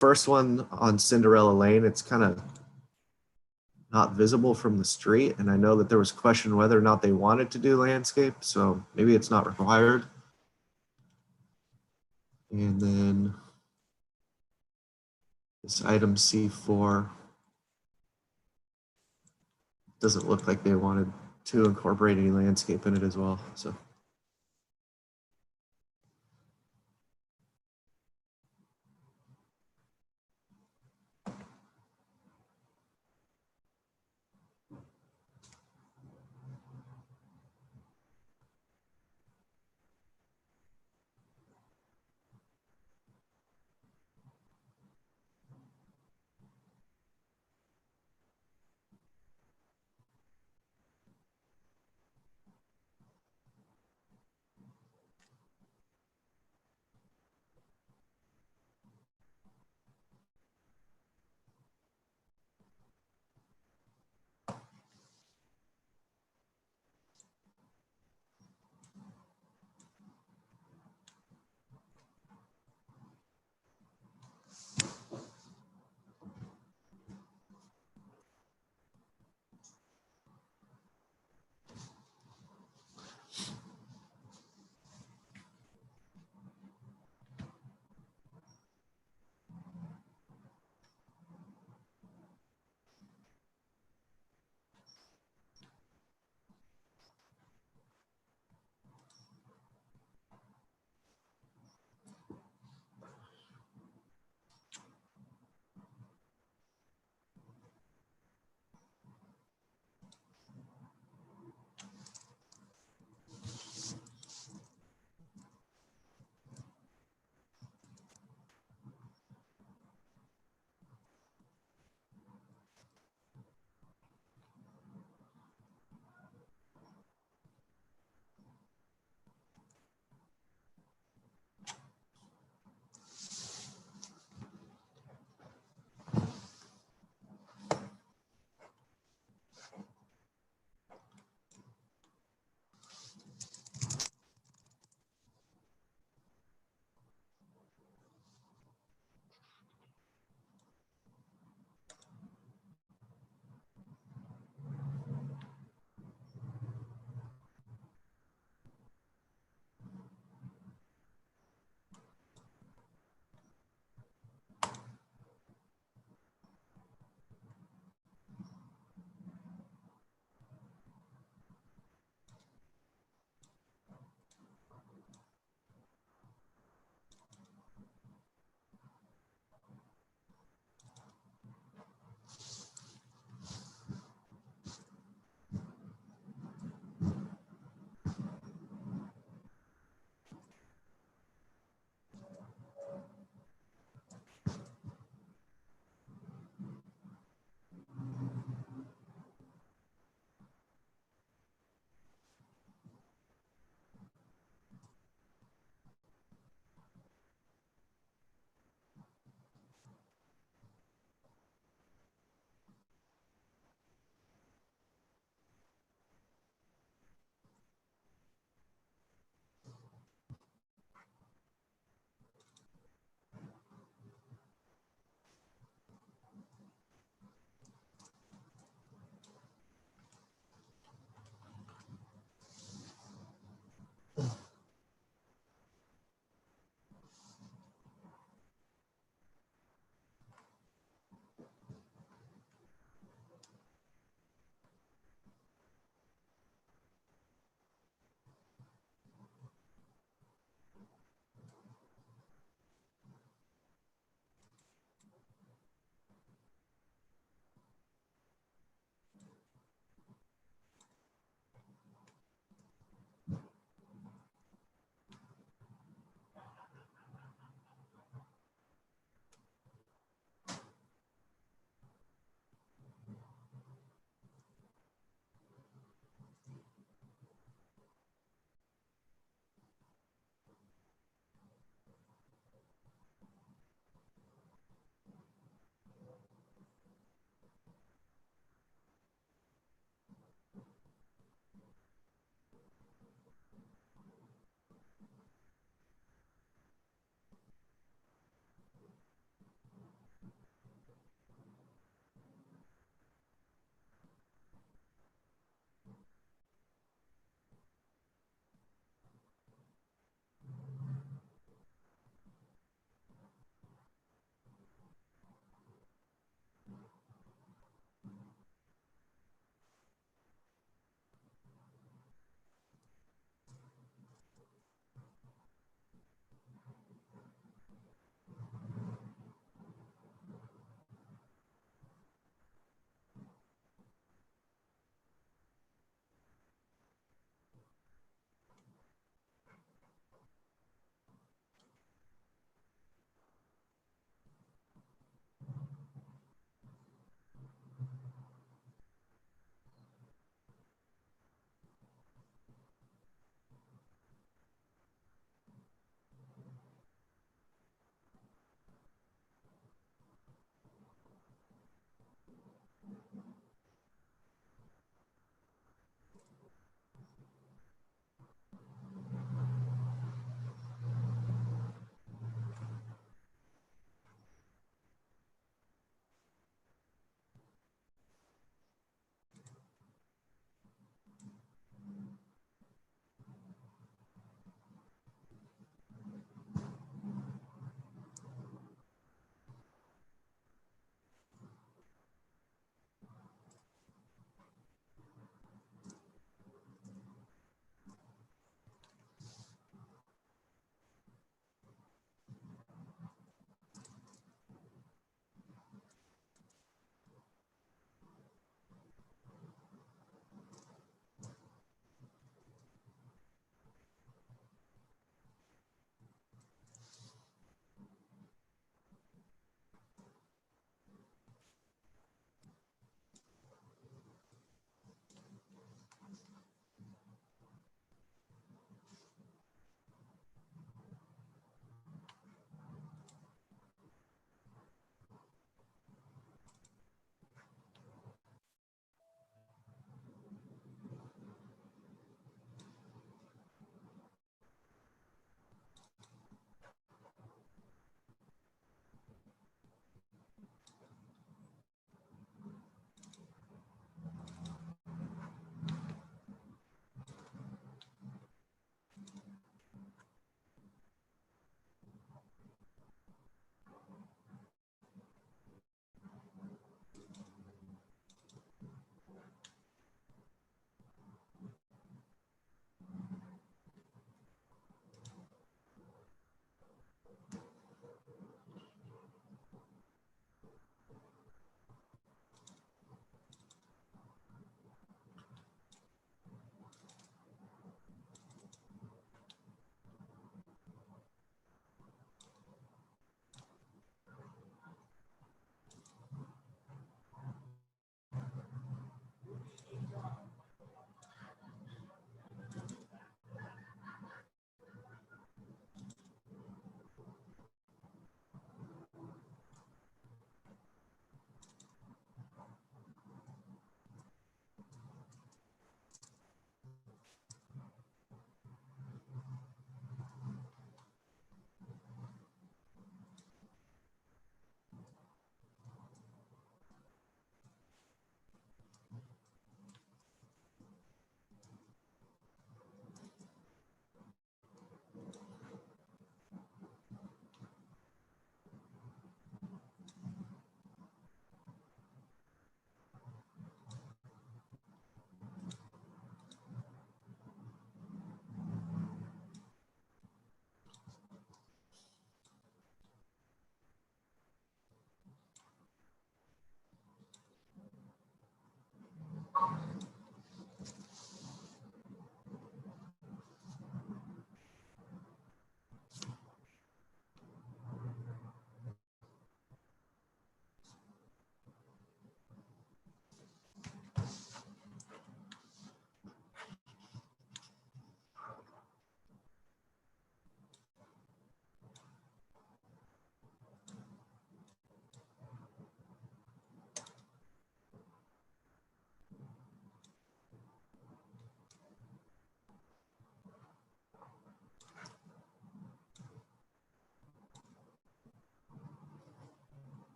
first one on Cinderella Lane, it's kind of not visible from the street. And I know that there was question whether or not they wanted to do landscape, so maybe it's not required. And then this item C4 doesn't look like they wanted to incorporate any landscape in it as well. So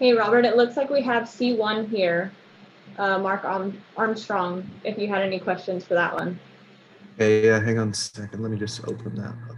Hey, Robert, it looks like we have C1 here. Mark Armstrong, if you had any questions for that one. Okay, yeah, hang on a second. Let me just open that up.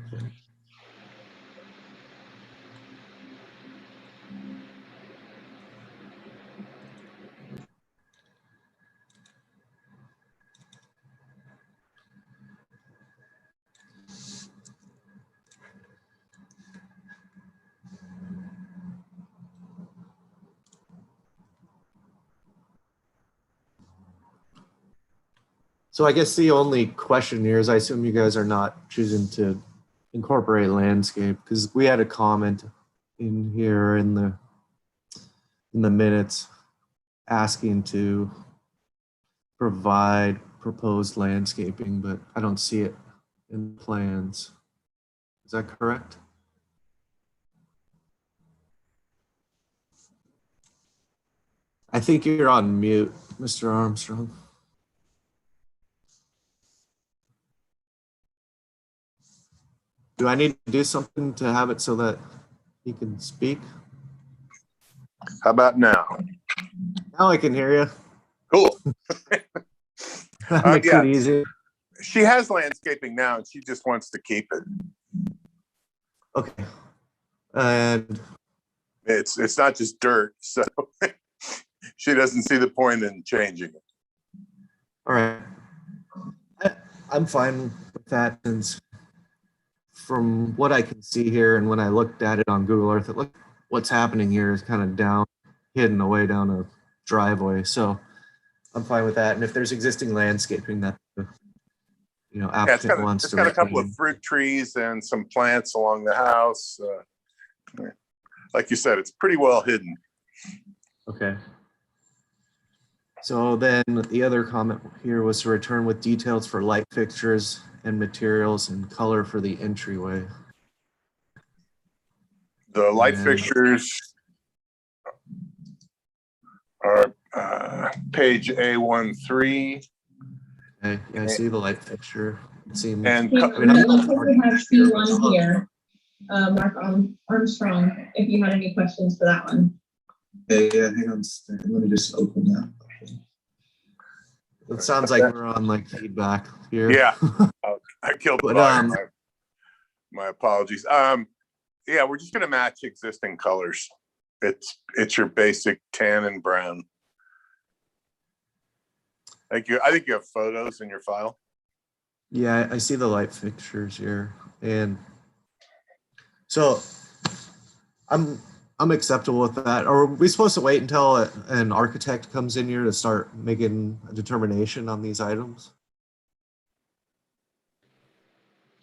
So I guess the only question here is, I assume you guys are not choosing to incorporate landscape, because we had a comment in here in the minutes asking to provide proposed landscaping, but I don't see it in plans. Is that correct? I think you're on mute, Mr. Armstrong. Do I need to do something to have it so that he can speak? How about now? Now I can hear you. Cool. That makes yeah. it easy. She has landscaping now and she just wants to keep it. Okay. And It's not just dirt, so she doesn't see the point in changing it. all right. I'm fine with that, since from what I can see here and when I looked at it on Google Earth, it looked, what's happening here is kind of down, hidden away down a driveway. So I'm fine with that. And if there's existing landscaping that the applicant wants It's to got a couple retain. of fruit trees and some plants along the house. Like you said, it's pretty well hidden. Okay. So then the other comment here was to return with details for light fixtures and materials and color for the entryway. The light Yeah. fixtures are page A13. Okay. Yeah, I see the light fixture. It seems. And It looks like we have C1 here. Mark Armstrong, if you had any questions for that one. Okay, yeah, hang on a second. Let me just open that. It sounds like we're on like feedback here. Yeah. I killed the But, volume. My apologies. Yeah, we're just gonna match existing colors. It's your basic tan and brown. I think you have photos in your file. Yeah, I see the light fixtures here, and so I'm acceptable with that. Are we supposed to wait until an architect comes in here to start making a determination on these items?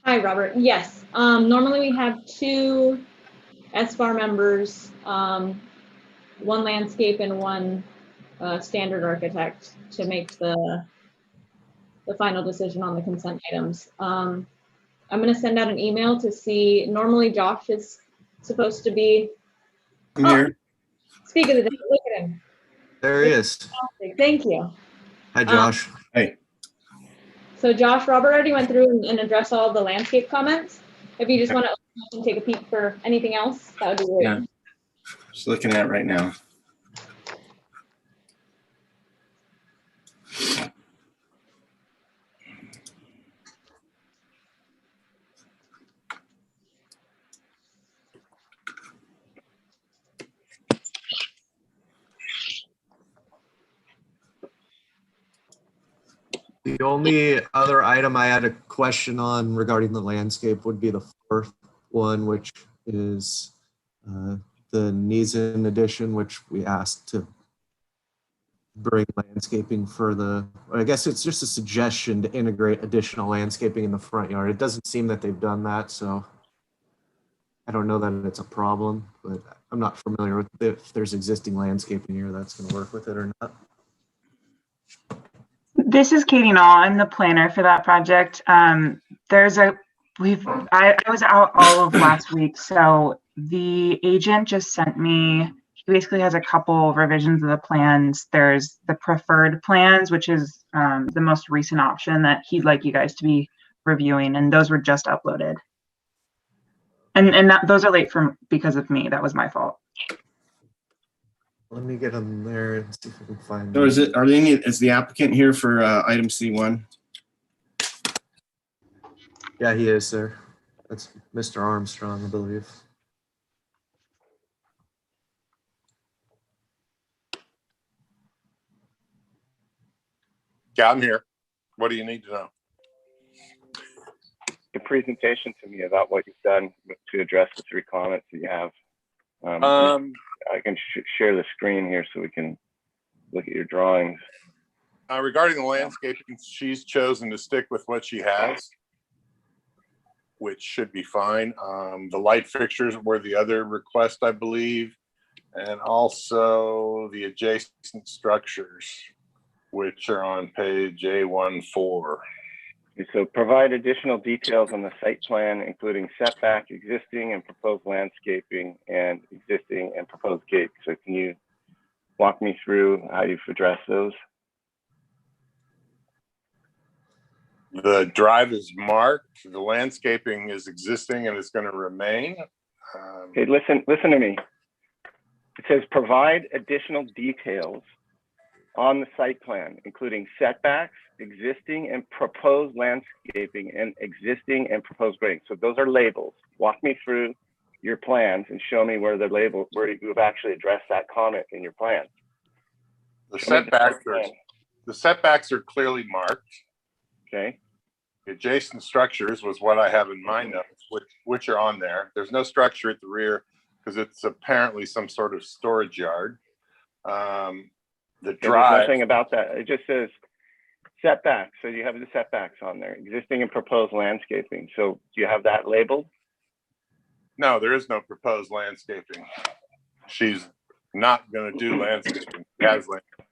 Hi, Robert. Yes. Normally we have 2 SFAR members, one landscape and one standard architect to make the final decision on the consent items. I'm going to send out an email to see. Normally Josh is supposed to be here. Speak of the day. Look at him. There he is. Thank you. Hi, Josh. Hey. So Josh, Robert already went through and addressed all the landscape comments. If you just want to take a peek for anything else, that would be great. Yeah. Just looking at it right now. The only other item I had a question on regarding the landscape would be the 4th one, which is the Nizen edition, which we asked to bring landscaping for the, I guess it's just a suggestion to integrate additional landscaping in the front yard. It doesn't seem that they've done that, so I don't know that it's a problem, but I'm not familiar with if there's existing landscaping here that's going to work with it or not. This is Katie Knoll. I'm the planner for that project. I was out all of last week, so the agent just sent me, he basically has a couple revisions of the plans. There's the preferred plans, which is the most recent option that he'd like you guys to be reviewing, and those were just uploaded. And those are late because of me. That was my fault. Let me get them there and see if I can find So is them. it, are they, is the applicant here for item C1? Yeah, he is, sir. That's Mr. Armstrong, I believe. Yeah, I'm here. What do you need to know? A presentation to me about what you've done to address the 3 comments that you have. I can share the screen here so we can look at your drawings. Regarding the landscaping, she's chosen to stick with what she has, which should be fine. The light fixtures were the other request, I believe, and also the adjacent structures, which are on page A14. So provide additional details on the site plan, including setback, existing and proposed landscaping, and existing and proposed gates. So can you walk me through how you've addressed those? The drive is marked. The landscaping is existing and it's going to remain. Okay, listen to me. It says provide additional details on the site plan, including setbacks, existing and proposed landscaping, and existing and proposed grading. So those are labels. Walk me through your plans and show me where the label, where you've actually addressed that comment in your plan. The setbacks are clearly marked. Okay. The adjacent structures was what I have in my notes, which are on there. There's no structure at the rear because it's apparently some sort of storage yard. The drive. There's nothing about that. It just says setbacks. So you have the setbacks on there, existing and proposed landscaping. So do you have that labeled? No, there is no proposed landscaping. She's not going to do landscaping. She has landscaping.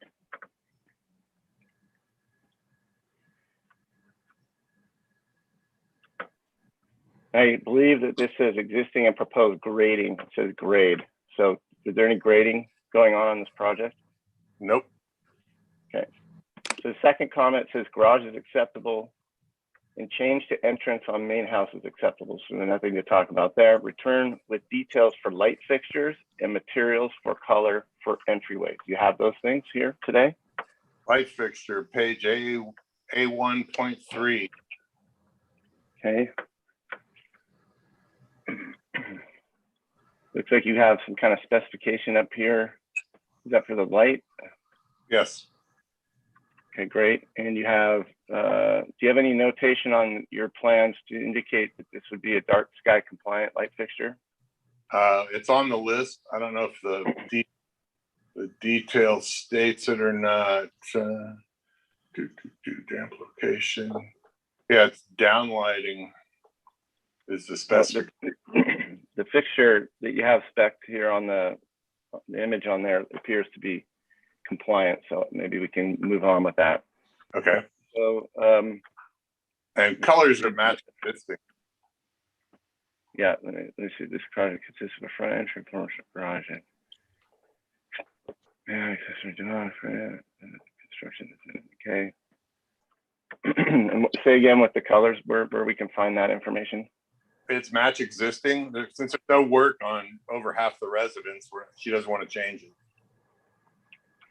I believe that this says existing and proposed grading. It says grade. So is there any grading going on this project? Nope. Okay. So the second comment says garage is acceptable and change to entrance on main house is acceptable. So there's nothing to talk about there. Return with details for light fixtures and materials for color for entryways. You have those things here today? Light fixture, page A1.3. Okay. Looks like you have some kind of specification up here. Is that for the light? Yes. Okay, great. And you have, do you have any notation on your plans to indicate that this would be a dark sky compliant light fixture? It's on the list. I don't know if the detail states it or not. Damp location. Yeah, it's downlighting is the specification. The fixture that you have spec'd here on the image on there appears to be compliant, so maybe we can move on with that. Okay. So, and colors are matching. yeah, let me see. This project consists of a front entry portion garage. Yeah, accessory door, construction. Okay. And say again with the colors where we can find that information. It's match existing. Since there's no work on over half the residents, she doesn't want to change it.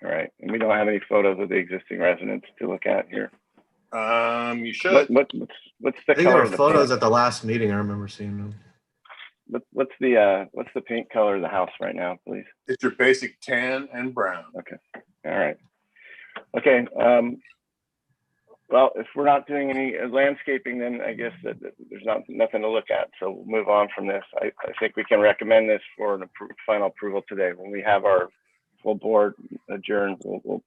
All right, and we don't have any photos of the existing residents to look at here. You should. What's the I think there color were of the photos paint? at the last meeting. I remember seeing them. What's the paint color of the house right now, please? It's your basic tan and brown. Okay. All right. Okay. Well, if we're not doing any landscaping, then I guess that there's nothing to look at. So we'll move on from this. I think we can recommend this for an final approval today. When we have our full board adjourned, I'll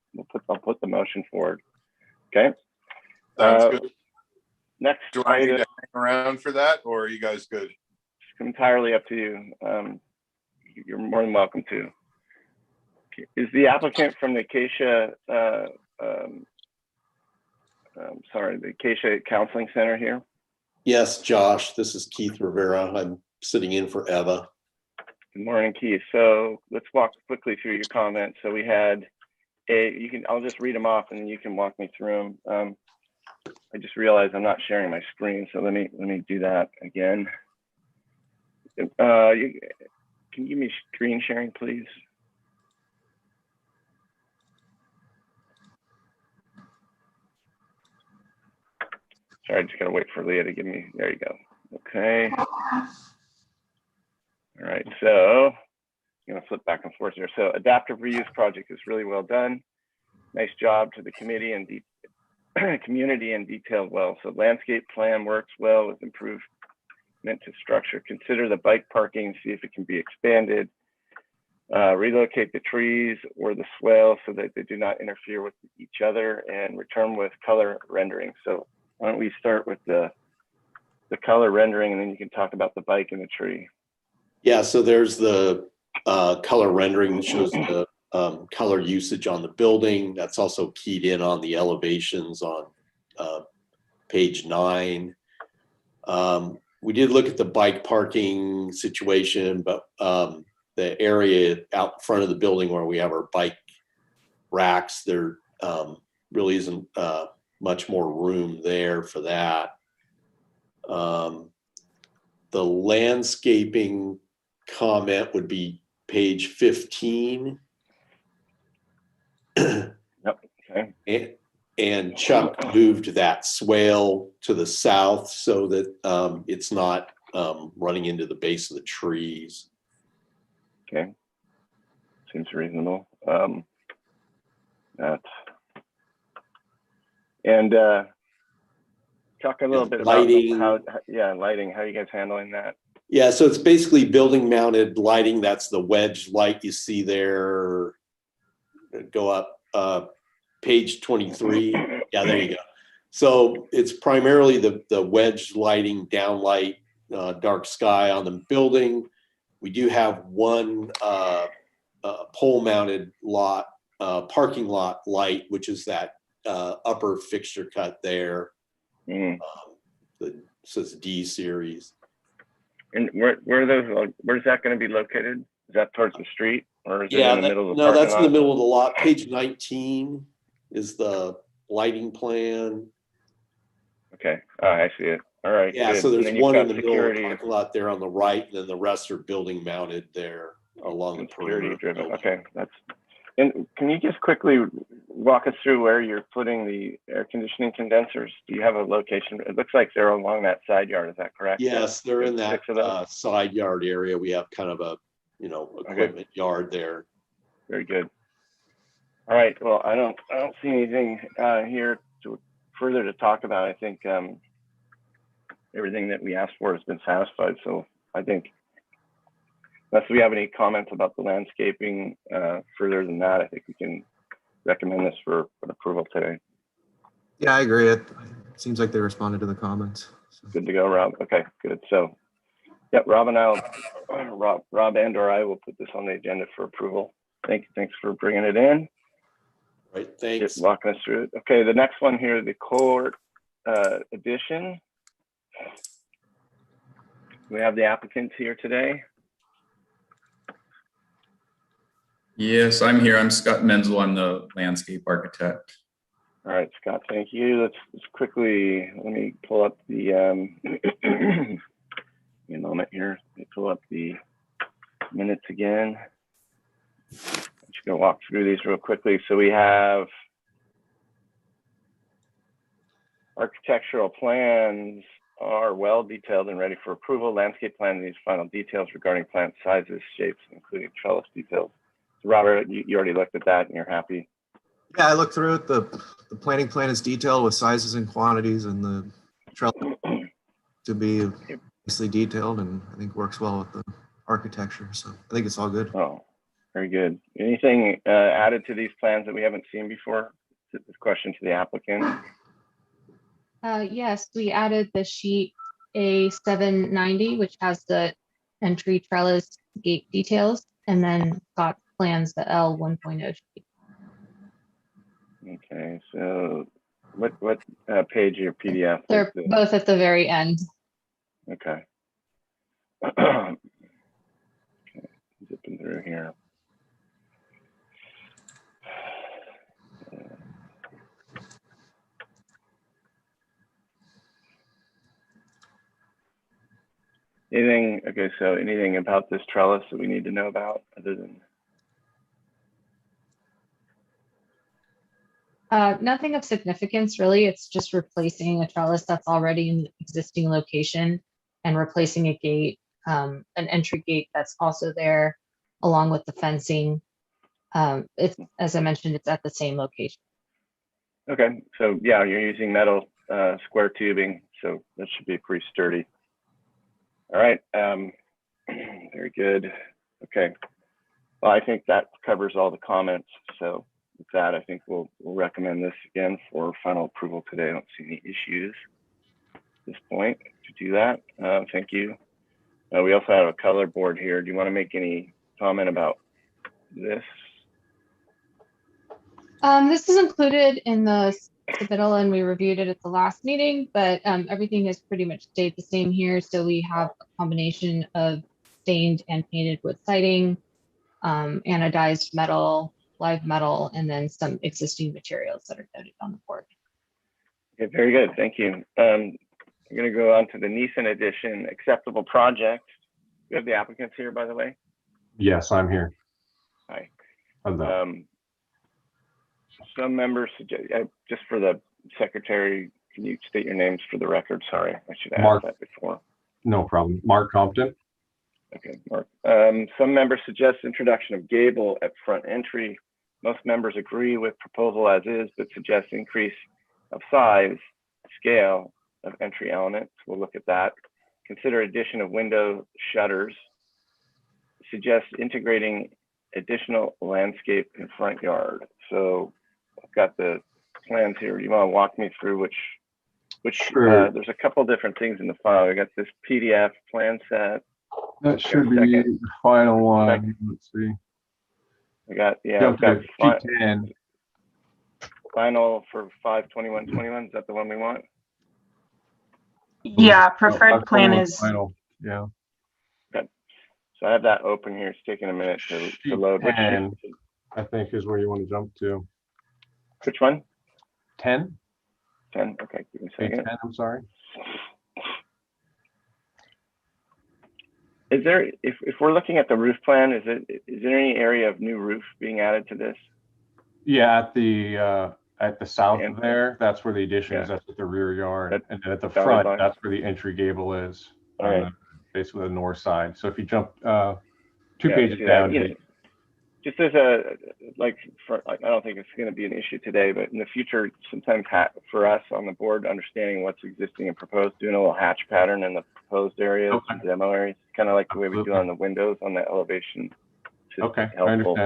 put the motion forward. Okay. Sounds good. Next, Do I need to hang around for that, or are you guys good? It's entirely up to you. You're more than welcome to. Is the applicant from the Acacia, the Acacia Counseling Center here? Yes, Josh, this is Keith Rivera. I'm sitting in for Eva. Good morning, Keith. So let's walk quickly through your comments. So we had I'll just read them off and then you can walk me through them. I just realized I'm not sharing my screen, so let me do that again. Can you give me screen sharing, please? Sorry, I just gotta wait for Leah to give me, there you go. Okay. All right, so I'm gonna flip back and forth here. So adaptive reuse project is really well done. Nice job to the committee and community and detailed well. So landscape plan works well with improvement to structure. Consider the bike parking, see if it can be expanded. Relocate the trees or the swale so that they do not interfere with each other, and return with color rendering. So why don't we start with the color rendering, and then you can talk about the bike and the tree. Yeah, so there's the color rendering that shows the color usage on the building. That's also keyed in on the elevations on page 9. We did look at the bike parking situation, but the area out front of the building where we have our bike racks, there really isn't much more room there for that. The landscaping comment would be page 15. Yep. Okay. And Chuck moved that swale to the south so that it's not running into the base of the trees. Okay. Seems reasonable. Talk a little bit about lighting. Lighting. How are you guys handling that? Yeah, so it's basically building mounted lighting. That's the wedge light you see there. Go up page 23. Yeah, there you go. So it's primarily the wedge lighting, downlight, dark sky on the building. We do have one pole mounted parking lot light, which is that upper fixture cut there. That says D series. And where's that going to be located? Is that towards the street, or is it in the middle of the No, parking that's in the lot? middle of the lot. Page 19 is the lighting plan. Okay, I see it. All right. Yeah, good. so And there's then you've one got in the middle of the security, parking lot there on the right, and then the rest are building mounted there along the security perimeter. driven. Okay, and can you just quickly walk us through where you're putting the air conditioning condensers? Do you have a location? It looks like they're along that side yard. Is that correct? Yes, they're in that 6 of those? side yard area. We have kind of a, equipment yard there. Very good. All right. Well, I don't see anything here further to talk about. I think everything that we asked for has been satisfied. So I think, unless we have any comments about the landscaping further than that, I think we can recommend this for approval today. Yeah, I agree. It seems like they responded to the comments. So. Good to go, Rob. Okay, good. So, yeah, Rob and I will put this on the agenda for approval. Thanks for bringing it in. Right, thanks. Just walking us through it. Okay, the next one here, the court addition. We have the applicants here today. Yes, I'm here. I'm Scott Menzel. I'm the landscape architect. All right, Scott, thank you. Let's quickly, let me pull up the, give me a moment here. Let me pull up the minutes again. I'm just gonna walk through these real quickly. So we have architectural plans are well detailed and ready for approval. Landscape plan needs final details regarding plant sizes, shapes, including trellis details. So Robert, you already looked at that and you're happy? Yeah, I looked through it. The planting plan is detailed with sizes and quantities, and the trellis to be nicely detailed, and I think works well with the architecture. So I think it's all good. Oh, very good. Anything added to these plans that we haven't seen before? This question to the applicant. Yes, we added the sheet A790, which has the entry trellis gate details, and then Scott plans the L1.0 sheet. Okay, so what page of your PDF? They're both at the very end. Okay. Okay, zipping through here. So anything about this trellis that we need to know about other than? Nothing of significance, really. It's just replacing a trellis that's already in the existing location and replacing a gate, an entry gate that's also there along with the fencing. It's, as I mentioned, it's at the same location. Okay, so yeah, you're using metal square tubing, so that should be pretty sturdy. All right, very good. Okay, well, I think that covers all the comments. So with that, I think we'll recommend this again for final approval today. I don't see any issues at this point to do that. Thank you. We also have a color board here. Do you want to make any comment about this? This is included in the submittal and we reviewed it at the last meeting, but everything has pretty much stayed the same here. So we have a combination of stained and painted wood siding, anodized metal, live metal, and then some existing materials that are noted on the board. Okay, very good. Thank you. I'm going to go on to the Neeson Edition acceptable project. We have the applicants here, by the way. Yes, I'm here. Hi. Hello. Some members suggest, just for the secretary, can you state your names for the record? Sorry, I should have asked that before. No problem. Mark Compton. Okay, Mark. Some members suggest introduction of gable at front entry. Most members agree with proposal as is, but suggest increase of size, scale of entry elements. We'll look at that. Consider addition of window shutters. Suggest integrating additional landscape in front yard. So I've got the plans here. You want to walk me through which Sure. There's a couple different things in the file. I got this PDF plan set. That should be the final one. Let's see. I got, yeah, Jump I've got to sheet 10. final for 5/21/21. Is that the one we want? Yeah, preferred plan is, Final. Yeah. So I have that open here. It's taking a minute to load. Sheet 10, I think is where you want to jump to. Which one? 10? 10. Okay, give me a Page second. 10, I'm sorry. Is there, if we're looking at the roof plan, is there any area of new roof being added to this? Yeah, at the south And- there, that's where the addition is. Yeah. That's at the rear yard. That- And then at the Valley front, line. that's where the entry gable is. All on right. the- basically the north side. So if you jump two Yeah, pages see that, down, you know, just as a, like, I don't think it's going to be an issue today, but in the future, sometimes for us on the board, understanding what's existing and proposed, doing a little hatch pattern in the proposed areas, Okay. and demo areas, kind of like the way we do Absolutely. on the windows on the elevation. It's just okay, I helpful.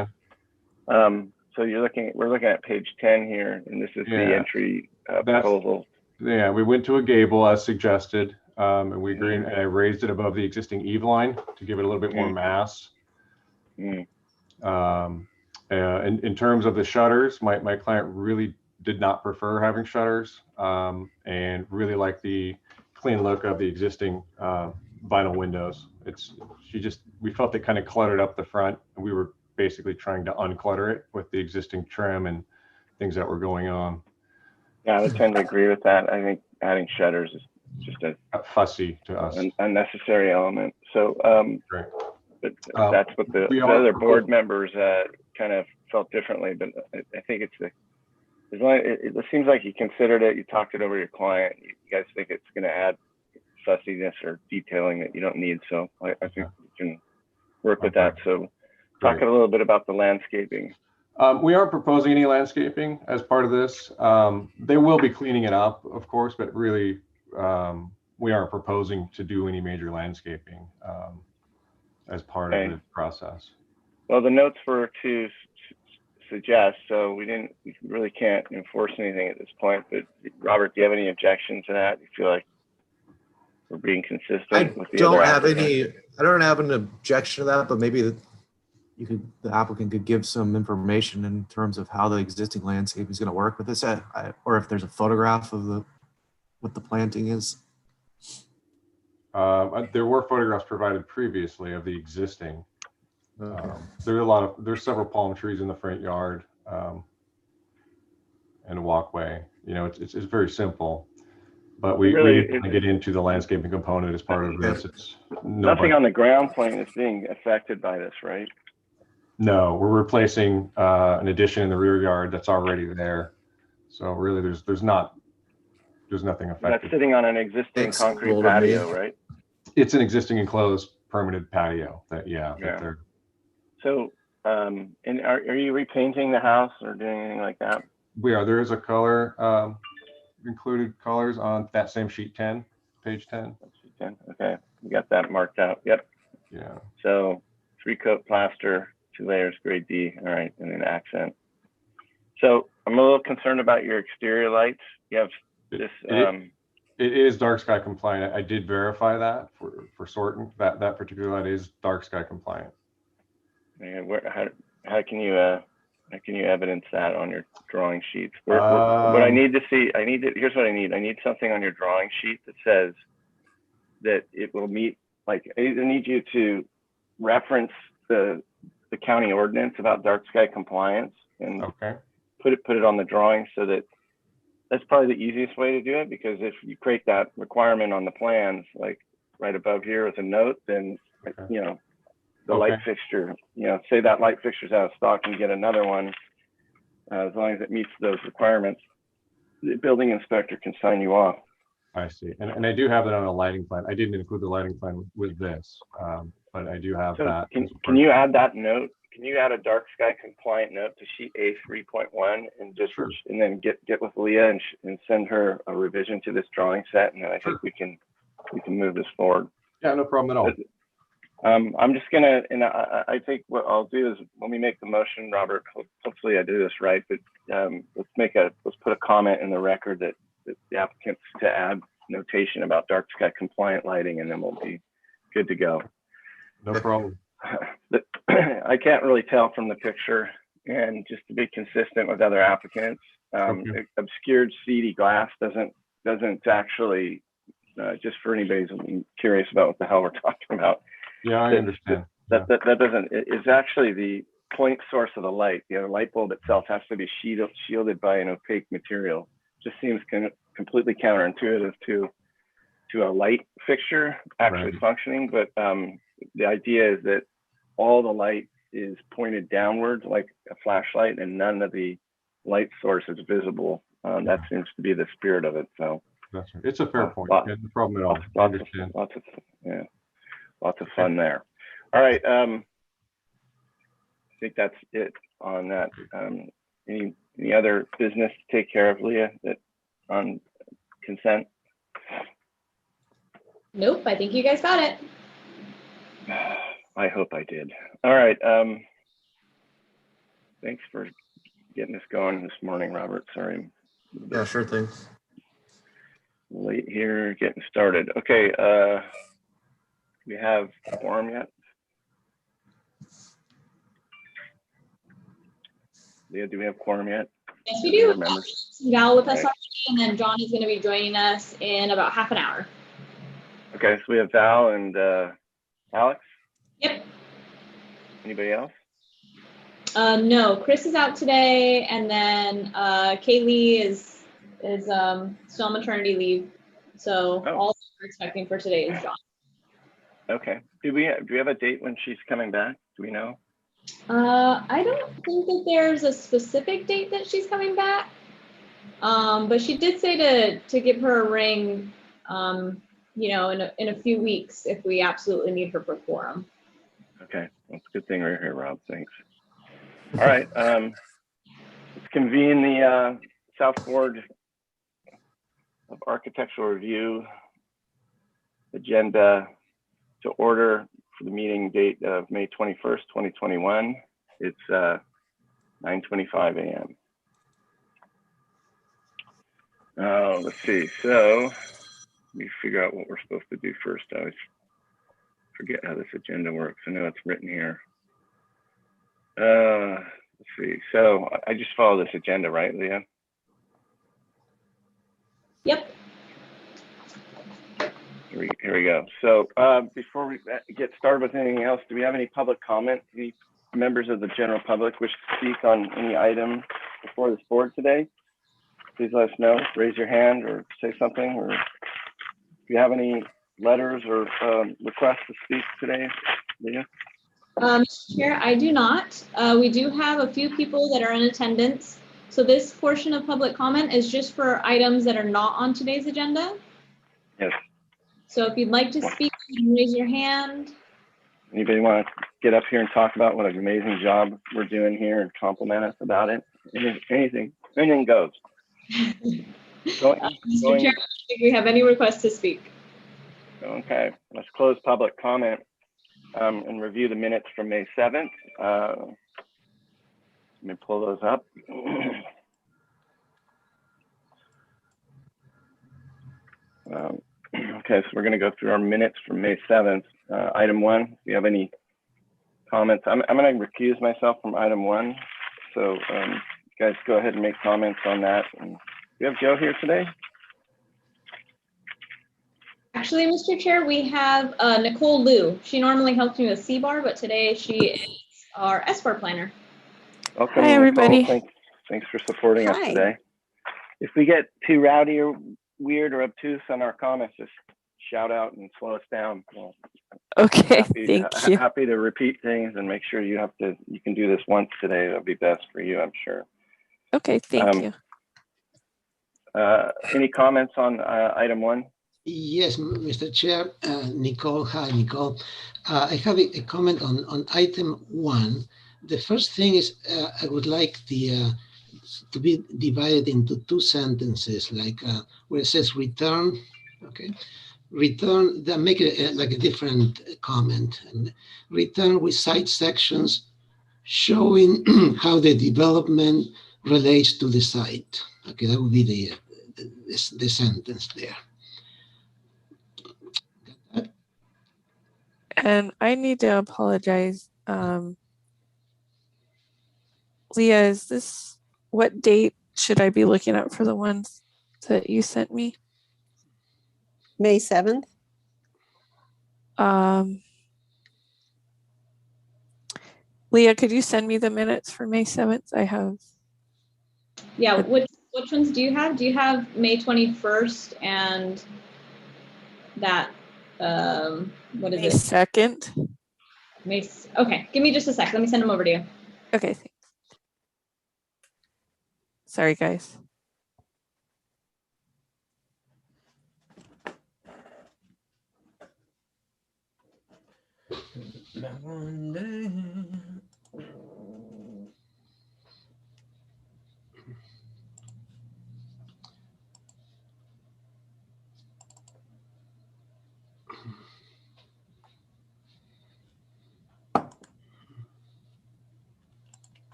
understand. So we're looking at page 10 here, and this is the Yeah. entry That's- proposal. Yeah, we went to a gable as suggested, and we agreed, and I raised it above the existing eave line to give it a little bit more mass. Mm. In terms of the shutters, my client really did not prefer having shutters, and really liked the clean look of the existing vinyl windows. We felt it kind of cluttered up the front, and we were basically trying to unclutter it with the existing trim and things that were going on. Yeah, I tend to agree with that. I think adding shutters is just a Fussy to us. an unnecessary element. So, Right. but Uh, that's what the we are other board proposing- members kind of felt differently. But I think it seems like you considered it. You talked it over your client. You guys think it's going to add fussiness or detailing that you don't need. So I think we can work with that. So talk Great. a little bit about the landscaping. We aren't proposing any landscaping as part of this. They will be cleaning it up, of course, but really, we aren't proposing to do any major landscaping as part Okay. of the process. Well, the notes were to suggest, so we really can't enforce anything at this point. But Robert, do you have any objection to that? You feel like we're being consistent I with the don't other have applicants? I don't have an objection to that, but maybe the applicant could give some information in terms of how the existing landscape is going to work with this, or if there's a photograph of what the planting is. There were photographs provided previously of the existing. There's several palm trees in the front yard, and a walkway. You know, it's very simple, but we didn't get into the landscaping component as part of this. It's Nothing on the ground plane is being affected by this, right? No, we're replacing an addition in the rear yard that's already there. So really, there's nothing That's affected. sitting on an existing It's concrete cool to me. patio, right? It's an existing enclosed permanent patio that, Yeah. that they're, So, and are you repainting the house or doing anything like that? there is a color, included colors on that same sheet 10, page 10. Okay, we got that marked out. Yep. Yeah. So 3-coat plaster, 2 layers, grade D. All right, and then accent. So I'm a little concerned about your exterior lights. You have this. It is dark sky compliant. I did verify that for Sorton. That particular light is dark sky compliant. How can you evidence that on your drawing sheets? What I need to see, here's what I need. I need something on your drawing sheet that says that it will meet, like, I need you to reference the county ordinance about dark sky compliance and Okay. put it on the drawing, so that's probably the easiest way to do it, because if you create that requirement on the plans, like right above here with a note, then, you know, the light fixture, you know, say that light fixture's out of stock and you get another one, as long as it meets those requirements, the building inspector can sign you off. I see. And I do have that on a lighting plan. I didn't include the lighting plan with this, but I do have So that. can you add that note? Can you add a dark sky compliant note to sheet A 3.1 and just and then get with Leah and send her a revision to this drawing set, and then I think we can move this forward. Yeah, no problem at all. I'm just gonna, and I think what I'll do is when we make the motion, Robert, hopefully I do this right, but let's put a comment in the record that the applicant's to add notation about dark sky compliant lighting, and then we'll be good to go. No problem. I can't really tell from the picture, and just to be consistent with other applicants, obscured seedy glass doesn't actually, just for anybody who's curious about what the hell we're talking about. Yeah, I understand. That doesn't, it's actually the point source of the light. The light bulb itself has to be shielded by an opaque material. Just seems completely counterintuitive to a light fixture actually functioning, but the idea is that all the light is pointed downwards like a flashlight, and none of the light source is visible. That seems to be the spirit of it. So that's right. It's a fair point. No problem at all. I understand. Lots of fun there. All right. I think that's it on that. Any other business to take care of, Leah, that on consent? Nope, I think you guys got it. I hope I did. All right. Thanks for getting us going this morning, Robert. Sorry. Yeah, sure thing. Late here, getting started. Okay. We have a quorum yet? Leah, do we have quorum yet? Yes, we do. Val with us already, and then John is going to be joining us in about half an hour. Okay, so we have Val and Alex. Yep. Anybody else? No, Chris is out today, and then Kaylee is still on maternity leave. So all we're expecting for today is John. Okay. Do we have a date when she's coming back? Do we know? I don't think that there's a specific date that she's coming back. But she did say to give her a ring, you know, in a few weeks if we absolutely need her for quorum. Okay, that's a good thing right here, Rob. Thanks. All right, let's convene the South Board of Architectural Review agenda to order for the meeting date of May 21st, 2021. It's 9:25 a.m. Let's see. So let me figure out what we're supposed to do first. I always forget how this agenda works. I know it's written here. Let's see. So I just follow this agenda, right, Leah? Yep. Here we go. So before we get started with anything else, do we have any public comment? Any members of the general public wish to speak on any item before this board today? Please let us know. Raise your hand or say something. Or if you have any letters or requests to speak today, Leah? Chair, I do not. We do have a few people that are in attendance So this portion of public comment is just for items that are not on today's agenda. Yes. So if you'd like to speak, you can raise your hand. Anybody want to get up here and talk about what an amazing job we're doing here and compliment us about it? Anything goes. Mr. Chair, if you have any requests to speak. Okay, let's close public comment and review the minutes from May 7th. Let me pull those up. Okay, so we're going to go through our minutes from May 7th. Item 1, if you have any comments, I'm going to recuse myself from item 1. So you guys go ahead and make comments on that. And we have Joe here today. Actually, Mr. Chair, we have Nicole Liu. She normally helps me with CBAR, but today she is our SBAR planner. Welcome, Hi, everybody. Nicole. Thanks for supporting us Hi. today. If we get too rowdy or weird or obtuse on our comments, just shout out and slow us down. Well, Okay, thank you. Happy to repeat things and make sure you can do this once today. That'll be best for you, I'm sure. Okay, thank you. Any comments on item 1? Yes, Mr. Chair, Nicole. Hi, Nicole. I have a comment on item 1. The first thing is I would like the to be divided into 2 sentences, like where it says return. Okay, return. Then make it like a different comment. And return with site sections showing how the development relates to the site. Okay, that would be the sentence there. And I need to apologize. Leah, what date should I be looking at for the ones that you sent me? May 7th. Leah, could you send me the minutes for May 7th? I have. Yeah, which ones do you have? Do you have May 21st and that, what is May it? 2nd. Okay, give me just a sec. Let me send them over to you. Okay, thanks. Sorry, guys.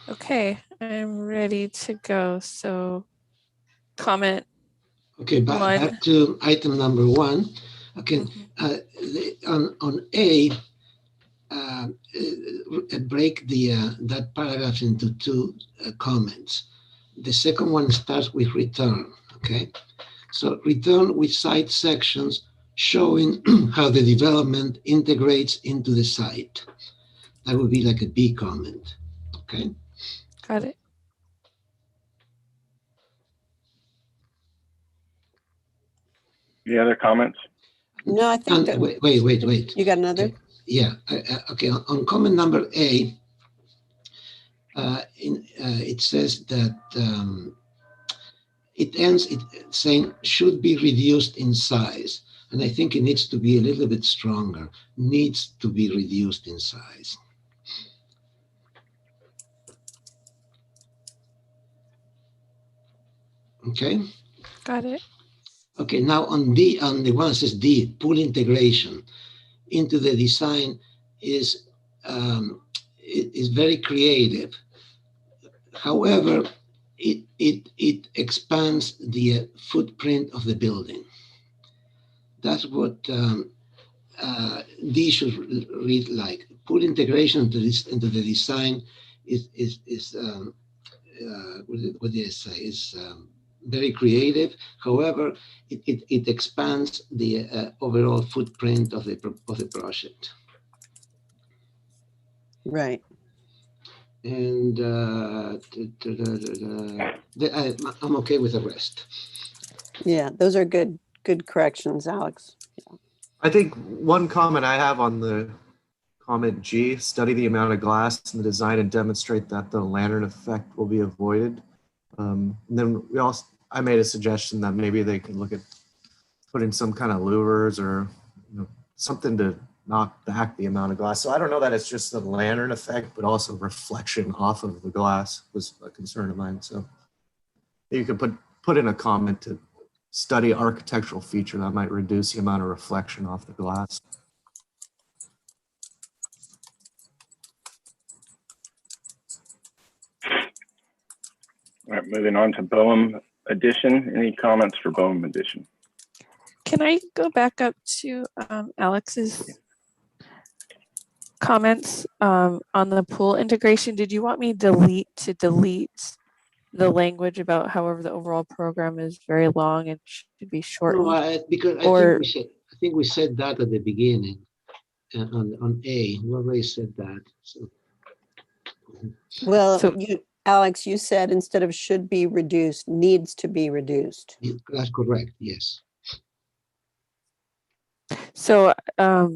Okay, I'm ready to go. So comment. Okay, back to item number 1. Okay, on A, break that paragraph into 2 comments. The second one starts with return. Okay, so return with site sections showing how the development integrates into the site. That would be like a B comment. Okay. Got it. Any other comments? No, I think that. Wait. You got another? Okay. Yeah. Okay. On comment number A, it says that it ends saying should be reduced in size. And I think it needs to be a little bit stronger. Needs to be reduced in size. Okay. Got it. Okay, now on the one that says D, pool integration into the design is very creative. However, it expands the footprint of the building. That's what D should read like. Pool integration into the design is what did I say? Is very creative. However, it expands the overall footprint of the project. Right. And I'm okay with the rest. Yeah, those are good corrections, Alex. I think one comment I have on the comment G, study the amount of glass in the design and demonstrate that the lantern effect will be avoided. And then I made a suggestion that maybe they could look at putting some kind of louvers or something to knock back the amount of glass. So I don't know that it's just the lantern effect, but also reflection off of the glass was a concern of mine. So you could put in a comment to study architectural feature that might reduce the amount of reflection off the glass. All right, moving on to Boehm Edition. Any comments for Boehm Edition? Can I go back up to Alex's comments on the pool integration? Did you want me to delete the language about however the overall program is very long and should be shortened? No, because I think we said that at the beginning on A. We already said that. So. Well, Alex, you said instead of should be reduced, needs to be reduced. That's correct. Yes. So I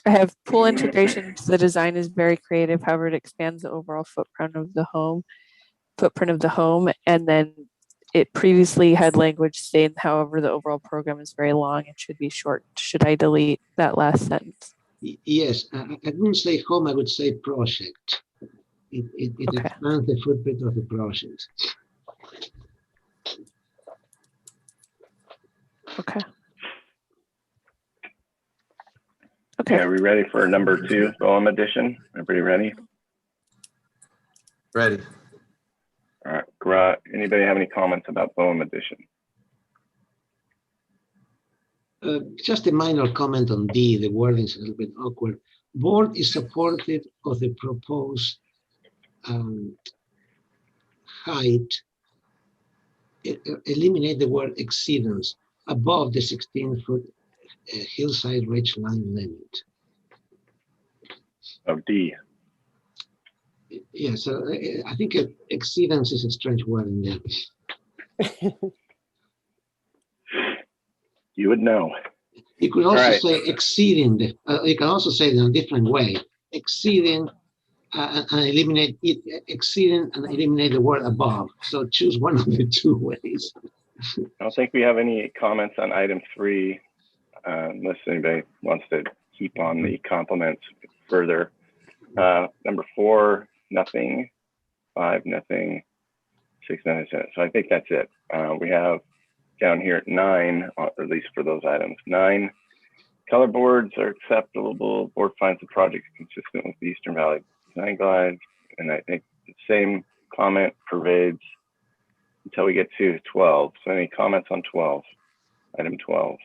have pool integration. The design is very creative. However, it expands the overall footprint of the home. And then it previously had language saying, however, the overall program is very long and should be short. Should I delete that last sentence? Yes, I wouldn't say home, I would say project. It Okay. expands the footprint of the project. Okay. Okay, are we ready for number 2, Boehm Edition? Everybody ready? Ready. All right, anybody have any comments about Boehm Edition? Just a minor comment on D, the wording is a little bit awkward. Board is supportive of the proposed height. Eliminate the word exceedance above the 16-foot hillside ridge line limit. Of D. Yeah, so I think exceedance is a strange word in there. You would know. You could also say exceeding. You can also say it in a different way. Exceeding and eliminate it. Exceeding and eliminate the word above. So choose one of the two ways. I don't think we have any comments on item 3, unless anybody wants to keep on the compliments further. Number 4, nothing. 5, nothing. 6, nothing. So I think that's it. We have down here at 9, or at least for those items. 9, color boards are acceptable. Board finds the project consistent with the Eastern Valley Design Guide. And I think the same comment pervades until we get to 12. So any comments on 12? Item 12.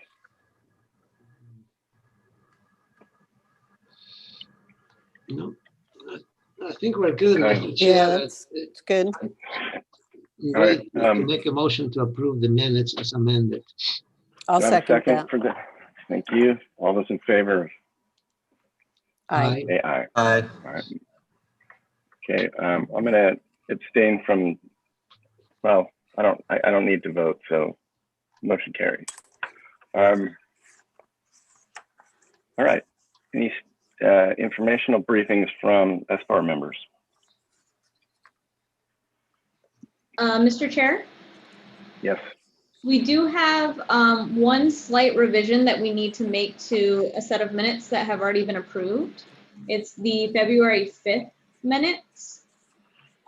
No, I think we're good. Okay. Mr. Chair. Yeah, it's good. All right, To make a motion to approve the minutes as amended. I'll do I have a second that. for the, thank you. All those in favor? Aye. Say aye. Aye. All right. Okay, I'm gonna abstain from, well, I don't need to vote, so motion carries. All right, any informational briefings from SBAR members? Mr. Chair? Yes. We do have one slight revision that we need to make to a set of minutes that have already been approved. It's the February 5th minutes.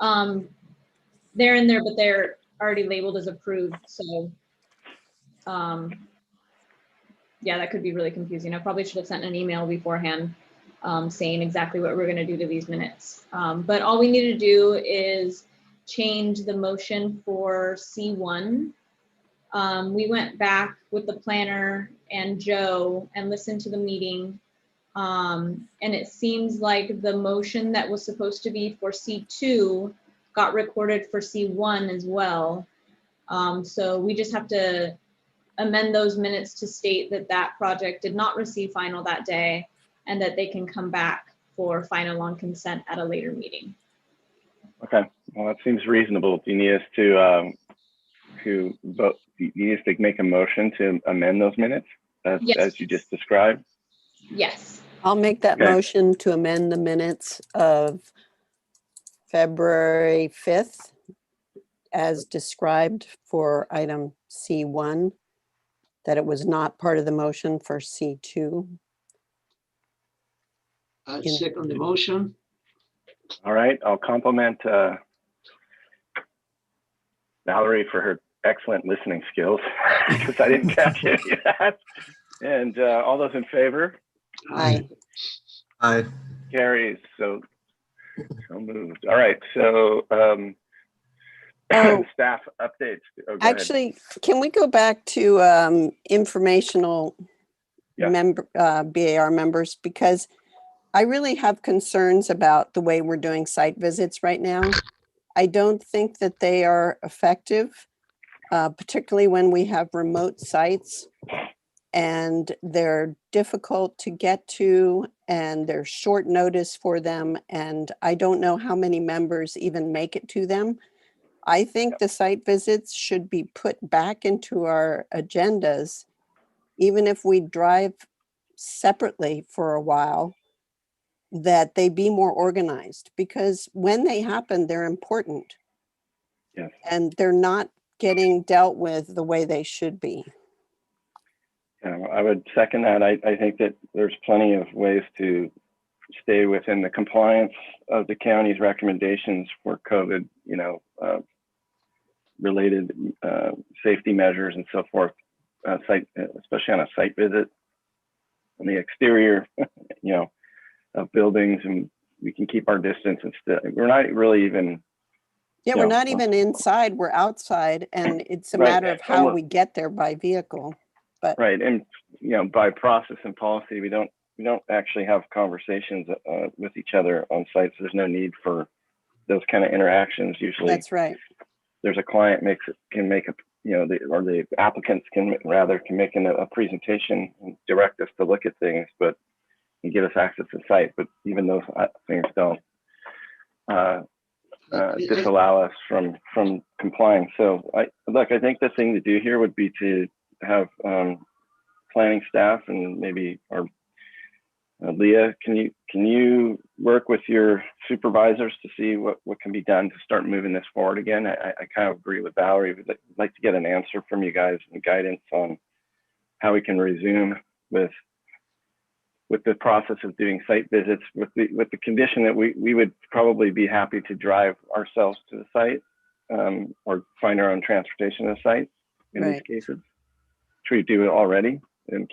They're in there, but they're already labeled as approved. So yeah, that could be really confusing. I probably should have sent an email beforehand saying exactly what we're gonna do to these minutes. But all we need to do is change the motion for C1. We went back with the planner and Joe and listened to the meeting. And it seems like the motion that was supposed to be for C2 got recorded for C1 as well. So we just have to amend those minutes to state that that project did not receive final that day and that they can come back for final on consent at a later meeting. Okay, well, that seems reasonable. Do you need us to vote? Do you need us to make a motion to amend those minutes as you just described? Yes. I'll make that Okay. motion to amend the minutes of February 5th as described for item C1, that it was not part of the motion for C2. Second the motion. All right, I'll compliment Valerie for her excellent listening skills because I didn't catch any of that. And all those in favor? Aye. Aye. Carries. So moved. All right. So staff updates. Oh, go Actually, can we go back to informational BAR members? Because I really have concerns about the way we're doing site visits right now. I don't think that they are effective, particularly when we have remote sites and they're difficult to get to and there's short notice for them. And I don't know how many members even make it to them. I think the site visits should be put back into our agendas, even if we drive separately for a while, that they be more organized, because when they happen, they're important. Yes. And they're not getting dealt with the way they should be. I would second that. I think that there's plenty of ways to stay within the compliance of the county's recommendations for COVID, related safety measures and so forth, especially on a site visit. On the exterior, of buildings, and we can keep our distance and still, we're not really even. Yeah, we're not even inside, we're outside, and it's a matter of how we get there by vehicle. But right, and by process and policy, we don't actually have conversations with each other on sites. There's no need for those kind of interactions usually. That's right. There's a client can make a the applicants can make a presentation and direct us to look at things, but and give us access to the site. But even those things don't disallow us from complying. So I think the thing to do here would be to have planning staff and maybe our Leah, can you work with your supervisors to see what can be done to start moving this forward again? I kind of agree with Valerie. We'd like to get an answer from you guys and guidance on how we can resume with the process of doing site visits, with the condition that we would probably be happy to drive ourselves to the site or find our own transportation to the site in these cases. Should we do it already when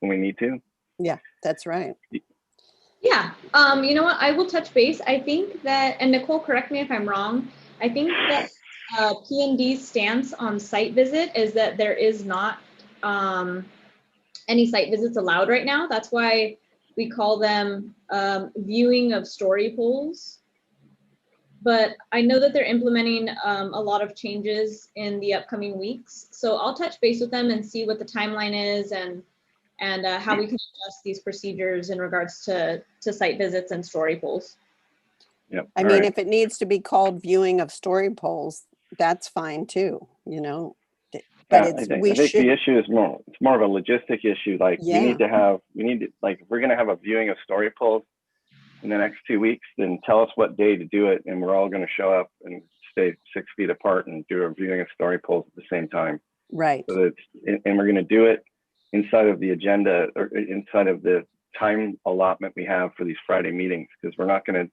we need to? Yeah, that's right. Yeah, you know what, I will touch base. I think that, and Nicole, correct me if I'm wrong, I think that P&D's stance on site visit is that there is not any site visits allowed right now. That's why we call them viewing of story polls. But I know that they're implementing a lot of changes in the upcoming weeks. So I'll touch base with them and see what the timeline is and how we can adjust these procedures in regards to site visits and story polls. Yep. I mean, if it needs to be called viewing of story polls, that's fine too, But I think the issue is more of a logistic issue. Like we need to if we're going to have a viewing of story polls in the next 2 weeks, then tell us what day to do it, and we're all going to show up and stay 6 feet apart and do a viewing of story polls at the same time. Right. So and we're going to do it inside of the agenda or inside of the time allotment we have for these Friday meetings, because we're not going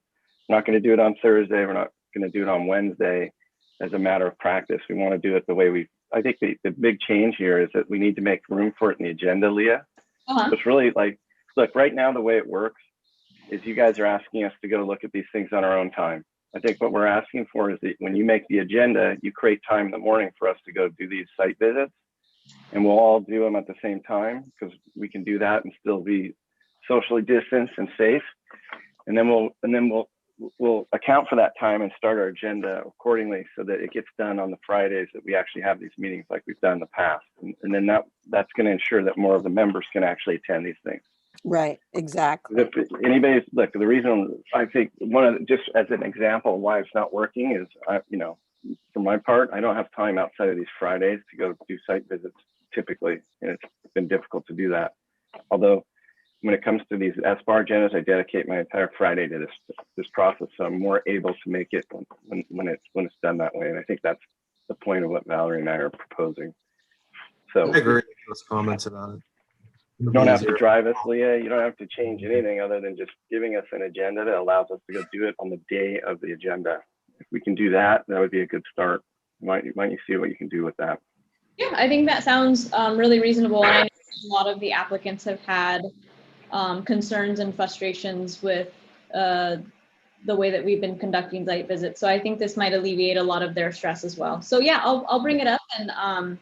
to do it on Thursday. We're not going to do it on Wednesday as a matter of practice. We want to do it the way I think the big change here is that we need to make room for it in the agenda, Leah. So it's really look, right now, the way it works is you guys are asking us to go look at these things on our own time. I think what we're asking for is that when you make the agenda, you create time in the morning for us to go do these site visits, and we'll all do them at the same time, because we can do that and still be socially distanced and safe. And then we'll we'll account for that time and start our agenda accordingly so that it gets done on the Fridays that we actually have these meetings like we've done in the past. And then that's going to ensure that more of the members can actually attend these things. Right, exactly. If anybody's, look, the reason I think just as an example of why it's not working is, for my part, I don't have time outside of these Fridays to go do site visits typically, and it's been difficult to do that. Although when it comes to these SBAR agendas, I dedicate my entire Friday to this process, so I'm more able to make it when it's done that way. And I think that's the point of what Valerie and I are proposing. So I agree with those comments about it. you don't have to drive us, Leah. You don't have to change anything other than just giving us an agenda that allows us to go do it on the day of the agenda. If we can do that, that would be a good start. Might you see what you can do with that? Yeah, I think that sounds really reasonable. And I know a lot of the applicants have had concerns and frustrations with the way that we've been conducting site visits. So I think this might alleviate a lot of their stress as well. So yeah, I'll bring it up, and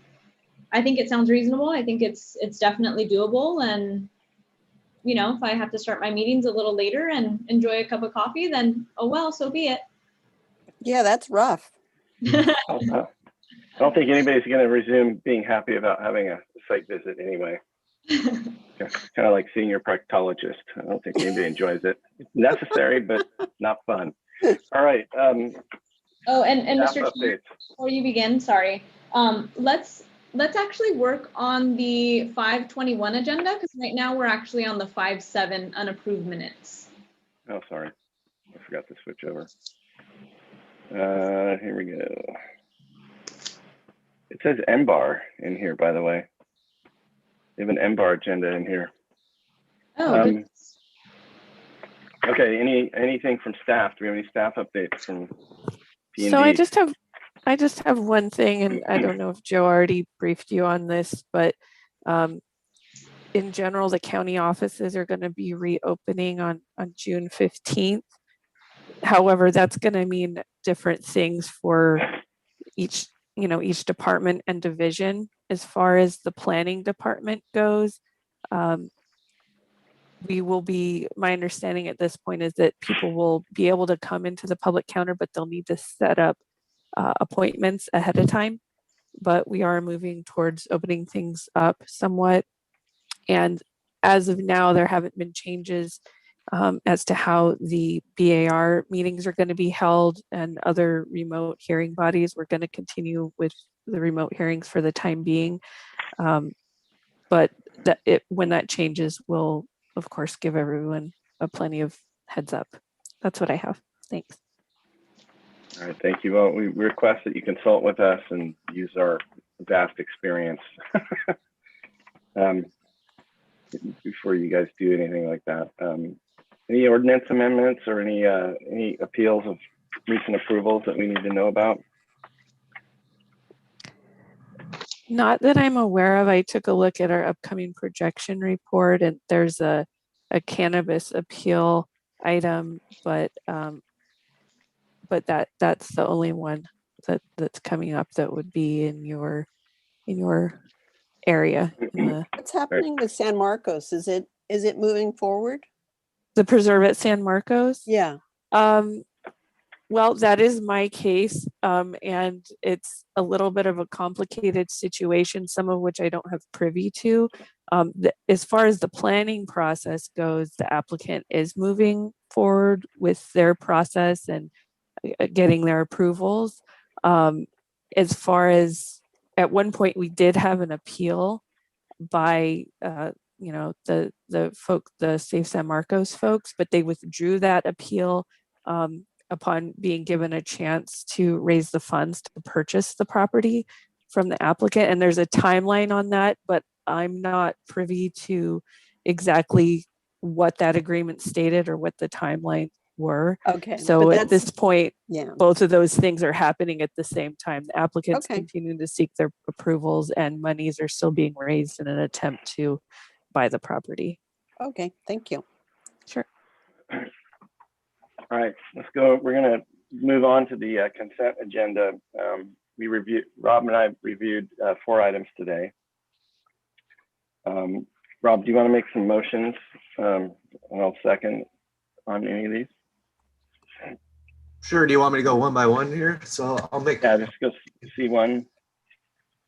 I think it sounds reasonable. I think it's definitely doable. And if I have to start my meetings a little later and enjoy a cup of coffee, then oh well, so be it. Yeah, that's rough. I don't think anybody's going to resume being happy about having a site visit anyway. Kind of like seeing your proctologist. I don't think anybody enjoys it. It's necessary, but not fun. All right. Oh, and Mr. Staff Chair, updates. before you begin, sorry. Let's actually work on the 521 agenda, because right now we're actually on the 5-7 unapproved minutes. Oh, sorry. I forgot to switch over. Here we go. It says MBAR in here, by the way. We have an MBAR agenda in here. Oh, goodness. Okay, anything from staff? Do we have any staff updates from P&D? So I just have one thing, and I don't know if Joe already briefed you on this, but in general, the county offices are going to be reopening on June 15th. However, that's going to mean different things for each department and division. As far as the planning department goes, my understanding at this point is that people will be able to come into the public counter, but they'll need to set up appointments ahead of time. But we are moving towards opening things up somewhat. And as of now, there haven't been changes as to how the BAR meetings are going to be held, and other remote hearing bodies. We're going to continue with the remote hearings for the time being. But when that changes, we'll of course give everyone plenty of heads up. That's what I have. Thanks. All right, thank you. Well, we request that you consult with us and use our vast experience before you guys do anything like that. Any ordinance amendments or any appeals of recent approvals that we need to know about? Not that I'm aware of. I took a look at our upcoming projection report, and there's a cannabis appeal item, but that's the only one that's coming up that would be in your area. What's happening with San Marcos? Is it moving forward? The preserve at San Marcos? Yeah. Well, that is my case, and it's a little bit of a complicated situation, some of which I don't have privy to. As far as the planning process goes, the applicant is moving forward with their process and getting their approvals. As far as at one point, we did have an appeal by the Safe San Marcos folks, but they withdrew that appeal upon being given a chance to raise the funds to purchase the property from the applicant. And there's a timeline on that, but I'm not privy to exactly what that agreement stated or what the timelines were. Okay. So at this point, yeah, both of those things are happening at the same time. The applicants Okay. continuing to seek their approvals, and monies are still being raised in an attempt to buy the property. Okay, thank you. Sure. All right, let's go. We're going to move on to the consent agenda. Rob and I reviewed 4 items today. Rob, do you want to make some motions? And I'll second on any of these. Sure. Do you want me to go one by one here? So I'll make. Yeah, just go C1.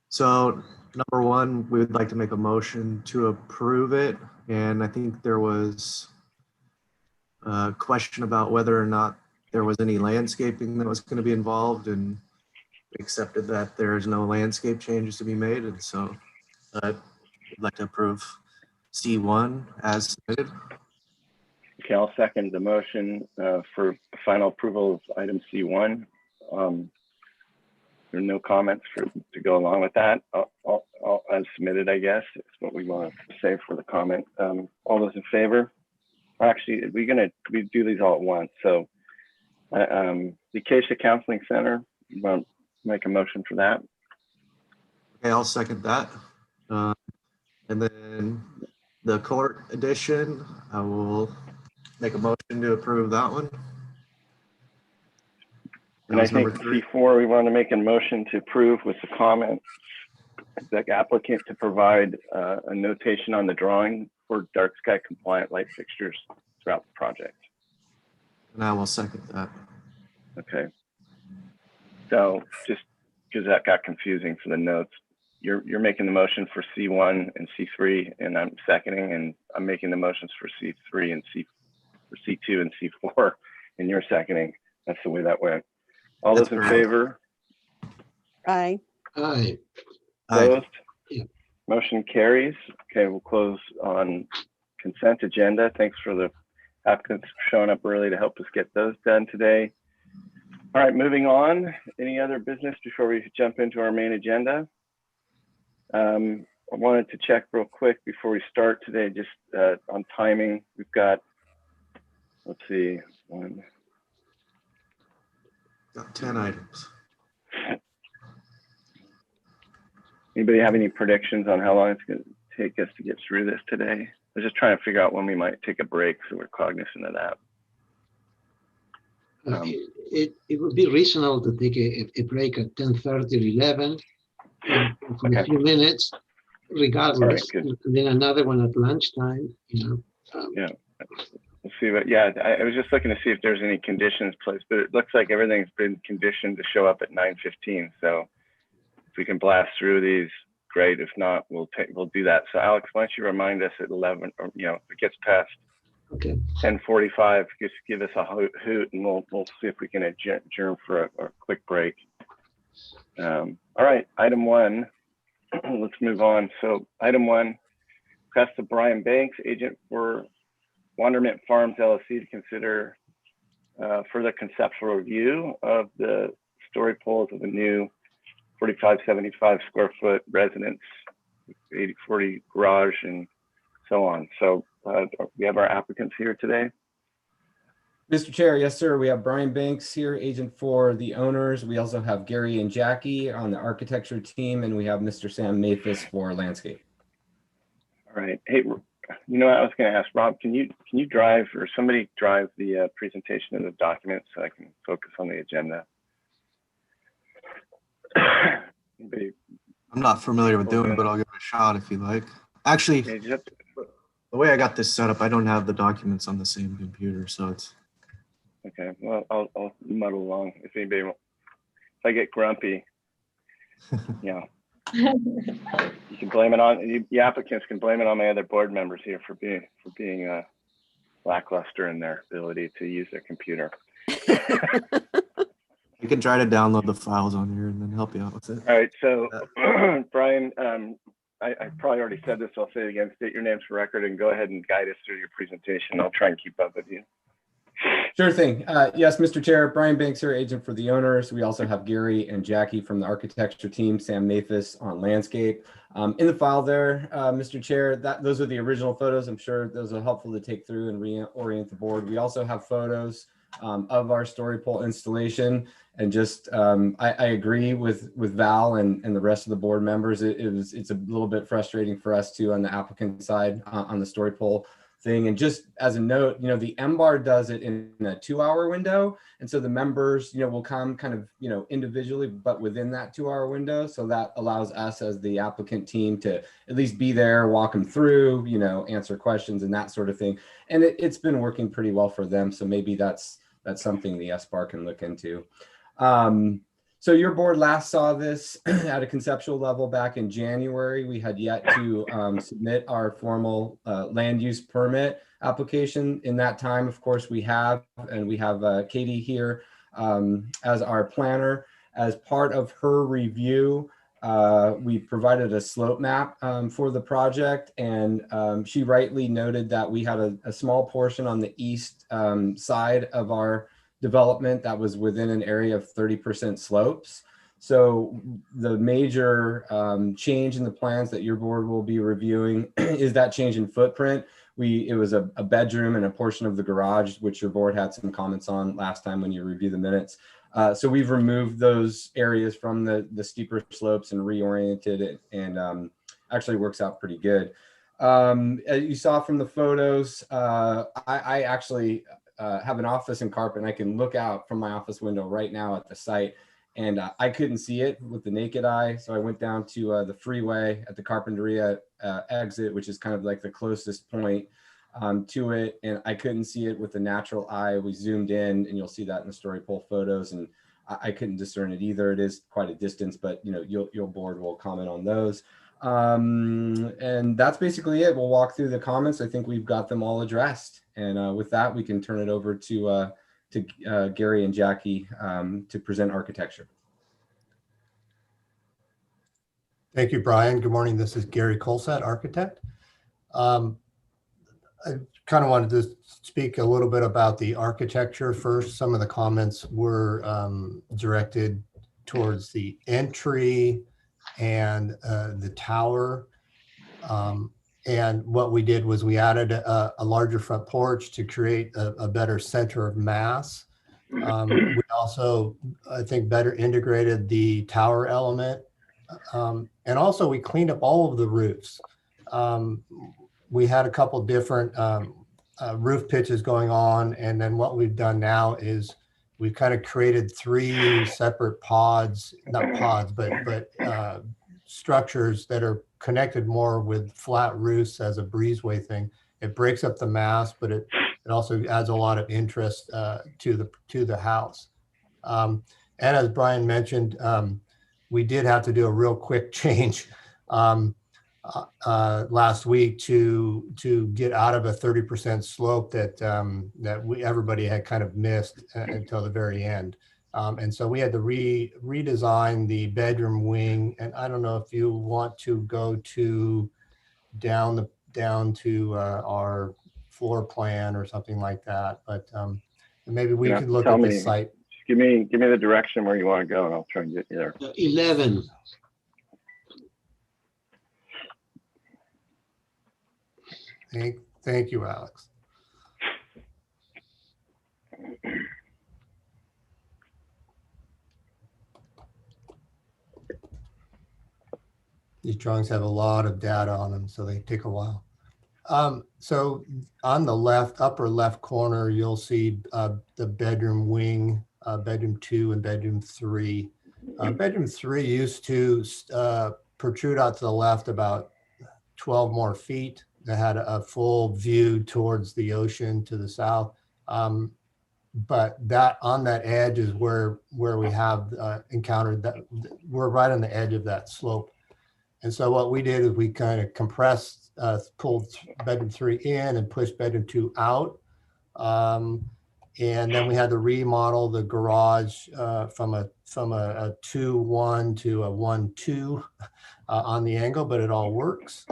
So number one, we would like to make a motion to approve it. And I think there was a question about whether or not there was any landscaping that was going to be involved, and we accepted that there is no landscape changes to be made. And so I'd like to approve C1 as submitted. Okay, I'll second the motion for final approval of item C1. There are no comments to go along with that. I'll as submitted, I guess, is what we want to say for the comment. All those in favor? Actually, we do these all at once. So the Acacia Counseling Center, you want to make a motion for that? Okay, I'll second that. And then the court edition, I will make a motion to approve that one. And I think C4, we want to make a motion to approve with the comment, the applicant to provide a notation on the drawing for dark sky compliant light fixtures throughout the project. And I will second that. Okay. So just because that got confusing for the notes, you're making the motion for C1 and C3, and I'm seconding, and I'm making the motions for C3 and C2 and C4, and you're seconding. That's the way that went. All those in favor? Aye. Aye. Opposed? Yeah. Motion carries. Okay, we'll close on consent agenda. Thanks for the applicants for showing up early to help us get those done today. All right, moving on. Any other business before we jump into our main agenda? I wanted to check real quick before we start today, just on timing. We've got, let's see, Got 10 items. Anybody have any predictions on how long it's going to take us to get through this today? We're just trying to figure out when we might take a break, so we're cognizant of that. It would be reasonable to take a break at 10:30 or 11 for a few minutes, regardless. Right, and then another one at lunchtime, you know. Yeah, we'll see. But yeah, I was just looking to see if there's any conditions placed, but it looks like everything's been conditioned to show up at 9:15. So if we can blast through these, great. If not, we'll do that. So Alex, why don't you remind us at 11, or if it gets past 10:45, just give us a hoot, and we'll see if we can adjourn for a quick break. All right, item one. Let's move on. So item one, request of Brian Banks, agent for Wonderment Farms LLC, to consider further conceptual review of the story poles of a new 4,575 square foot residence, 80/40 garage, and so on. So we have our applicants here today. Mr. Chair, yes, sir. We have Brian Banks here, agent for the owners. We also have Gary and Jackie on the architecture team, and we have Mr. Sam Mathis for landscape. All right. Hey, you know what I was going to ask, Rob, can you drive, or somebody drive the presentation of the document so I can focus on the agenda? I'm not familiar with doing it, but I'll give it a shot if you like. Actually, the way I got this set up, I don't have the documents on the same computer, so it's. Okay, well, I'll muddle along. If anybody, if I get grumpy, you can blame it on the applicants. Can blame it on my other board members here for being lackluster in their ability to use their computer. You can try to download the files on here and then help you out with it. All right, so Brian, I probably already said this. So I'll say it again. State your names for record and go ahead and guide us through your presentation. I'll try and keep up with you. Sure thing. Yes, Mr. Chair, Brian Banks here, agent for the owners. We also have Gary and Jackie from the architecture team, Sam Mathis on landscape. In the file there, Mr. Chair, those are the original photos. I'm sure those are helpful to take through and reorient the board. We also have photos of our story pole installation. And just, I agree with Val and the rest of the board members. It's a little bit frustrating for us too on the applicant side on the story pole thing. And just as a note, the MBAR does it in a 2-hour window. And so the members, will come kind of, individually, but within that 2-hour window. So that allows us as the applicant team to at least be there, walk them through, answer questions and that sort of thing. And it's been working pretty well for them. So maybe that's that's something the SBAR can look into. So your board last saw this at a conceptual level back in January. We had yet to submit our formal land use permit application. In that time, of course, we have Katie here as our planner. As part of her review, we provided a slope map for the project, and she rightly noted that we had a small portion on the east side of our development that was within an area of 30% slopes. So the major change in the plans that your board will be reviewing is that change in footprint. It was a bedroom and a portion of the garage, which your board had some comments on last time when you reviewed the minutes. So we've removed those areas from the steeper slopes and reoriented it, and actually works out pretty good. As you saw from the photos, I actually have an office in Carp, and I can look out from my office window right now at the site, and I couldn't see it with the naked eye. So I went down to the freeway at the Carpinteria exit, which is kind of like the closest point to it, and I couldn't see it with the natural eye. We zoomed in, and you'll see that in the story pole photos, and I couldn't discern it either. It is quite a distance, but you know, your board will comment on those. And that's basically it. We'll walk through the comments. I think we've got them all addressed. And with that, we can turn it over to Gary and Jackie to present architecture. Thank you, Brian. Good morning. This is Gary Colsett, architect. I kind of wanted to speak a little bit about the architecture first. Some of the comments were directed towards the entry and the tower. And what we did was we added a larger front porch to create a better center of mass. We also, I think, better integrated the tower element. And also we cleaned up all of the roofs. We had a couple different roof pitches going on. And then what we've done now is we've kind of created 3 separate pods, not pods, but structures that are connected more with flat roofs as a breezeway thing. It breaks up the mass, but it also adds a lot of interest to the house. And as Brian mentioned, we did have to do a real quick change last week to get out of a 30% slope that everybody had kind of missed until the very end. And so we had to redesign the bedroom wing. And I don't know if you want to go down to our floor plan or something like that, but maybe we could look at this site. Give me the direction where you want to go, and I'll try and get you there. 11. Thank you, Alex. These drawings have a lot of data on them, so they take a while. So on the upper left corner, you'll see the bedroom wing, bedroom 2 and bedroom 3. Bedroom 3 used to protrude out to the left about 12 more feet. That had a full view towards the ocean to the south. But that on that edge is where we have encountered that. We're right on the edge of that slope. And so what we did is we kind of compressed, pulled bedroom 3 in and pushed bedroom 2 out. And then we had to remodel the garage from a 2-1 to a 1-2 on the angle, but it all works.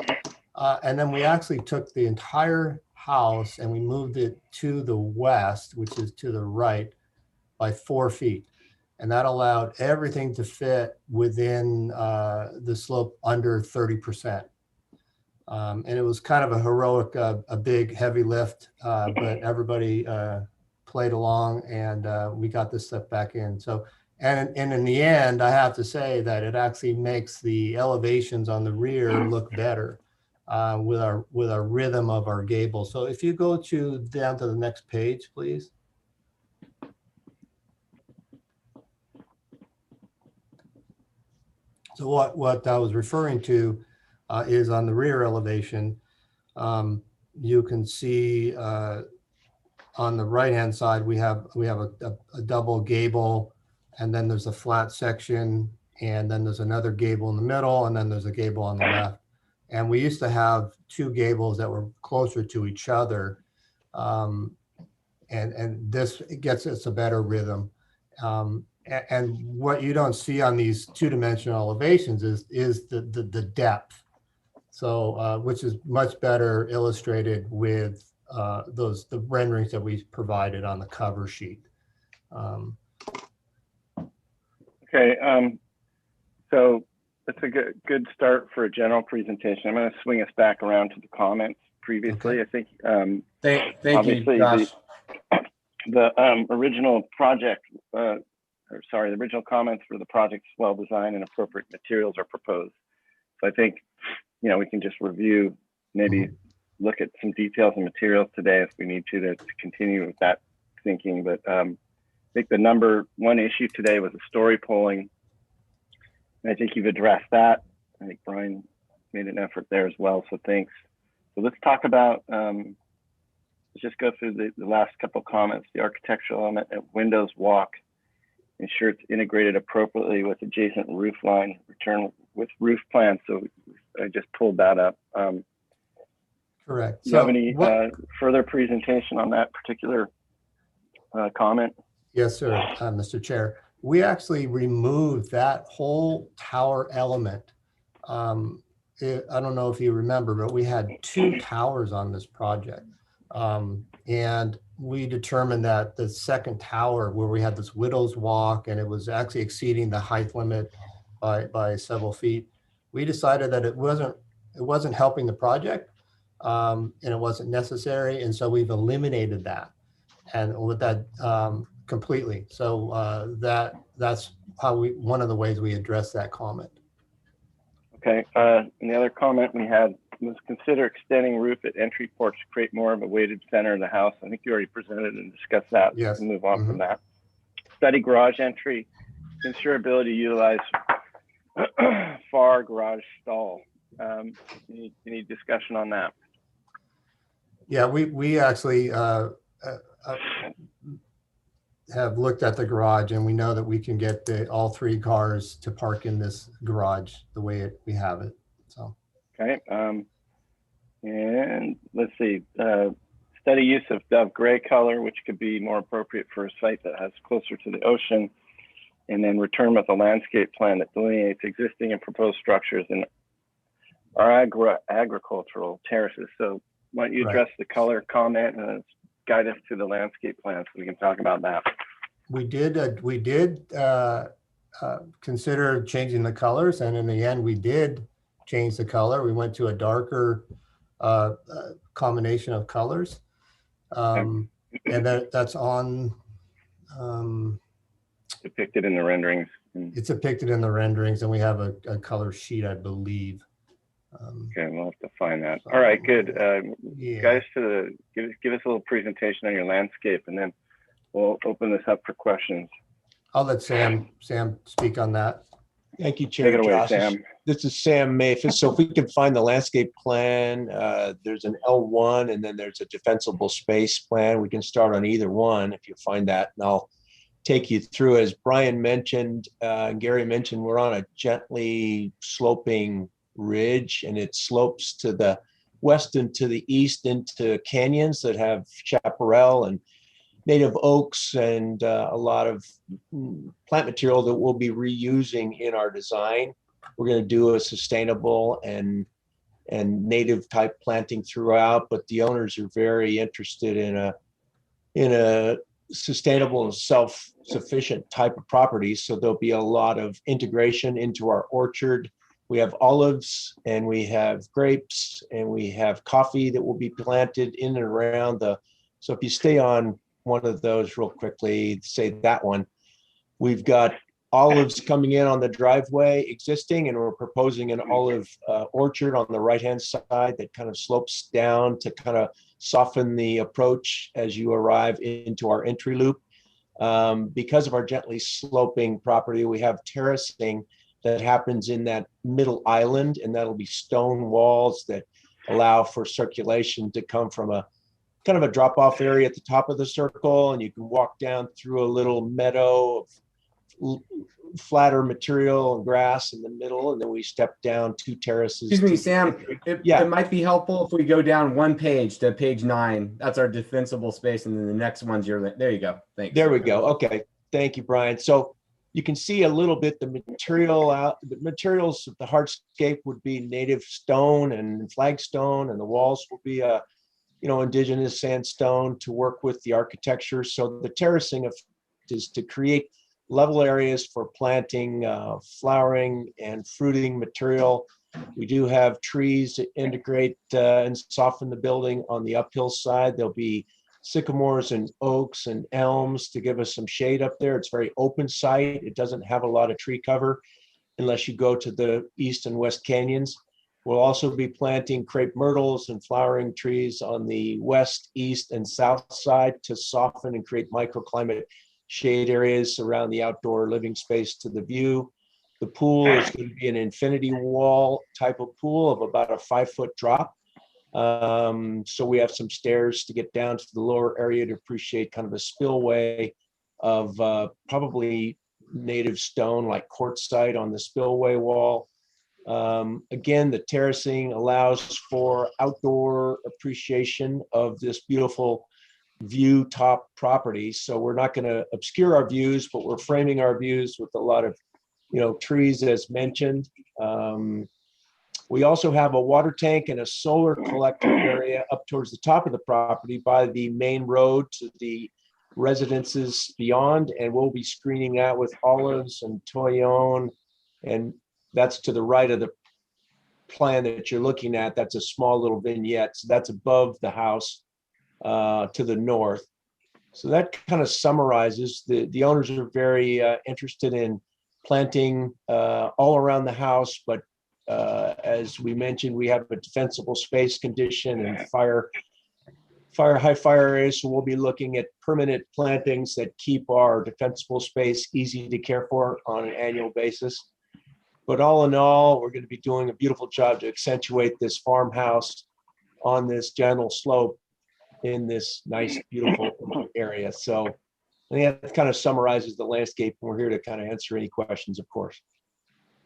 And then we actually took the entire house and we moved it to the west, which is to the right, by 4 feet. And that allowed everything to fit within the slope under 30%. And it was kind of a heroic, a big heavy lift, but everybody played along and we got this stuff back in. So, and in the end, I have to say that it actually makes the elevations on the rear look better with our rhythm of our gable. So if you go down to the next page, please. So what I was referring to is on the rear elevation, you can see on the right-hand side, we have a double gable, and then there's a flat section, and then there's another gable in the middle, and then there's a gable on the left. And we used to have two gables that were closer to each other. And this gets us a better rhythm. And what you don't see on these two-dimensional elevations is the depth. So, which is much better illustrated with the renderings that we provided on the cover sheet. Okay, so that's a good start for a general presentation. I'm going to swing us back around to the comments previously. Okay. I think Thank you, Josh. the original project, the original comments for the project's well designed and appropriate materials are proposed. So I think, we can just review, maybe look at some details and materials today if we need to continue with that thinking. But I think the number one issue today was the story polling. And I think you've addressed that. I think Brian made an effort there as well, so thanks. So let's talk about, let's just go through the last couple comments. The architectural element at windows walk, ensure it's integrated appropriately with adjacent roof line, return with roof plan. So I just pulled that up. Correct. Do you have any further presentation on that particular comment? Yes, sir, Mr. Chair. We actually removed that whole tower element. I don't know if you remember, but we had two towers on this project. And we determined that the second tower, where we had this widow's walk, and it was actually exceeding the height limit by several feet, we decided that it wasn't helping the project, and it wasn't necessary. And so we've eliminated that, and with that completely. So that's how one of the ways we address that comment. Okay. And the other comment we had was consider extending roof at entry porch to create more of a weighted center of the house. I think you already presented and discussed that. Yes. We'll move on from that. Study garage entry, ensure ability to utilize far garage stall. Any discussion on that? Yeah, we actually have looked at the garage, and we know that we can get all three cars to park in this garage the way we have it. So. Okay. And let's see. Study use of dove gray color, which could be more appropriate for a site that has closer to the ocean. And then return with a landscape plan that delineates existing and proposed structures in our agricultural terraces. So why don't you address the color comment and guide us to the landscape plan so we can talk about that. We did consider changing the colors, and in the end, we did change the color. We went to a darker combination of colors, and that's on. Depicted in the renderings. It's depicted in the renderings, and we have a color sheet, I believe. Okay, we'll have to find that. All right, good. Guys, give us a little presentation on your landscape, and then we'll open this up for questions. I'll let Sam speak on that. Thank you, Chair. Take it away, Josh. Sam. This is Sam Maphis. So if we can find the landscape plan, there's an L1 and then there's a defensible space plan. We can start on either one if you find that, and I'll take you through. As Brian mentioned, Gary mentioned, we're on a gently sloping ridge, and it slopes to the west and to the east into canyons that have chaparral and native oaks and a lot of plant material that we'll be reusing in our design. We're going to do a sustainable and native type planting throughout, but the owners are very interested in a sustainable and self-sufficient type of property. So there'll be a lot of integration into our orchard. We have olives and we have grapes and we have coffee that will be planted in and around so if you stay on one of those real quickly, say that one, we've got olives coming in on the driveway existing, and we're proposing an olive orchard on the right-hand side that kind of slopes down to kind of soften the approach as you arrive into our entry loop. Because of our gently sloping property, we have terracing that happens in that middle island, and that'll be stone walls that allow for circulation to come from a kind of a drop-off area at the top of the circle, and you can walk down through a little meadow of flatter material and grass in the middle, and then we step down 2 terraces. Excuse me, Sam, it might be helpful if we go down 1 page to page 9. That's our defensible space, and then the next one's there you go. Thanks. There we go. Okay. Thank you, Brian. So you can see a little bit the materials of the hardscape would be native stone and flagstone, and the walls will be indigenous sandstone to work with the architecture. So the terracing is to create level areas for planting, flowering, and fruiting material. We do have trees that integrate and soften the building on the uphill side. There'll be sycamores and oaks and elms to give us some shade up there. It's very open site. It doesn't have a lot of tree cover unless you go to the east and west canyons. We'll also be planting crepe myrtles and flowering trees on the west, east, and south side to soften and create microclimate shade areas around the outdoor living space to the view. The pool is going to be an infinity wall type of pool of about a 5-foot drop. So we have some stairs to get down to the lower area to appreciate kind of a spillway of probably native stone like quartzite on the spillway wall. Again, the terracing allows for outdoor appreciation of this beautiful view top property. So we're not going to obscure our views, but we're framing our views with a lot of, trees as mentioned. We also have a water tank and a solar collector area up towards the top of the property by the main road to the residences beyond, and we'll be screening that with olives and toyon, and that's to the right of the plan that you're looking at. That's a small little vignette. So that's above the house to the north. So that kind of summarizes. The owners are very interested in planting all around the house, but as we mentioned, we have a defensible space condition and high fire areas. So we'll be looking at permanent plantings that keep our defensible space easy to care for on an annual basis. But all in all, we're going to be doing a beautiful job to accentuate this farmhouse on this gentle slope in this nice, beautiful area. So I think that kind of summarizes the landscape. We're here to kind of answer any questions, of course.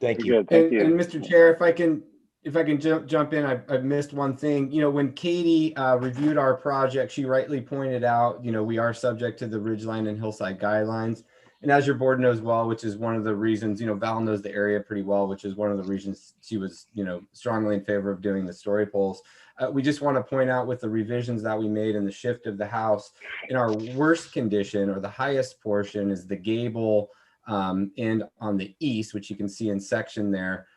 Thank you. Good, thank you. And Mr. Chair, if I can jump in, I've missed one thing. When Katie reviewed our project, she rightly pointed out, we are subject to the ridgeline and hillside guidelines. And as your board knows well, which is one of the reasons, Val knows the area pretty well, which is one of the reasons she was, strongly in favor of doing the story poles. We just want to point out with the revisions that we made and the shift of the house, in our worst condition or the highest portion is the gable and on the east, which you can see in section there,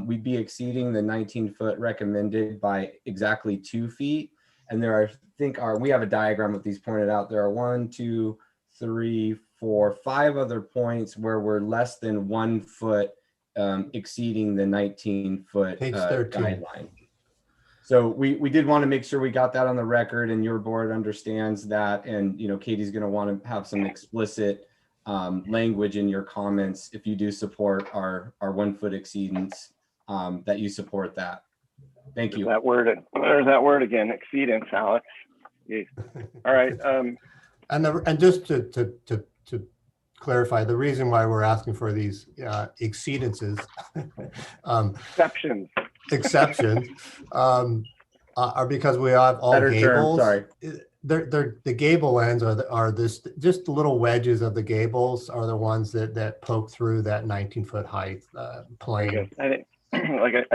we'd be exceeding the 19-foot recommended by exactly 2 feet. And there are, we have a diagram with these pointed out. There are 1, 2, 3, 4, 5 other points where we're less than 1 foot exceeding the 19-foot guideline. So we did want to make sure we got that on the record, and your board understands that. And Katie's going to want to have some explicit language in your comments if you do support our 1 foot exceedance, that you support that. Thank you. There's that word again, exceedance, Alex. Jeez. All right. And just to clarify, the reason why we're asking for these exceedances, exceptions, are because we have all Better gables. term, sorry. The gable ends are this, just the little wedges of the gables are the ones that poke through that 19-foot height plane. I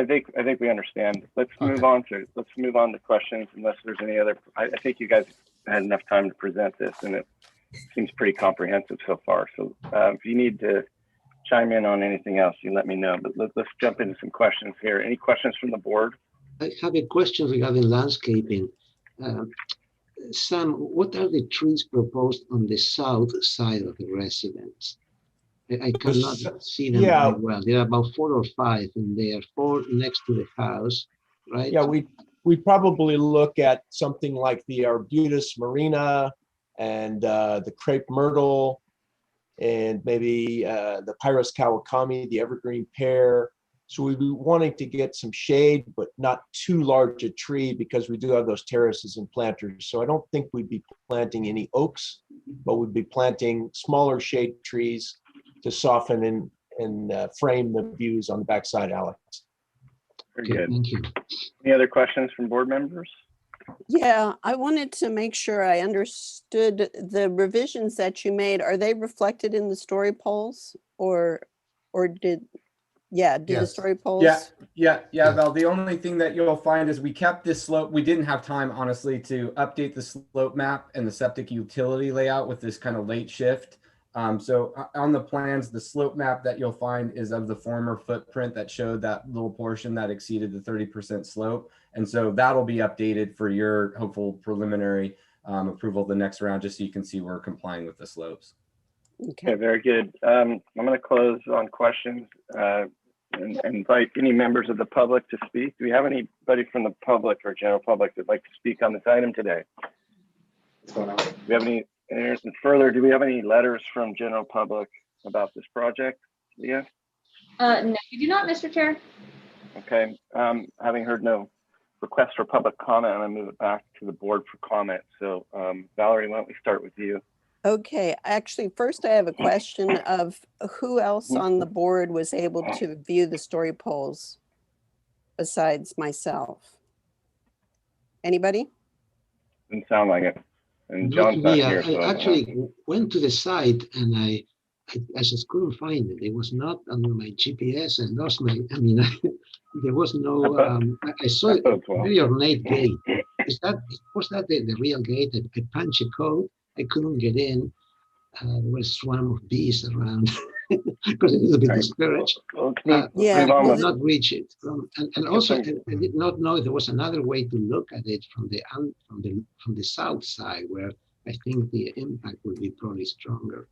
think we understand. Let's move on to questions, unless there's any other. I think you guys had enough time to present this, and it seems pretty comprehensive so far. So if you need to chime in on anything else, you let me know. But let's jump into some questions here. Any questions from the board? I have a question regarding landscaping. Sam, what are the trees proposed on the south side of the residence? I cannot see them very well. There are about 4 or 5, and they are 4 next to the house, right? Yeah, we probably look at something like the Arbutus marina and the crepe myrtle, and maybe the Pyrus kawakami, the evergreen pear. So we'd be wanting to get some shade, but not too large a tree because we do have those terraces and planters. So I don't think we'd be planting any oaks, but we'd be planting smaller shade trees to soften and frame the views on the backside, Alex. Very Okay, good. thank you. Any other questions from board members? Yeah, I wanted to make sure I understood the revisions that you made. Are they reflected in the story polls or did the Yes. story polls? Yeah, Val, the only thing that you'll find is we kept this slope. We didn't have time, honestly, to update the slope map and the septic utility layout with this kind of late shift. So on the plans, the slope map that you'll find is of the former footprint that showed that little portion that exceeded the 30% slope. And so that'll be updated for your hopeful preliminary approval the next round, just so you can see we're complying with the slopes. Okay, very good. I'm going to close on questions and invite any members of the public to speak. Do we have anybody from the public or general public that'd like to speak on this item today? Do we have any further? Do we have any letters from general public about this project? Leah? No, you do not, Mr. Chair. Okay. Having heard no request for public comment, I'm going to move it back to the board for comment. So Valerie, why don't we start with you? Okay, actually, first I have a question of who else on the board was able to view the story polls besides myself? Anybody? Didn't sound like it. And Not John's not me. here. I so I don't know. actually went to the site and I just couldn't find it. It was not on my GPS. I lost my, there was no, I saw it, That bodes well. very ornate gate. Was that the real gate? I punched a code. I couldn't get in. There was a swarm of bees around because it was a bit discouraged. Well, I Yeah, move on could with- not reach it. And also, I some- did not know there was another way to look at it from the south side, where I think the impact would be probably stronger.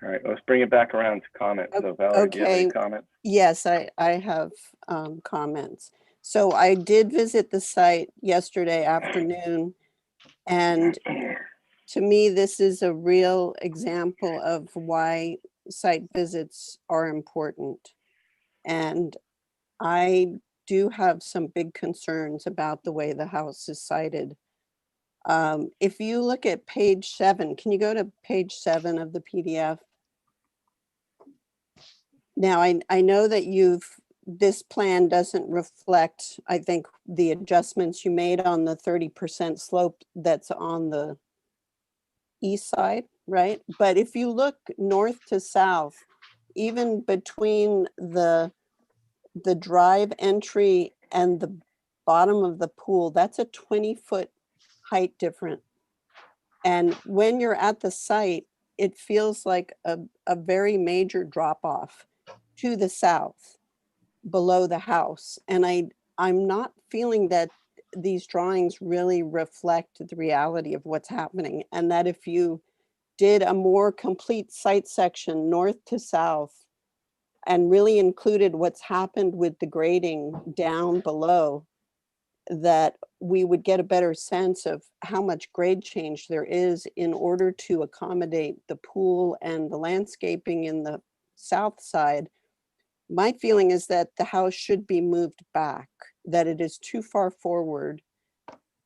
All right, let's bring it back around to comments. So Valerie, do you have any Okay. comments? Yes, I have comments. So I did visit the site yesterday afternoon, and to me, this is a real example of why site visits are important. And I do have some big concerns about the way the house is sited. If you look at page 7, can you go to page 7 of the PDF? Now, I know that this plan doesn't reflect, I think, the adjustments you made on the 30% slope that's on the east side, right? But if you look north to south, even between the drive entry and the bottom of the pool, that's a 20-foot height difference. And when you're at the site, it feels like a very major drop off to the south below the house. And I'm not feeling that these drawings really reflect the reality of what's happening, and that if you did a more complete site section north to south and really included what's happened with the grading down below, that we would get a better sense of how much grade change there is in order to accommodate the pool and the landscaping in the south side. My feeling is that the house should be moved back, that it is too far forward.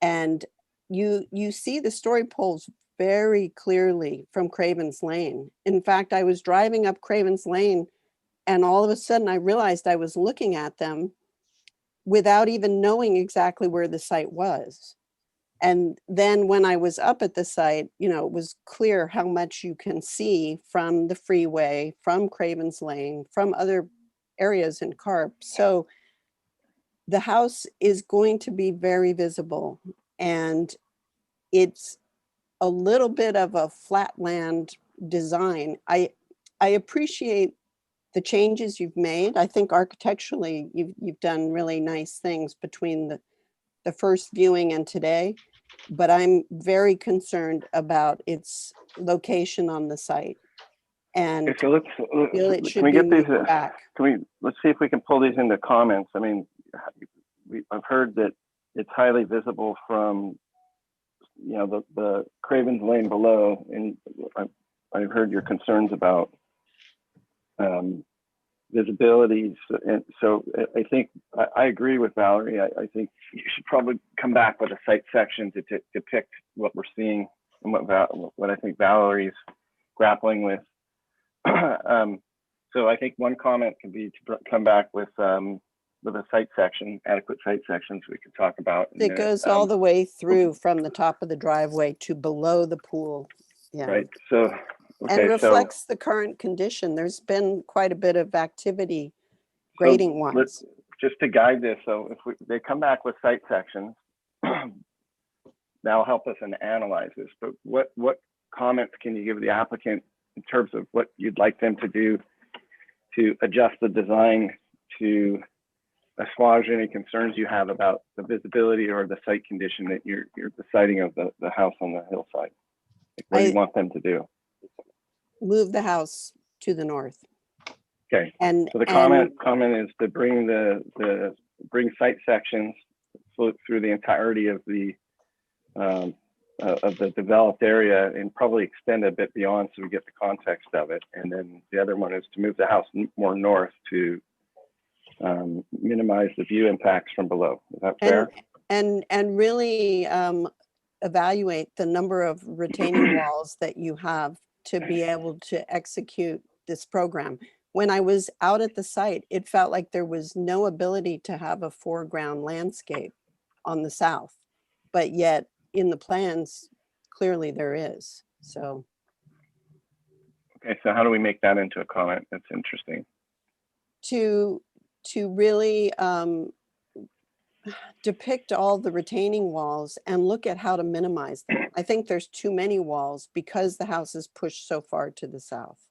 And you see the story poles very clearly from Cravens Lane. In fact, I was driving up Cravens Lane and all of a sudden I realized I was looking at them without even knowing exactly where the site was. And then when I was up at the site, it was clear how much you can see from the freeway, from Cravens Lane, from other areas in Carp. So the house is going to be very visible, and it's a little bit of a flatland design. I appreciate the changes you've made. I think architecturally you've done really nice things between the first viewing and today, but I'm very concerned about its location on the site. And Okay, so let's should can we be get these? moved back. Let's see if we can pull these into comments. I mean, I've heard that it's highly visible from, the Cravens Lane below, and I've heard your concerns about visibilities. And so I think I agree with Valerie. I think you should probably come back with a site section to depict what we're seeing and what I think Valerie's grappling with. So I think one comment could be to come back with a site section, adequate site sections we could talk about. It goes all the way through from the top of the driveway to below the pool. Yeah. Right. So, And reflects the current condition. There's been quite a bit of activity grading wise. Just to guide this, so if they come back with site sections, that'll help us analyze this. But what comments can you give the applicant in terms of what you'd like them to do to adjust the design to assuage any concerns you have about the visibility or the site condition that you're the siting of the house on the hillside? Like, what do you want them to do? Move the house to the north. Okay. And so the comment is to bring bring site sections through the entirety of the developed area and probably extend a bit beyond so we get the context of it. And then the other one is to move the house more north to minimize the view impacts from below. Is that fair? And really evaluate the number of retaining walls that you have to be able to execute this program. When I was out at the site, it felt like there was no ability to have a foreground landscape on the south, but yet in the plans, clearly there is. So. Okay, so how do we make that into a comment? That's interesting. To really depict all the retaining walls and look at how to minimize them. I think there's too many walls because the house is pushed so far to the south.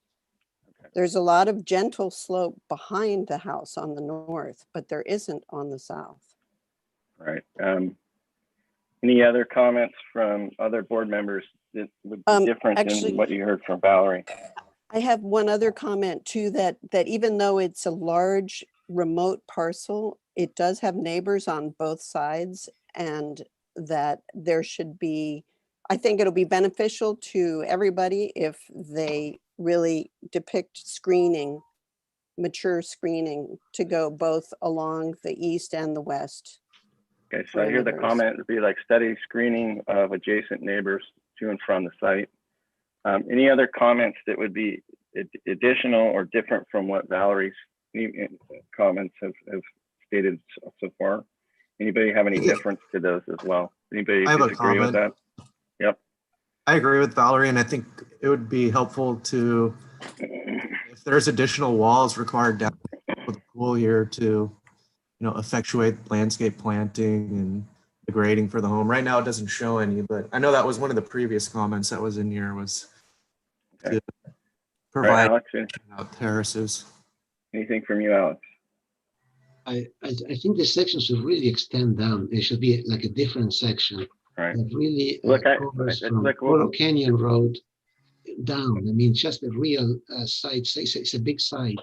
Okay. There's a lot of gentle slope behind the house on the north, but there isn't on the south. Right. Any other comments from other board members that would be different than what you heard from Valerie? I have one other comment too, that even though it's a large remote parcel, it does have neighbors on both sides, and that there should be, I think it'll be beneficial to everybody if they really depict screening, mature screening to go both along the east and the west. Okay, so I hear the comment would be like steady screening of adjacent neighbors to and from the site. Any other comments that would be additional or different from what Valerie's comments have stated so far? Anybody have any difference to those as well? Anybody disagree with that? Yep. I agree with Valerie, and I think it would be helpful to, if there's additional walls required down with the pool here to, effectuate landscape planting and the grading for the home. Right now, it doesn't show any, but I know that was one of the previous comments that was in here was to provide terraces. Anything from you, Alex? I think the section should really extend down. It should be like a different section. Right. That really covers from like Coral Canyon Road down. I mean, just a real site. It's a big site,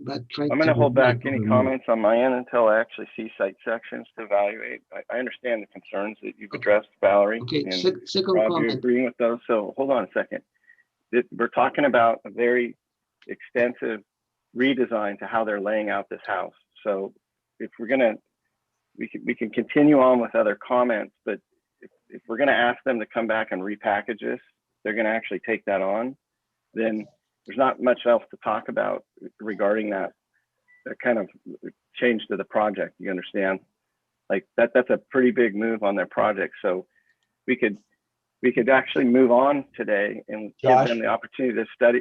but I'm going to hold back any comments on my end until I actually see site sections to evaluate. I understand the concerns that you've addressed, Valerie. Okay. And second Rob, comment. you're agreeing with those. So hold on a second. We're talking about a very extensive redesign to how they're laying out this house. So if we're gonna, we can continue on with other comments, but if we're gonna ask them to come back and repackage this, they're gonna actually take that on, then there's not much else to talk about regarding that kind of change to the project. You understand? Like that's a pretty big move on their project. So we could actually move on today and give them the opportunity to study,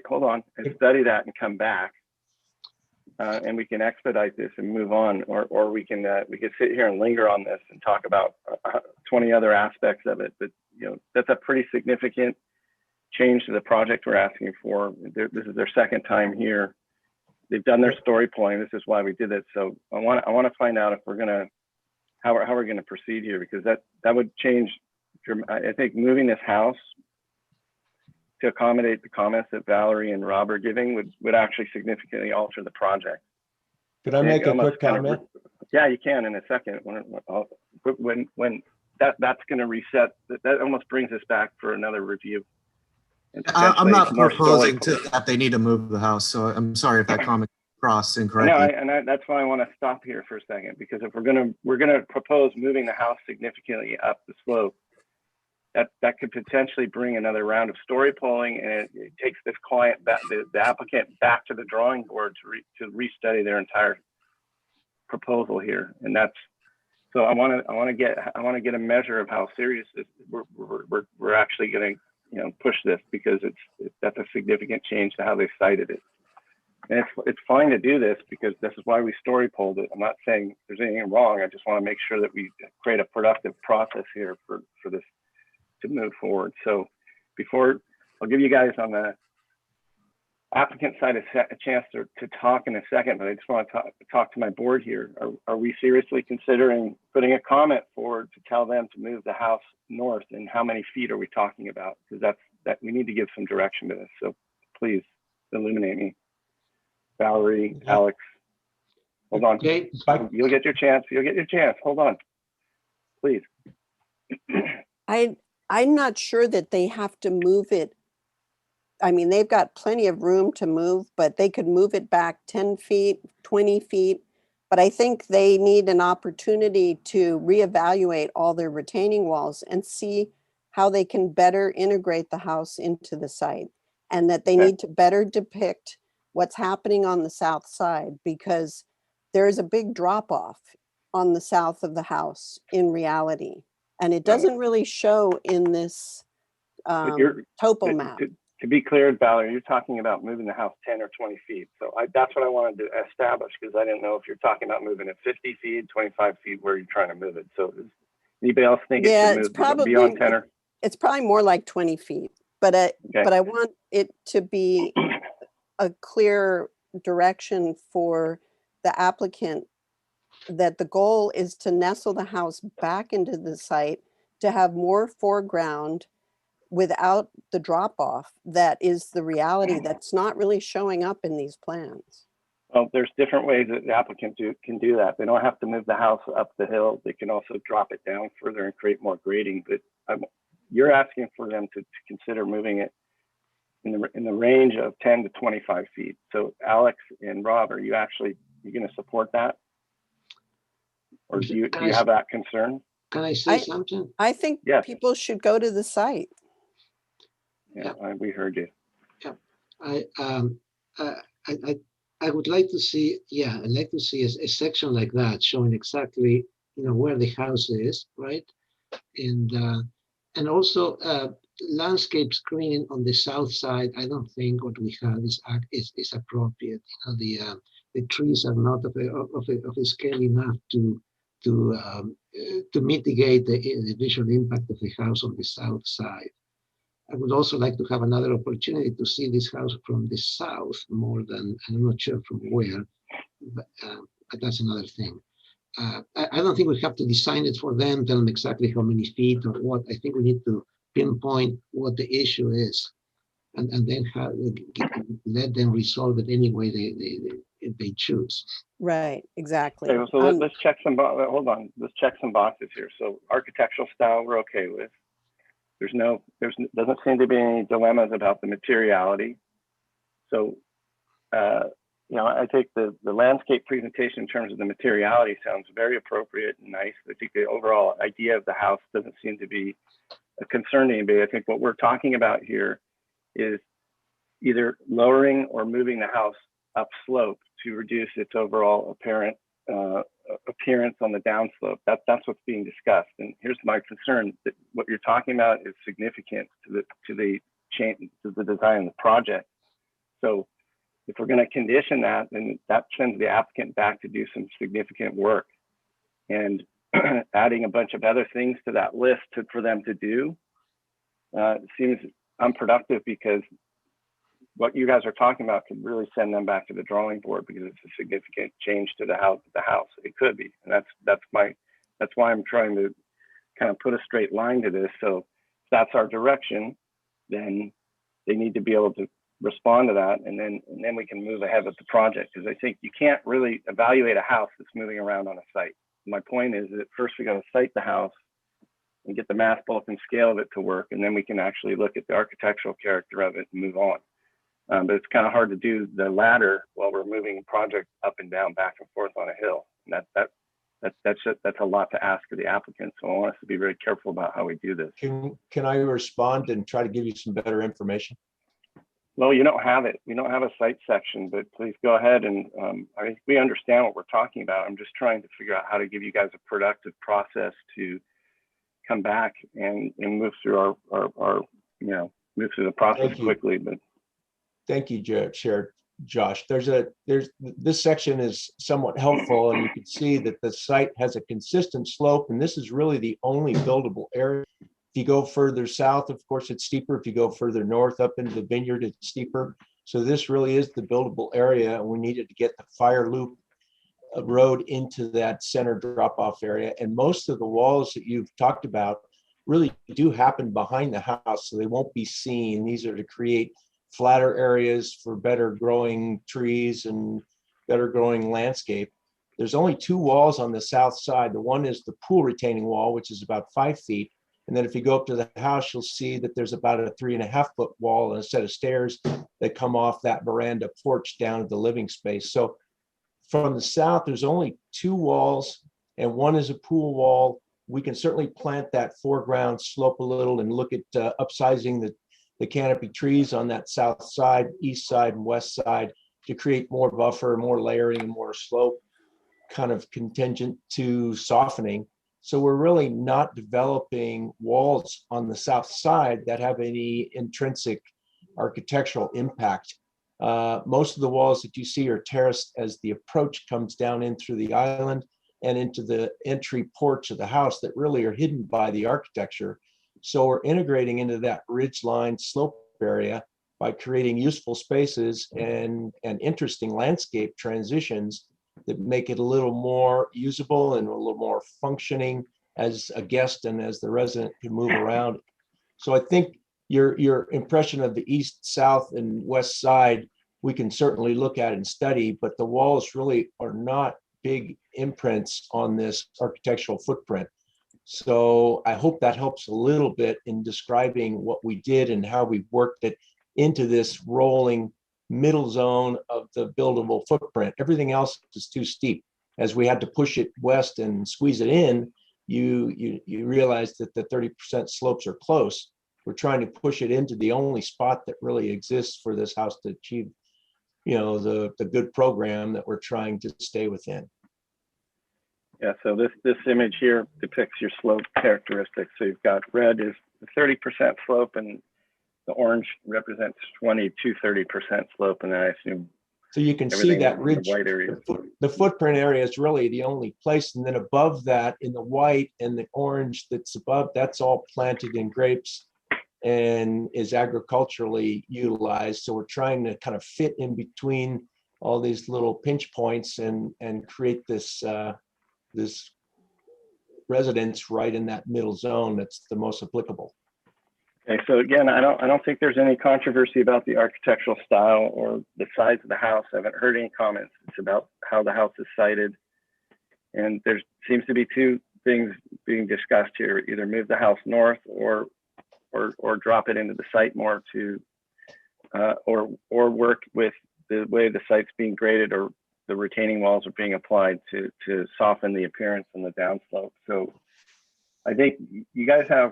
and study that and come back. And we can expedite this and move on, or we could sit here and linger on this and talk about 20 other aspects of it. But that's a pretty significant change to the project we're asking for. This is their second time here. They've done their story point. This is why we did it. So I want to find out if we're gonna how we're gonna proceed here, because that would change. I think moving this house to accommodate the comments that Valerie and Rob are giving would actually significantly alter the project. Could I make a quick comment? Yeah, you can in a second. When that's going to reset, that almost brings us back for another review. I'm not proposing that they need to move the house, so I'm sorry if that comment cross No, incorrectly. that's why I want to stop here for a second, because if we're gonna propose moving the house significantly up the slope, that could potentially bring another round of story polling, and it takes this client back, the applicant back to the drawing board to restudy their entire proposal here. And that's, so I want to get a measure of how serious we're actually going to push this, because that's a significant change to how they cited it. And it's fine to do this, because this is why we story polled it. I'm not saying there's anything wrong. I just want to make sure that we create a productive process here for this to move forward. So before, I'll give you guys on the applicant side a chance to talk in a second, but I just want to talk to my board here. Are we seriously considering putting a comment forward to tell them to move the house north, and how many feet are we talking about? Because that we need to give some direction to this. So please illuminate me. Valerie, Alex, hold on. Okay. You'll get your chance. You'll get your chance. Hold on, please. I'm not sure that they have to move it. I mean, they've got plenty of room to move, but they could move it back 10 feet, 20 feet. But I think they need an opportunity to reevaluate all their retaining walls and see how they can better integrate the house into the site, and that they need to better depict what's happening on the south side, because there is a big drop off on the south of the house in reality. And it doesn't really show in this topo map. To be clear, Valerie, you're talking about moving the house 10 or 20 feet. So that's what I wanted to establish, because I didn't know if you're talking about moving it 50 feet, 25 feet, where you're trying to move it. So does anybody else think it should move beyond 10 or? It's probably more like 20 feet, but I want it to be a clear direction for the applicant that the goal is to nestle the house back into the site, to have more foreground without the drop off. That is the reality that's not really showing up in these plans. Well, there's different ways that the applicant can do that. They don't have to move the house up the hill. They can also drop it down further and create more grading. But you're asking for them to consider moving it in the range of 10 to 25 feet. So Alex and Rob, are you going to support that? Or do you have that concern? Can I say something? I think people should go to the site. Yeah, we heard you. Yeah, I would like to see, I'd like to see a section like that showing exactly, where the house is, right? And also landscape screening on the south side. I don't think what we have is appropriate. The trees are not of a scale enough to mitigate the visual impact of the house on the south side. I would also like to have another opportunity to see this house from the south more than, I'm not sure from where, but that's another thing. I don't think we have to design it for them, tell them exactly how many feet or what. I think we need to pinpoint what the issue is, and then let them resolve it any way they choose. Right, exactly. Okay, so let's check some, hold on, let's check some boxes here. So architectural style, we're okay with. Doesn't seem to be any dilemmas about the materiality. So, I think the landscape presentation in terms of the materiality sounds very appropriate and nice. I think the overall idea of the house doesn't seem to be a concern to anybody. I think what we're talking about here is either lowering or moving the house upslope to reduce its overall apparent appearance on the downslope. That's what's being discussed. And here's my concern: that what you're talking about is significant to the change to the design of the project. So if we're going to condition that, then that sends the applicant back to do some significant work, and adding a bunch of other things to that list for them to do seems unproductive, because what you guys are talking about could really send them back to the drawing board, because it's a significant change to the house. It could be, and that's why I'm trying to kind of put a straight line to this. So if that's our direction, then they need to be able to respond to that, and then we can move ahead with the project. Because I think you can't really evaluate a house that's moving around on a site. My point is that first we got to site the house and get the mass bulk and scale of it to work, and then we can actually look at the architectural character of it and move on. But it's kind of hard to do the latter while we're moving project up and down, back and forth on a hill. And that's a lot to ask of the applicant. So I want us to be very careful about how we do this. Can I respond and try to give you some better information? Well, you don't have it. We don't have a site section, but please go ahead and I mean, we understand what we're talking about. I'm just trying to figure out how to give you guys a productive process to come back and move through our move through the process quickly. But thank you, Chair Josh. This section is somewhat helpful, and you can see that the site has a consistent slope, and this is really the only buildable area. If you go further south, of course, it's steeper. If you go further north up into the vineyard, it's steeper. So this really is the buildable area, and we needed to get the fire loop road into that center drop-off area. And most of the walls that you've talked about really do happen behind the house, so they won't be seen. These are to create flatter areas for better growing trees and better growing landscape. There's only 2 walls on the south side. The one is the pool retaining wall, which is about 5 feet. And then if you go up to the house, you'll see that there's about a 3.5-foot wall and a set of stairs that come off that veranda porch down to the living space. So from the south, there's only 2 walls, and one is a pool wall. We can certainly plant that foreground slope a little and look at upsizing the canopy trees on that south side, east side, and west side to create more buffer, more layering, and more slope, kind of contingent to softening. So we're really not developing walls on the south side that have any intrinsic architectural impact. Most of the walls that you see are terraced as the approach comes down in through the island and into the entry porch of the house that really are hidden by the architecture. So we're integrating into that ridgeline slope area by creating useful spaces and interesting landscape transitions that make it a little more usable and a little more functioning as a guest and as the resident can move around. So I think your impression of the east, south, and west side, we can certainly look at and study, but the walls really are not big imprints on this architectural footprint. So I hope that helps a little bit in describing what we did and how we worked it into this rolling middle zone of the buildable footprint. Everything else is too steep. As we had to push it west and squeeze it in, you realize that the 30% slopes are close. We're trying to push it into the only spot that really exists for this house to achieve, the good program that we're trying to stay within. Yeah, so this image here depicts your slope characteristics. So you've got red is the 30% slope, and the orange represents 20 to 30% slope, and then I assume. So you can see that ridge, the white area. The footprint area is really the only place, and then above that, in the white and the orange that's above, that's all planted in grapes and is agriculturally utilized. So we're trying to kind of fit in between all these little pinch points and create this this residence right in that middle zone that's the most applicable. Okay, so again, I don't think there's any controversy about the architectural style or the size of the house. I haven't heard any comments. It's about how the house is sited. And there seems to be 2 things being discussed here: either move the house north or drop it into the site more to or work with the way the site's being graded or the retaining walls are being applied to soften the appearance and the downslope. So I think you guys have,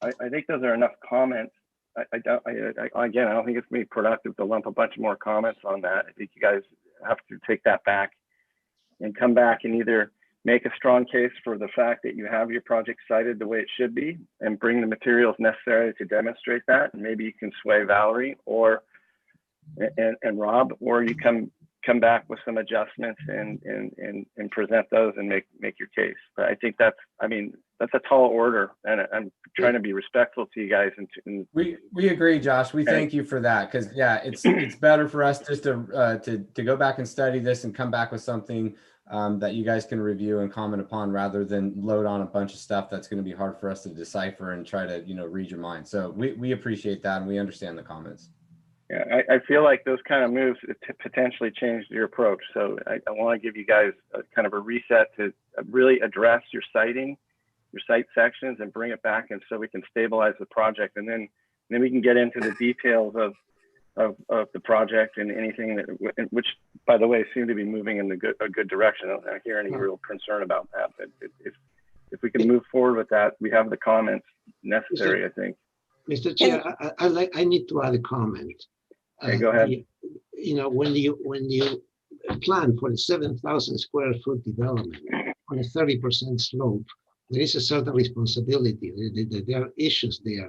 I think those are enough comments. I don't think it's going to be productive to lump a bunch more comments on that. I think you guys have to take that back and come back and either make a strong case for the fact that you have your project cited the way it should be and bring the materials necessary to demonstrate that. And maybe you can sway Valerie and Rob, or you come back with some adjustments and present those and make your case. But I think that's a tall order, and I'm trying to be respectful to you guys. And we agree, Josh. We thank you for that, because it's better for us just to go back and study this and come back with something that you guys can review and comment upon, rather than load on a bunch of stuff that's going to be hard for us to decipher and try to read your mind. So we appreciate that, and we understand the comments. Yeah, I feel like those kind of moves potentially changed your approach. So I want to give you guys kind of a reset to really address your siting, your site sections, and bring it back, and so we can stabilize the project, and then we can get into the details of the project and anything that, which, by the way, seem to be moving in a good direction. I don't hear any real concern about that. But if we can move forward with that, we have the comments necessary, I think. Mr. Chair, I need to add a comment. Okay, go ahead. When you plan for a 7,000 square foot development on a 30% slope, there is a certain responsibility. There are issues there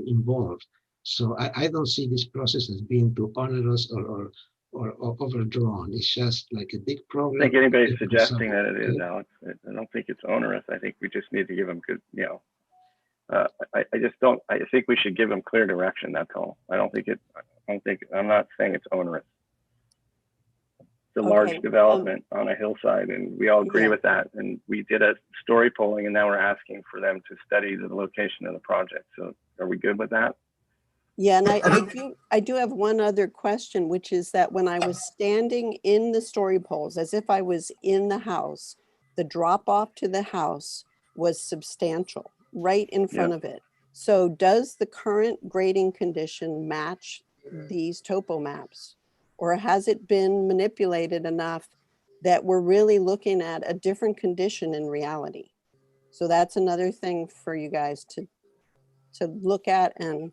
involved. So I don't see this process as being too onerous or overdrawn. It's just like a big program. I think anybody's suggesting that it is, Alex. I don't think it's onerous. I think we just need to give them good, I think we should give them clear direction. That's all. I'm not saying it's onerous. It's a large development on a hillside, and we all agree with that. And we did a story polling, and now we're asking for them to study the location of the project. So are we good with that? Yeah, and I do have one other question, which is that when I was standing in the story polls, as if I was in the house, the drop off to the house was substantial, right in front of it. So does the current grading condition match these topo maps? Or has it been manipulated enough that we're really looking at a different condition in reality? So that's another thing for you guys to look at and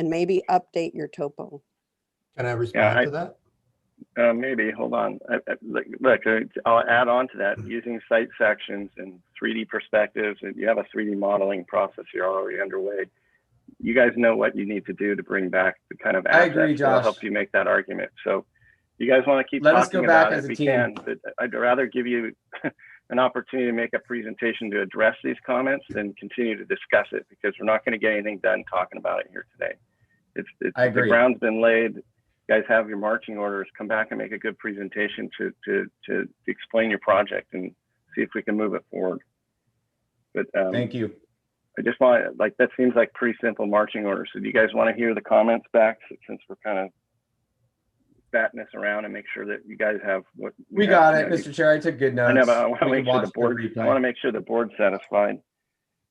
maybe update your topo. Can I respond to that? Maybe, hold on. Look, I'll add on to that, using site sections and 3D perspectives, and you have a 3D modeling process here already underway. You guys know what you need to do to bring back the kind of assets that'll help you make that argument. So you guys want to keep talking about it, we can, but I'd rather give you an opportunity to make a presentation to address these comments than continue to discuss it, because we're not going to get anything done talking about it here today. I agree. The ground's been laid. You guys have your marching orders. Come back and make a good presentation to explain your project and see if we can move it forward. But thank you. I just want to, that seems like pretty simple marching orders. So do you guys want to hear the comments back, since we're kind of batting this around, and make sure that you guys have what we got it, Mr. Chair. I took good notes. I know, but I want to make sure I want to make sure the board's satisfied.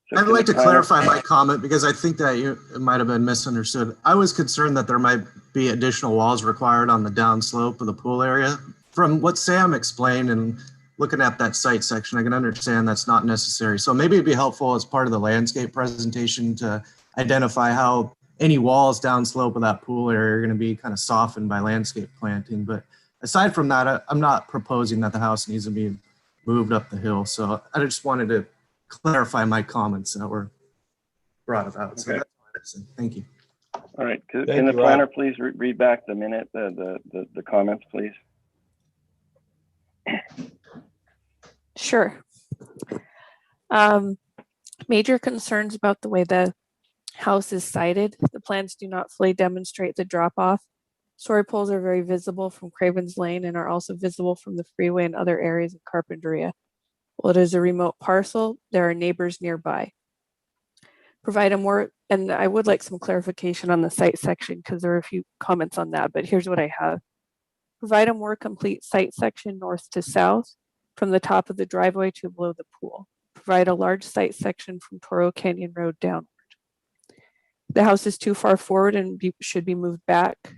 So I'd like to clarify my comment, because I think that it might have been misunderstood. I was concerned that there might be additional walls required on the downslope of the pool area. From what Sam explained and looking at that site section, I can understand that's not necessary. So maybe it'd be helpful as part of the landscape presentation to identify how any walls downslope of that pool area are going to be kind of softened by landscape planting. But aside from that, I'm not proposing that the house needs to be moved up the hill. So I just wanted to clarify my comments that were brought about. So that's what I said. Thank you. All right. Can the planner please read back the minute, the comments, please? Sure. Major concerns about the way the house is sited. The plans do not fully demonstrate the drop off. Story poles are very visible from Cravens Lane and are also visible from the freeway and other areas of Carpinteria. While it is a remote parcel, there are neighbors nearby. Provide a more, and I would like some clarification on the site section, because there are a few comments on that, but here's what I have. Provide a more complete site section north to south, from the top of the driveway to below the pool. Provide a large site section from Toro Canyon Road downward. The house is too far forward and should be moved back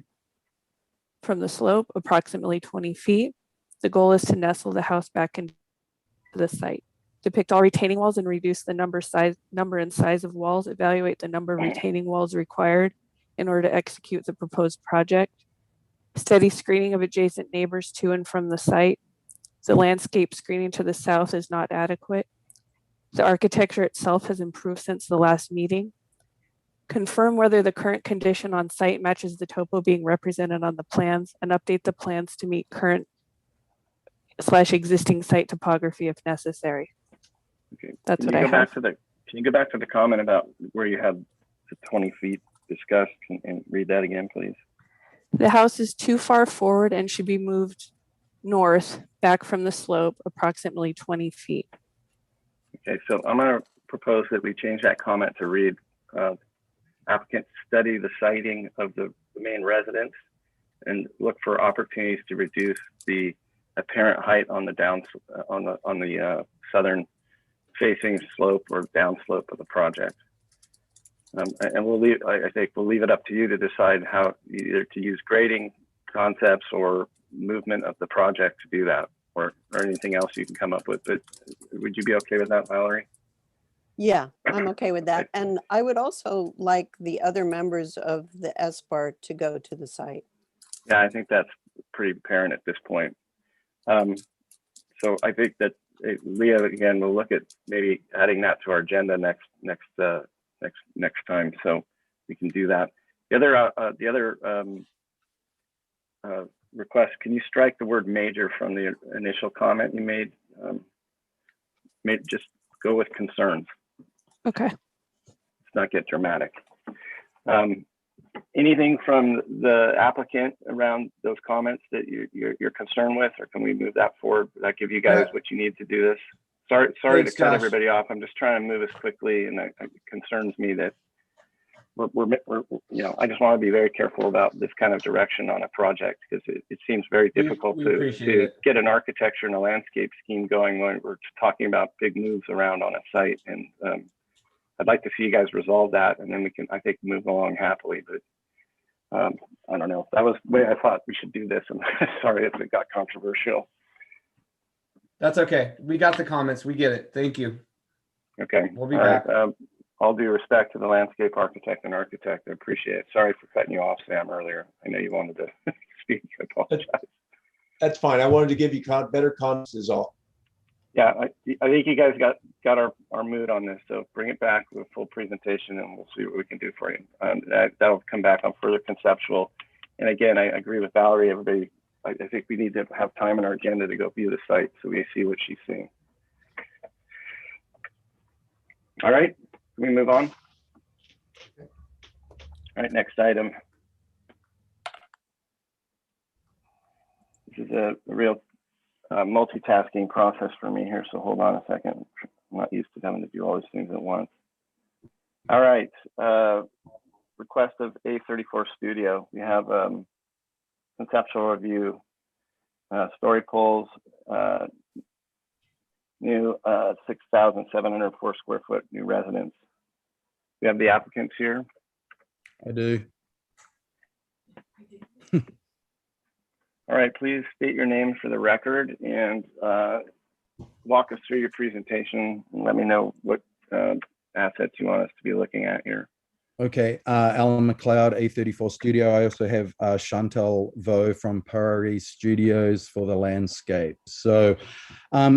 from the slope approximately 20 feet. The goal is to nestle the house back into the site. Depict all retaining walls and reduce the number and size of walls. Evaluate the number of retaining walls required in order to execute the proposed project. Steady screening of adjacent neighbors to and from the site. The landscape screening to the south is not adequate. The architecture itself has improved since the last meeting. Confirm whether the current condition on site matches the topo being represented on the plans, and update the plans to meet current / existing site topography if necessary. Okay. That's what I have. Can you go back to the comment about where you had the 20 feet discussed and read that again, please? The house is too far forward and should be moved north back from the slope approximately 20 feet. Okay, so I'm going to propose that we change that comment to read, applicant study the siting of the main residence and look for opportunities to reduce the apparent height on the southern facing slope or downslope of the project. And we'll leave, I think we'll leave it up to you to decide how either to use grading concepts or movement of the project to do that, or anything else you can come up with. But would you be okay with that, Valerie? Yeah, I'm okay with that. And I would also like the other members of the SBAR to go to the site. Yeah, I think that's pretty apparent at this point. So I think that Leah, again, we'll look at maybe adding that to our agenda next time, so we can do that. The other request, can you strike the word major from the initial comment you made? Just go with concerns. Okay. Let's not get dramatic. Anything from the applicant around those comments that you're concerned with, or can we move that forward? Will that give you guys what you need to do this? Sorry Thanks, to cut Josh. everybody off. I'm just trying to move as quickly, and it concerns me that we're I just want to be very careful about this kind of direction on a project, because it seems very difficult we to appreciate it. get an architecture and a landscape scheme going when we're talking about big moves around on a site. And I'd like to see you guys resolve that, and then we can, I think, move along happily. But I don't know. That was the way I thought we should do this. I'm sorry if it got controversial. That's okay. We got the comments. We get it. Thank you. Okay. We'll be All back. right. All due respect to the landscape architect and architect, I appreciate it. Sorry for cutting you off, Sam, earlier. I know you wanted to speak. I apologize. That's fine. I wanted to give you better comments is all. Yeah, I think you guys got our mood on this, so bring it back with a full presentation and we'll see what we can do for you. That'll come back on further conceptual. And again, I agree with Valerie. Everybody, I think we need to have time in our agenda to go view the site so we see what she's seeing. All right, can we move on? All right, next item. This is a real multitasking process for me here, so hold on a second. I'm not used to having to do all these things at once. All right, request of A34 Studio. We have conceptual review, story poles, new 6,704 square foot new residence. We have the applicants here. I do. All right, please state your name for the record and walk us through your presentation and let me know what assets you want us to be looking at here. Okay, Alan McLeod, A34 Studio. I also have Chantal Vo from Prairie Studios for the landscape. So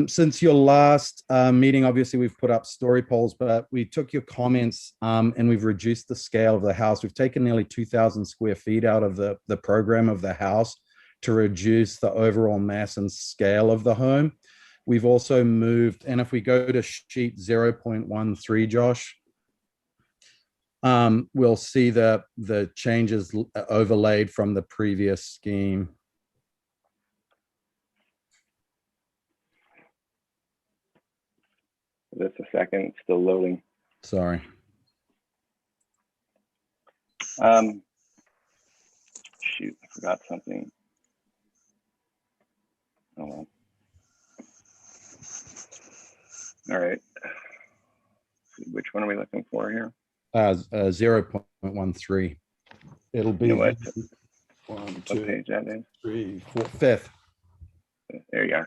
since your last meeting, obviously we've put up story polls, but we took your comments and we've reduced the scale of the house. We've taken nearly 2,000 square feet out of the program of the house to reduce the overall mass and scale of the home. We've also moved, and if we go to sheet 0.13, Josh, we'll see the changes overlaid from the previous scheme. Just a second, it's still loading. Sorry. Shoot, I forgot something. Oh, well. All right. Which one are we looking for here? 0.13. It'll be You know what? 1, What 2, page that is? 3, 4, 5th. There you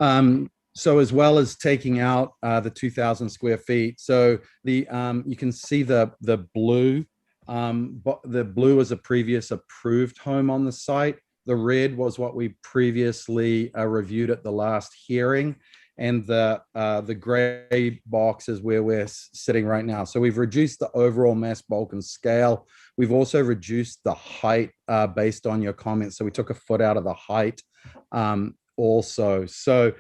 are. So as well as taking out the 2,000 square feet, so the you can see the blue. But the blue is a previous approved home on the site. The red was what we previously reviewed at the last hearing, and the gray box is where we're sitting right now. So we've reduced the overall mass, bulk, and scale. We've also reduced the height based on your comments. So we took a foot out of the height also. So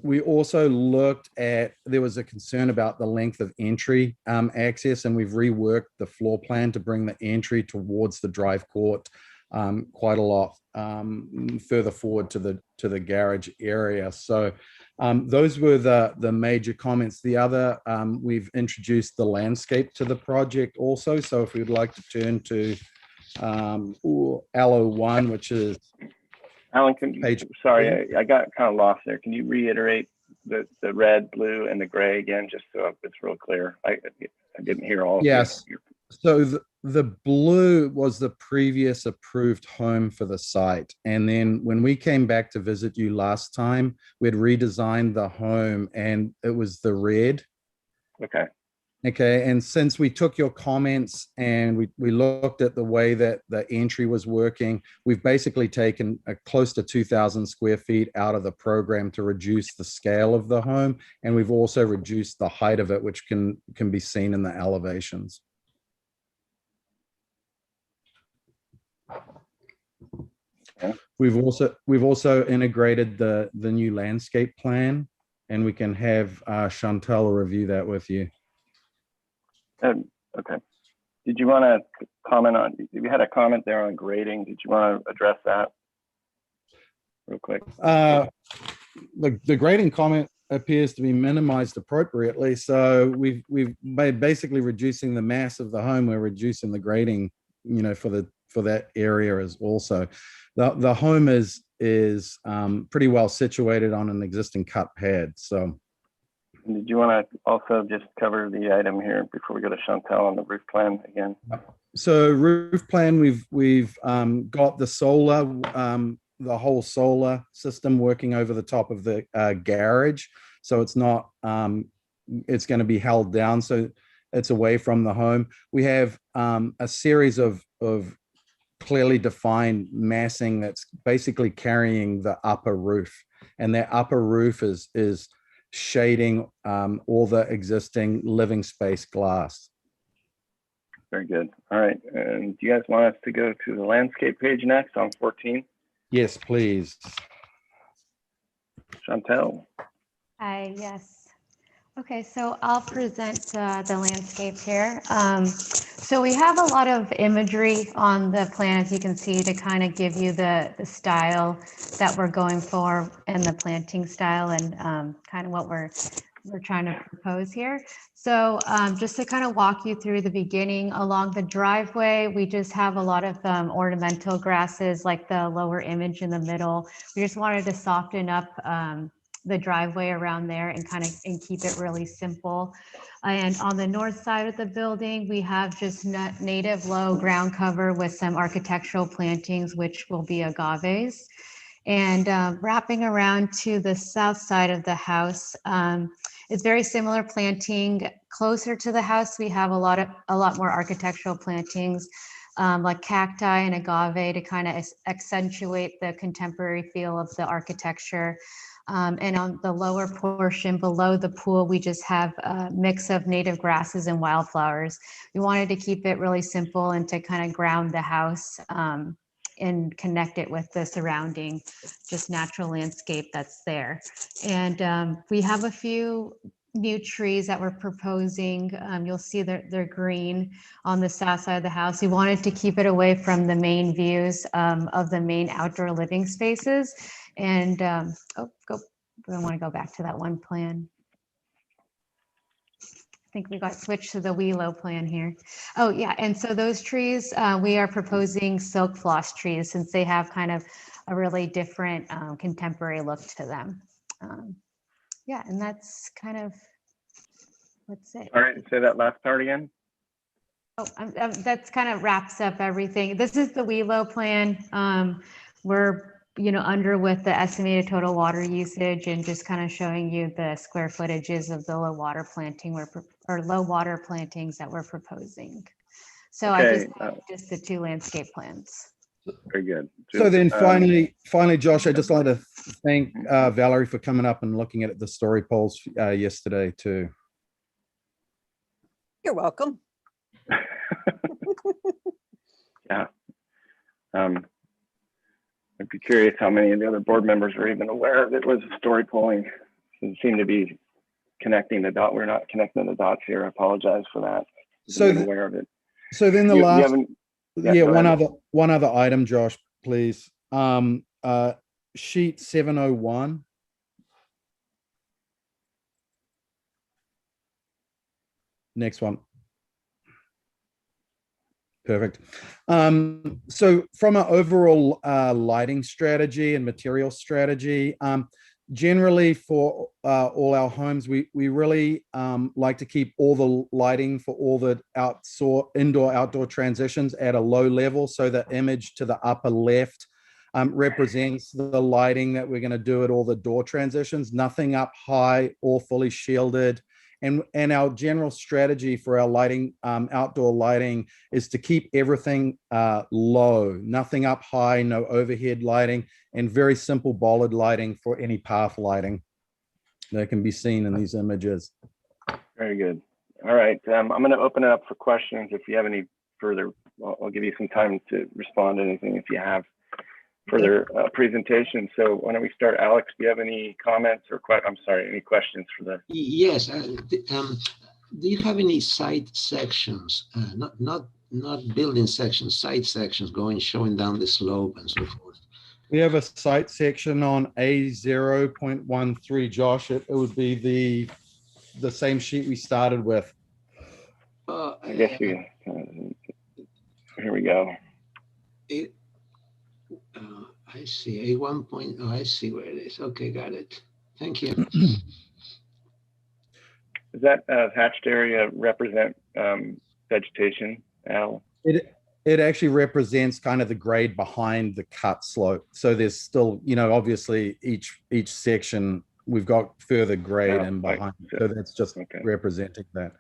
we also looked at, there was a concern about the length of entry access, and we've reworked the floor plan to bring the entry towards the drive court quite a lot further forward to the garage area. So those were the major comments. The other, we've introduced the landscape to the project also. So if we'd like to turn to LO1, which is Alan, sorry, I got kind of lost there. Can you reiterate the red, blue, and the gray again, just so it's real clear? I didn't hear all of Yes. your. So the blue was the previous approved home for the site. And then when we came back to visit you last time, we had redesigned the home and it was the red. Okay. Okay. And since we took your comments and we looked at the way that the entry was working, we've basically taken close to 2,000 square feet out of the program to reduce the scale of the home. And we've also reduced the height of it, which can be seen in the elevations. We've also integrated the new landscape plan, and we can have Chantel review that with you. Okay. Did you want to comment on? You had a comment there on grading. Did you want to address that real quick? The grading comment appears to be minimized appropriately. So we've by basically reducing the mass of the home, we're reducing the grading, for that area as also. The home is pretty well situated on an existing cut pad. So did you want to also just cover the item here before we go to Chantel on the roof plan again? So roof plan, we've got the solar, the whole solar system working over the top of the garage. So it's not, it's going to be held down. So it's away from the home. We have a series of clearly defined massing that's basically carrying the upper roof, and that upper roof is shading all the existing living space glass. Very good. All right. And do you guys want us to go to the landscape page next on 14? Yes, please. Chantel. Hi, yes. Okay, so I'll present the landscape here. So we have a lot of imagery on the plan, as you can see, to kind of give you the style that we're going for and the planting style and kind of what we're trying to propose here. So just to kind of walk you through the beginning, along the driveway, we just have a lot of ornamental grasses, like the lower image in the middle. We just wanted to soften up the driveway around there and keep it really simple. And on the north side of the building, we have just native low ground cover with some architectural plantings, which will be agaves. And wrapping around to the south side of the house, it's very similar planting. Closer to the house, we have a lot more architectural plantings, like cacti and agave to kind of accentuate the contemporary feel of the architecture. And on the lower portion below the pool, we just have a mix of native grasses and wildflowers. We wanted to keep it really simple and to kind of ground the house and connect it with the surrounding just natural landscape that's there. And we have a few new trees that we're proposing. You'll see they're green on the south side of the house. We wanted to keep it away from the main views of the main outdoor living spaces. And I want to go back to that one plan. I think we got switched to the Wheelo plan here. Oh yeah, and so those trees, we are proposing silk floss trees since they have kind of a really different contemporary look to them. Yeah, and that's kind of, what's it? All right, say that last part again. Oh, that's kind of wraps up everything. This is the Wheelo plan. We're under with the estimated total water usage and just kind of showing you the square footages of the low water planting or low water plantings that we're proposing. So okay. I just the two landscape plans. Very good. So then finally, Josh, I'd just like to thank Valerie for coming up and looking at the story polls yesterday too. You're welcome. Yeah. I'd be curious how many of the other board members were even aware of it was story polling. It seemed to be connecting the dot. We're not connecting the dots here. I apologize for that. So aware of it. So then the one other item, Josh, please. Sheet 701. Next one. Perfect. So from an overall lighting strategy and material strategy, generally for all our homes, we really like to keep all the lighting for all the indoor outdoor transitions at a low level. So the image to the upper left represents the lighting that we're going to do at all the door transitions, nothing up high or fully shielded. And our general strategy for our lighting, outdoor lighting, is to keep everything low, nothing up high, no overhead lighting, and very simple bollard lighting for any path lighting that can be seen in these images. Very good. All right, I'm going to open it up for questions. If you have any further, I'll give you some time to respond to anything if you have further presentation. So why don't we start? Alex, do you have any comments or any questions for the? Yes. Do you have any site sections, not building sections, site sections showing down the slope and so forth? We have a site section on A0.13, Josh. It would be the same sheet we started with. I guess you. Here we go. I see A1 point. Oh, I see where it is. Okay, got it. Thank you. Does that hatched area represent vegetation, Al? It actually represents kind of the grade behind the cut slope. So there's still, obviously each section we've got further grade in behind. So that's just representing that.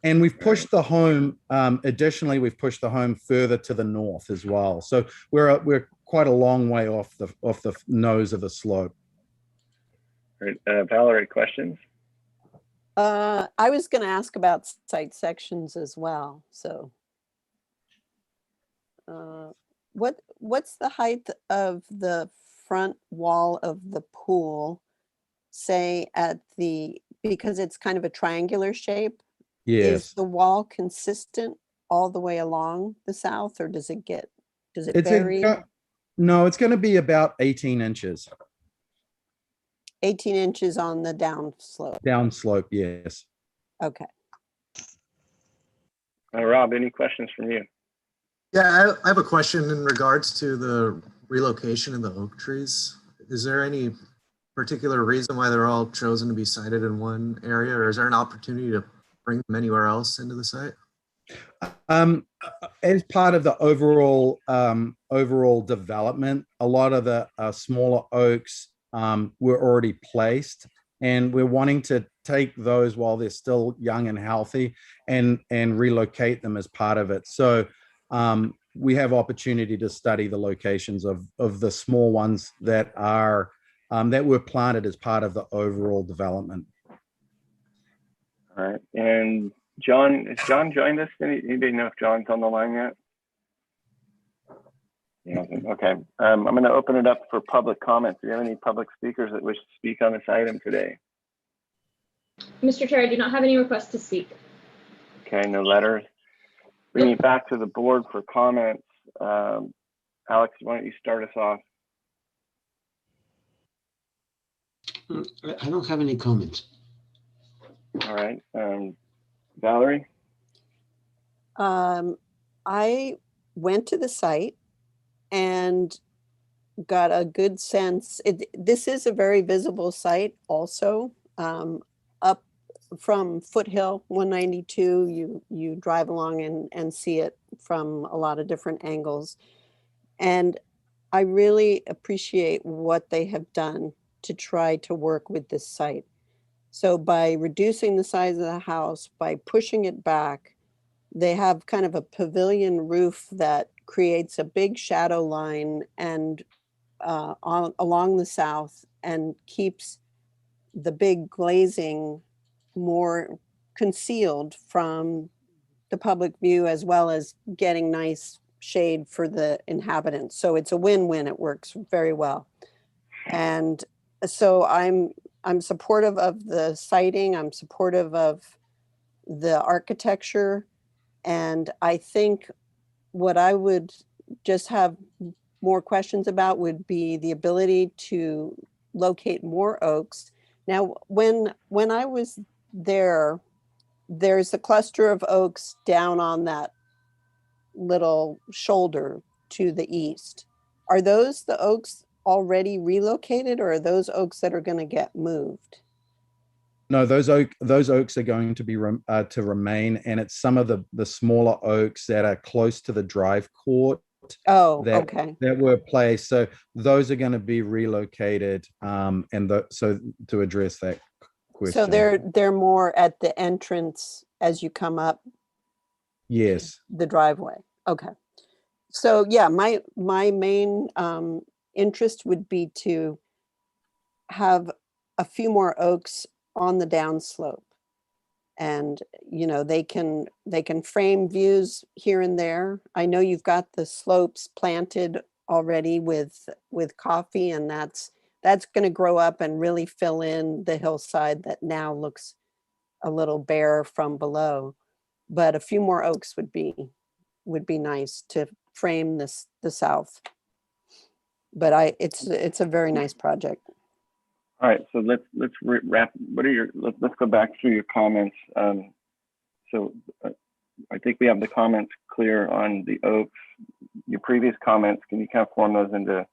And we've pushed the home. Additionally, we've pushed the home further to the north as well. So we're quite a long way off the nose of the slope. All right, Valerie, questions? I was going to ask about site sections as well. So, what's the height of the front wall of the pool? Say because it's kind of a triangular shape. Yes. Is the wall consistent all the way along the south, or does it vary? No, it's going to be about 18 inches. 18 inches on the down slope. Down slope, yes. Okay. Rob, any questions from you? Yeah, I have a question in regards to the relocation of the oak trees. Is there any particular reason why they're all chosen to be sited in one area, or is there an opportunity to bring them anywhere else into the site? As part of the overall development, a lot of the smaller oaks were already placed, and we're wanting to take those while they're still young and healthy and relocate them as part of it. So we have opportunity to study the locations of the small ones that were planted as part of the overall development. All right, and John, has John joined us? Anybody know if John's on the line yet? Yeah, okay. I'm going to open it up for public comments. Do you have any public speakers that wish to speak on this item today? Mr. Chair, I do not have any requests to speak. Okay, no letters. Bringing it back to the board for comments. Alex, why don't you start us off? I don't have any comments. All right. Valerie? I went to the site and got a good sense. This is a very visible site also. Up from Foothill 192, you drive along and see it from a lot of different angles. And I really appreciate what they have done to try to work with this site. So by reducing the size of the house, by pushing it back, they have kind of a pavilion roof that creates a big shadow line and along the south, and keeps the big glazing more concealed from the public view, as well as getting nice shade for the inhabitants. So it's a win-win. It works very well. And so I'm supportive of the siting. I'm supportive of the architecture. And I think what I would just have more questions about would be the ability to locate more oaks. Now, when I was there, there's a cluster of oaks down on that little shoulder to the east. Are those the oaks already relocated, or are those oaks that are going to get moved? No, those oaks are going to be to remain, and it's some of the smaller oaks that are close to the drive court Oh, that okay. that were placed. So those are going to be relocated, so to address that question. So they're more at the entrance as you come up Yes. the driveway. Okay. So yeah, my main interest would be to have a few more oaks on the downslope. And they can frame views here and there. I know you've got the slopes planted already with coffee, and that's going to grow up and really fill in the hillside that now looks a little bare from below. But a few more oaks would be nice to frame the south. But it's a very nice project. All right, so let's wrap. Let's go back through your comments. So I think we have the comments clear on the oaks. Your previous comments, can you kind of form those into?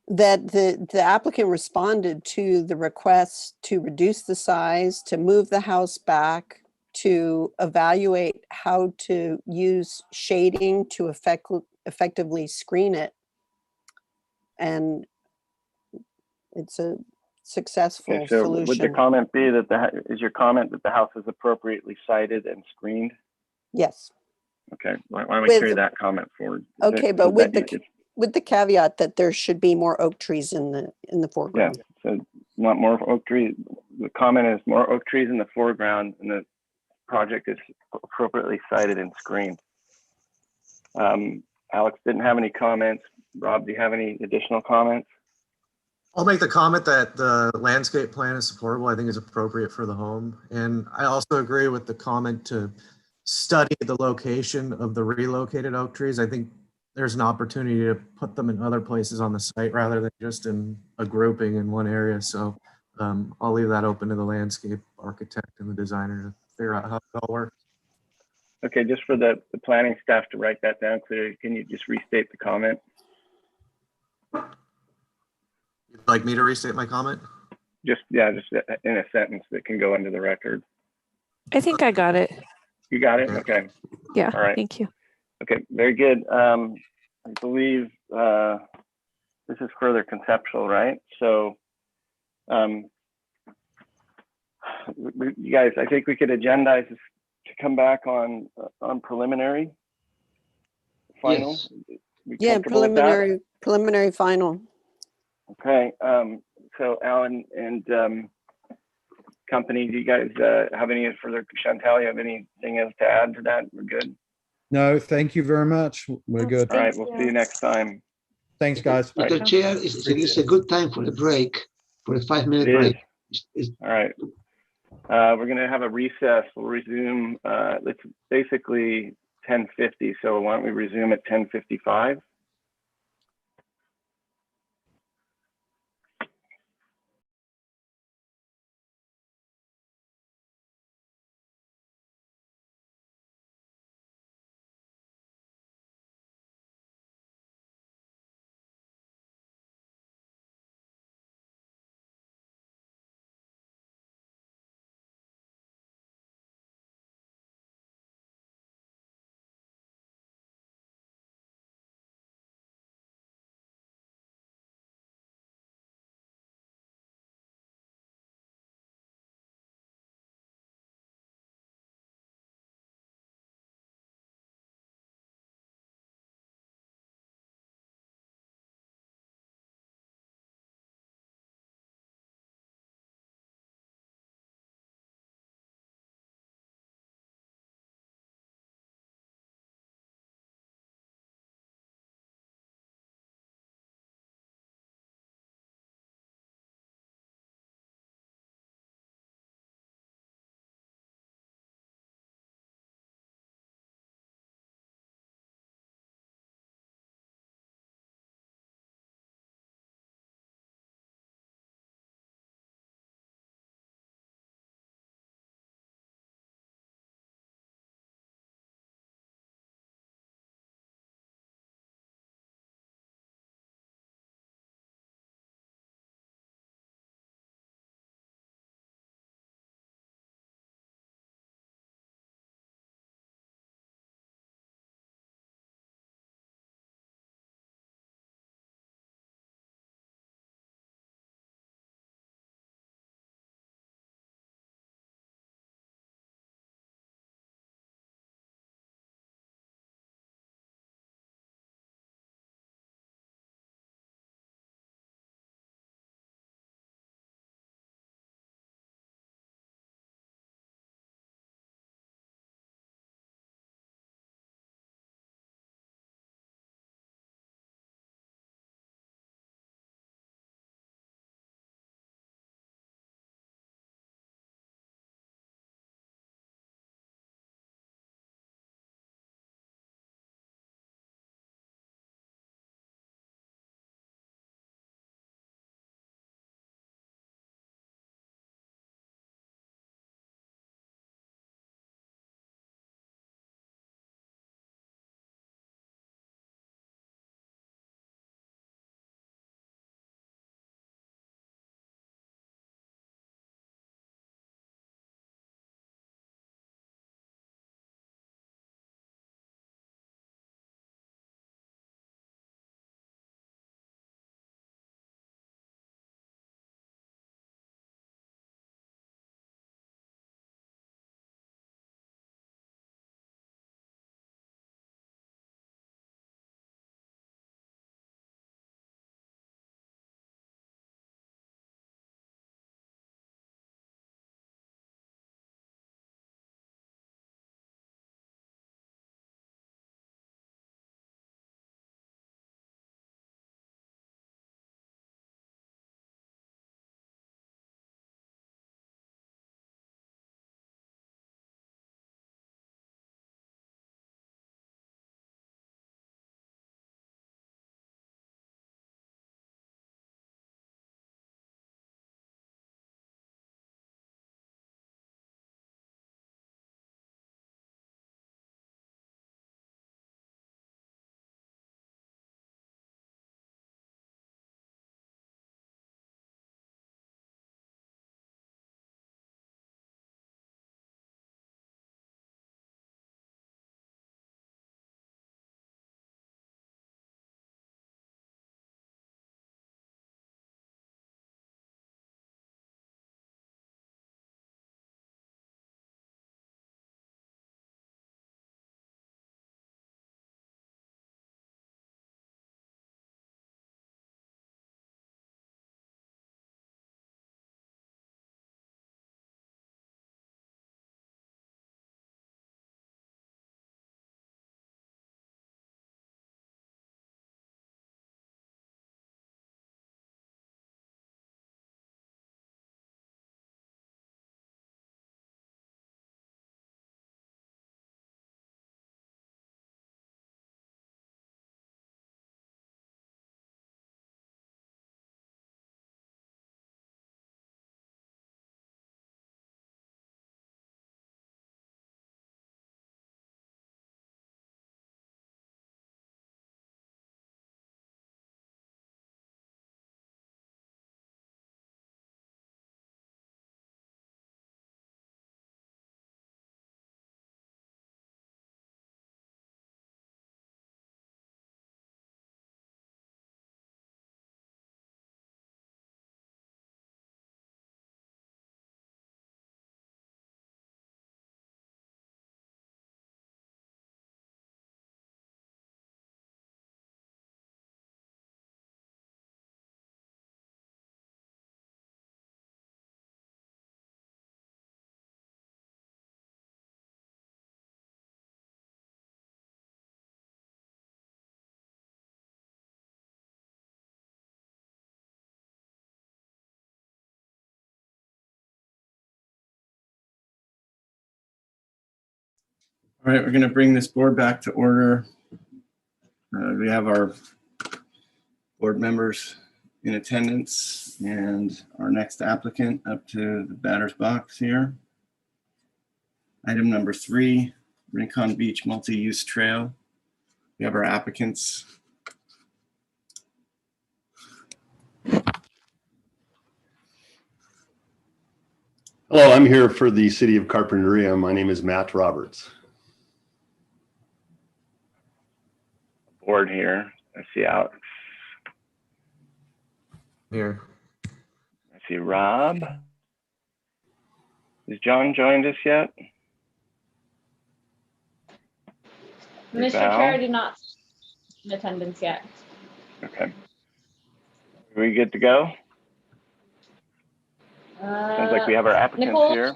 That the applicant responded to the request to reduce the size, to move the house back, to evaluate how to use shading to effectively screen it. And it's a successful Okay, so solution. would the comment be that is your comment that the house is appropriately sited and screened? Yes. Okay, why don't we carry that comment forward? Okay, but with the caveat that there should be more oak trees in the foreground. Yeah, so want more oak trees. The comment is more oak trees in the foreground, and the project is appropriately sited and screened. Alex didn't have any comments. Rob, do you have any additional comments? I'll make the comment that the landscape plan is supportable. I think it's appropriate for the home. And I also agree with the comment to study the location of the relocated oak trees. I think there's an opportunity to put them in other places on the site rather than just in a grouping in one area. So I'll leave that open to the landscape architect and the designer to figure out how it all works. Okay, just for the planning staff to write that down clearly, can you just restate the comment? You'd like me to restate my comment? Just in a sentence that can go into the record. I think I got it. You got it? Okay. Yeah, All right. thank you. Okay, very good. I believe this is further conceptual, right? So you guys, I think we could agendize this to come back on preliminary, final. Yes. Yeah, preliminary final. Okay, so Alan and company, do you guys have any further? Chantal, you have anything else to add to that? We're good. No, thank you very much. We're good. All right, we'll see you next time. Thanks, guys. Mr. Chair, it's a good time for a break, for a 5-minute break. All right. We're going to have a recess. We'll resume. It's basically 10:50. So why don't we resume at 10:55? All right, we're going to bring this board back to order. We have our board members in attendance and our next applicant up to the batter's box here. Item number 3, Rincon Beach Multi-Use Trail. We have our applicants. Hello, I'm here for the City of Carpinteria. My name is Matt Roberts. Board here. I see Alex. Here. I see Rob. Has John joined us yet? Mr. Val? Chair, I do not in attendance yet. Okay. Are we good to go? Sounds like we have our applicants Nicole? here.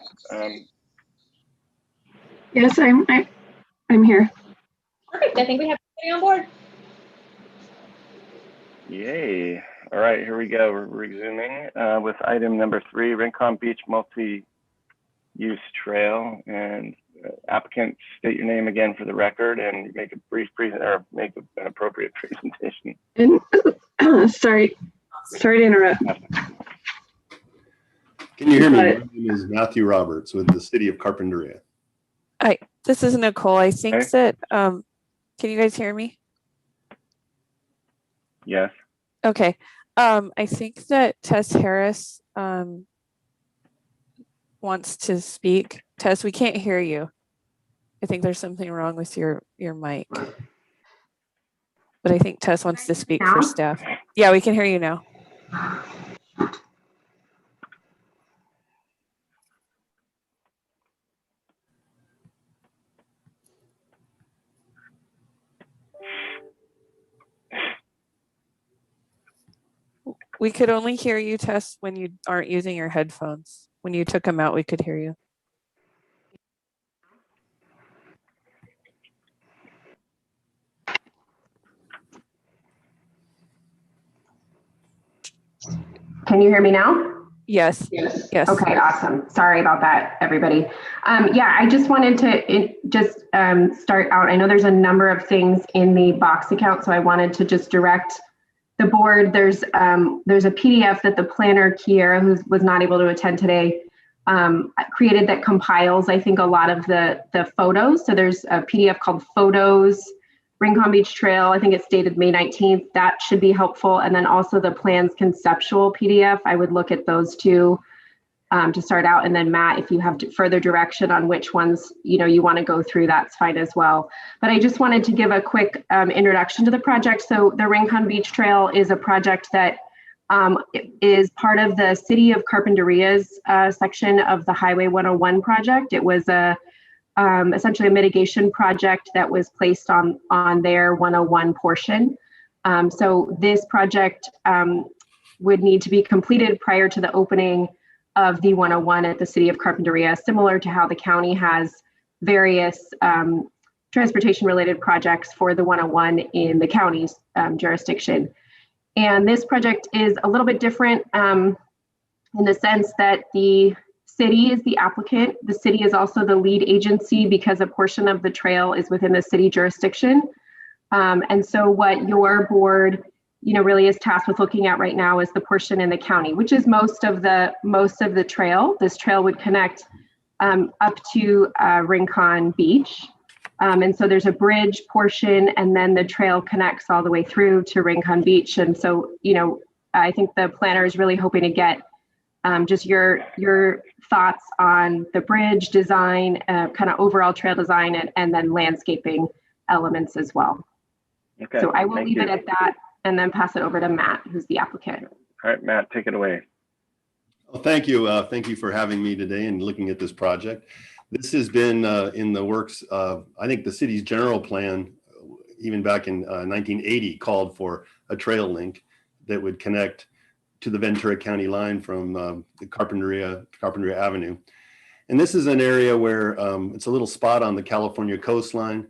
Yes, I'm here. Perfect. I think we have everybody on board. Yay. All right, here we go. We're resuming with item number 3, Rincon Beach Multi-Use Trail. And applicant, state your name again for the record and make a brief an appropriate presentation. And sorry to interrupt. Can you hear me? My name is Matthew Roberts with the City of Carpinteria. Hi, this is Nicole. I think Okay. that, can you guys hear me? Yes. Okay. I think that Tess Harris wants to speak. Tess, we can't hear you. I think there's something wrong with your mic. But I think Tess wants to speak for staff. Yeah, we can hear you now. We could only hear you, Tess, when you aren't using your headphones. When you took them out, we could hear you. Can you hear me now? Yes. Yes. Okay, awesome. Sorry about that, everybody. Yeah, I just wanted to start out. I know there's a number of things in the Box account, so I wanted to just direct the board. There's a PDF that the planner, Kiera, who was not able to attend today, created that compiles, I think, a lot of the photos. So there's a PDF called Photos, Rincon Beach Trail. I think it's dated May 19th. That should be helpful. And then also the plans conceptual PDF. I would look at those two to start out. And then Matt, if you have further direction on which ones you want to go through, that's fine as well. But I just wanted to give a quick introduction to the project. So the Rincon Beach Trail is a project that is part of the City of Carpinteria's section of the Highway 101 project. It was essentially a mitigation project that was placed on their 101 portion. So this project would need to be completed prior to the opening of the 101 at the City of Carpinteria, similar to how the county has various transportation related projects for the 101 in the county's jurisdiction. And this project is a little bit different in the sense that the city is the applicant. The city is also the lead agency because a portion of the trail is within the city jurisdiction. And so what your board really is tasked with looking at right now is the portion in the county, which is most of the trail. This trail would connect up to Rincon Beach. And so there's a bridge portion, and then the trail connects all the way through to Rincon Beach. And so, I think the planner is really hoping to get just your thoughts on the bridge design, kind of overall trail design, and then landscaping elements as well. Okay. So I will leave you. it at that and then pass it over to Matt, who's the applicant. All right, Matt, take it away. Well, thank you. Thank you for having me today and looking at this project. This has been in the works of, I think the city's general plan, even back in 1980, called for a trail link that would connect to the Ventura County line from the Carpinteria Avenue. And this is an area where it's a little spot on the California coastline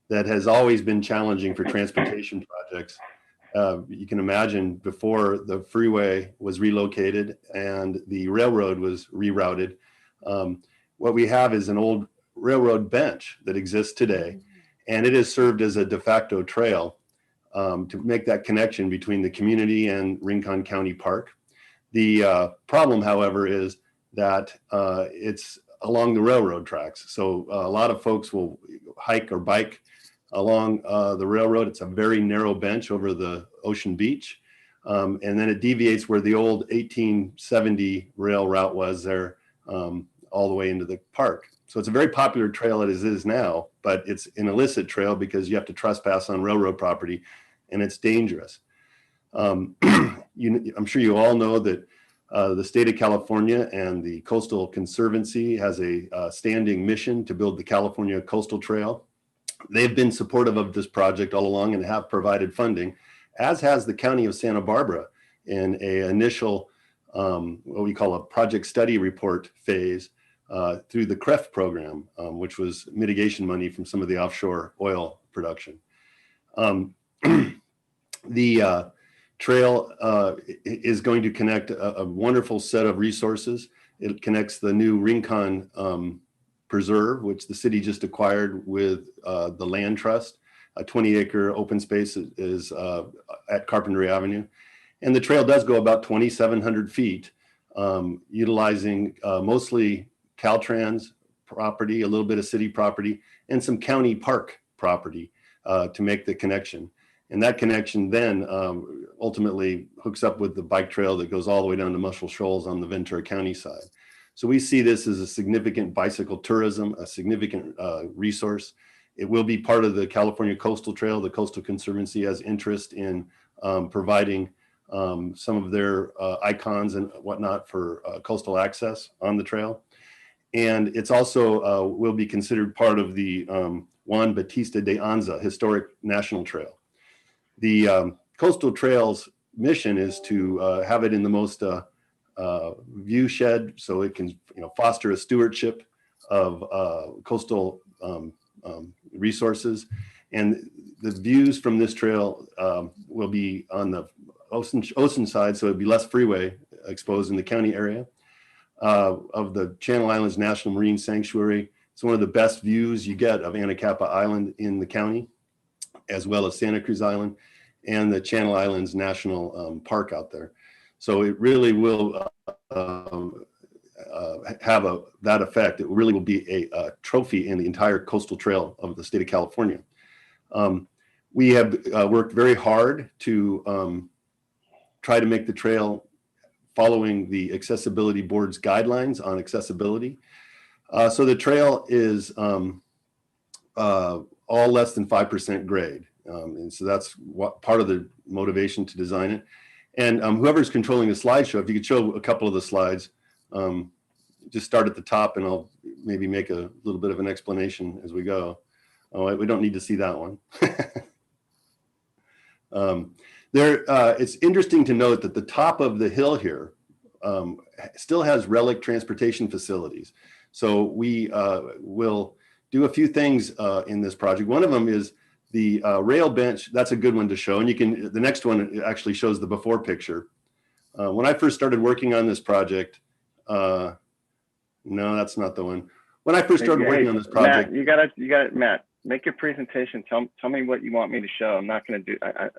that has always been challenging for transportation projects. You can imagine before the freeway was relocated and the railroad was rerouted, what we have is an old railroad bench that exists today, and it has served as a de facto trail to make that connection between the community and Rincon County Park. The problem, however, is that it's along the railroad tracks. So a lot of folks will hike or bike along the railroad. It's a very narrow bench over the Ocean Beach. And then it deviates where the old 1870 rail route was there, all the way into the park. So it's a very popular trail as it is now, but it's an illicit trail because you have to trespass on railroad property, and it's dangerous. I'm sure you all know that the state of California and the Coastal Conservancy has a standing mission to build the California Coastal Trail. They've been supportive of this project all along and have provided funding, as has the County of Santa Barbara in an initial, what we call a project study report phase through the CREF program, which was mitigation money from some of the offshore oil production. The trail is going to connect a wonderful set of resources. It connects the new Rincon Preserve, which the city just acquired with the land trust. A 20-acre open space is at Carpenter Avenue. And the trail does go about 2,700 feet, utilizing mostly Caltrans property, a little bit of city property, and some county park property to make the connection. And that connection then ultimately hooks up with the bike trail that goes all the way down to Muscle Shoals on the Ventura County side. So we see this as a significant bicycle tourism, a significant resource. It will be part of the California Coastal Trail. The Coastal Conservancy has interest in providing some of their icons and whatnot for coastal access on the trail. And it's also will be considered part of the Juan Bautista de Anza Historic National Trail. The Coastal Trail's mission is to have it in the most view shed, so it can foster a stewardship of coastal resources. And the views from this trail will be on the ocean side, so it'd be less freeway exposed in the county area. Of the Channel Islands National Marine Sanctuary, it's one of the best views you get of Anacapa Island in the county, as well as Santa Cruz Island and the Channel Islands National Park out there. So it really will have that effect. It really will be a trophy in the entire coastal trail of the state of California. We have worked very hard to try to make the trail following the Accessibility Board's guidelines on accessibility. So the trail is all less than 5% grade. And so that's what part of the motivation to design it. And whoever's controlling the slideshow, if you could show a couple of the slides, just start at the top and I'll maybe make a little bit of an explanation as we go. Oh, we don't need to see that one. It's interesting to note that the top of the hill here still has relic transportation facilities. So we will do a few things in this project. One of them is the rail bench. That's a good one to show. And you can, the next one actually shows the before picture. When I first started working on this project, no, that's not the one. When I first started working on this project. Matt, you got it, Matt. Make your presentation. Tell me what you want me to show. I'm not going to do. I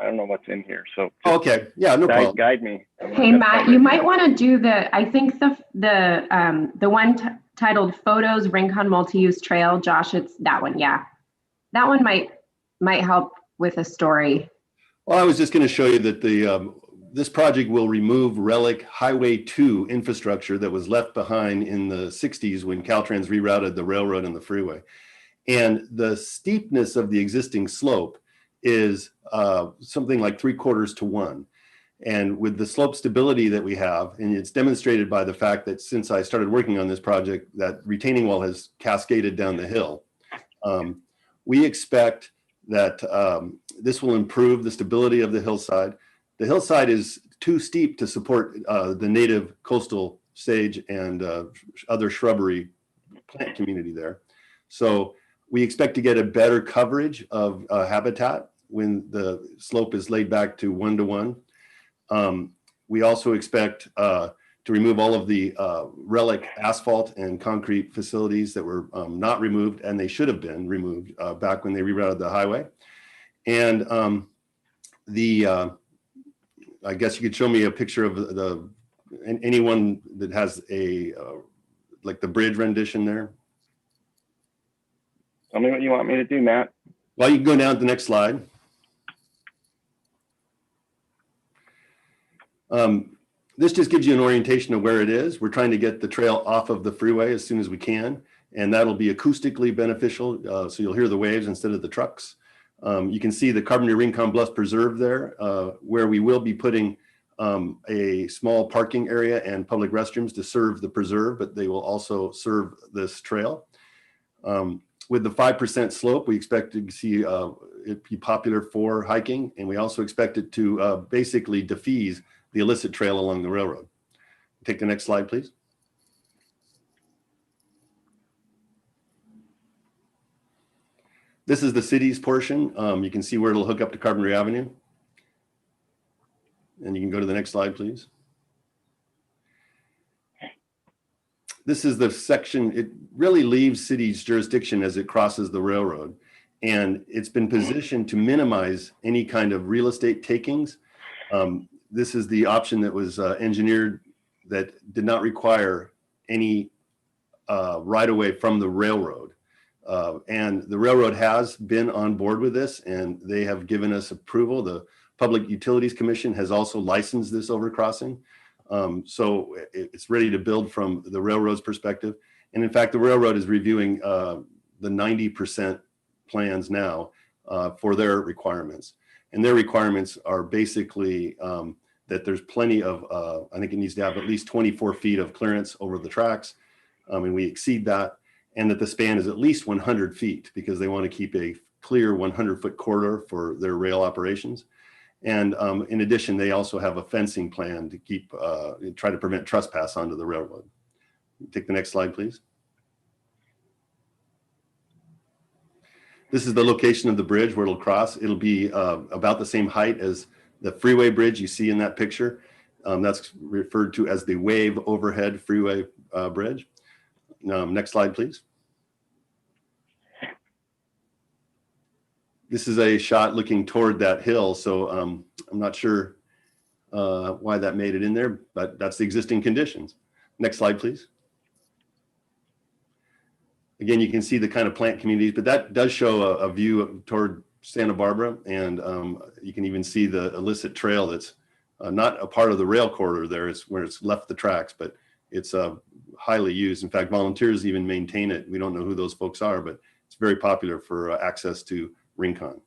don't know what's in here. So okay, yeah, no problem. Guide me. Hey Matt, you might want to do I think the one titled "Photos Rincon Multi-Use Trail." Josh, it's that one. Yeah, that one might help with a story. Well, I was just going to show you that the this project will remove relic Highway 2 infrastructure that was left behind in the 60s when Caltrans rerouted the railroad and the freeway. And the steepness of the existing slope is something like 3/4 to 1. And with the slope stability that we have, and it's demonstrated by the fact that since I started working on this project, that retaining wall has cascaded down the hill. We expect that this will improve the stability of the hillside. The hillside is too steep to support the native coastal sage and other shrubbery plant community there. So we expect to get a better coverage of habitat when the slope is laid back to 1 to 1. We also expect to remove all of the relic asphalt and concrete facilities that were not removed, and they should have been removed back when they rerouted the highway. And I guess you could show me a picture of anyone that has a like the bridge rendition there. Tell me what you want me to do, Matt. Well, you can go down to the next slide. This just gives you an orientation of where it is. We're trying to get the trail off of the freeway as soon as we can, and that'll be acoustically beneficial. So you'll hear the waves instead of the trucks. You can see the Carpinteria Rincon Bluffs Preserve there, where we will be putting a small parking area and public restrooms to serve the preserve, but they will also serve this trail. With the 5% slope, we expect to see it be popular for hiking, and we also expect it to basically defease the illicit trail along the railroad. Take the next slide, please. This is the city's portion. You can see where it'll hook up to Carpinteria Avenue. And you can go to the next slide, please. This is the section, it really leaves city's jurisdiction as it crosses the railroad. And it's been positioned to minimize any kind of real estate takings. This is the option that was engineered that did not require any right-of-way from the railroad. And the railroad has been on board with this, and they have given us approval. The Public Utilities Commission has also licensed this overcrossing. So it's ready to build from the railroad's perspective. And in fact, the railroad is reviewing the 90% plans now for their requirements. And their requirements are basically that there's plenty of, I think it needs to have at least 24 feet of clearance over the tracks. And we exceed that. And that the span is at least 100 feet because they want to keep a clear 100-foot corridor for their rail operations. And in addition, they also have a fencing plan to keep, try to prevent trespass onto the railroad. Take the next slide, please. This is the location of the bridge where it'll cross. It'll be about the same height as the freeway bridge you see in that picture. That's referred to as the wave overhead freeway bridge. Next slide, please. This is a shot looking toward that hill. So I'm not sure why that made it in there, but that's the existing conditions. Next slide, please. Again, you can see the kind of plant communities, but that does show a view toward Santa Barbara. And you can even see the illicit trail that's not a part of the rail corridor there. It's where it's left the tracks, but it's highly used. In fact, volunteers even maintain it. We don't know who those folks are, but it's very popular for access to Rincon.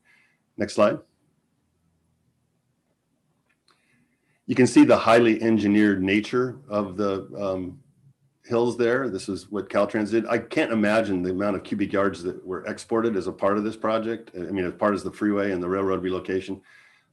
Next slide. You can see the highly engineered nature of the hills there. This is what Caltrans did. I can't imagine the amount of cubic yards that were exported as a part of this project. I mean, as part of the freeway and the railroad relocation,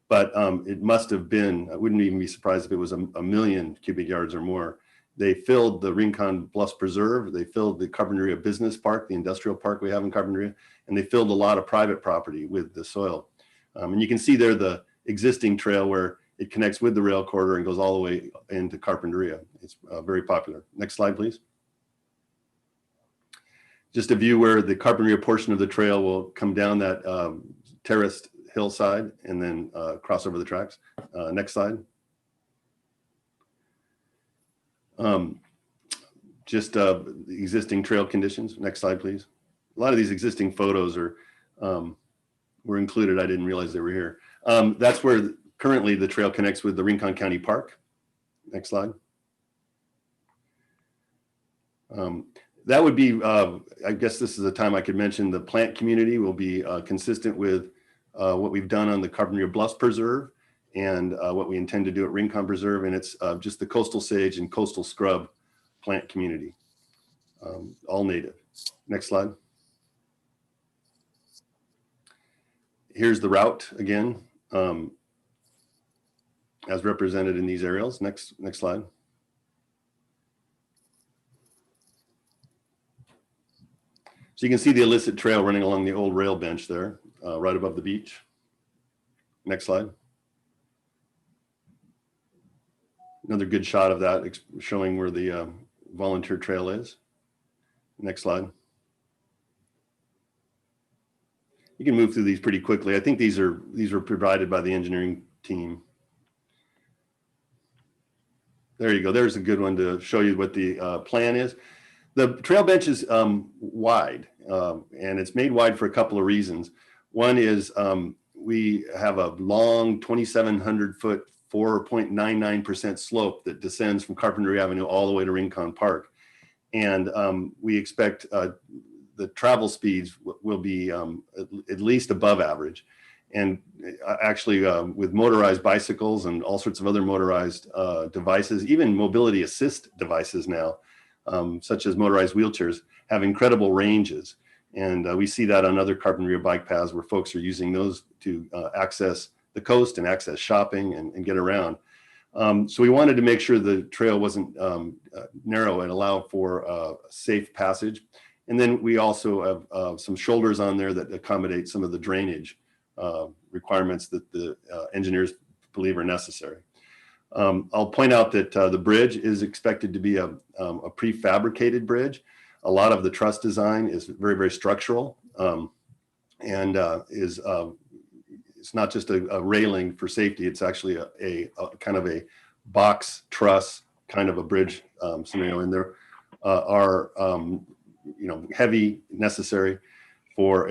but it must have been, I wouldn't even be surprised if it was a million cubic yards or more. They filled the Rincon Bluffs Preserve. They filled the Carpinteria Business Park, the industrial park we have in Carpinteria, and they filled a lot of private property with the soil. And you can see there the existing trail where it connects with the rail corridor and goes all the way into Carpinteria. It's very popular. Next slide, please. Just a view where the Carpinteria portion of the trail will come down that terraced hillside and then cross over the tracks. Next slide. Just the existing trail conditions. Next slide, please. A lot of these existing photos are were included. I didn't realize they were here. That's where currently the trail connects with the Rincon County Park. Next slide. That would be, I guess this is the time I could mention the plant community will be consistent with what we've done on the Carpinteria Bluffs Preserve and what we intend to do at Rincon Preserve. And it's just the coastal sage and coastal scrub plant community, all native. Next slide. Here's the route again, as represented in these aerials. Next slide. So you can see the illicit trail running along the old rail bench there, right above the beach. Next slide. another good shot of that, showing where the volunteer trail is. Next slide. You can move through these pretty quickly. I think these are provided by the engineering team. There you go. There's a good one to show you what the plan is. The trail bench is wide, and it's made wide for a couple of reasons. One is we have a long 2,700 foot, 4.99% slope that descends from Carpenter Avenue all the way to Rincon Park. And we expect the travel speeds will be at least above average. And actually with motorized bicycles and all sorts of other motorized devices, even mobility assist devices now, such as motorized wheelchairs, have incredible ranges. And we see that on other Carpinteria bike paths where folks are using those to access the coast and access shopping and get around. So we wanted to make sure the trail wasn't narrow and allow for safe passage. And then we also have some shoulders on there that accommodate some of the drainage requirements that the engineers believe are necessary. I'll point out that the bridge is expected to be a prefabricated bridge. A lot of the truss design is very, very structural and it's not just a railing for safety. It's actually a kind of a box truss kind of a bridge scenario. And there are heavy necessary for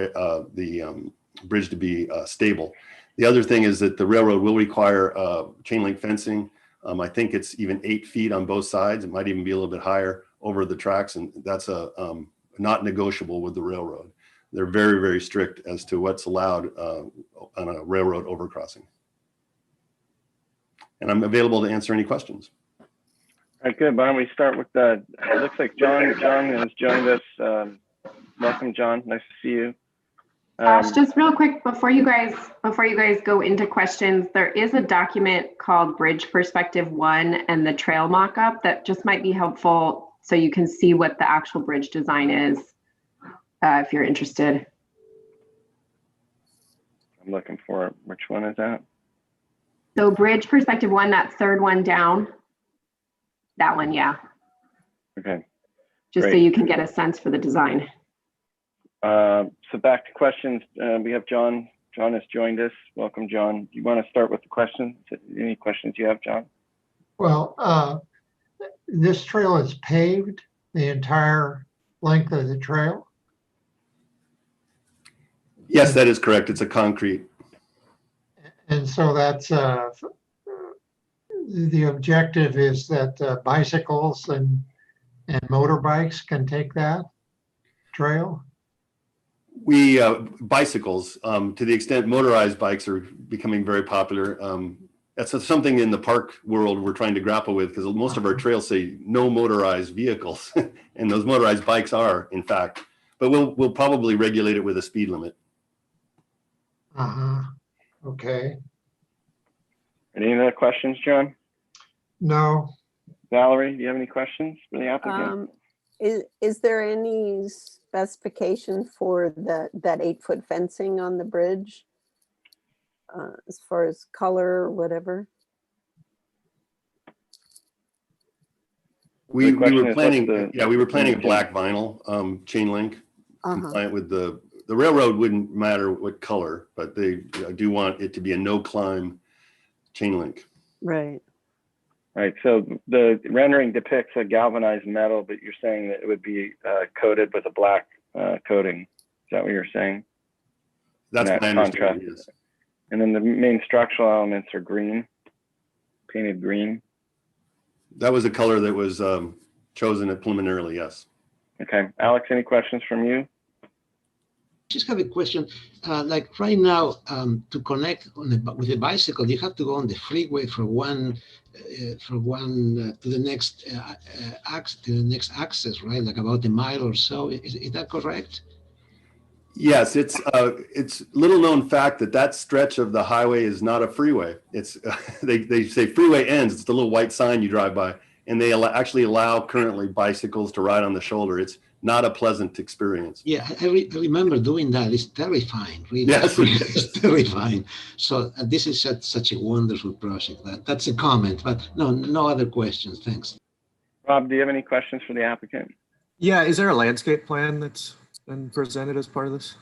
the bridge to be stable. The other thing is that the railroad will require chain link fencing. I think it's even 8 feet on both sides. It might even be a little bit higher over the tracks, and that's not negotiable with the railroad. They're very, very strict as to what's allowed on a railroad overcrossing. And I'm available to answer any questions. All right, good. Why don't we start with it looks like John has joined us. Welcome, John. Nice to see you. Josh, just real quick before you guys go into questions, there is a document called Bridge Perspective 1 and the trail mock-up that just might be helpful so you can see what the actual bridge design is if you're interested. I'm looking for it. Which one is that? So Bridge Perspective 1, that third one down. That one, yeah. Okay. Just Great. so you can get a sense for the design. So back to questions. We have John. John has joined us. Welcome, John. Do you want to start with the questions? Any questions you have, John? Well, this trail is paved the entire length of the trail? Yes, that is correct. It's a concrete. And so that's the objective is that bicycles and motorbikes can take that trail? We bicycles, to the extent motorized bikes are becoming very popular. That's something in the park world we're trying to grapple with, because most of our trails say no motorized vehicles, and those motorized bikes are, in fact. But we'll probably regulate it with a speed limit. Okay. Any other questions, John? No. Valerie, do you have any questions for the applicant? Is there any specification for that 8-foot fencing on the bridge as far as color or whatever? We were planning a black vinyl chain link compliant with the railroad. Wouldn't matter what color, but they do want it to be a no climb chain link. Right. Right. So the rendering depicts a galvanized metal, but you're saying that it would be coated with a black coating. Is that what you're saying? That's my understanding, yes. And then the main structural elements are green, painted green. That was a color that was chosen preliminarily, yes. Okay. Alex, any questions from you? Just have a question. Like right now, to connect with a bicycle, you have to go on the freeway for one to the next access, right? Like about a mile or so. Is that correct? Yes, it's little known fact that stretch of the highway is not a freeway. It's they say freeway ends. It's the little white sign you drive by, and they actually allow currently bicycles to ride on the shoulder. It's not a pleasant experience. Yeah, I remember doing that. It's terrifying, really. Yes, it is. It's terrifying. So this is such a wonderful project. That's a comment, but no other questions. Thanks. Rob, do you have any questions for the applicant? Yeah, is there a landscape plan that's been presented as part of this?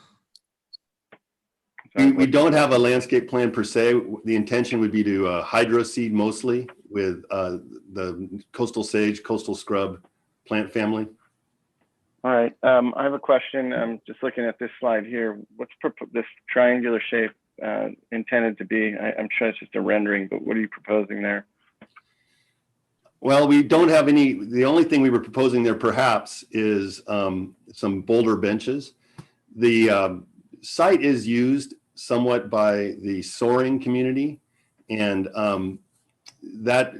We don't have a landscape plan per se. The intention would be to hydro seed mostly with the coastal sage, coastal scrub plant family. All right, I have a question. I'm just looking at this slide here. What's this triangular shape intended to be? I'm sure it's just a rendering, but what are you proposing there? Well, we don't have any. The only thing we were proposing there perhaps is some boulder benches. The site is used somewhat by the soaring community, and that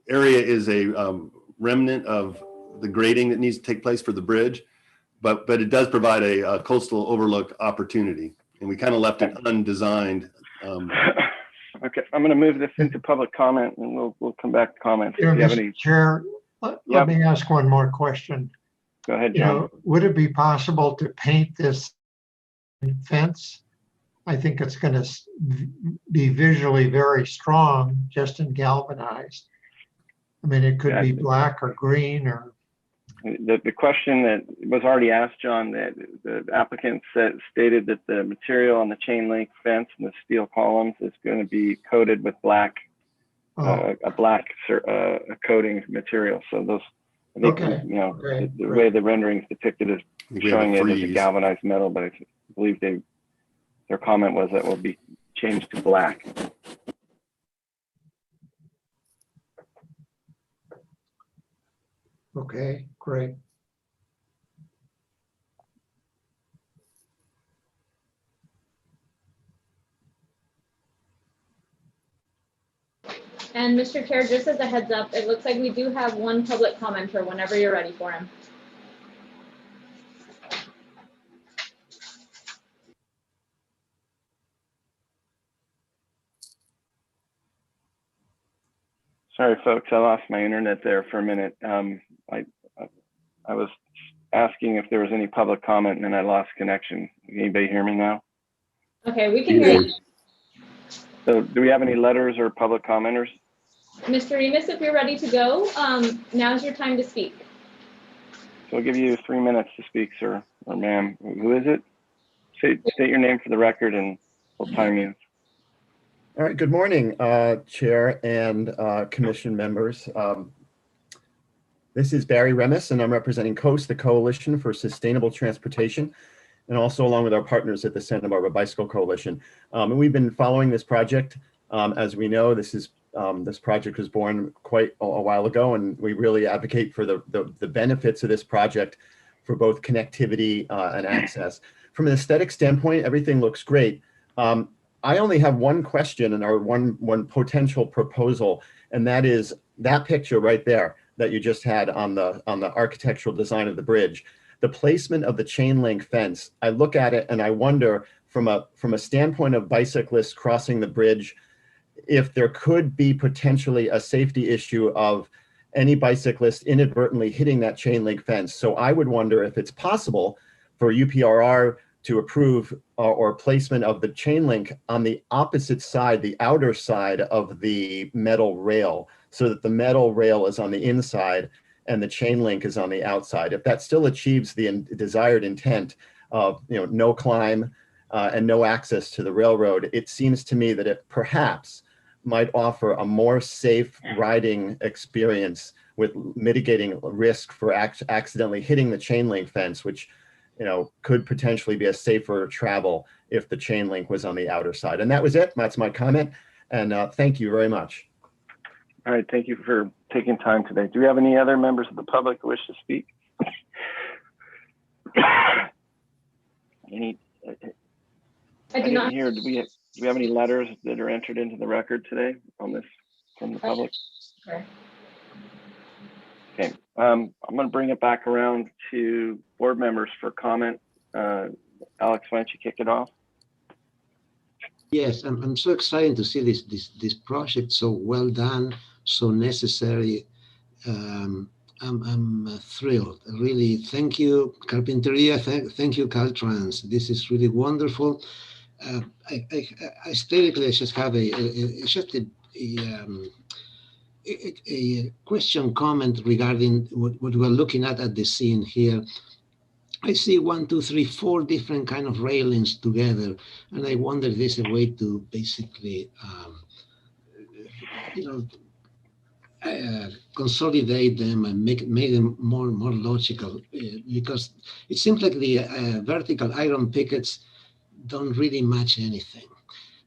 area is a remnant of the grading that needs to take place for the bridge, but it does provide a coastal overlook opportunity, and we kind of left it undesigned. Okay, I'm going to move this into public comment, and we'll come back to comments. You know, If you have Mr. any, Chair, let me ask one more question. go ahead, You John. know, would it be possible to paint this fence? I think it's going to be visually very strong, just in galvanized. I mean, it could be black or green or. The question that was already asked, John, that the applicant stated that the material on the chain link fence and the steel columns is going to be coated with black, a black coating material. So those, I think, you know, the way the rendering is depicted is showing it as a galvanized metal, but I believe their comment was that will be changed to black. Okay, great. And Mr. Chair, just as a heads up, it looks like we do have one public commenter whenever you're ready for him. Sorry, folks, I lost my internet there for a minute. I was asking if there was any public comment and then I lost connection. Can anybody hear me now? Okay, we can hear you. So do we have any letters or public commenters? Mr. Remus, if you're ready to go, now's your time to speak. So I'll give you 3 minutes to speak, sir or ma'am. Who is it? State your name for the record and we'll time you. All right, good morning, Chair and Commission members. This is Barry Remus, and I'm representing COAST, the Coalition for Sustainable Transportation, and also along with our partners at the Santa Barbara Bicycle Coalition. And we've been following this project. As we know, this project was born quite a while ago, and we really advocate for the benefits of this project for both connectivity and access. From an aesthetic standpoint, everything looks great. I only have one question and our one potential proposal, and that is that picture right there that you just had on the architectural design of the bridge. The placement of the chain link fence, I look at it and I wonder from a standpoint of bicyclists crossing the bridge, if there could be potentially a safety issue of any bicyclist inadvertently hitting that chain link fence. So I would wonder if it's possible for UPRR to approve or placement of the chain link on the opposite side, the outer side of the metal rail, so that the metal rail is on the inside and the chain link is on the outside. If that still achieves the desired intent of no climb and no access to the railroad, it seems to me that it perhaps might offer a more safe riding experience with mitigating risk for accidentally hitting the chain link fence, which could potentially be a safer travel if the chain link was on the outer side. And that was it. That's my comment. And thank you very much. All right, thank you for taking time today. Do we have any other members of the public who wish to speak? I do not hear. Do we have any letters that are entered into the record today on this from the public? Sure. Okay, I'm going to bring it back around to board members for comment. Alex, why don't you kick it off? Yes, I'm so excited to see this project so well done, so necessary. I'm thrilled. Really, thank you, Carpinteria. Thank you, Caltrans. This is really wonderful. Aesthetically, I just have a question comment regarding what we're looking at the scene here. I see 1, 2, 3, 4 different kind of railings together, and I wonder if there's a way to basically, consolidate them and make them more logical, because it seems like the vertical iron pickets don't really match anything.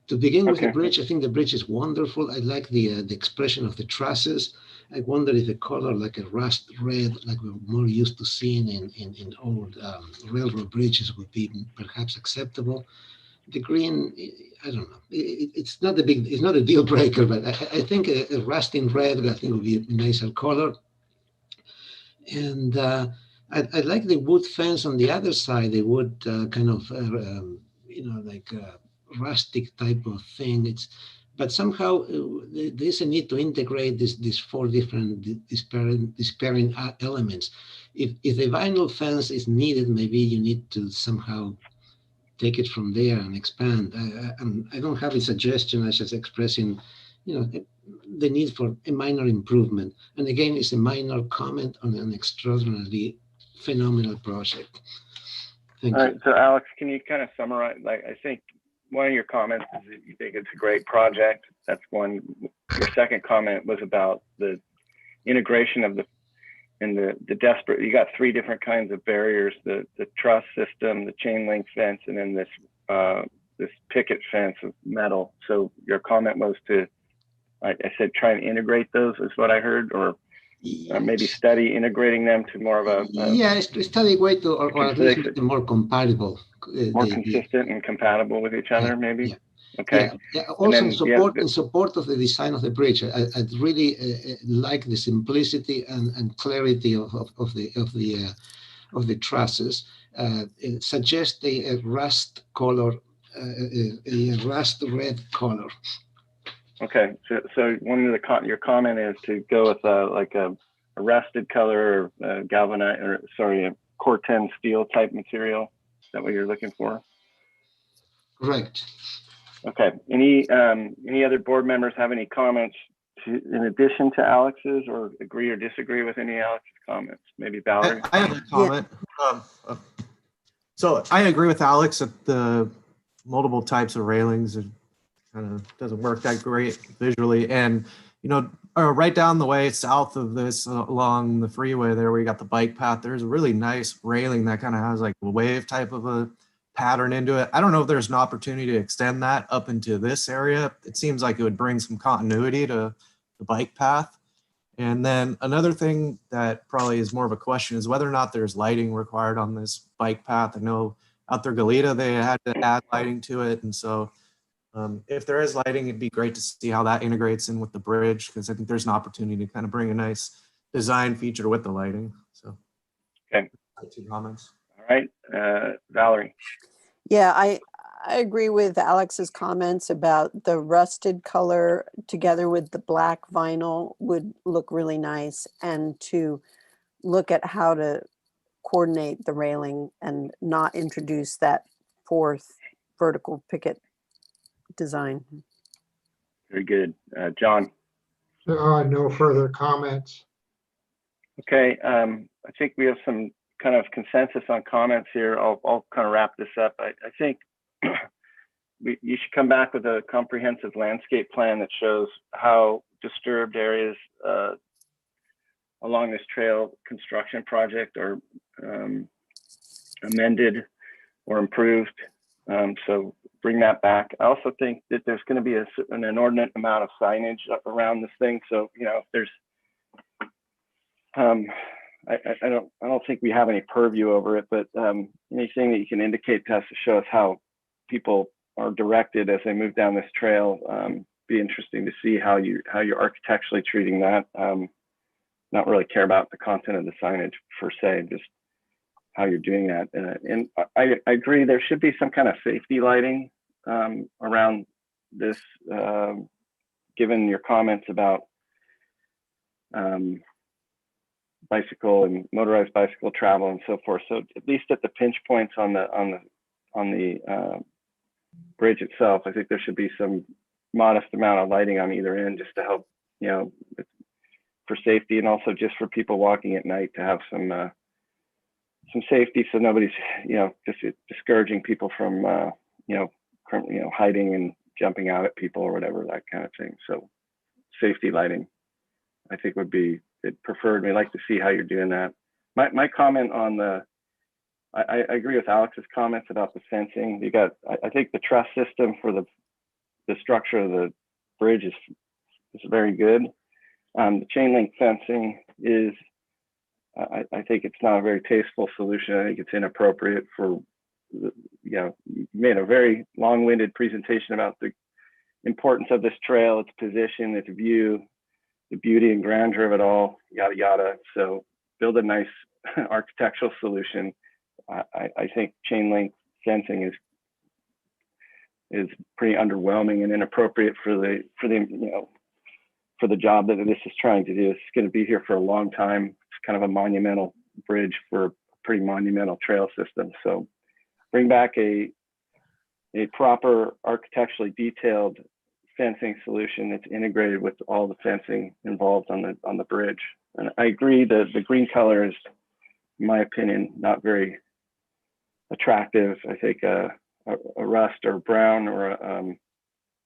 To begin with the bridge, I think the bridge is wonderful. I like the expression of the trusses. I wonder if a color like a rust red, like we're more used to seeing in old railroad bridges, would be perhaps acceptable. The green, I don't know. It's not a deal breaker, but I think a rusting red, I think would be a nicer color. And I like the wood fence on the other side. The wood kind of, like rustic type of thing. But somehow there's a need to integrate these 4 different despairing elements. If the vinyl fence is needed, maybe you need to somehow take it from there and expand. I don't have a suggestion. I just expressing, the need for a minor improvement. And again, it's a minor comment on an extraordinarily phenomenal project. Thank you. All right, so Alex, can you kind of summarize? Like, I think one of your comments is that you think it's a great project. That's one. Your second comment was about the integration of the desperate. You got 3 different kinds of barriers: the truss system, the chain link fence, and then this picket fence of metal. So your comment was to, I said, try and integrate those, is what I heard, or maybe study integrating them to more of a study way to, or at least make them more compatible, more consistent and compatible with each other, maybe. Yeah. Okay. Yeah. Also, in support of the design of the bridge, I'd really like the simplicity and clarity of the trusses. Suggest a rust color, a rust red color. Okay, so one of your comment is to go with like a rusted color, or galvanized, or sorry, a Corten steel type material. Is that what you're looking for? Correct. Okay. Any other board members have any comments in addition to Alex's, or agree or disagree with any Alex's comments? Maybe Valerie. I have a comment. So I agree with Alex that the multiple types of railings kind of doesn't work that great visually. And, right down the way south of this along the freeway there, where you got the bike path, there's a really nice railing that kind of has like a wave type of a pattern into it. I don't know if there's an opportunity to extend that up into this area. It seems like it would bring some continuity to the bike path. And then another thing that probably is more of a question is whether or not there's lighting required on this bike path. I know out there, Goleta, they had to add lighting to it. And so if there is lighting, it'd be great to see how that integrates in with the bridge, because I think there's an opportunity to kind of bring a nice design feature with the lighting. So, okay. 2 comments. All right, Valerie. Yeah, I agree with Alex's comments about the rusted color together with the black vinyl would look really nice, and to look at how to coordinate the railing and not introduce that 4th vertical picket design. Very good. John. There are no further comments. Okay, I think we have some kind of consensus on comments here. I'll kind of wrap this up. I think you should come back with a comprehensive landscape plan that shows how disturbed areas along this trail construction project are amended or improved. So bring that back. I also think that there's going to be an inordinate amount of signage around this thing. So, if there's, I don't think we have any purview over it, but anything that you can indicate to us to show us how people are directed as they move down this trail, be interesting to see how you're architecturally treating that. Not really care about the content of the signage per se, just how you're doing that. And I agree, there should be some kind of safety lighting around this, given your comments about bicycle and motorized bicycle travel and so forth. So at least at the pinch points on the bridge itself, I think there should be some modest amount of lighting on either end just to help, for safety, and also just for people walking at night to have some safety, so nobody's just discouraging people from hiding and jumping out at people or whatever, that kind of thing. So safety lighting, I think, would be preferred. We'd like to see how you're doing that. My comment on I agree with Alex's comments about the fencing. I think the truss system for the structure of the bridge is very good. The chain link fencing is, I think it's not a very tasteful solution. I think it's inappropriate for, you made a very long-winded presentation about the importance of this trail, its position, its view, the beauty and grandeur of it all, yada, yada. So build a nice architectural solution. I think chain link fencing is pretty underwhelming and inappropriate for the job that this is trying to do. It's going to be here for a long time. It's kind of a monumental bridge for a pretty monumental trail system. So bring back a proper architecturally detailed fencing solution that's integrated with all the fencing involved on the bridge. And I agree that the green color is, in my opinion, not very attractive. I think a rust or brown or a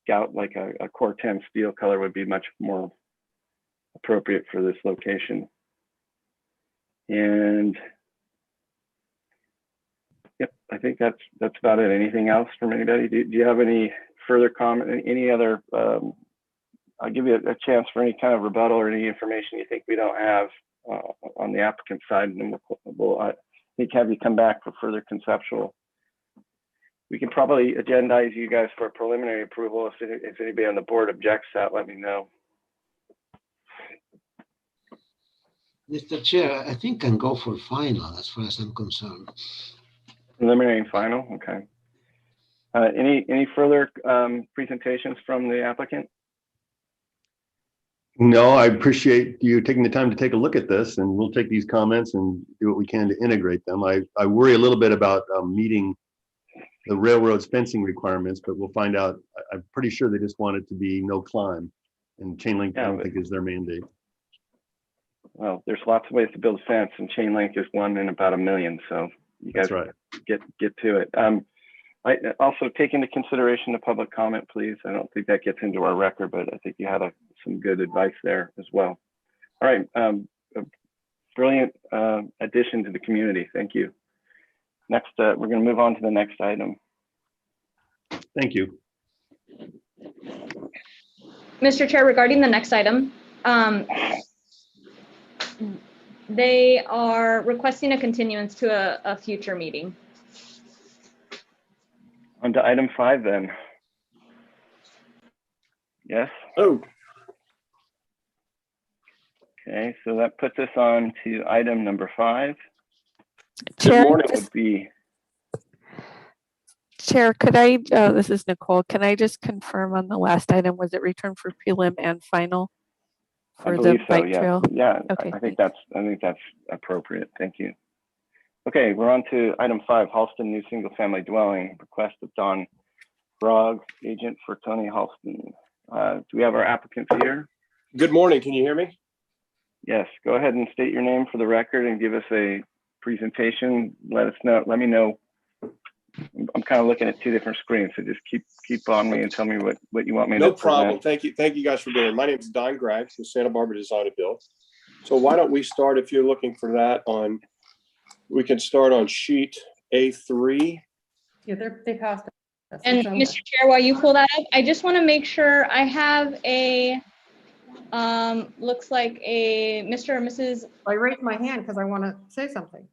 gout, like a Corten steel color, would be much more appropriate for this location. And yep, I think that's about it. Anything else from anybody? Do you have any further comment? Any other? I'll give you a chance for any kind of rebuttal or any information you think we don't have on the applicant side, and then we'll I think have you come back for further conceptual. We can probably agendize you guys for a preliminary approval. If anybody on the board objects to that, let me know. Mr. Chair, I think can go for final as far as I'm concerned. Preliminary and final, okay. Any further presentations from the applicant? No, I appreciate you taking the time to take a look at this, and we'll take these comments and do what we can to integrate them. I worry a little bit about meeting the railroad's fencing requirements, but we'll find out. I'm pretty sure they just want it to be no climb, and chain link, I don't think is their mandate. Well, there's lots of ways to build a fence, and chain link is one in about 1 million. So you guys get to it. I also take into consideration the public comment, please. I don't think that gets into our record, but I think you had some good advice there as well. All right, a brilliant addition to the community. Thank you. Next, we're going to move on to the next item. Thank you. Mr. Chair, regarding the next item, they are requesting a continuance to a future meeting. On to item 5 then. Yes? Oh. Okay, so that puts us on to item number 5. Chair, Chair, could I, this is Nicole, can I just confirm on the last item, was it returned for prelim and final for the bike trail? Yeah, okay. I think that's appropriate. Thank you. Okay, we're on to item 5, Halston new single family dwelling, request of Don Brogg, agent for Tony Halston. Do we have our applicants here? Good morning, can you hear me? Yes, go ahead and state your name for the record and give us a presentation. Let me know. I'm kind of looking at 2 different screens, so just keep on me and tell me what you want me to present. No problem. Thank you guys for being here. My name is Don Grimes from Santa Barbara Design and Build. So why don't we start, if you're looking for that, we can start on sheet A3. Yeah, they passed it. And Mr. Chair, while you pull that up, I just want to make sure I have a looks like a Mr. or Mrs. I raised my hand because I want to say something.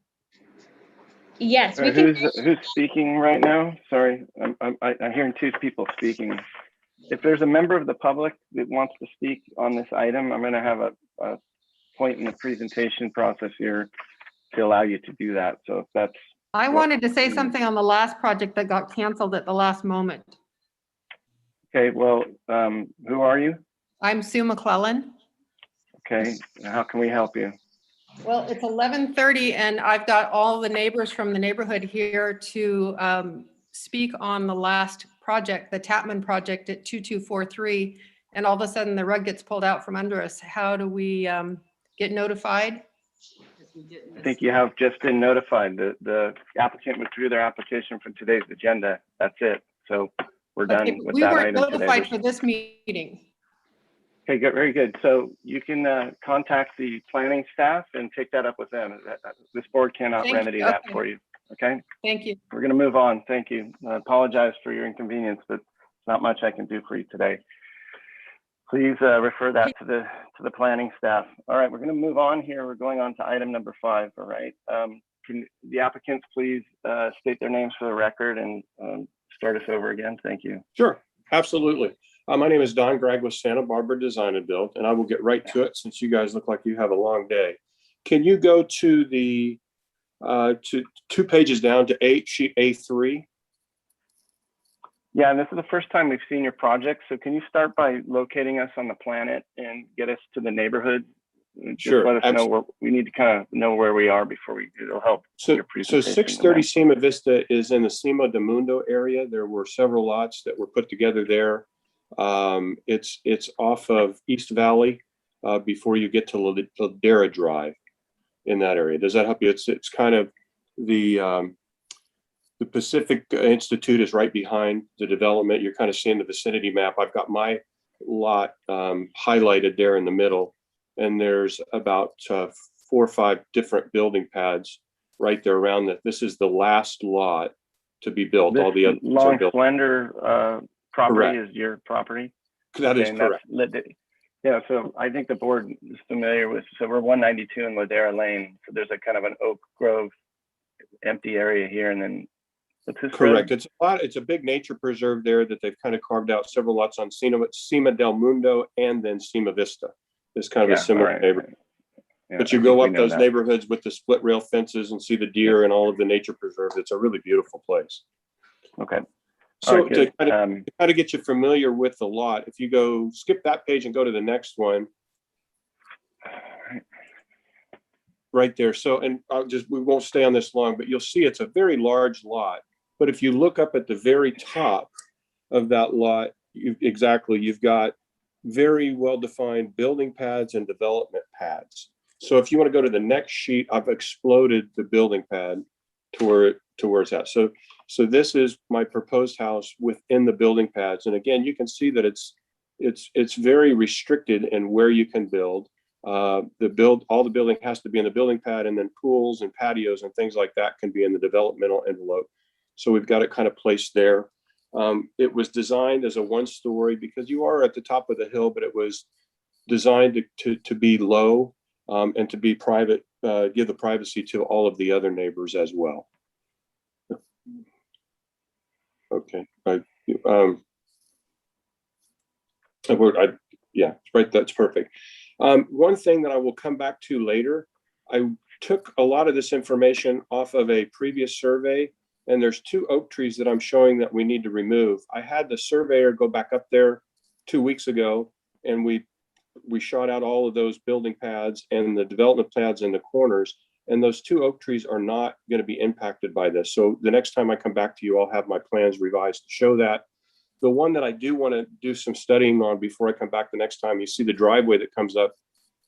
Yes, we can. can. Who's speaking right now? Sorry, I'm hearing 2 people speaking. If there's a member of the public that wants to speak on this item, I'm going to have a point in the presentation process here to allow you to do that. So if that's. I wanted to say something on the last project that got canceled at the last moment. Okay, well, who are you? I'm Sue McClellan. Okay, how can we help you? Well, it's 11:30 and I've got all the neighbors from the neighborhood here to speak on the last project, the Tapman project at 2243. And all of a sudden the rug gets pulled out from under us. How do we get notified? I think you have just been notified. The applicant withdrew their application from today's agenda. That's it. So we're done Okay, with we that weren't item notified today. for this meeting. Okay, good, very good. So you can contact the planning staff and take that up with them. This board cannot Thank you. remedy that Okay. for you. Okay, Thank you. we're going to move on. Thank you. I apologize for your inconvenience, but there's not much I can do for you today. Please refer that to the planning staff. All right, we're going to move on here. We're going on to item number 5. All right. Can the applicants please state their names for the record and start us over again? Thank you. Sure, absolutely. My name is Don Gregg with Santa Barbara Design and Build, and I will get right to it since you guys look like you have a long day. Can you go to the to 2 pages down to sheet A3? Yeah, and this is the first time we've seen your project. So can you start by locating us on the planet and get us to the neighborhood? Just Sure, let us know where we need to kind of know where we are before it'll help your So presentation. 630 Sima Vista is in the Cima de Mundo area. There were several lots that were put together there. It's off of East Valley before you get to Ladera Drive in that area. Does that help you? It's kind of the Pacific Institute is right behind the development. You're kind of seeing the vicinity map. I've got my lot highlighted there in the middle, and there's about 4 or 5 different building pads right there around that. This is the last lot to be built. This All the others are long, built. slender property Correct. is your property? That is And that's correct. Yeah, so I think the board is familiar with, so we're 192 in Ladera Lane. So there's a kind of an Oak Grove empty area here, and then what's this road? Correct. It's a big nature preserve there that they've kind of carved out several lots on Cima del Mundo and then Cima Vista. It's kind of Yeah, a similar all right. neighborhood. Yeah, But I you think go we up know those that. neighborhoods with the split rail fences and see the deer and all of the nature preserves. It's a really beautiful place. Okay. All So right, good. to kind of get you familiar with the lot, if you go skip that page and go to the next one. Right there. So, and we won't stay on this long, but you'll see it's a very large lot. But if you look up at the very top of that lot, you've got very well-defined building pads and development pads. So if you want to go to the next sheet, I've exploded the building pad to where it's at. So this is my proposed house within the building pads. And again, you can see that it's very restricted in where you can build. All the building has to be in the building pad, and then pools and patios and things like that can be in the developmental envelope. So we've got it kind of placed there. It was designed as a 1-story because you are at the top of the hill, but it was designed to be low and to be private, give the privacy to all of the other neighbors as well. Okay. Yeah, right. That's perfect. One thing that I will come back to later, I took a lot of this information off of a previous survey, and there's 2 oak trees that I'm showing that we need to remove. I had the surveyor go back up there 2 weeks ago, and we shot out all of those building pads and the development pads in the corners, and those 2 oak trees are not going to be impacted by this. So the next time I come back to you, I'll have my plans revised to show that. The one that I do want to do some studying on before I come back the next time, you see the driveway that comes up.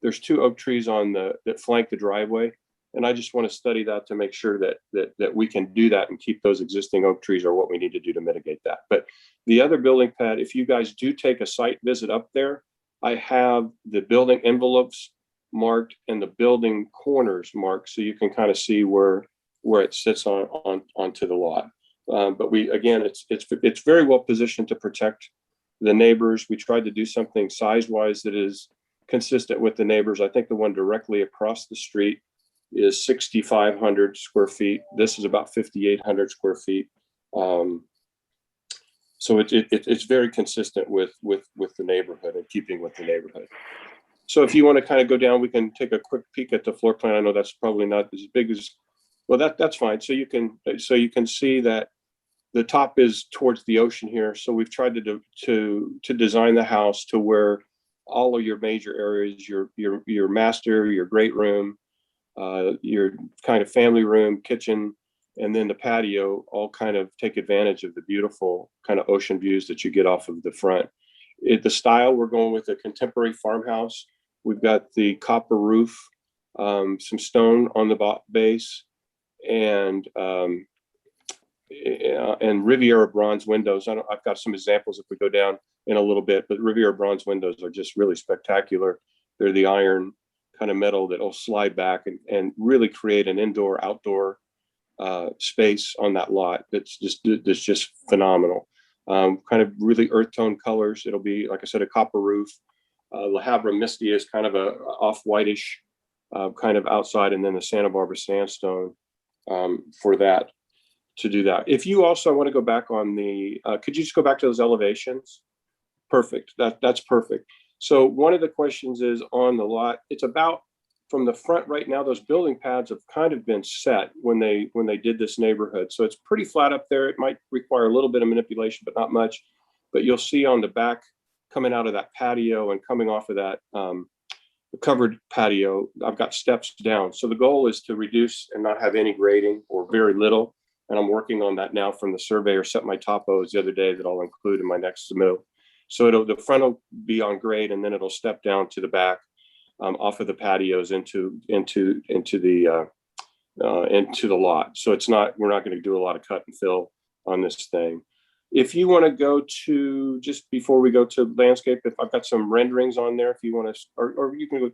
There's 2 oak trees that flank the driveway. And I just want to study that to make sure that we can do that and keep those existing oak trees are what we need to do to mitigate that. But the other building pad, if you guys do take a site visit up there, I have the building envelopes marked and the building corners marked, so you can kind of see where it sits onto the lot. But it's very well positioned to protect the neighbors. We tried to do something size-wise that is consistent with the neighbors. I think the one directly across the street is 6,500 square feet. This is about 5,800 square feet. So it's very consistent with the neighborhood and keeping with the neighborhood. So if you want to kind of go down, we can take a quick peek at the floor plan. I know that's probably not as big as, well, that's fine. So you can see that the top is towards the ocean here. So we've tried to design the house to where all of your major areas, your master, your great room, your kind of family room, kitchen, and then the patio all kind of take advantage of the beautiful kind of ocean views that you get off of the front. The style, we're going with a contemporary farmhouse. We've got the copper roof, some stone on the base, and Riviera bronze windows. I've got some examples if we go down in a little bit, but Riviera bronze windows are just really spectacular. They're the iron kind of metal that'll slide back and really create an indoor-outdoor space on that lot that's just phenomenal. Kind of really earth tone colors. It'll be, like I said, a copper roof. La Habra Misty is kind of a off-whitish kind of outside, and then the Santa Barbara sandstone for that, to do that. If you also want to go back on the, could you just go back to those elevations? Perfect. That's perfect. So one of the questions is on the lot, it's about from the front right now, those building pads have kind of been set when they did this neighborhood. So it's pretty flat up there. It might require a little bit of manipulation, but not much. But you'll see on the back, coming out of that patio and coming off of that covered patio, I've got steps down. So the goal is to reduce and not have any grading or very little. And I'm working on that now from the surveyor, set my topos the other day that I'll include in my next submittal. So the front will be on grade, and then it'll step down to the back off of the patios into the lot. So it's not, we're not going to do a lot of cut and fill on this thing. If you want to go to, just before we go to landscape, if I've got some renderings on there, if you want to, or you can go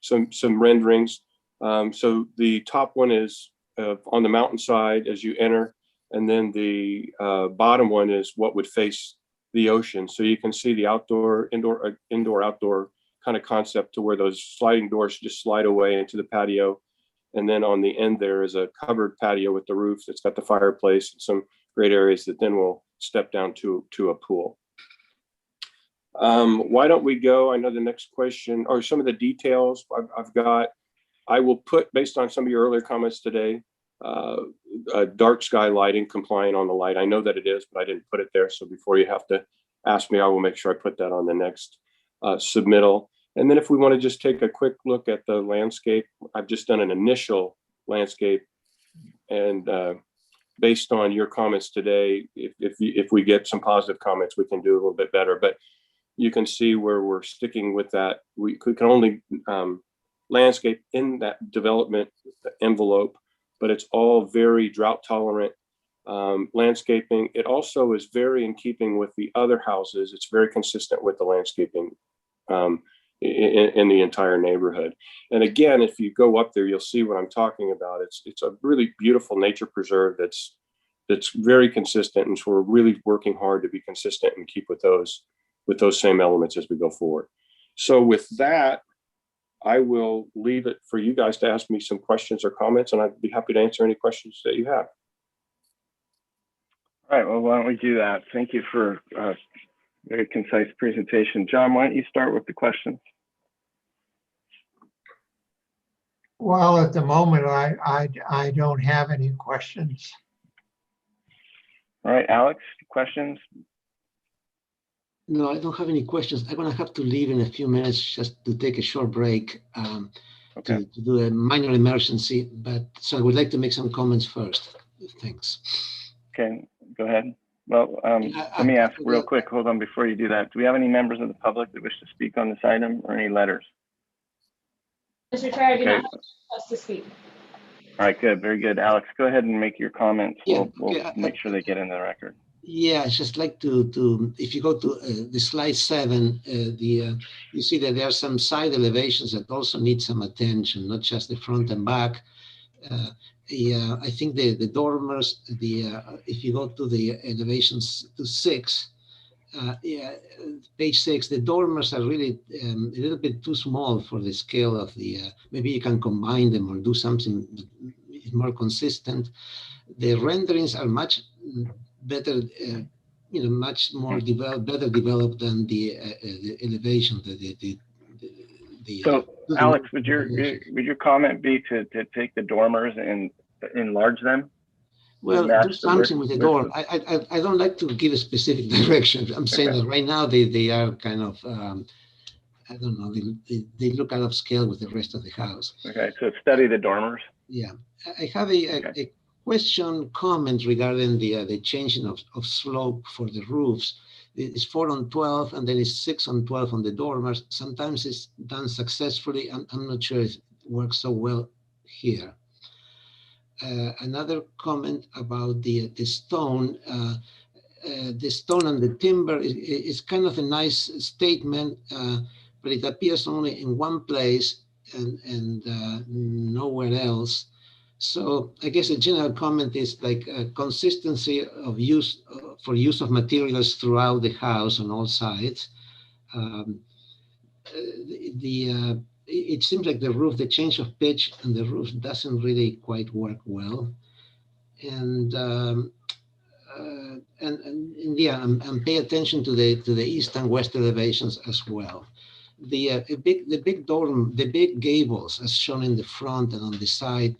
some renderings. So the top one is on the mountainside as you enter, and then the bottom one is what would face the ocean. So you can see the indoor outdoor kind of concept to where those sliding doors just slide away into the patio. And then on the end there is a covered patio with the roof that's got the fireplace and some great areas that then will step down to a pool. Why don't we go, I know the next question, or some of the details I've got, I will put, based on some of your earlier comments today, dark sky lighting compliant on the light. I know that it is, but I didn't put it there. So before you have to ask me, I will make sure I put that on the next submittal. And then if we want to just take a quick look at the landscape, I've just done an initial landscape, and based on your comments today, if we get some positive comments, we can do a little bit better. But you can see where we're sticking with that. We can only landscape in that development envelope, but it's all very drought tolerant landscaping. It also is very in keeping with the other houses. It's very consistent with the landscaping in the entire neighborhood. And again, if you go up there, you'll see what I'm talking about. It's a really beautiful nature preserve that's very consistent, and so we're really working hard to be consistent and keep with those same elements as we go forward. So with that, I will leave it for you guys to ask me some questions or comments, and I'd be happy to answer any questions that you have. All right, well, why don't we do that? Thank you for a very concise presentation. John, why don't you start with the questions? Well, at the moment, I don't have any questions. All right, Alex, questions? No, I don't have any questions. I'm going to have to leave in a few minutes just to take a short break to do a minor emergency. But so I would like to make some comments first. Thanks. Okay, go ahead. Well, let me ask real quick, hold on before you do that. Do we have any members of the public that wish to speak on this item, or any letters? Mr. Chair, I do not have us to speak. All right, good, very good. Alex, go ahead and make your comments. Yeah, we'll make sure they get in the record. Yeah, I just like to if you go to the slide 7, you see that there are some side elevations that also need some attention, not just the front and back. I think the dormers, if you go to the elevations to 6, page 6, the dormers are really a little bit too small for the scale of the, maybe you can combine them or do something more consistent. The renderings are much better, much more better developed than the elevation. So, Alex, would your comment be to take the dormers and enlarge them? Well, do something with the dorm. I don't like to give a specific direction. I'm saying that right now they are kind of I don't know, they look out of scale with the rest of the house. Okay, so study the dormers. Yeah, I have a question, comment regarding the changing of slope for the roofs. It's 4 on 12 and then it's 6 on 12 on the dormers. Sometimes it's done successfully. I'm not sure it works so well here. Another comment about the stone. The stone and the timber is kind of a nice statement, but it appears only in one place and nowhere else. So I guess a general comment is like consistency of use for use of materials throughout the house on all sides. It seems like the roof, the change of pitch and the roof doesn't really quite work well. And yeah, and pay attention to the east and west elevations as well. The big gables, as shown in the front and on the side,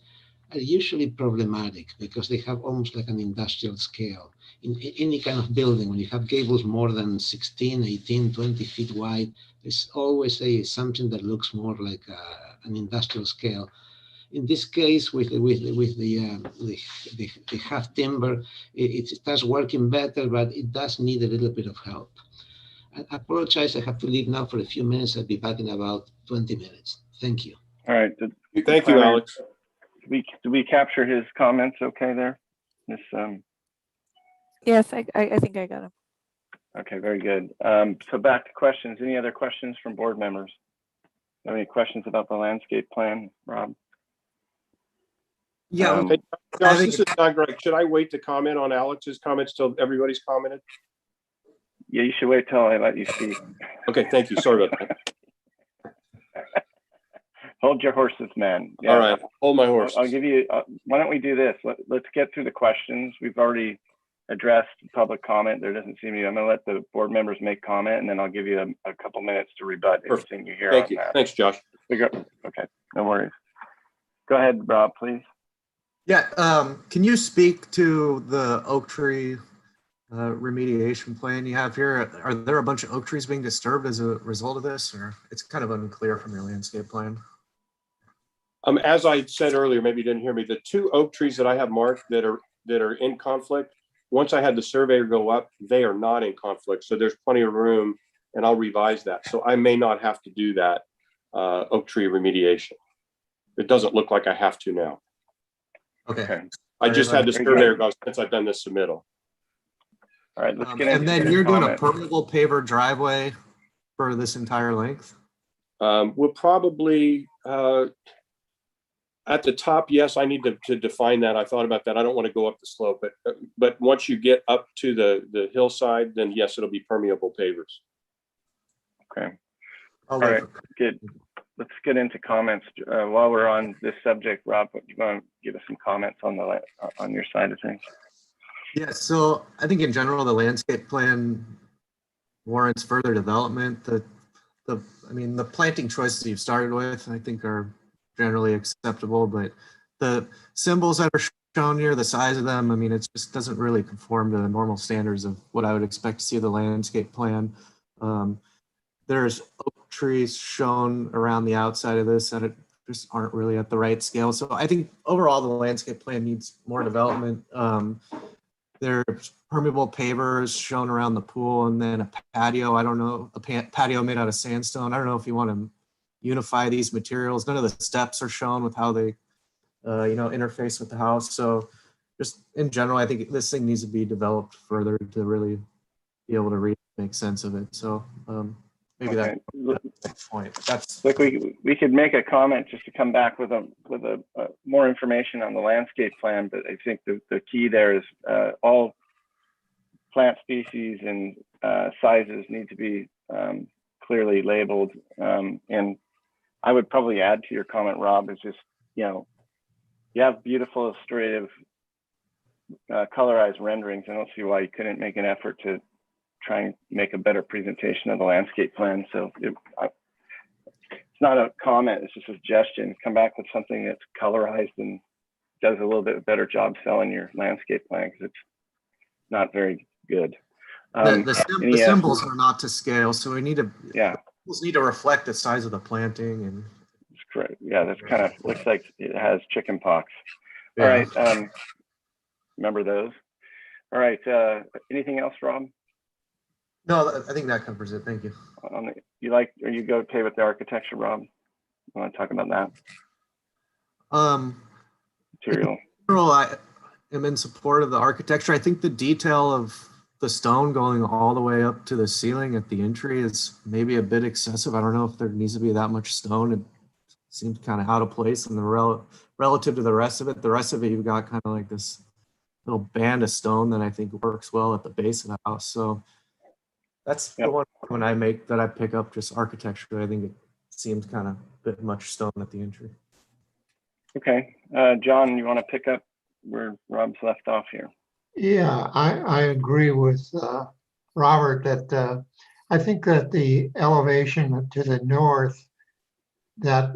are usually problematic because they have almost like an industrial scale. In any kind of building, when you have gables more than 16, 18, 20 feet wide, there's always something that looks more like an industrial scale. In this case, with the half timber, it starts working better, but it does need a little bit of help. I apologize, I have to leave now for a few minutes. I'll be back in about 20 minutes. Thank you. All right. Thank you, Alex. Did we capture his comments okay there? This, Yes, I think I got him. okay, very good. So back to questions. Any other questions from board members? Have any questions about the landscape plan, Rob? Yeah. Hey, Josh, this is not great. Should I wait to comment on Alex's comments till everybody's commented? Yeah, you should wait till I let you speak. Okay, thank you. Sorry about that. Hold your horses, man. Yeah. All right, hold my horses. I'll give you, why don't we do this? Let's get through the questions. We've already addressed public comment. There doesn't seem to be, I'm gonna let the board members make comment and then I'll give you a couple minutes to rebut anything you hear on that. Thanks, Josh. Okay, no worries. Go ahead, Rob, please. Yeah, can you speak to the oak tree remediation plan you have here? Are there a bunch of oak trees being disturbed as a result of this, or it's kind of unclear from your landscape plan? As I said earlier, maybe you didn't hear me, the 2 oak trees that I have marked that are in conflict, once I had the surveyor go up, they are not in conflict. So there's plenty of room and I'll revise that. So I may not have to do that oak tree remediation. It doesn't look like I have to now. Okay. I just had the surveyor go since I've done this submittal. All right, let's get into and then you're doing a comment. permeable paver driveway for this entire length? We'll probably, at the top, yes, I need to define that. I thought about that. I don't want to go up the slope, but once you get up to the hillside, then yes, it'll be permeable pavers. Okay. All right, good. Let's get into comments. While we're on this subject, Rob, you want to give us some comments on your side of things? Yeah, so I think in general, the landscape plan warrants further development. I mean, the planting choices you've started with, I think are generally acceptable, but the symbols that are shown here, the size of them, I mean, it just doesn't really conform to the normal standards of what I would expect to see the landscape plan. There's oak trees shown around the outside of this that just aren't really at the right scale. So I think overall the landscape plan needs more development. There's permeable pavers shown around the pool and then a patio. I don't know, a patio made out of sandstone. I don't know if you want to unify these materials. None of the steps are shown with how they, interface with the house. So just in general, I think this thing needs to be developed further to really be able to make sense of it. So maybe that's the point. That's like we could make a comment just to come back with a more information on the landscape plan, but I think the key there is all plant species and sizes need to be clearly labeled. And I would probably add to your comment, Rob, is just, you have beautiful illustrative colorized renderings. I don't see why you couldn't make an effort to try and make a better presentation of the landscape plan. So it's not a comment, it's just a suggestion. Come back with something that's colorized and does a little bit better job selling your landscape plan, because it's not very good. the symbols are not to scale, so we need to Just need to reflect the size of the planting and. It's great. Yeah, that's kind of looks like it has chicken pox. Yeah. All right. Remember those? All right. Anything else, Rob? No, I think that covers it. Thank you. Are you okay with the architecture, Rob? You want to talk about that? Material. In general, I am in support of the architecture. I think the detail of the stone going all the way up to the ceiling at the entry is maybe a bit excessive. I don't know if there needs to be that much stone. It seems kind of out of place in the relative to the rest of it. The rest of it, you've got kind of like this little band of stone that I think works well at the base of the house. So that's the one when I pick up just architecture. I think it seems kind of a bit much stone at the entry. Okay. John, you want to pick up where Rob's left off here? Yeah, I agree with Robert that I think that the elevation to the north, that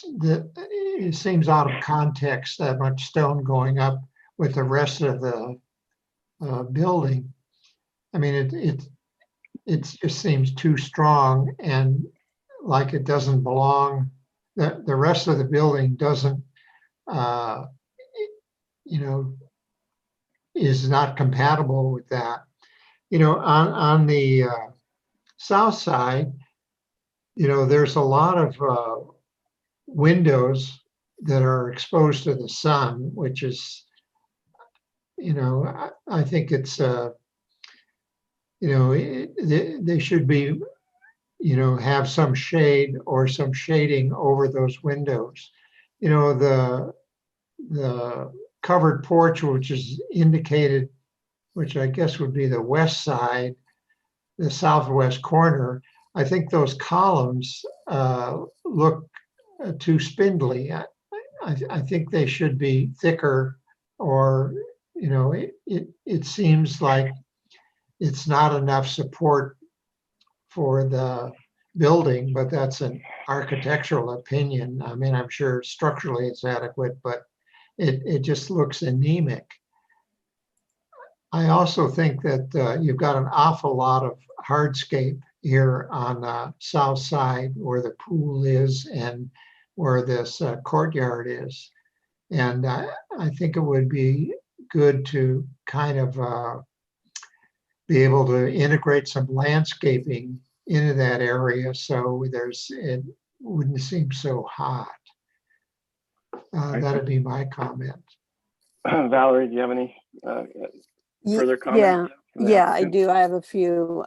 it seems out of context, that much stone going up with the rest of the building. I mean, it just seems too strong and like it doesn't belong. The rest of the building doesn't, is not compatible with that. On the south side, there's a lot of windows that are exposed to the sun, which is, I think it's, they should be, have some shade or some shading over those windows. The covered porch, which is indicated, which I guess would be the west side, the southwest corner, I think those columns look too spindly. I think they should be thicker, or, it seems like it's not enough support for the building, but that's an architectural opinion. I mean, I'm sure structurally it's adequate, but it just looks anemic. I also think that you've got an awful lot of hardscape here on the south side where the pool is and where this courtyard is. And I think it would be good to kind of be able to integrate some landscaping into that area so it wouldn't seem so hot. That'd be my comment. Valerie, do you have any further comments? Yeah, I do. I have a few.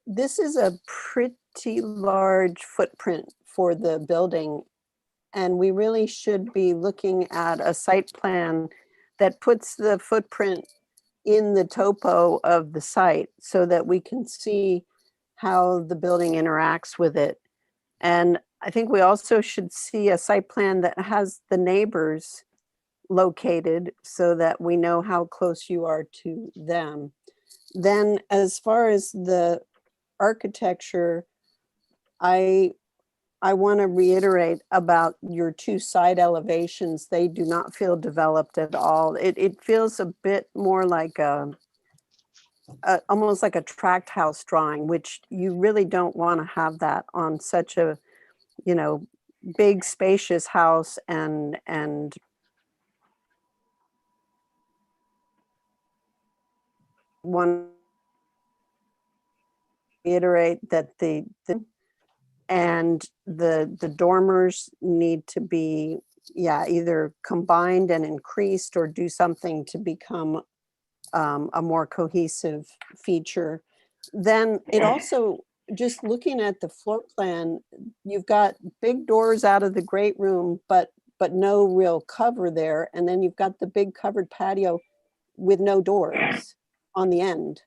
This is a pretty large footprint for the building, and we really should be looking at a site plan that puts the footprint in the topo of the site so that we can see how the building interacts with it. And I think we also should see a site plan that has the neighbors located so that we know how close you are to them. Then as far as the architecture, I want to reiterate about your two side elevations. They do not feel developed at all. It feels a bit more like almost like a tract house drawing, which you really don't want to have that on such a, big spacious house and want to reiterate that the dormers need to be, either combined and increased or do something to become a more cohesive feature. Then it also, just looking at the floor plan, you've got big doors out of the great room, but no real cover there. And then you've got the big covered patio with no doors on the end.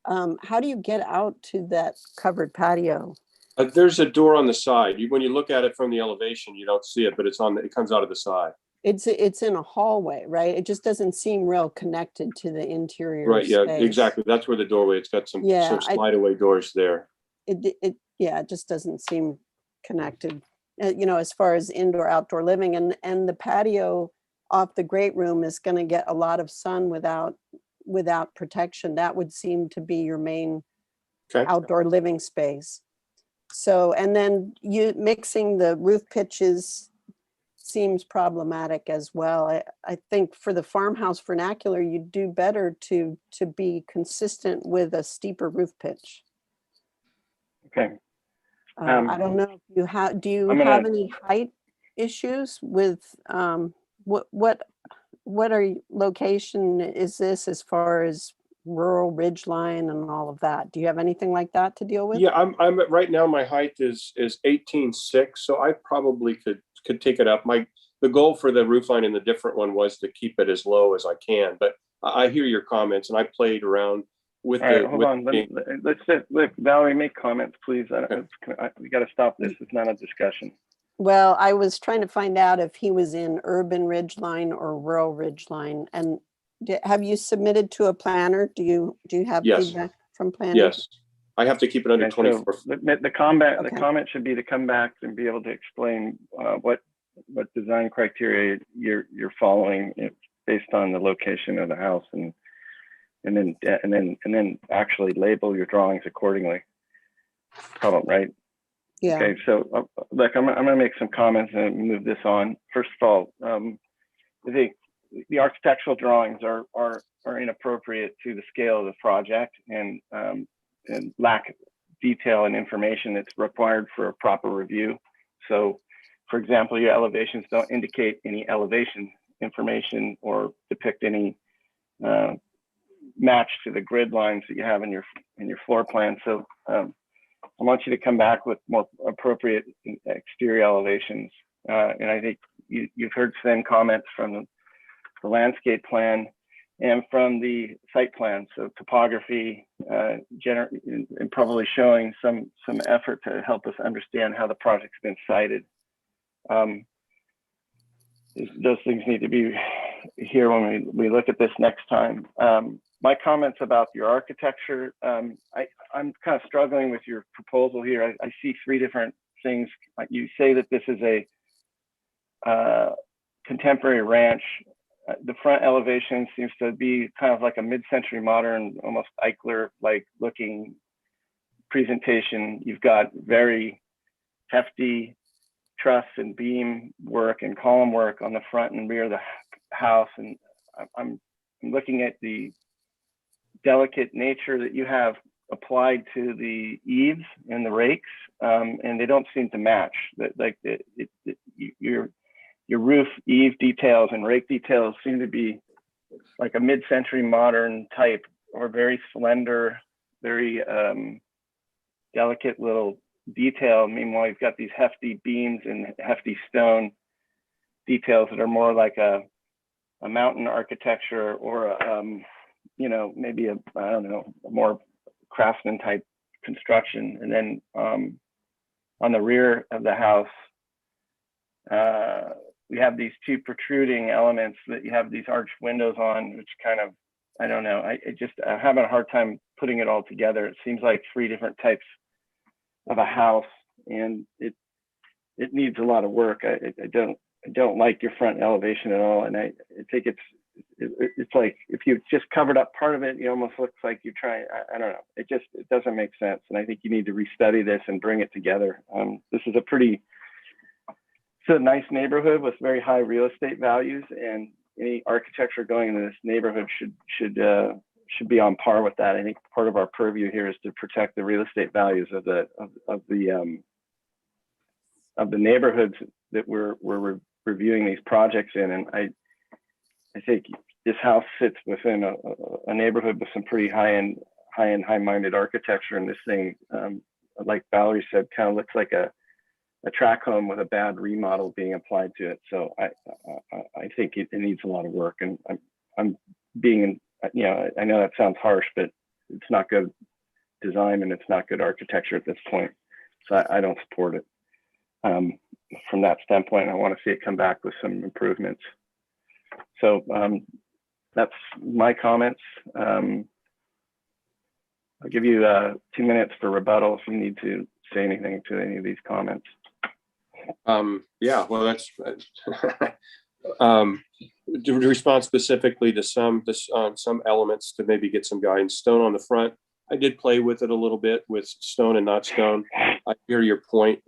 How do you get out to that covered patio? There's a door on the side. When you look at it from the elevation, you don't see it, but it comes out of the side. It's in a hallway, right? It just doesn't seem real connected to the interior. Right. Yeah, space. exactly. That's where the doorway. It's got some slide away doors there. It just doesn't seem connected, as far as indoor outdoor living, and the patio off the great room is going to get a lot of sun without protection. That would seem to be your main outdoor living space. So, and then you mixing the roof pitches seems problematic as well. I think for the farmhouse vernacular, you do better to be consistent with a steeper roof pitch. Okay. I don't know if you have, do you I'm have gonna- any height issues with, what location is this as far as rural ridge line and all of that? Do you have anything like that to deal with? Yeah, I'm right now, my height is 18.6, so I probably could take it up. The goal for the roof line in the different one was to keep it as low as I can, but I hear your comments and I played around with All right, hold on. Let's let Valerie make comments, please. We got to stop this. It's not a discussion. Well, I was trying to find out if he was in urban ridge line or rural ridge line. And have you submitted to a planner? Do you have Yes. feedback from planning? Yes, I have to keep it under Okay, so 24. the comment should be to come back and be able to explain what design criteria you're following based on the location of the house, and then actually label your drawings accordingly. Problem, right? Yeah. Okay, so look, I'm gonna make some comments and move this on. First of all, the architectural drawings are inappropriate to the scale of the project and lack detail and information that's required for a proper review. So, for example, your elevations don't indicate any elevation information or depict any match to the grid lines that you have in your floor plan. So I want you to come back with more appropriate exterior elevations. And I think you've heard same comments from the landscape plan and from the site plan. So topography, and probably showing some effort to help us understand how the project's been sited. Those things need to be here when we look at this next time. My comments about your architecture, I'm kind of struggling with your proposal here. I see three different things. You say that this is a contemporary ranch. The front elevation seems to be kind of like a mid-century modern, almost Eichler-like looking presentation. You've got very hefty truss and beam work and column work on the front and rear of the house. And I'm looking at the delicate nature that you have applied to the eaves and the rakes, and they don't seem to match. Your roof eave details and rake details seem to be like a mid-century modern type, or very slender, very delicate little detail. Meanwhile, you've got these hefty beams and hefty stone details that are more like a mountain architecture, or maybe a more craftsman type construction. And then on the rear of the house, we have these two protruding elements that you have these arched windows on, which kind of, I don't know, I'm having a hard time putting it all together. It seems like three different types of a house, and it needs a lot of work. I don't like your front elevation at all, and I think it's like if you just covered up part of it, it almost looks like you're trying. I don't know. It doesn't make sense, and I think you need to restudy this and bring it together. This is it's a nice neighborhood with very high real estate values, and any architecture going into this neighborhood should be on par with that. I think part of our purview here is to protect the real estate values of the neighborhoods that we're reviewing these projects in. And I think this house sits within a neighborhood with some pretty high-minded architecture, and this thing, like Valerie said, kind of looks like a track home with a bad remodel being applied to it. So I think it needs a lot of work, and I'm being, I know that sounds harsh, but it's not good design and it's not good architecture at this point. So I don't support it. From that standpoint, I want to see it come back with some improvements. So that's my comments. I'll give you 2 minutes for rebuttal if you need to say anything to any of these comments. Yeah, well, that's to respond specifically to some elements to maybe get some guidance. Stone on the front, I did play with it a little bit with stone and not stone. I hear your point.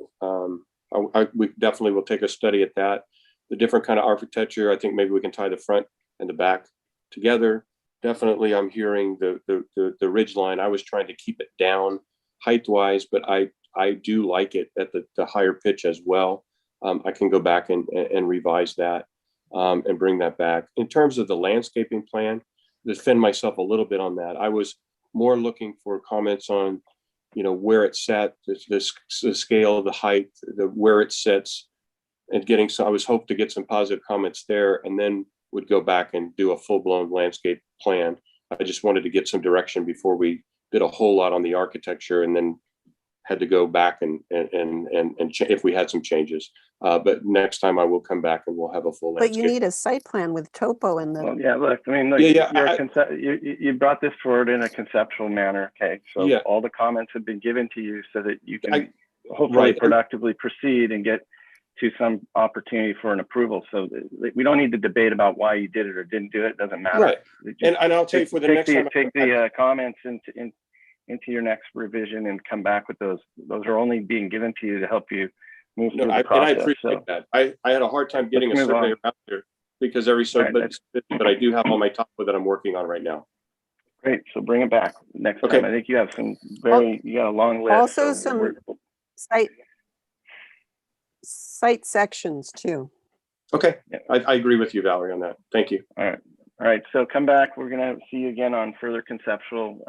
We definitely will take a study at that. The different kind of architecture, I think maybe we can tie the front and the back together. Definitely, I'm hearing the ridge line. I was trying to keep it down height wise, but I do like it at the higher pitch as well. I can go back and revise that and bring that back. In terms of the landscaping plan, defend myself a little bit on that. I was more looking for comments on, you know, where it's set, the scale, the height, where it sits, and getting. So I was hoping to get some positive comments there, and then would go back and do a full-blown landscape plan. I just wanted to get some direction before we did a whole lot on the architecture, and then had to go back and if we had some changes. But next time I will come back and we'll have a full But landscape. you need a site plan with topo in the. Well, yeah, look, I mean, look, you brought this forward in a conceptual manner. Okay. So Yeah. all the comments have been given to you so that you can hopefully right. productively proceed and get to some opportunity for an approval. So we don't need to debate about why you did it or didn't do it. It doesn't matter. Right. And I'll tell you for the next time. Take the comments into your next revision and come back with those. Those are only being given to you to help you move through the process. And I appreciate that. I had a hard time getting a Let's move surveyor on. out there because every survey, but I do have on my top that I'm working on right now. Great. So bring it back next Okay. time. I think you have some you got a long list. Also so some site sections too. Okay. I agree with you, Valerie, on that. Thank you. All right. All right. So come back. We're going to see you again on further conceptual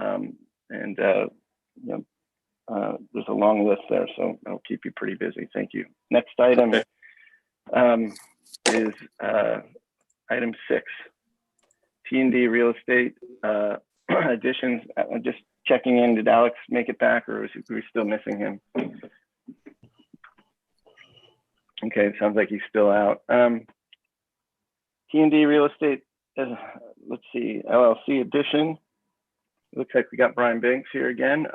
there's a long list there, so I'll keep you pretty busy. Thank you. Next item is item 6, T&D real estate additions. I'm just checking in. Did Alex make it back, or are we still missing him? Okay, it sounds like he's still out. T&D real estate, let's see, LLC addition. Looks like we got Brian Banks here again.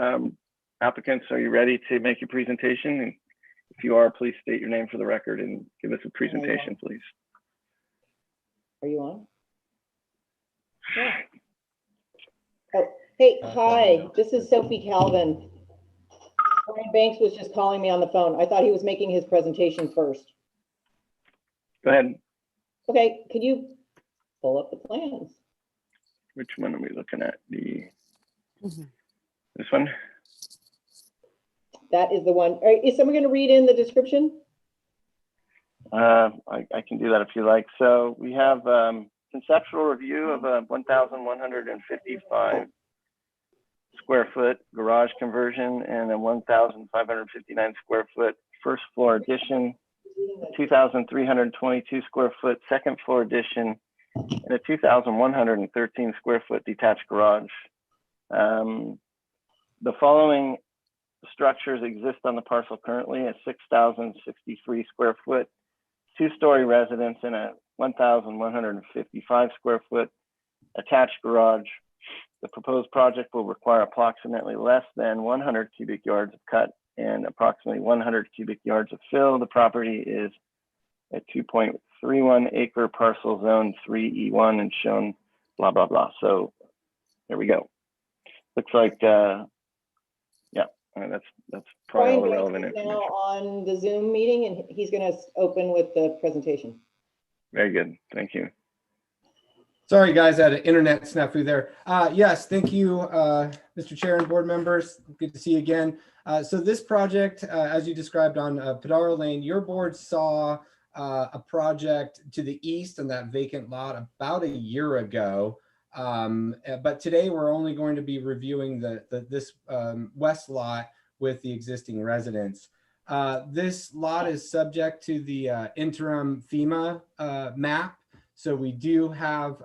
Applicants, are you ready to make your presentation? And if you are, please state your name for the record and give us a presentation, please. Are you on? Yeah. Oh, hey, hi, this is Sophie Calvin. Brian Banks was just calling me on the phone. I thought he was making his presentation first. Go ahead. Okay, could you pull up the plans? Which one are we looking at? This one? That is the one. All right, is someone going to read in the description? I can do that if you like. So we have conceptual review of a 1,155 square foot garage conversion and a 1,559 square foot first floor addition, a 2,322 square foot second floor addition, and a 2,113 square foot detached garage. The following structures exist on the parcel currently: a 6,063 square foot two-story residence and a 1,155 square foot attached garage. The proposed project will require approximately less than 100 cubic yards of cut and approximately 100 cubic yards of fill. The property is a 2.31 acre parcel zone 3E1 and shown blah, blah, blah. So there we go. Looks like, that's probably all the relevant information. information. Now on the Zoom meeting, and he's going to open with the presentation. Very good. Thank you. Sorry, guys, I had an internet snafu there. Yes, thank you, Mr. Chair and board members. Good to see you again. So this project, as you described on Padaro Lane, your board saw a project to the east on that vacant lot about a year ago. But today we're only going to be reviewing this west lot with the existing residents. This lot is subject to the interim FEMA map. So we do have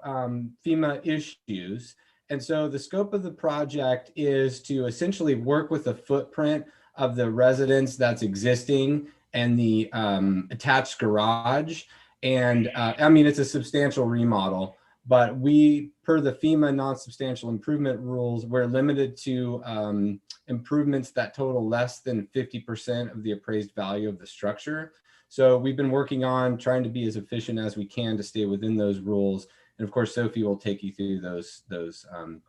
FEMA issues. And so the scope of the project is to essentially work with the footprint of the residence that's existing and the attached garage. And I mean, it's a substantial remodel, but we, per the FEMA non-substantial improvement rules, we're limited to improvements that total less than 50% of the appraised value of the structure. So we've been working on trying to be as efficient as we can to stay within those rules. And of course, Sophie will take you through the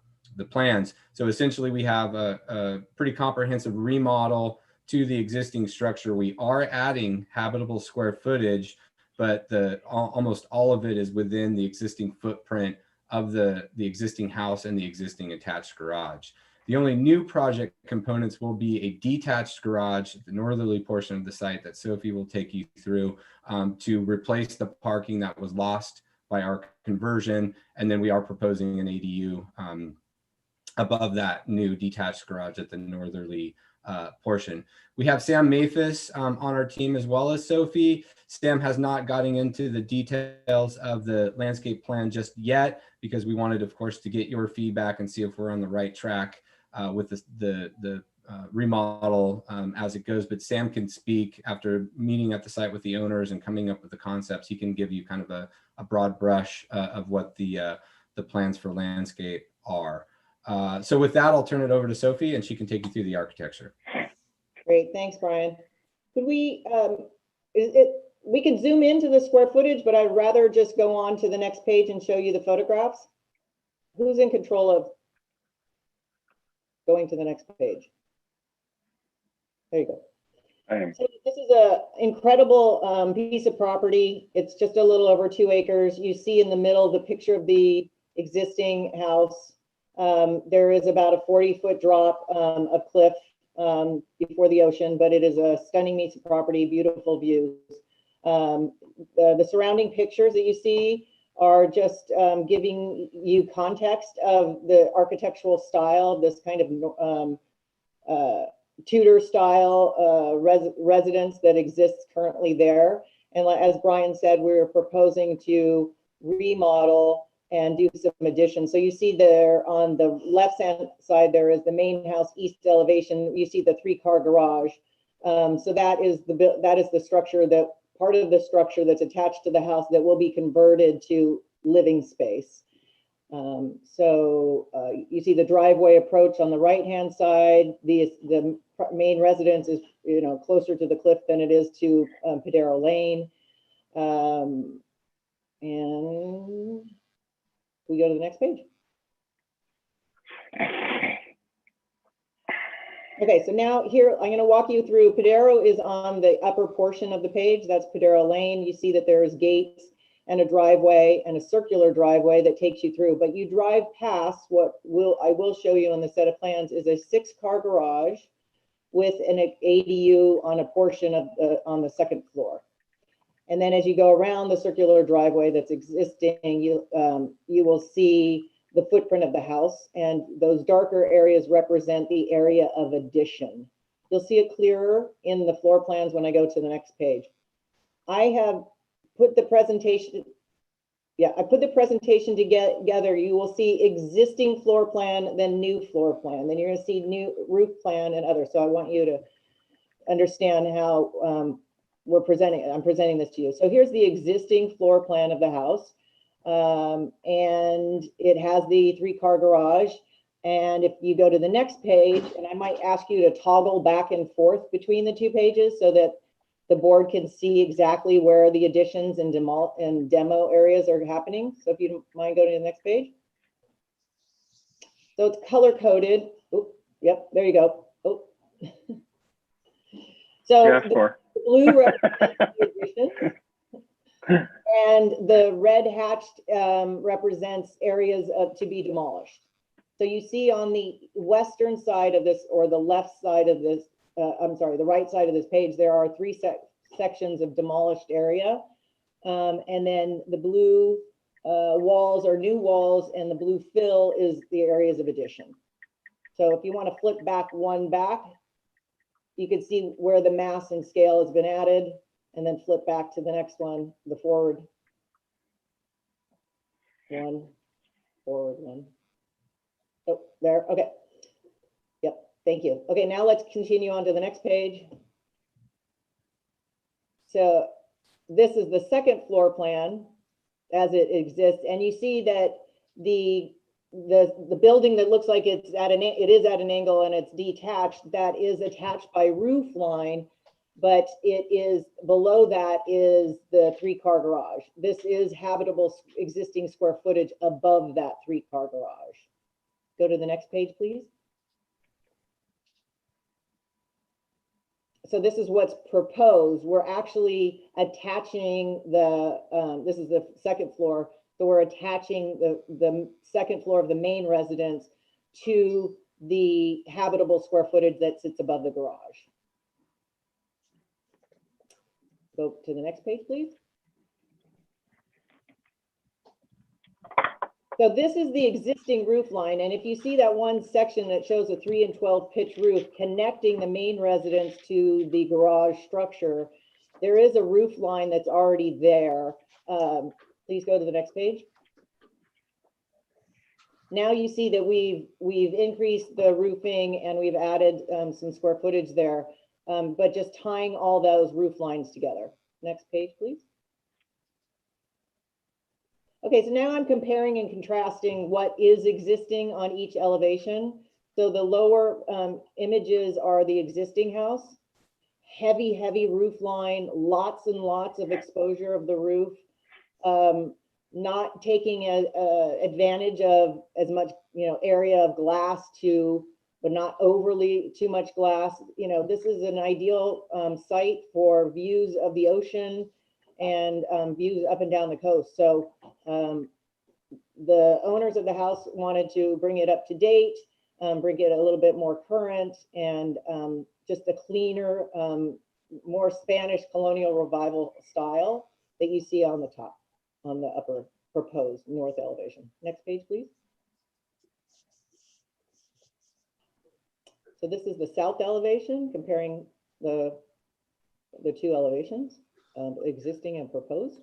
plans. So essentially we have a pretty comprehensive remodel to the existing structure. We are adding habitable square footage, but almost all of it is within the existing footprint of the existing house and the existing attached garage. The only new project components will be a detached garage at the northerly portion of the site that Sophie will take you through to replace the parking that was lost by our conversion. And then we are proposing an ADU above that new detached garage at the northerly portion. We have Sam Mathis on our team as well as Sophie. Sam has not gotten into the details of the landscape plan just yet because we wanted, of course, to get your feedback and see if we're on the right track with the remodel as it goes. But Sam can speak after meeting at the site with the owners and coming up with the concepts. He can give you kind of a broad brush of what the plans for landscape are. So with that, I'll turn it over to Sophie and she can take you through the architecture. Great, thanks, Brian. Could we, we can zoom into the square footage, but I'd rather just go on to the next page and show you the photographs. Who's in control of going to the next page? There you go. I am. So this is an incredible piece of property. It's just a little over 2 acres. You see in the middle the picture of the existing house. There is about a 40-foot drop of cliff before the ocean, but it is a stunning piece of property, beautiful views. The surrounding pictures that you see are just giving you context of the architectural style, this kind of Tudor style residence that exists currently there. And as Brian said, we're proposing to remodel and do some additions. So you see there on the left hand side, there is the main house east elevation. You see the 3-car garage. So that is the structure, that part of the structure that's attached to the house that will be converted to living space. So you see the driveway approach on the right hand side. The main residence is closer to the cliff than it is to Padero Lane. And we go to the next page. Okay, so now here I'm going to walk you through. Padero is on the upper portion of the page. That's Padero Lane. You see that there's gates and a driveway and a circular driveway that takes you through. But you drive past what I will show you on the set of plans is a 6-car garage with an ADU on a portion of on the second floor. And then as you go around the circular driveway that's existing, you will see the footprint of the house, and those darker areas represent the area of addition. You'll see it clearer in the floor plans when I go to the next page. I have put the presentation, I put the presentation together. You will see existing floor plan, then new floor plan. Then you're going to see new roof plan and others. So I want you to understand how I'm presenting this to you. So here's the existing floor plan of the house. And it has the 3-car garage. And if you go to the next page, and I might ask you to toggle back and forth between the 2 pages so that the board can see exactly where the additions and demo areas are happening. So if you don't mind going to the next page. So it's color coded. Oh, yep, there you go. Oh. So the blue represents the addition. And the red hatched represents areas to be demolished. So you see on the western side of this, or the left side of this, I'm sorry, the right side of this page, there are 3 sections of demolished area. And then the blue walls are new walls, and the blue fill is the areas of addition. So if you want to flip back one back, you can see where the mass and scale has been added, and then flip back to the next one, the forward one, forward one. Oh, there, okay. Yep, thank you. Okay, now let's continue on to the next page. So this is the second floor plan as it exists, and you see that the building that looks like it is at an angle and it's detached, that is attached by roof line, but it is below that is the 3-car garage. This is habitable existing square footage above that 3-car garage. Go to the next page, please. so this is what's proposed. We're actually attaching the, this is the second floor. So we're attaching the second floor of the main residence to the habitable square footage that sits above the garage. Go to the next page, please. So this is the existing roof line. And if you see that one section that shows a 3 and 12 pitch roof connecting the main residence to the garage structure, there is a roof line that's already there. Please go to the next page. Now you see that we've increased the roofing and we've added some square footage there, but just tying all those roof lines together. Next page, please. Okay, so now I'm comparing and contrasting what is existing on each elevation. So the lower images are the existing house, heavy roof line, lots and lots of exposure of the roof, not taking advantage of as much, area of glass but not overly too much glass. This is an ideal site for views of the ocean and views up and down the coast. So the owners of the house wanted to bring it up to date, bring it a little bit more current, and just a cleaner, more Spanish colonial revival style that you see on the top, on the upper proposed north elevation. Next page, please. So this is the south elevation, comparing the two elevations, existing and proposed.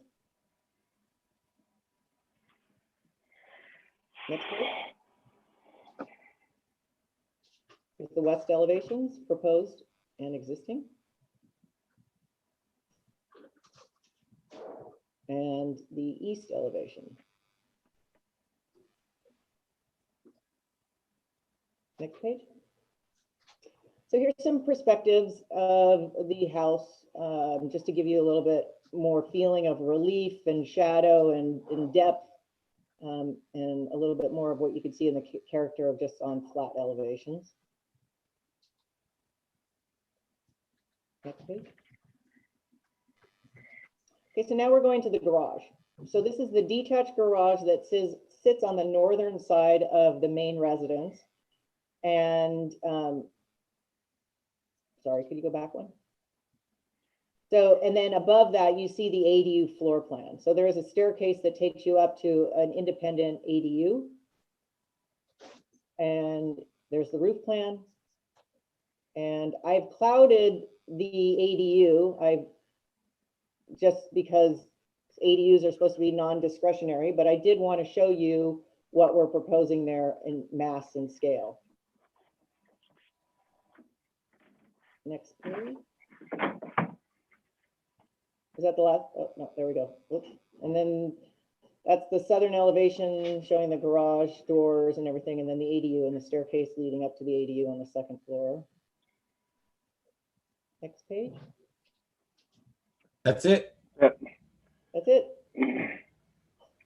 Next page. Here's the west elevations, proposed and existing. And the east elevation. Next page. So here's some perspectives of the house, just to give you a little bit more feeling of relief and shadow and in depth, and a little bit more of what you can see in the character of just on flat elevations. Next page. Okay, so now we're going to the garage. So this is the detached garage that sits on the northern side of the main residence. And sorry, could you go back one? So, and then above that, you see the ADU floor plan. So there is a staircase that takes you up to an independent ADU. And there's the roof plan. And I've clouded the ADU. Just because ADUs are supposed to be non-discretionary, but I did want to show you what we're proposing there in mass and scale. Next page. Is that the last? Oh, no, there we go. Oops. And then that's the southern elevation showing the garage doors and everything, and then the ADU and the staircase leading up to the ADU on the second floor. Next page. That's it. Yep. That's it.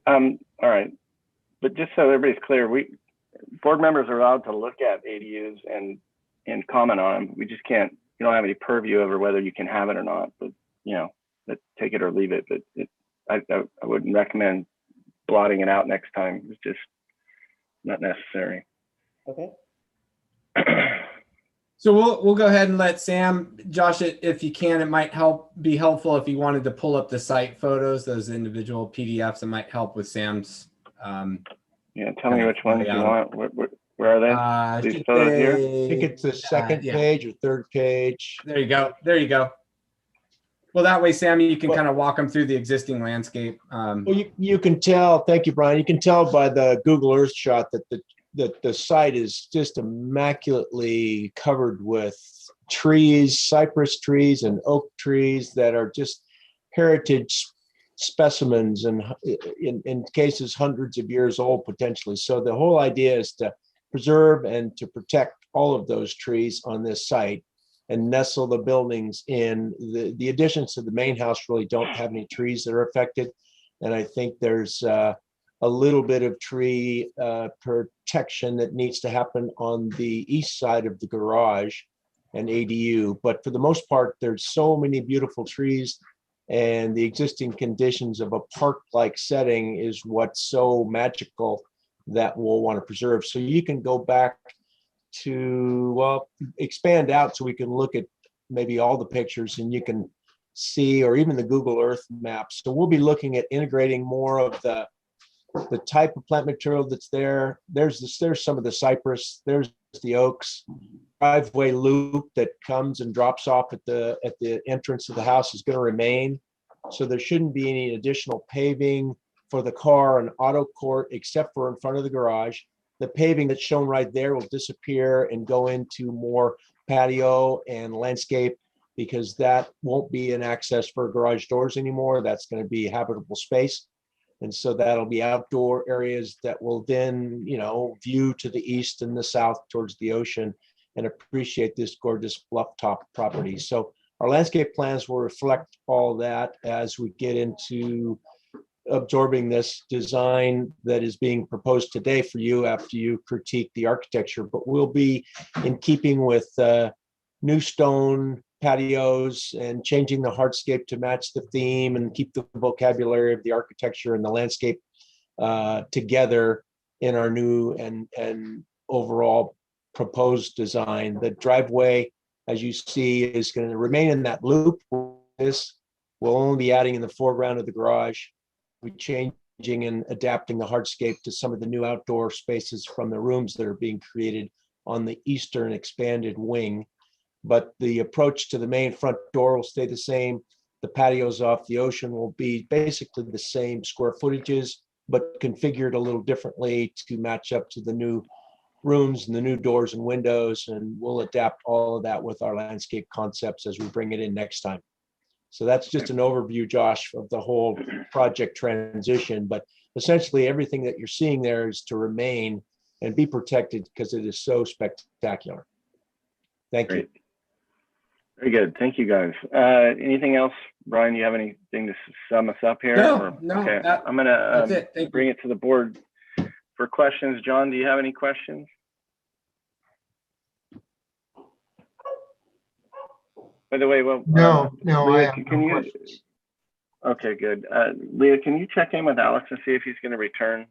All right. But just so everybody's clear, board members are allowed to look at ADUs and comment on them. We just can't, you don't have any purview over whether you can have it or not, but but take it or leave it. But I wouldn't recommend blotting it out next time. It's just not necessary. Okay. So we'll go ahead and let Sam, Josh, if you can, it might be helpful if you wanted to pull up the site photos, those individual PDFs. It might help with Sam's. Yeah, tell me which ones you want. Where are they? These photos here? I think it's the second page or third page. There you go. There you go. Well, that way, Sam, you can kind of walk them through the existing landscape. Well, you can tell. Thank you, Brian. You can tell by the Google Earth shot that the site is just immaculately covered with trees, cypress trees and oak trees that are just heritage specimens, and in cases hundreds of years old potentially. So the whole idea is to preserve and to protect all of those trees on this site and nestle the buildings in. The additions to the main house really don't have any trees that are affected, and I think there's a little bit of tree protection that needs to happen on the east side of the garage. and ADU. But for the most part, there's so many beautiful trees, and the existing conditions of a park-like setting is what's so magical that we'll want to preserve. So you can go back to, well, expand out so we can look at maybe all the pictures and you can see, or even the Google Earth maps. So we'll be looking at integrating more of the type of plant material that's there. There's some of the cypress, there's the oaks. Driveway loop that comes and drops off at the entrance of the house is going to remain. So there shouldn't be any additional paving for the car and auto court except for in front of the garage. The paving that's shown right there will disappear and go into more patio and landscape, because that won't be an access for garage doors anymore. That's going to be habitable space. And so that'll be outdoor areas that will then, view to the east and the south towards the ocean and appreciate this gorgeous bluff top property. So our landscape plans will reflect all that as we get into absorbing this design that is being proposed today for you after you critique the architecture. But we'll be in keeping with new stone patios and changing the hardscape to match the theme and keep the vocabulary of the architecture and the landscape together in our new and overall proposed design. The driveway, as you see, is going to remain in that loop. This will only be adding in the foreground of the garage. We're changing and adapting the hardscape to some of the new outdoor spaces from the rooms that are being created on the eastern expanded wing. But the approach to the main front door will stay the same. The patios off the ocean will be basically the same square footages, but configured a little differently to match up to the new rooms and the new doors and windows. And we'll adapt all of that with our landscape concepts as we bring it in next time. So that's just an overview, Josh, of the whole project transition. But essentially everything that you're seeing there is to remain and be protected because it is so spectacular. Thank you. Very good. Thank you, guys. Anything else? Brian, you have anything to sum us up here? No. Okay. I'm going to bring it to the board for questions. John, do you have any questions? By the way, no, Leah, I have no questions. Okay, good. Leah, can you check in with Alex and see if he's going to return?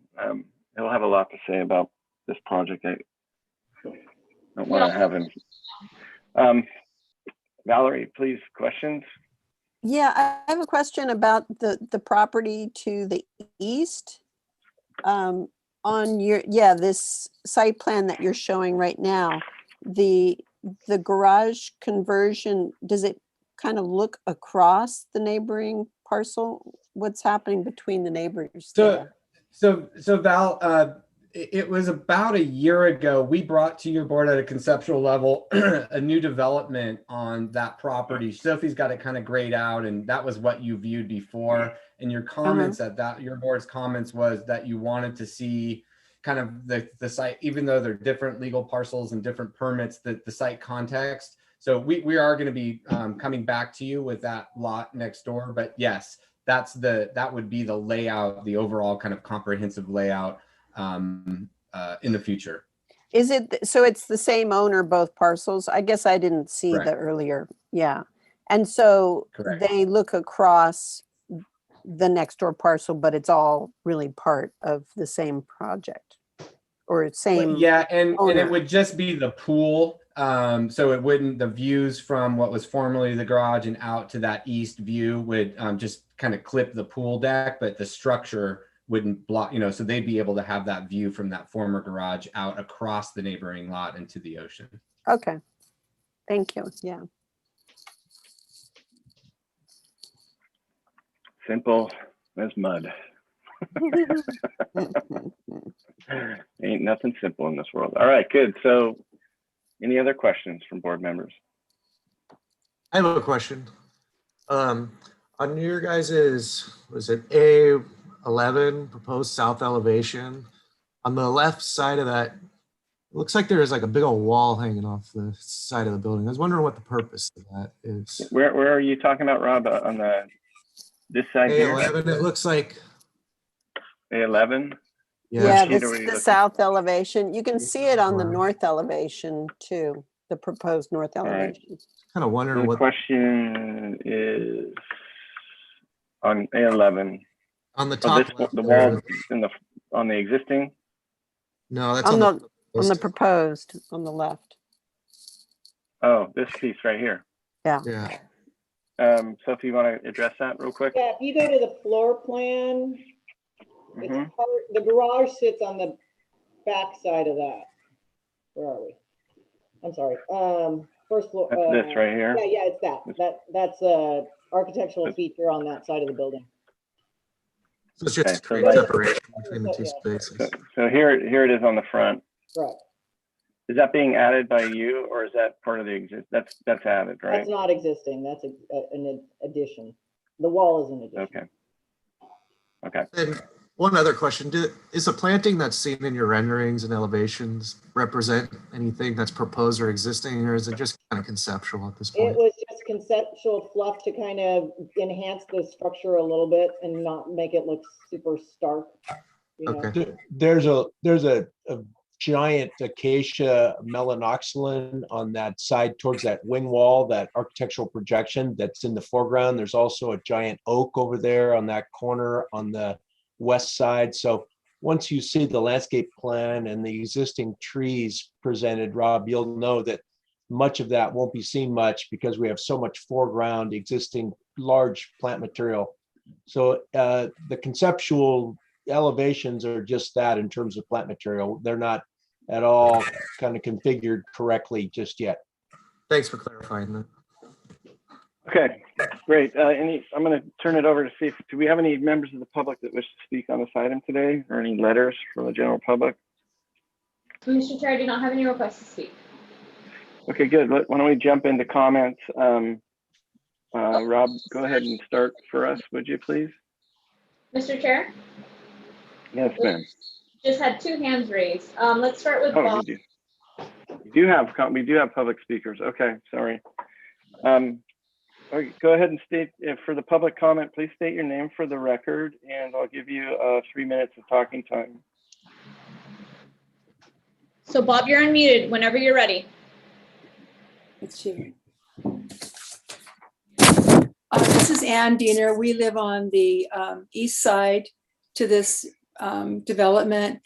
He'll have a lot to say about this project. I don't want to have him. Valerie, please, questions? Yeah, I have a question about the property to the east. On this site plan that you're showing right now, the garage conversion, does it kind of look across the neighboring parcel? What's happening between the neighbors there? So Val, it was about a year ago, we brought to your board at a conceptual level a new development on that property. Sophie's got it kind of grayed out, and that was what you viewed before. And your comments your board's comments was that you wanted to see kind of the site, even though they're different legal parcels and different permits, the site context. So we are going to be coming back to you with that lot next door. But yes, that would be the layout, the overall kind of comprehensive layout in the future. Is it, so it's the same owner, both parcels? I guess I didn't see Correct. the earlier, yeah. And so Correct. they look across the next door parcel, but it's all really part of the same project or same Yeah, and owner. it would just be the pool. So it wouldn't, the views from what was formerly the garage and out to that east view would just kind of clip the pool deck, but the structure wouldn't block, so they'd be able to have that view from that former garage out across the neighboring lot into the ocean. Okay, thank you, yeah. Simple as mud. Ain't nothing simple in this world. All right, good. So any other questions from board members? I have a question. On your guys's, was it A11 proposed south elevation? On the left side of that, it looks like there's like a big old wall hanging off the side of the building. I was wondering what the purpose of that is. Where are you talking about, Rob? On this side here? A11, it looks like. A11? Yeah, this is the south elevation. You can see it on the north elevation too. the proposed north All right. elevation. Kind of So wondering the what, question is on A11. on the So top this, left the there, wall on the existing? no, that's On the proposed. proposed on the left. Oh, this piece right here. Yeah. Yeah. Sophie, you want to address that real quick? Yeah, if you go to the floor plan, it's Mhm. the garage sits on the back side of that. Where are we? I'm sorry. First floor. That's this right here? Yeah, it's that's a architectural feature on that side of the building. So it's just Okay, to so create like- separation between the two spaces. So here it is on the front. Right. Is that being added by you, or is that part of the exist? That's added, right? That's not existing. That's an addition. The wall is an addition. Okay. And one other question, is the planting that's seen in your renderings and elevations represent anything that's proposed or existing, or is it just kind of conceptual at this It point? was just conceptual fluff to kind of enhance the structure a little bit and not make it look super stark. You know? There's a giant acacia melanoxylon on that side towards that wing wall, that architectural projection that's in the foreground. There's also a giant oak over there on that corner on the west side. So once you see the landscape plan and the existing trees presented, Rob, you'll know that much of that won't be seen much because we have so much foreground existing large plant material. So the conceptual elevations are just that in terms of plant material. They're not at all kind of configured correctly just yet. Thanks for clarifying that. Okay, great. I'm going to turn it over to see do we have any members of the public that wish to speak on this item today, or any letters from the general public? Mr. Chair, I do not have any requests to speak. Okay, good. Why don't we jump into comments? Rob, go ahead and start for us, would you please? Mr. Chair, Yes, ma'am. just had two hands raised. Let's start with Oh, Bob. we do have public speakers. Okay, sorry. Okay, go ahead and state, for the public comment, please state your name for the record, and I'll give you 3 minutes of talking time. So Bob, you're unmuted whenever you're ready. This is Ann Diener. We live on the east side to this development.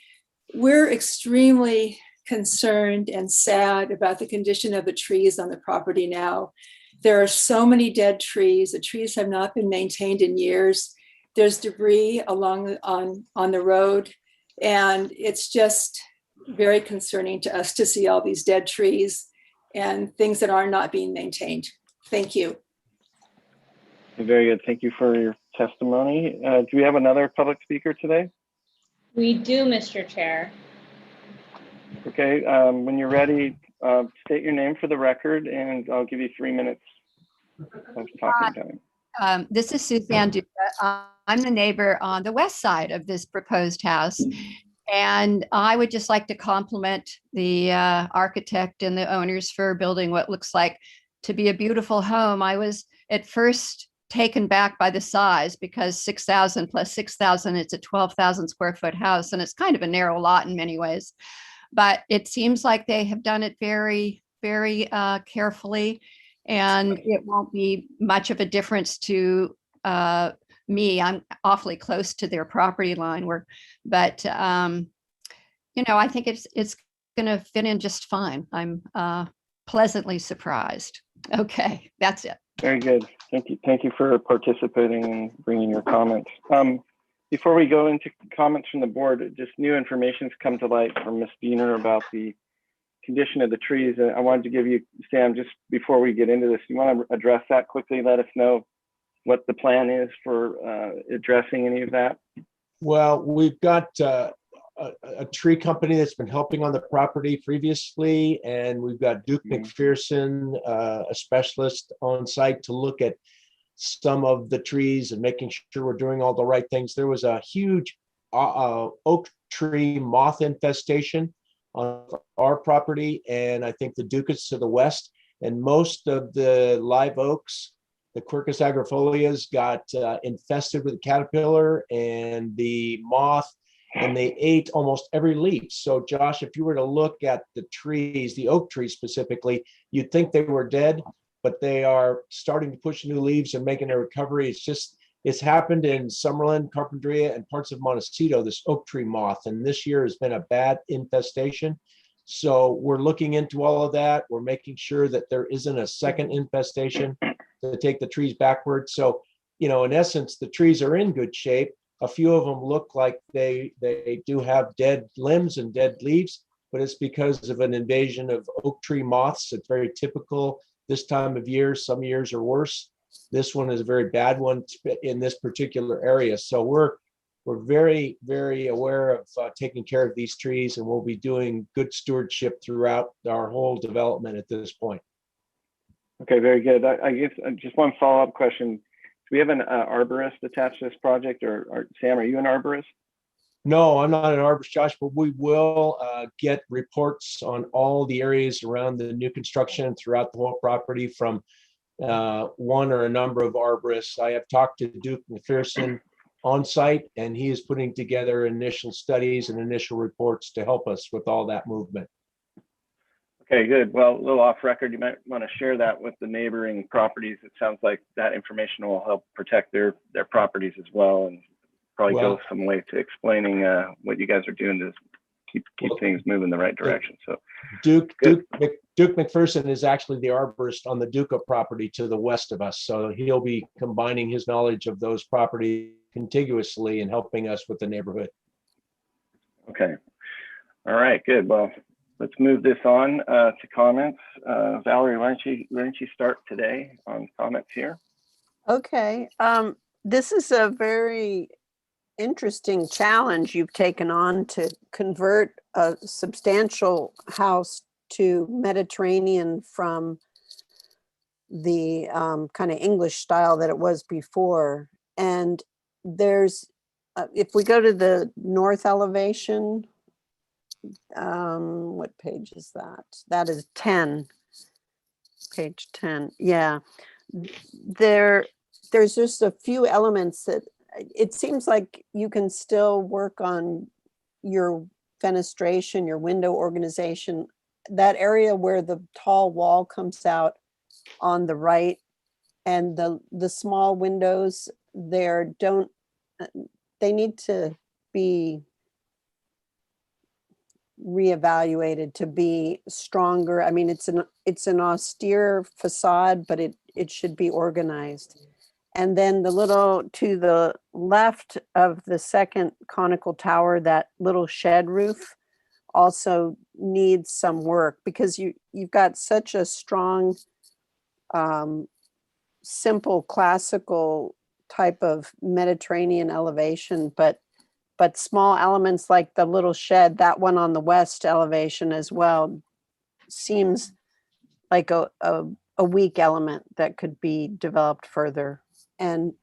We're extremely concerned and sad about the condition of the trees on the property now. There are so many dead trees. The trees have not been maintained in years. There's debris along on the road, and it's just very concerning to us to see all these dead trees and things that are not being maintained. Thank you. Very good. Thank you for your testimony. Do we have another public speaker today? We do, Mr. Chair. Okay, when you're ready, state your name for the record, and I'll give you 3 minutes of talking time. This is Suzanne Duca. I'm the neighbor on the west side of this proposed house. And I would just like to compliment the architect and the owners for building what looks like to be a beautiful home. I was at first taken back by the size because 6,000 plus 6,000, it's a 12,000 square foot house, and it's kind of a narrow lot in many ways. But it seems like they have done it very, very carefully, and it won't be much of a difference to me. I'm awfully close to their property line, but you know, I think it's going to fit in just fine. I'm pleasantly surprised. Okay, that's it. Very good. Thank you. Thank you for participating and bringing your comments. Before we go into comments from the board, just new information's come to light from Ms. Diener about the condition of the trees. I wanted to give you, Sam, just before we get into this, you want to address that quickly? Let us know what the plan is for addressing any of that. Well, we've got a tree company that's been helping on the property previously, and we've got Duke McPherson, a specialist on site to look at some of the trees and making sure we're doing all the right things. There was a huge oak tree moth infestation on our property, and I think the Duke is to the west, and most of the live oaks, the Quercus agrifolias, got infested with a caterpillar, and the moth and they ate almost every leaf. So Josh, if you were to look at the trees, the oak trees specifically, you'd think they were dead, but they are starting to push new leaves and making a recovery. It's happened in Summerlin, Carpinteria, and parts of Montecito, this oak tree moth, and this year has been a bad infestation. So we're looking into all of that. We're making sure that there isn't a second infestation to take the trees backwards. So, you know, in essence, the trees are in good shape. A few of them look like they do have dead limbs and dead leaves, but it's because of an invasion of oak tree moths. It's very typical this time of year. Some years are worse. This one is a very bad one in this particular area. So we're very, very aware of taking care of these trees, and we'll be doing good stewardship throughout our whole development at this point. Okay, very good. I guess just one follow-up question. Do we have an arborist attached to this project, or Sam, are you an arborist? No, I'm not an arborist, Josh, but we will get reports on all the areas around the new construction throughout the whole property from one or a number of arborists. I have talked to Duke McPherson on site, and he is putting together initial studies and initial reports to help us with all that movement. Okay, good. Well, a little off record, you might want to share that with the neighboring properties. It sounds like that information will help protect their properties as well, and probably go some way to explaining what you guys are doing to keep things moving the right direction. So Duke McPherson is actually the arborist on the Duca property to the west of us. So he'll be combining his knowledge of those properties contiguously and helping us with the neighborhood. Okay. All right, good. Well, let's move this on to comments. Valerie, why don't you start today on comments here? Okay. This is a very interesting challenge you've taken on to convert a substantial house to Mediterranean from the kind of English style that it was before. And there's, if we go to the north elevation, what page is that? That is 10, page 10. Yeah, there's just a few elements that it seems like you can still work on your fenestration, your window organization. That area where the tall wall comes out on the right and the small windows there they need to be reevaluated to be stronger. I mean, it's an austere facade, but it should be organized. And then the little to the left of the second conical tower, that little shed roof also needs some work, because you've got such a strong, simple classical type of Mediterranean elevation, but small elements like the little shed, that one on the west elevation as well, seems like a weak element that could be developed further. And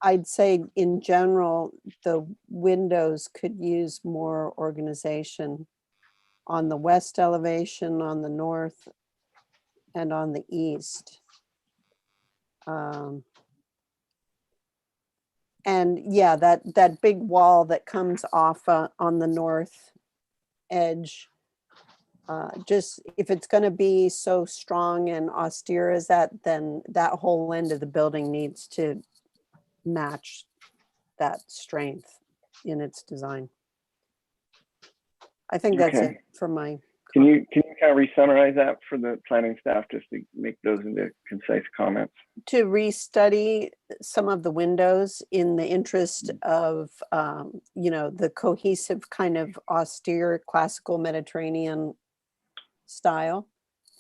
I'd say in general, the windows could use more organization on the west elevation, on the north, and on the east. And yeah, that big wall that comes off on the north edge, just if it's going to be so strong and austere as that, then that whole end of the building needs to match that strength in its design. I think that's it for my. Can you kind of re-summarize that for the planning staff, just to make those into concise comments? To restudy some of the windows in the interest of, the cohesive kind of austere classical Mediterranean style,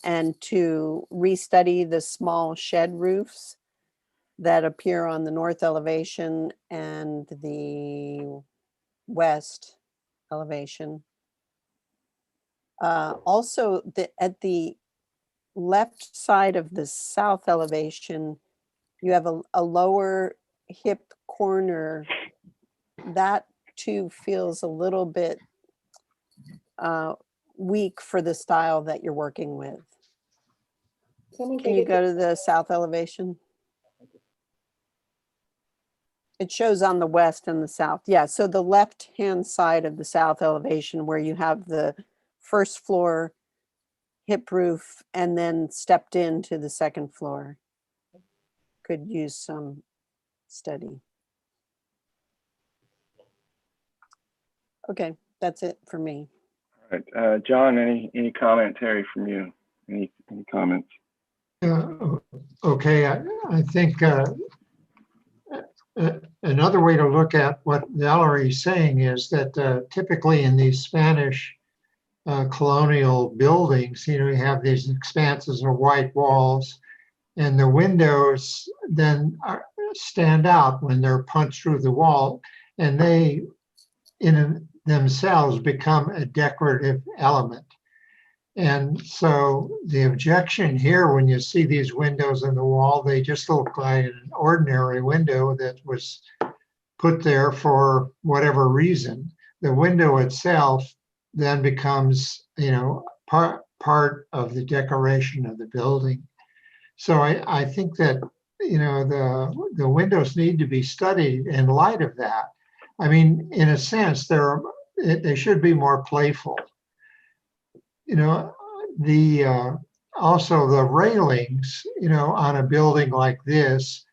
and to restudy the small shed roofs that appear on the north elevation and the west elevation. Also, at the left side of the south elevation, you have a lower hip corner. That too feels a little bit weak for the style that you're working with. Can you go to the south elevation? It shows on the west and the south. Yeah, so the left-hand side of the south elevation where you have the first floor hip roof and then stepped into the second floor could use some study. Okay, that's it for me. All right, John, any commentary from you? Any comments? Okay, I think another way to look at what Valerie's saying is that typically in these Spanish colonial buildings, you know, you have these expanses of white walls, and the windows then stand out when they're punched through the wall, and they in themselves become a decorative element. And so the objection here, when you see these windows in the wall, they just look like an ordinary window that was put there for whatever reason. The window itself then becomes, you know, part of the decoration of the building. So I think that, you know, the windows need to be studied in light of that. I mean, in a sense, they should be more playful. You know, also the railings, you know, on a building like this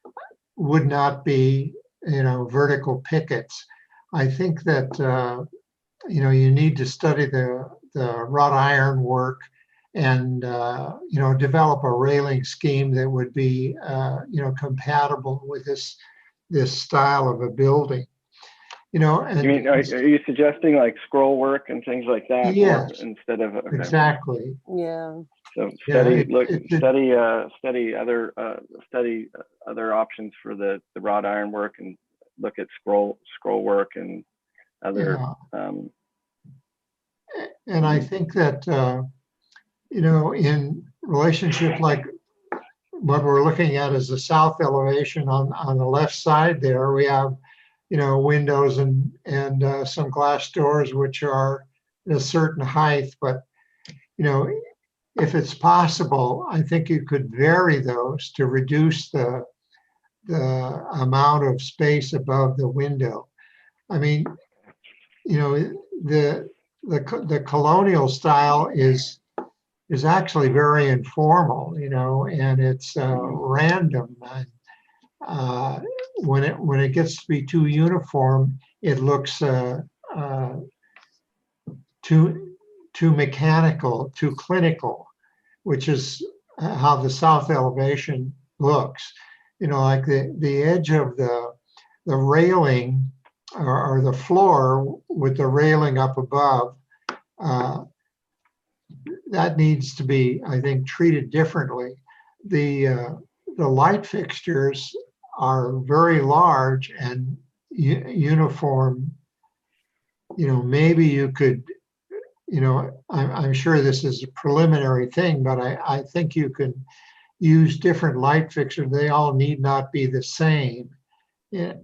would not be, you know, vertical pickets. I think that, you know, you need to study the wrought iron work and, you know, develop a railing scheme that would be, you know, compatible with this style of a building. You know, and You mean, are you suggesting like scroll work and things like that? Yes, instead of okay. Exactly. Yeah. So Yeah, study other options for the wrought iron work and look at scroll work and other. Yeah. And I think that you know, in relationship like what we're looking at is the south elevation on the left side there, we have, you know, windows and some glass doors which are at a certain height, but, you know, if it's possible, I think you could vary those to reduce the amount of space above the window. I mean, you know, the colonial style is actually very informal, you know, and it's random. When it gets to be too uniform, it looks too mechanical, too clinical, which is how the south elevation looks. You know, like the edge of the railing or the floor with the railing up above, that needs to be, I think, treated differently. The light fixtures are very large and uniform. You know, maybe you could, you know, I'm sure this is a preliminary thing, but I think you can use different light fixtures. They all need not be the same. Yeah.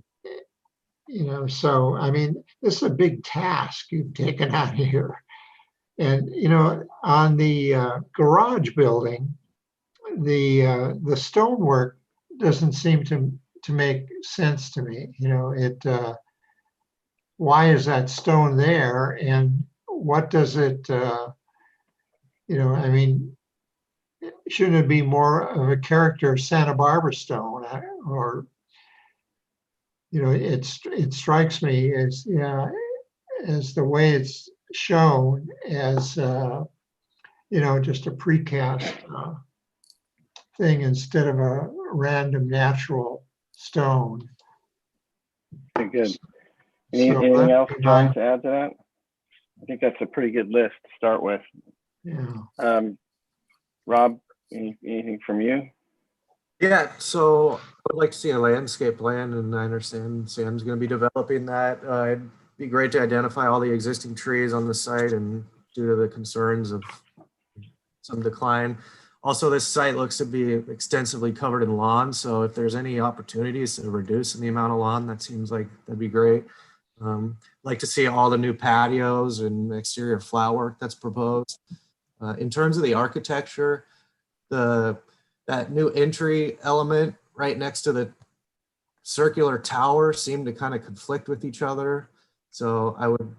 You know, so, I mean, this is a big task you've taken out here. And, you know, on the garage building, the stonework doesn't seem to make sense to me. You know, why is that stone there? And what does it, you know, I mean, shouldn't it be more of a character of Santa Barbara stone? Or, you know, it strikes me as, yeah, as the way it's shown as, you know, just a precast thing instead of a random natural stone. Okay, good. Anything else, John, to add to that? I think that's a pretty good list to start with. Yeah. Rob, anything from you? Yeah, so I would like to see a landscape plan, and I understand Sam's going to be developing that. It'd be great to identify all the existing trees on the site, and due to the concerns of some decline. Also, this site looks to be extensively covered in lawn, so if there's any opportunities to reduce the amount of lawn, that seems like that'd be great. Like to see all the new patios and exterior flower work that's proposed. In terms of the architecture, that new entry element right next to the circular tower seem to kind of conflict with each other. So I would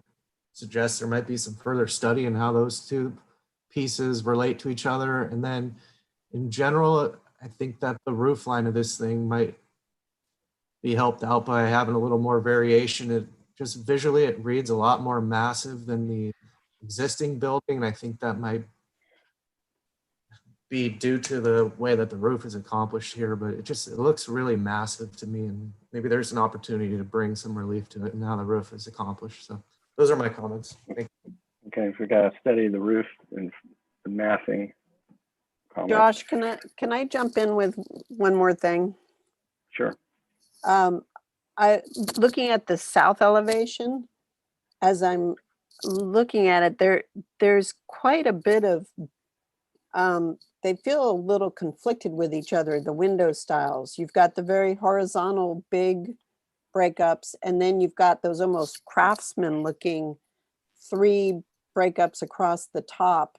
suggest there might be some further study in how those two pieces relate to each other. And then in general, I think that the roof line of this thing might be helped out by having a little more variation. It just visually, it reads a lot more massive than the existing building. And I think that might be due to the way that the roof is accomplished here, but it looks really massive to me, and maybe there's an opportunity to bring some relief to it and how the roof is accomplished. So those are my comments. Thank you. Okay, so we gotta study the roof and the massing. comment. Josh, can I jump in with one more thing? Sure. Looking at the south elevation, as I'm looking at it, there's quite a bit of, they feel a little conflicted with each other, the window styles. You've got the very horizontal big breakups, and then you've got those almost craftsman looking 3 breakups across the top.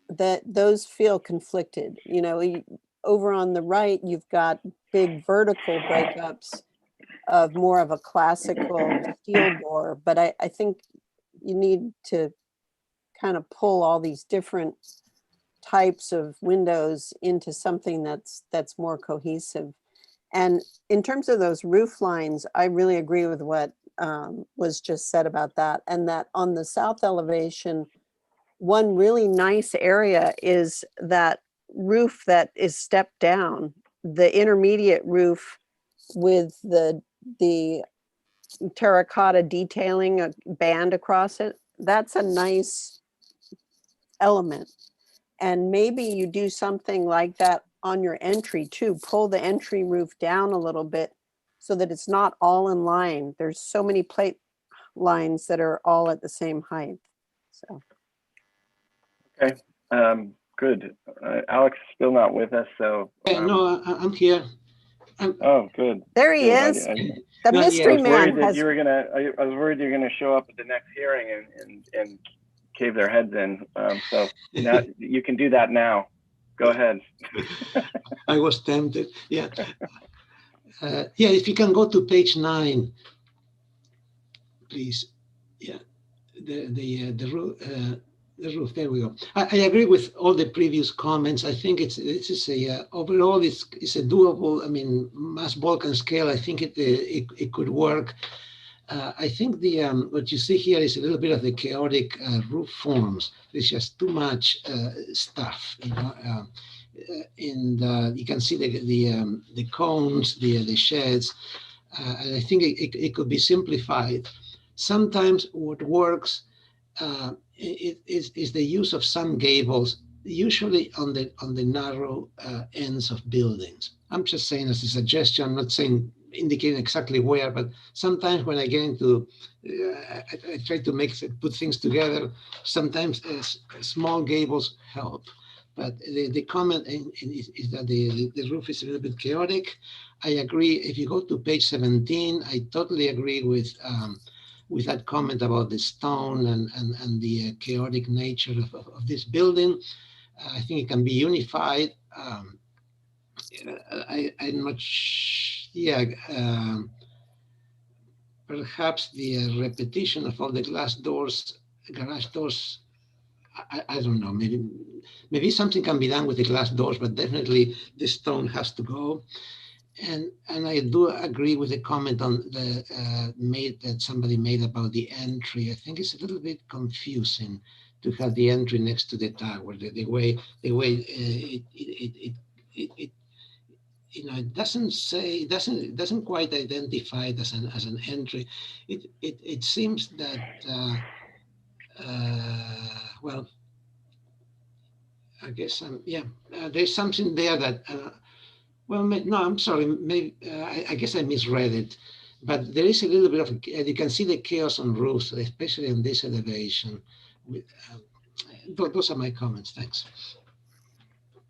Those feel conflicted. You know, over on the right, you've got big vertical breakups of more of a classical steel door, but I think you need to kind of pull all these different types of windows into something that's more cohesive. And in terms of those roof lines, I really agree with what was just said about that. And that on the south elevation, one really nice area is that roof that is stepped down, the intermediate roof with the terracotta detailing a band across it. That's a nice element. And maybe you do something like that on your entry too. Pull the entry roof down a little bit so that it's not all in line. There's so many plate lines that are all at the same height. So. Okay, good. Alex is still not with us, so. No, I'm here. Oh, good. There he Good. is. The mystery man has. I was worried you were gonna show up at the next hearing and cave their heads in. So now you can do that now. Go ahead. I was tempted. Yeah. Yeah, if you can go to page 9, please. Yeah, the roof. There we go. I agree with all the previous comments. I think this is a overall it's a doable. I mean, mass bulk and scale. I think it could work. I think what you see here is a little bit of the chaotic roof forms. There's just too much stuff, you know. And you can see the cones, the sheds, and I think it could be simplified. Sometimes what works is the use of some gables, usually on the narrow ends of buildings. I'm just saying as a suggestion. I'm not saying indicating exactly where, but sometimes when I get into, I try to put things together. Sometimes small gables help. But the comment is that the roof is a little bit chaotic. I agree. If you go to page 17, I totally agree with that comment about the stone and the chaotic nature of this building. I think it can be unified. I'm not yeah. Perhaps the repetition of all the garage doors. I don't know, maybe something can be done with the glass doors, but definitely the stone has to go. And I do agree with the comment on that somebody made about the entry. I think it's a little bit confusing to have the entry next to the tower. The way it you know, it doesn't quite identify it as an entry. It seems that. Well, I guess there's something there that, well, no, I'm sorry, maybe, I guess I misread it, but there is a little bit of, you can see the chaos on roofs, especially on this elevation. Those are my comments, thanks.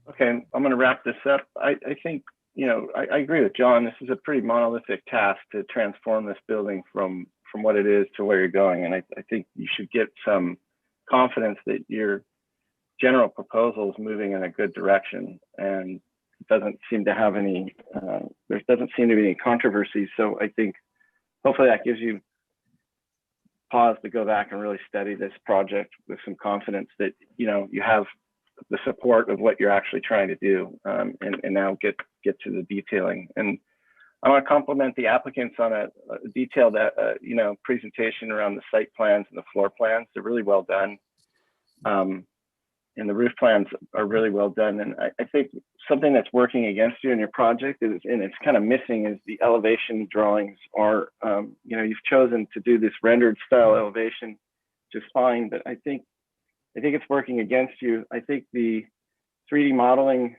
Okay, I'm gonna wrap this up. I think, you know, I agree with John. This is a pretty monolithic task to transform this building from what it is to where you're going. And I think you should get some confidence that your general proposal is moving in a good direction. And doesn't seem to have any, there doesn't seem to be any controversy. So I think hopefully that gives you pause to go back and really study this project with some confidence that, you know, you have the support of what you're actually trying to do, and now get to the detailing. And I want to compliment the applicants on a detailed, you know, presentation around the site plans and the floor plans. They're really well done. And the roof plans are really well done. And I think something that's working against you in your project is, and it's kind of missing, is the elevation drawings. Or, you know, you've chosen to do this rendered style elevation, which is fine, but I think it's working against you. I think the 3D modeling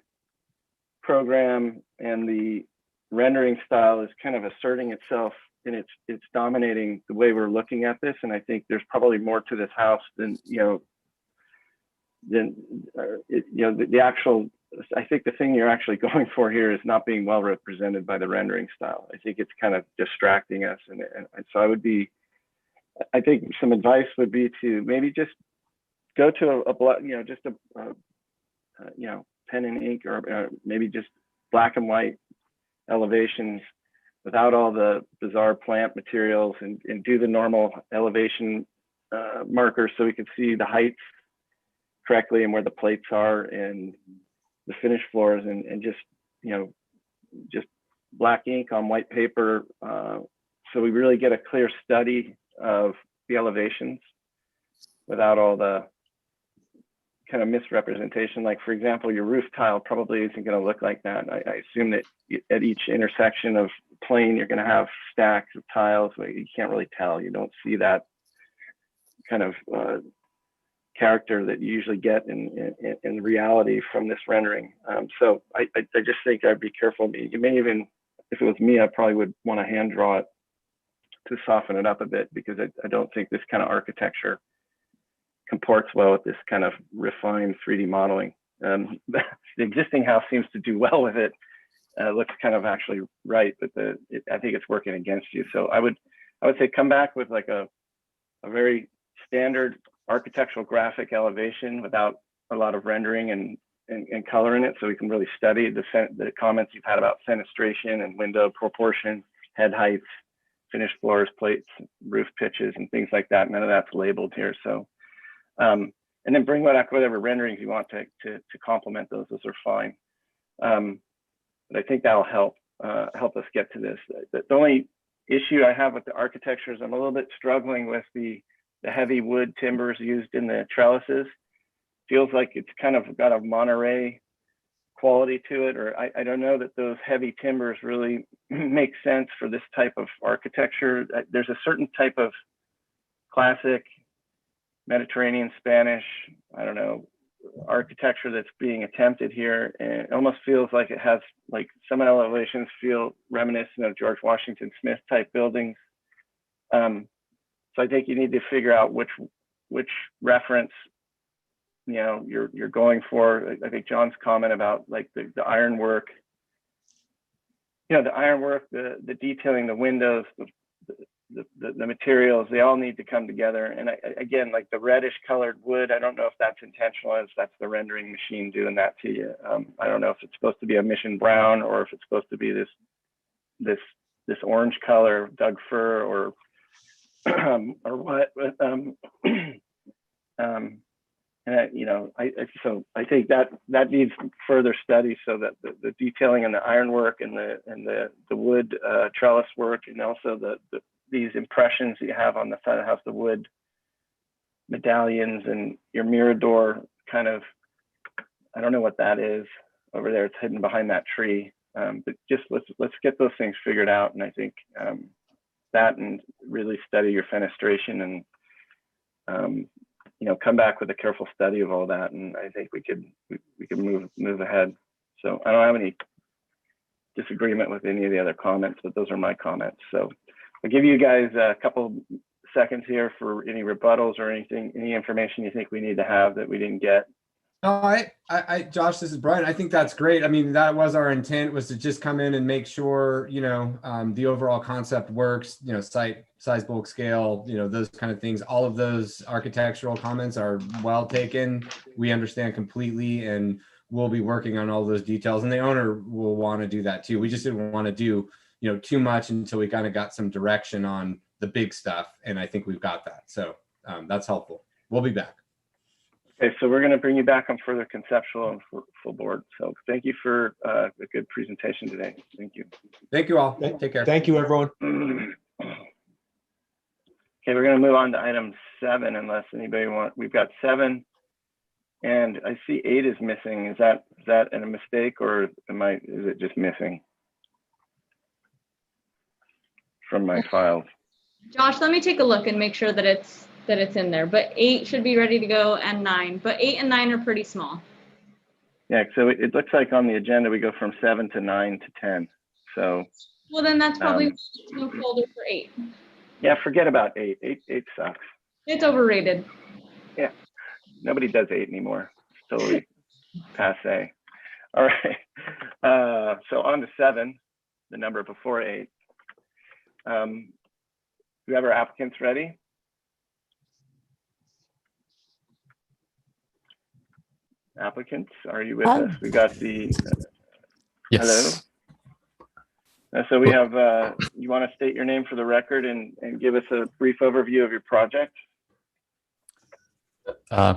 program and the rendering style is kind of asserting itself, and it's dominating the way we're looking at this. And I think there's probably more to this house than, you know, the actual, I think the thing you're actually going for here is not being well represented by the rendering style. I think it's kind of distracting us. And so I think some advice would be to maybe just go to just a pen and ink, or maybe just black and white elevations without all the bizarre plant materials, and do the normal elevation markers so we can see the heights correctly and where the plates are and the finished floors, and just, you know, just black ink on white paper, so we really get a clear study of the elevations without all the kind of misrepresentation. Like, for example, your roof tile probably isn't going to look like that. I assume that at each intersection of plane, you're going to have stacks of tiles, but you can't really tell. You don't see that kind of character that you usually get in reality from this rendering. So I just think I'd be careful. You may even, if it was me, I probably would want to hand draw it to soften it up a bit, because I don't think this kind of architecture comports well with this kind of refined 3D modeling. The existing house seems to do well with it. Looks kind of actually right, but I think it's working against you. So I would say come back with like a very standard architectural graphic elevation without a lot of rendering and color in it, so we can really study the comments you've had about fenestration and window proportion, head heights, finished floors, plates, roof pitches, and things like that. None of that's labeled here. So, and then bring back whatever renderings you want to complement those. Those are fine. But I think that'll help us get to this. The only issue I have with the architecture is I'm a little bit struggling with the heavy wood timbers used in the trellises. Feels like it's kind of got a Monterey quality to it, or I don't know that those heavy timbers really make sense for this type of architecture. There's a certain type of classic Mediterranean Spanish, I don't know, architecture that's being attempted here, and it almost feels like it has, like, some elevations feel reminiscent of George Washington Smith type buildings. So I think you need to figure out which reference, you know, you're going for. I think John's comment about like the ironwork, you know, the ironwork, the detailing, the windows, the materials, they all need to come together. And again, like the reddish colored wood, I don't know if that's intentional, as that's the rendering machine doing that to you. I don't know if it's supposed to be a mission brown, or if it's supposed to be this orange color, Doug fir, or what. But and you know, so I think that needs further study, so that the detailing and the ironwork and the wood trellis work, and also these impressions that you have on the side of the house, the wood medallions and your mirador kind of, I don't know what that is over there. It's hidden behind that tree. But just let's get those things figured out. And I think that, and really study your fenestration, and you know, come back with a careful study of all that. And I think we could move ahead. So I don't have any disagreement with any of the other comments, but those are my comments. So I'll give you guys a couple seconds here for any rebuttals or any information you think we need to have that we didn't get. No, Josh, this is Brian. I think that's great. I mean, that was our intent, was to just come in and make sure, you know, the overall concept works, you know, site, size, bulk, scale, you know, those kind of things. All of those architectural comments are well taken. We understand completely, and we'll be working on all those details, and the owner will want to do that too. We just didn't want to do, too much until we kind of got some direction on the big stuff. And I think we've got that. So that's helpful. We'll be back. Okay, so we're going to bring you back on further conceptual and full board. So thank you for a good presentation today. Thank you. Thank you all. Take care. Thank you, everyone. Okay, we're going to move on to item 7, unless anybody we've got 7, and I see 8 is missing. Is that a mistake, or is it just missing from my files? Josh, let me take a look and make sure that it's in there, but 8 should be ready to go, and 9, but 8 and 9 are pretty small. Yeah, so it looks like on the agenda we go from 7 to 9 to 10. So Well, then that's probably no folder for 8. yeah, forget about 8. 8 sucks. It's overrated. Yeah, nobody does 8 anymore. It's totally passe. All right, so on to 7, the number before 8. Do we have our applicants ready? Applicants, are you with us? We got the Yes. hello. So we have, you want to state your name for the record and give us a brief overview of your project?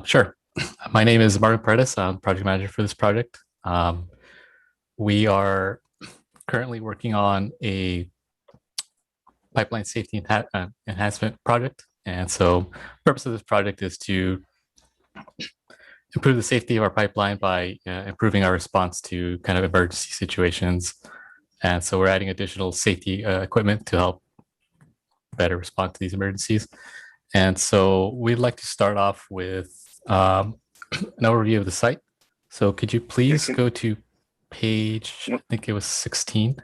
Sure. My name is Martin Paredes. I'm project manager for this project. We are currently working on a pipeline safety enhancement project. And so the purpose of this project is to improve the safety of our pipeline by improving our response to kind of emergency situations. And so we're adding additional safety equipment to help better respond to these emergencies. And so we'd like to start off with an overview of the site. So could you please go to page, I think it was 16.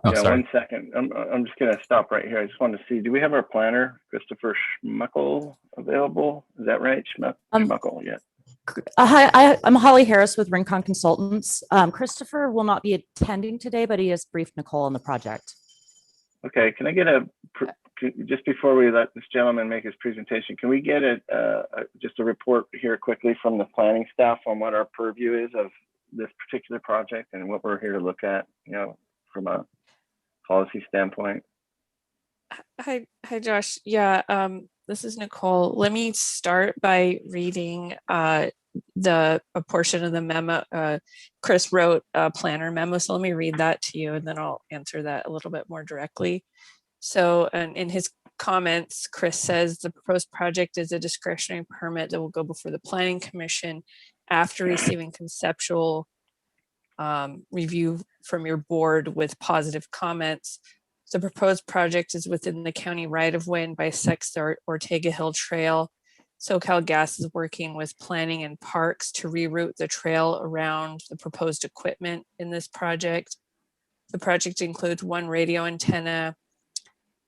Oh, yeah, sorry. 1 second. I'm just going to stop right here. I just wanted to see, do we have our planner, Christopher Schmuckel, available? Is that right? Schmuckel, yeah. Hi, I'm Holly Harris with Rincon Consultants. Christopher will not be attending today, but he has briefed Nicole on the project. Okay, can I get just before we let this gentleman make his presentation, can we get just a report here quickly from the planning staff on what our purview is of this particular project and what we're here to look at, from a policy standpoint? Hi, Josh. Yeah, this is Nicole. Let me start by reading a portion of the memo. Chris wrote a planner memo, so let me read that to you, and then I'll answer that a little bit more directly. So, and in his comments, Chris says the proposed project is a discretionary permit that will go before the Planning Commission after receiving conceptual review from your board with positive comments. The proposed project is within the county right-of-way and bisects the Ortega Hill Trail. SoCalGas is working with planning and parks to reroute the trail around the proposed equipment in this project. The project includes 1 radio antenna,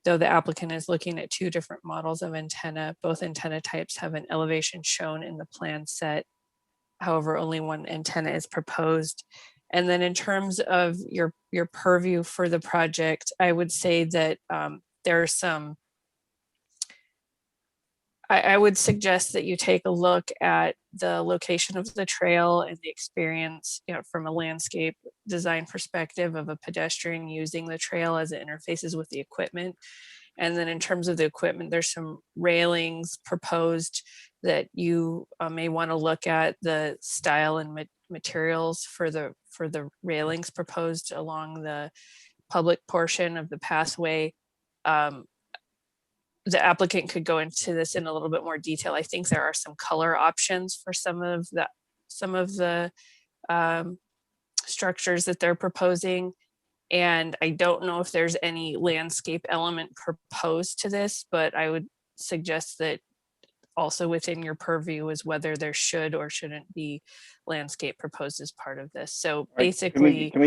though the applicant is looking at 2 different models of antenna. Both antenna types have an elevation shown in the plan set. However, only 1 antenna is proposed. And then in terms of your purview for the project, I would say that there are some, I would suggest that you take a look at the location of the trail and the experience, from a landscape design perspective of a pedestrian using the trail as it interfaces with the equipment. And then in terms of the equipment, there's some railings proposed that you may want to look at the style and materials for the railings proposed along the public portion of the pathway. The applicant could go into this in a little bit more detail. I think there are some color options for some of the structures that they're proposing. And I don't know if there's any landscape element proposed to this, but I would suggest that also within your purview is whether there should or shouldn't be landscape proposed as part of this. So basically, can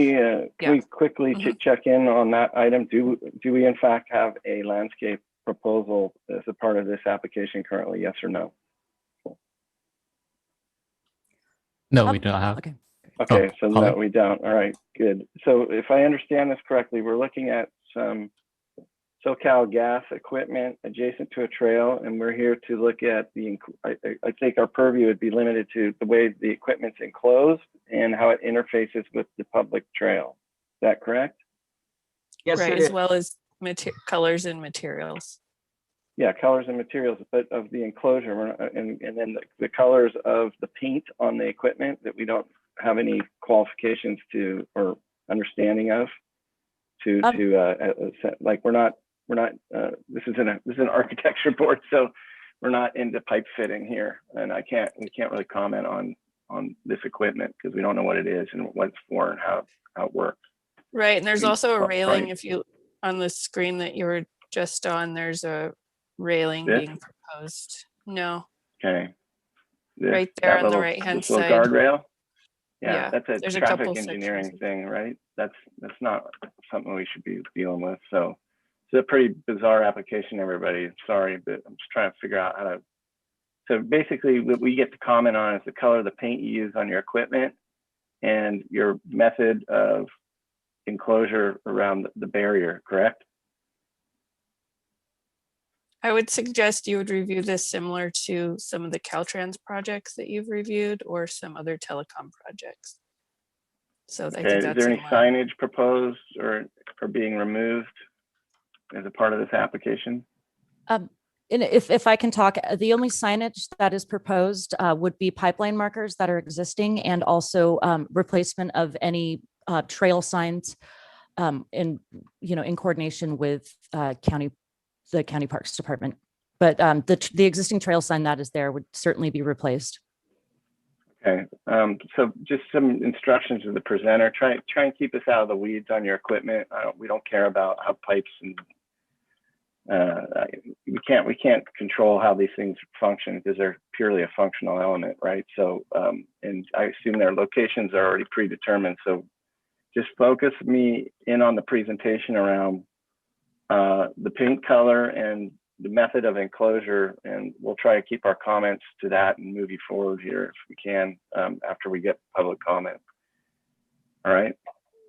we quickly check in on that item? Do we in fact have a landscape proposal as a part of this application currently? Yes or no? No, we do not have. Okay, so Holly? no, we don't. All right, good. So if I understand this correctly, we're looking at some SoCal gas equipment adjacent to a trail, and we're here to look at I think our purview would be limited to the way the equipment's enclosed and how it interfaces with the public trail. Is that correct? Yes, right, as well as colors and materials. Yeah, colors and materials, but of the enclosure, and then the colors of the paint on the equipment that we don't have any qualifications to or understanding of. Like we're not. This is an architecture board, so we're not into pipe fitting here, and we can't really comment on this equipment because we don't know what it is and what it's for and how it works. Right, and there's also a railing. If you on the screen that you were just on, there's a railing being proposed. No. Okay. Right there on the right-hand side. Guardrail. Yeah, that's there's a traffic engineering thing, right? That's not something we should be dealing with. So it's a pretty bizarre application, everybody. Sorry, but I'm just trying to figure out how to. So basically, what we get to comment on is the color of the paint you use on your equipment and your method of enclosure around the barrier, correct? I would suggest you would review this similar to some of the Caltrans projects that you've reviewed or some other telecom projects. So I think that's is there any signage proposed or being removed as a part of this application? And if I can talk, the only signage that is proposed would be pipeline markers that are existing and also replacement of any trail signs in coordination with the county parks department. But the existing trail sign that is there would certainly be replaced. Okay, so just some instructions to the presenter. Try and keep us out of the weeds on your equipment. We don't care about how pipes and we can't control how these things function because they're purely a functional element, right? So and I assume their locations are already predetermined. So just focus me in on the presentation around the paint color and the method of enclosure, and we'll try to keep our comments to that and move you forward here if we can after we get public comment. All right.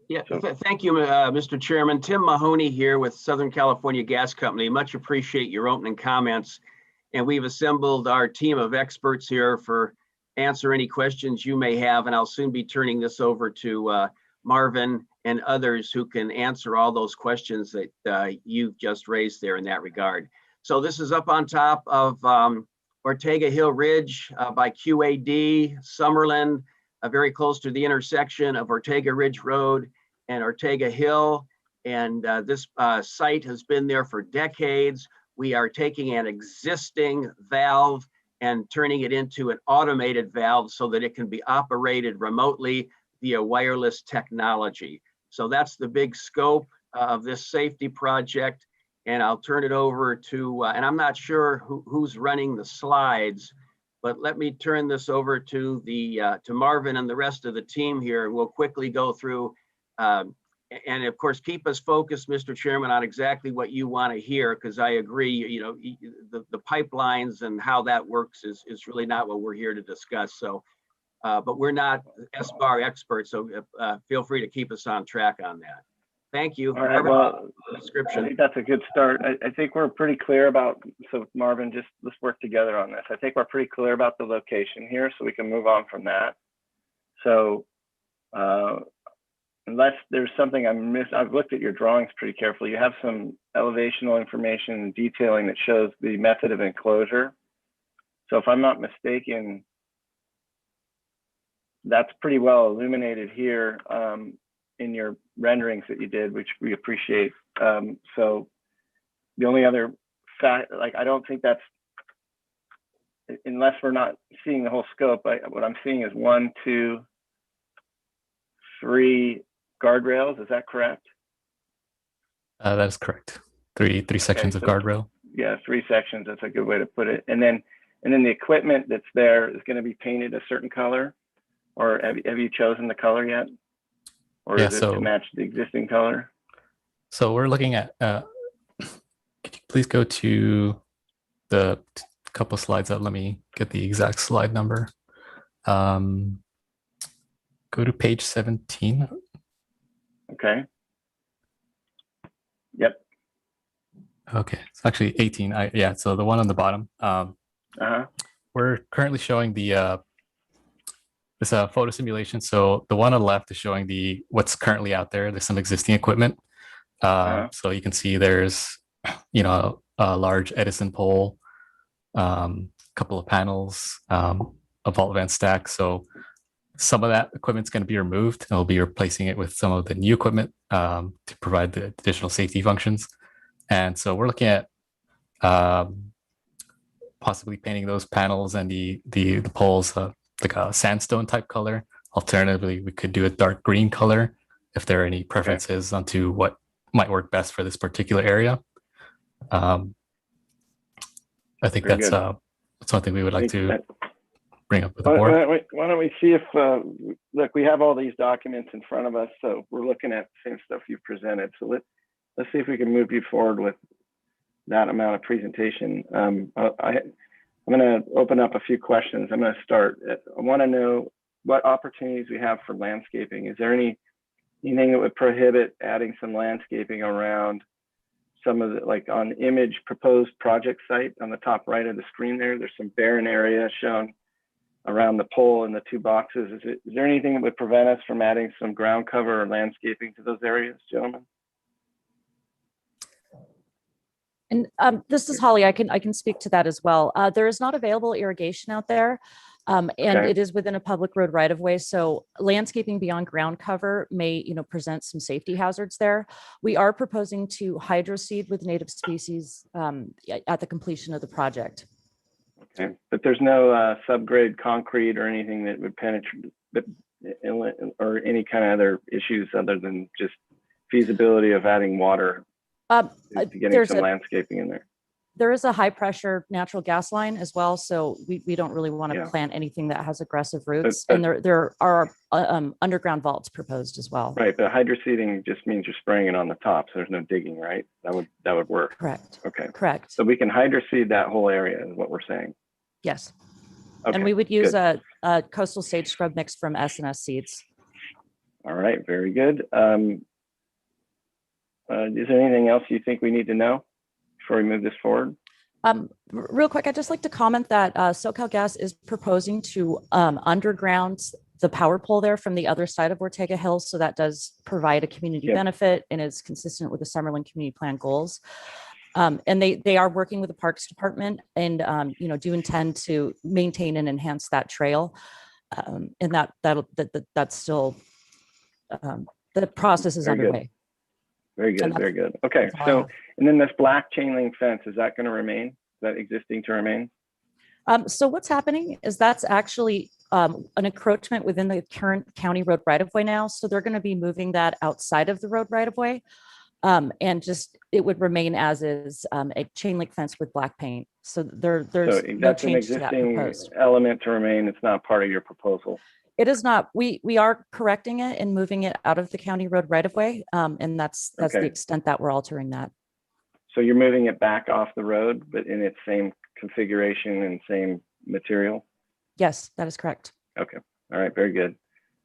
Yeah, thank you, Mr. Chairman. Tim Mahoney here with Southern California Gas Company. Much appreciate your opening comments. And we've assembled our team of experts here for answer any questions you may have. And I'll soon be turning this over to Marvin and others who can answer all those questions that you've just raised there in that regard. So this is up on top of Ortega Hill Ridge by QAD, Summerlin, very close to the intersection of Ortega Ridge Road and Ortega Hill. And this site has been there for decades. We are taking an existing valve and turning it into an automated valve so that it can be operated remotely via wireless technology. So that's the big scope of this safety project. And I'll turn it over to, and I'm not sure who's running the slides, but let me turn this over to to Marvin and the rest of the team here. We'll quickly go through, and of course, keep us focused, Mr. Chairman, on exactly what you want to hear, because I agree, the pipelines and how that works is really not what we're here to discuss. So, but we're not SBAR experts, so feel free to keep us on track on that. Thank you. All right, well, I think that's a good start. I think we're pretty clear about, so Marvin, just let's work together on this. I think we're pretty clear about the location here, so we can move on from that. So unless there's something I missed, I've looked at your drawings pretty carefully. You have some elevational information and detailing that shows the method of enclosure. So if I'm not mistaken, that's pretty well illuminated here in your renderings that you did, which we appreciate. So the only other fact, like, I don't think that's, unless we're not seeing the whole scope, what I'm seeing is 1, 2, 3 guardrails. Is that correct? That is correct. Three sections of guardrail. Yeah, 3 sections. That's a good way to put it. And then the equipment that's there is going to be painted a certain color, or have you chosen the color yet? Or is it to match the existing color? So we're looking at, could you please go to the couple slides up? Let me get the exact slide number. Go to page 17. Okay. Yep. Okay, it's actually 18. Yeah, so the one on the bottom. We're currently showing the this photo simulation. So the one on the left is showing what's currently out there. There's some existing equipment. So you can see there's, a large Edison pole, couple of panels, a vault vent stack. So some of that equipment's going to be removed, and we'll be replacing it with some of the new equipment to provide the additional safety functions. And so we're looking at possibly painting those panels and the poles like a sandstone type color. Alternatively, we could do a dark green color if there are any preferences onto what might work best for this particular area. I think Very that's good. something we would like to bring up with the Why board. don't we see if, look, we have all these documents in front of us, so we're looking at the same stuff you've presented. So let's see if we can move you forward with that amount of presentation. I'm going to open up a few questions. I'm going to start. I want to know what opportunities we have for landscaping. Is there anything that would prohibit adding some landscaping around some of the, like on image proposed project site on the top right of the screen there? There's some barren area shown around the pole and the two boxes. Is there anything that would prevent us from adding some ground cover or landscaping to those areas, gentlemen? And this is Holly. I can speak to that as well. There is not available irrigation out there, and it is within a public road right of way. So landscaping beyond ground cover may, present some safety hazards there. We are proposing to hydroseed with native species at the completion of the project. Okay, but there's no subgrade concrete or anything that would penetrate or any kind of other issues other than just feasibility of adding water to getting some landscaping in there. There is a high pressure natural gas line as well. So we don't really want to plant anything that has aggressive roots. And there are underground vaults proposed as well. Right, but hydroseeding just means you're spraying it on the top. So there's no digging, right? That would work. Correct. Okay. Correct. So we can hydroseed that whole area is what we're saying. Yes. Okay, and we would use a coastal sage scrub mix from S&S Seeds. All right, very good. Is there anything else you think we need to know before we move this forward? Real quick, I'd just like to comment that SoCalGas is proposing to underground the power pole there from the other side of Ortega Hills. So that does provide a community benefit and is consistent with the Summerlin Community Plan goals. And they are working with the Parks Department and, do intend to maintain and enhance that trail. And that's still, the process is underway. Very good, very good. Okay, so, and then this black chain link fence, is that going to remain? Is that existing to remain? So what's happening is that's actually an encroachment within the current county road right-of-way now. So they're going to be moving that outside of the road right-of-way. And just, it would remain as is a chain link fence with black paint. So there's no change to that proposed. Element to remain, it's not part of your proposal. It is not. We are correcting it and moving it out of the county road right of way. And that's the extent that we're altering that. So you're moving it back off the road, but in its same configuration and same material? Yes, that is correct. Okay. All right. Very good.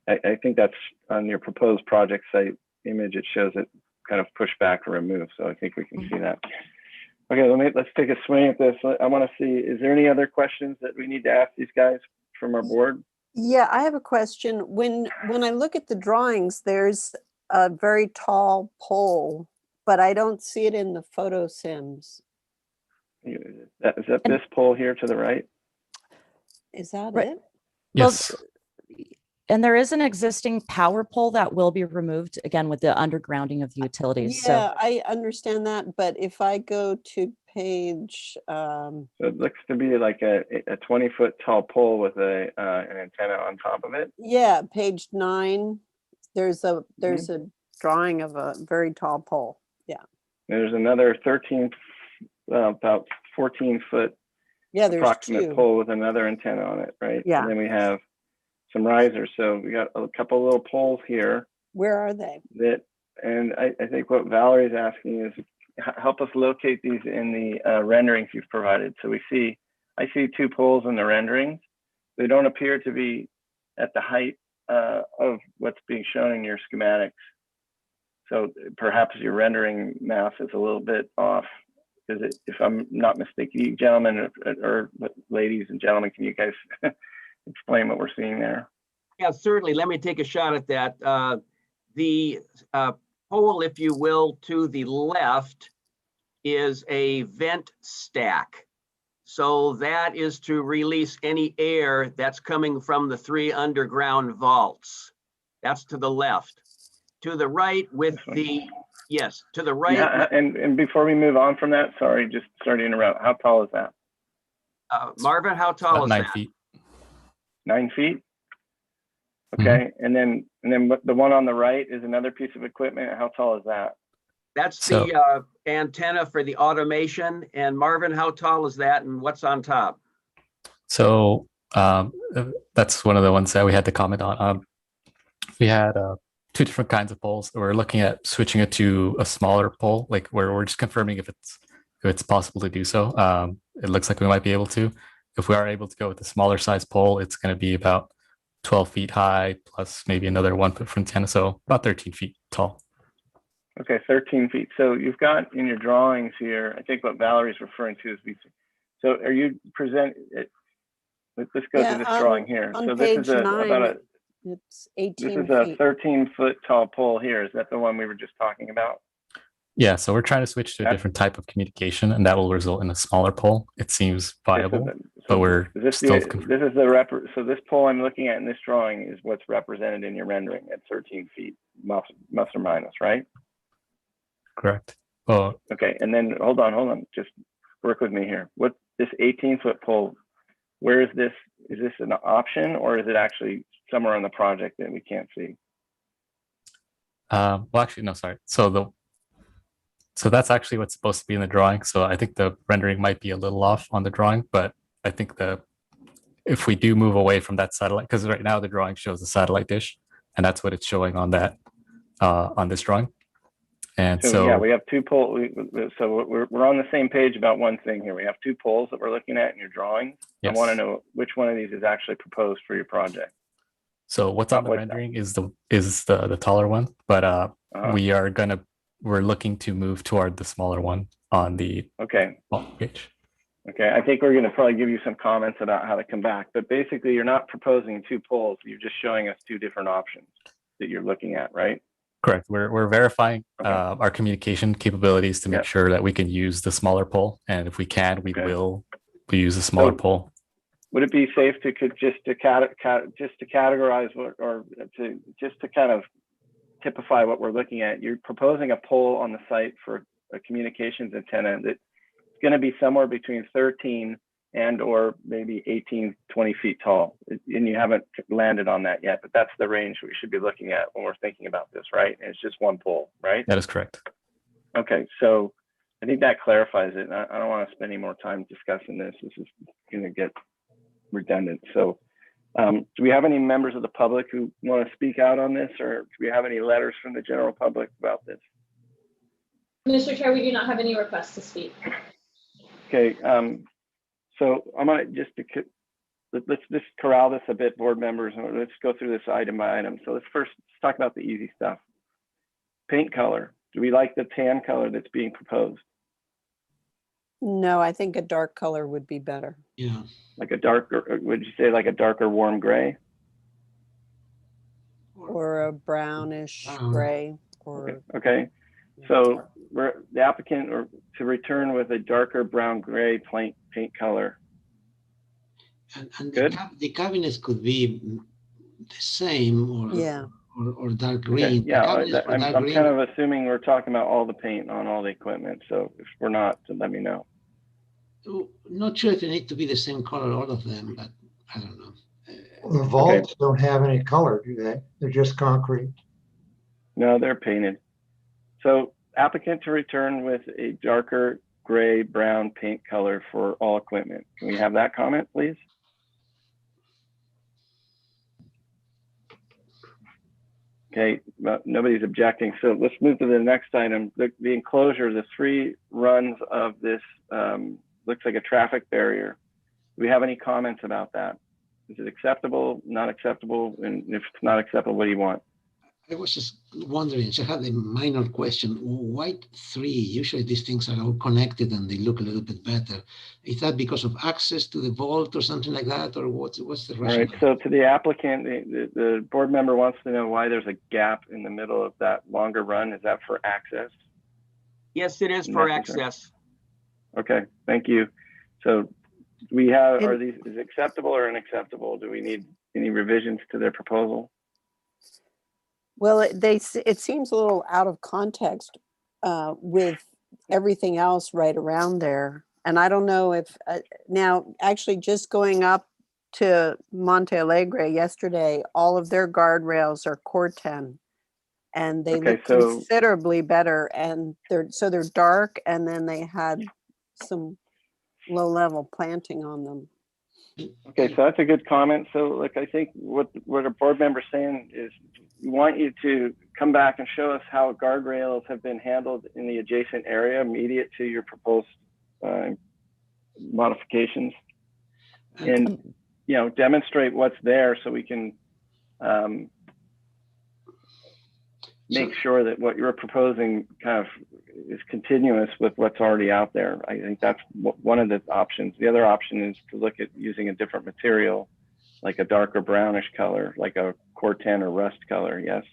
I think that's on your proposed project site image. It shows it kind of push back or remove. So I think we can see that. Okay. Let's take a swing at this. I want to see, is there any other questions that we need to ask these guys from our board? Yeah, I have a question. When I look at the drawings, there's a very tall pole, but I don't see it in the photo sims. Is that this pole here to the right? Is that Right. it? Yes. Well, and there is an existing power pole that will be removed again with the undergrounding of the utilities. Yeah, I understand that, but if I go to page, So it looks to be like a 20-foot tall pole with an antenna on top of it. yeah, page 9, there's a drawing of a very tall pole. Yeah. There's another 13, about 14-foot Yeah, there's approximate 2. pole with another antenna on it, right? Yeah. And then we have some risers. So we got a couple little poles here. Where are they? And I think what Valerie's asking is help us locate these in the renderings you've provided. So I see 2 poles in the renderings. They don't appear to be at the height of what's being shown in your schematics. So perhaps your rendering math is a little bit off Because if I'm not mistaken, you gentlemen or ladies and gentlemen, can you guys explain what we're seeing there? Yeah, certainly. Let me take a shot at that. The pole, if you will, to the left is a vent stack. So that is to release any air that's coming from the 3 underground vaults. That's to the left. To the right with the, yes, to the right. Yeah, and before we move on from that, sorry, just sorry to interrupt. How tall is that? Marvin, how tall is 9 that? feet. 9 feet? Okay, and then the one on the right is another piece of equipment. How tall is that? That's the antenna for the automation. And Marvin, how tall is that and what's on top? So that's one of the ones that we had to comment on. We had 2 different kinds of poles. We're looking at switching it to a smaller pole, like where we're just confirming if it's possible to do so. It looks like we might be able to. If we are able to go with a smaller size pole, it's going to be about 12 feet high plus maybe another 1 foot for antenna, so about 13 feet tall. Okay, 13 feet. So you've got in your drawings here, I think what Valerie's referring to is so are you let's go to this drawing here. On So page this is about it's 18 this is a feet. 13-foot tall pole here. Is that the one we were just talking about? Yeah, so we're trying to switch to a different type of communication, and that will result in a smaller pole. It seems viable, but we're still. So this pole I'm looking at in this drawing is what's represented in your rendering at 13 feet, plus or minus, right? Correct. Oh, okay. And then hold on. Just work with me here. What this 18-foot pole? Where is this? Is this an option, or is it actually somewhere on the project that we can't see? Well, actually, no, sorry. So that's actually what's supposed to be in the drawing. So I think the rendering might be a little off on the drawing, but I think if we do move away from that satellite, because right now the drawing shows the satellite dish, and that's what it's showing on that on this drawing. And so yeah, we have 2 poles. So we're on the same page about one thing here. We have 2 poles that we're looking at in your drawing. Yes. I want to know which one of these is actually proposed for your project. So what's on the rendering is the taller one, but we're looking to move toward the smaller one on the page. Okay, I think we're going to probably give you some comments about how to come back, but basically you're not proposing 2 poles. You're just showing us 2 different options that you're looking at, right? Correct. We're verifying our communication capabilities to make sure that we can use the smaller pole, and if we can, we will use the smaller pole. Would it be safe to categorize to kind of typify what we're looking at? You're proposing a pole on the site for a communications antenna that's going to be somewhere between 13 and or maybe 18, 20 feet tall. And you haven't landed on that yet, but that's the range we should be looking at when we're thinking about this, right? And it's just one pole, right? That is correct. Okay, so I think that clarifies it. I don't want to spend any more time discussing this. This is going to get redundant. So do we have any members of the public who want to speak out on this, or do we have any letters from the general public about this? Mr. Chair, we do not have any requests to speak. Okay, so I'm gonna let's just corral this a bit, board members, and let's go through this item by item. So let's talk about the easy stuff. Paint color. Do we like the tan color that's being proposed? No, I think a dark color would be better. Yeah. Like a darker, would you say like a darker warm gray? Or a brownish gray or. Okay. So the applicant to return with a darker brown gray paint color. And the cabinets could be the same or dark green. Okay. Yeah, I'm kind of assuming we're talking about all the paint on all the equipment. So if we're not, then let me know. Not sure if they need to be the same color, all of them, but I don't know. The vaults don't have any color, do they? They're just concrete. No, they're painted. So applicant to return with a darker gray brown paint color for all equipment. Can we have that comment, please? Okay, nobody's objecting. So let's move to the next item. The enclosure, the 3 runs of this looks like a traffic barrier. Do we have any comments about that? Is it acceptable, not acceptable? And if it's not acceptable, what do you want? I was just wondering, so I had a minor question. White 3, usually these things are all connected and they look a little bit better. Is that because of access to the vault or something like that? Or what's the All right, rationale? so to the applicant, the board member wants to know why there's a gap in the middle of that longer run. Is that for access? Yes, it is for Necessary. access. Okay, thank you. So we have, are these, is acceptable or unacceptable? Do we need any revisions to their proposal? Well, it seems a little out of context with everything else right around there. And I don't know if, now actually just going up to Monte Alegre yesterday, all of their guardrails are Corten. And they Okay, look so- considerably better. And they're dark, and then they had some low-level planting on them. Okay, so that's a good comment. So look, I think what a board member's saying is we want you to come back and show us how guardrails have been handled in the adjacent area immediate to your proposed modifications, and demonstrate what's there so we can make sure that what you're proposing kind of is continuous with what's already out there. I think that's one of the options. The other option is to look at using a different material, like a darker brownish color, like a Corten or rust color. Yes.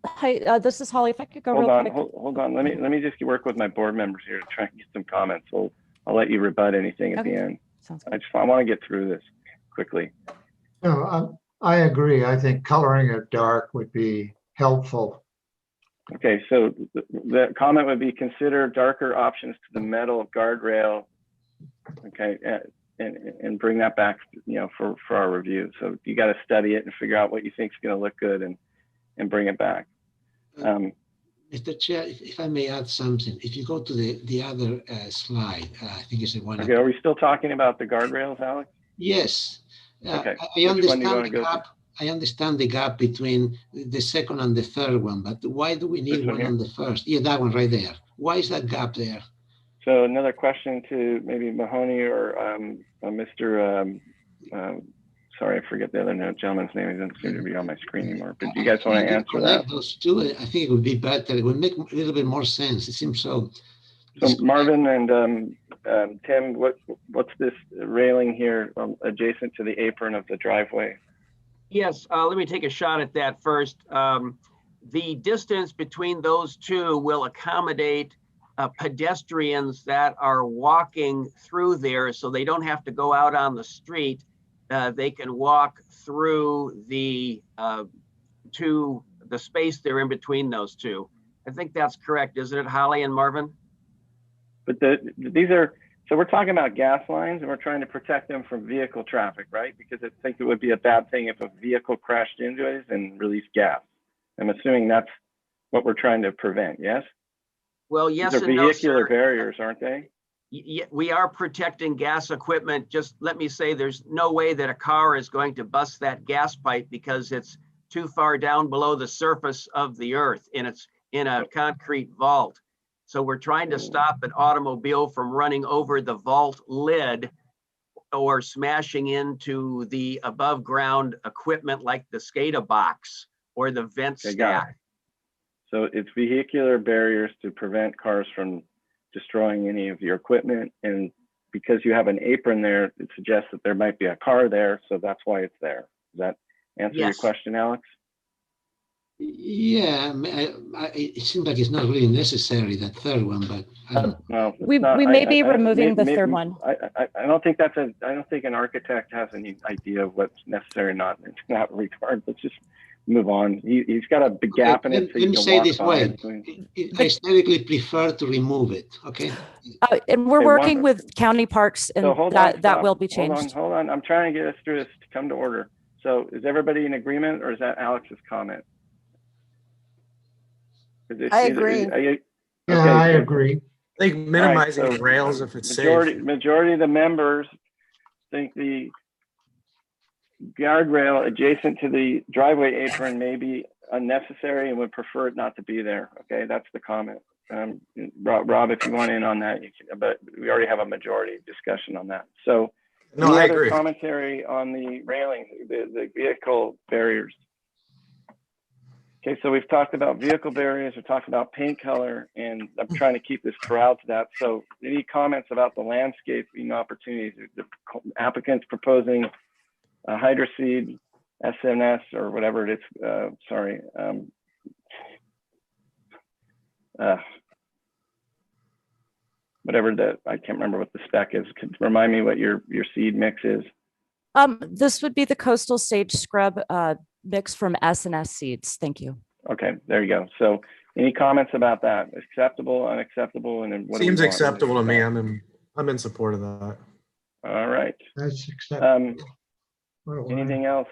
Hi, this is Holly. If I could go Hold real on, quick. hold on. Let me just work with my board members here to try and get some comments. So I'll let you rebut anything at the end. Sounds good. I want to get through this quickly. No, I agree. I think coloring it dark would be helpful. Okay, so the comment would be consider darker options to the metal guardrail. Okay, and bring that back, for our review. So you got to study it and figure out what you think is going to look good and bring it back. Mr. Chair, if I may add something, if you go to the other slide, I think it's the one. Okay, are we still talking about the guardrails, Alex? Yes. Okay. I understand the gap between the second and the third one, but why do we need one on the first? Yeah, that one right there. Why is that gap there? So another question to maybe Mahoney or Mr. Sorry, I forget the other gentleman's name. He doesn't seem to be on my screen anymore. But do you guys want to answer that? Those two, I think it would be better. It would make a little bit more sense. It seems so. So Marvin and Tim, what's this railing here adjacent to the apron of the driveway? Yes, let me take a shot at that first. The distance between those two will accommodate pedestrians that are walking through there, so they don't have to go out on the street. They can walk through the space there in between those two. I think that's correct, isn't it, Holly and Marvin? But these are, so we're talking about gas lines and we're trying to protect them from vehicle traffic, right? Because I think it would be a bad thing if a vehicle crashed into it and released gas. I'm assuming that's what we're trying to prevent, yes? Well, yes These are and no, vehicular sir. barriers, aren't they? Yeah, we are protecting gas equipment. Just let me say, there's no way that a car is going to bust that gas pipe because it's too far down below the surface of the earth and it's in a concrete vault. So we're trying to stop an automobile from running over the vault lid or smashing into the above ground equipment like the SCADA box or the vent stack. So it's vehicular barriers to prevent cars from destroying any of your equipment. And because you have an apron there, it suggests that there might be a car there. So that's why it's there. Does that answer your question, Alex? Yeah, it seems like it's not really necessary, that third one, but I don't know. We may be removing the third one. I don't think I don't think an architect has any idea of what's necessary or not. It's not required. Let's just move on. He's got a big gap in it. So let me say this way. I aesthetically prefer to remove it, okay? And we're working with county parks and So that will be changed. Hold on. I'm trying to get us through this to come to order. So is everybody in agreement or is that Alex's comment? I agree. I agree. I think minimizing All right, so rails if it's safe. Majority of the members think the guardrail adjacent to the driveway apron may be unnecessary and would prefer it not to be there. Okay, that's the comment. Rob, if you want in on that, you can, but we already have a majority discussion on that. So No, I other agree. commentary on the railing, the vehicle barriers? Okay, so we've talked about vehicle barriers, we've talked about paint color, and I'm trying to keep this corralled to that. So any comments about the landscaping opportunities? The applicants proposing a hydroseed, SNS, or whatever it is, whatever I can't remember what the spec is. Could remind me what your seed mix is? This would be the coastal sage scrub mix from S&S Seeds. Thank you. Okay, there you go. So any comments about that? Acceptable, unacceptable, and then what do we Seems want? acceptable to me. I'm in support of that. All right. That's acceptable. Anything else?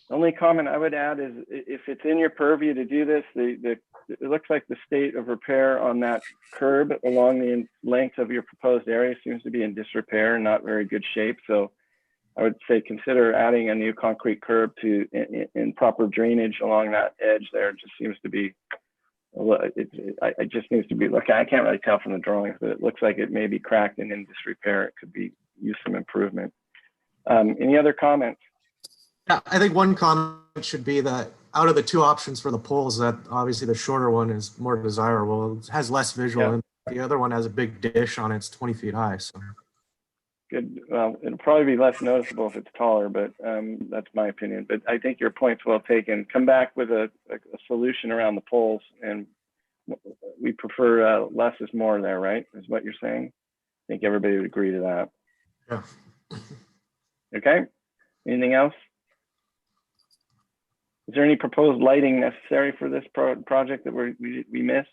Only comment I would add is if it's in your purview to do this, it looks like the state of repair on that curb along the length of your proposed area seems to be in disrepair and not very good shape. So I would say consider adding a new concrete curb to in proper drainage along that edge there. It just seems to be, it just needs to be, look, I can't really tell from the drawings, but it looks like it may be cracked and in disrepair. It could be use some improvement. Any other comments? Yeah, I think one comment should be that out of the two options for the poles, that obviously the shorter one is more desirable. It has less visual, and the other one has a big dish on it. It's 20 feet high. So Good. Well, it'll probably be less noticeable if it's taller, but that's my opinion. But I think your point's well taken. Come back with a solution around the poles, and we prefer less is more there, right? Is what you're saying? I think everybody would agree to that. Yeah. Okay. Anything else? Is there any proposed lighting necessary for this project that we missed?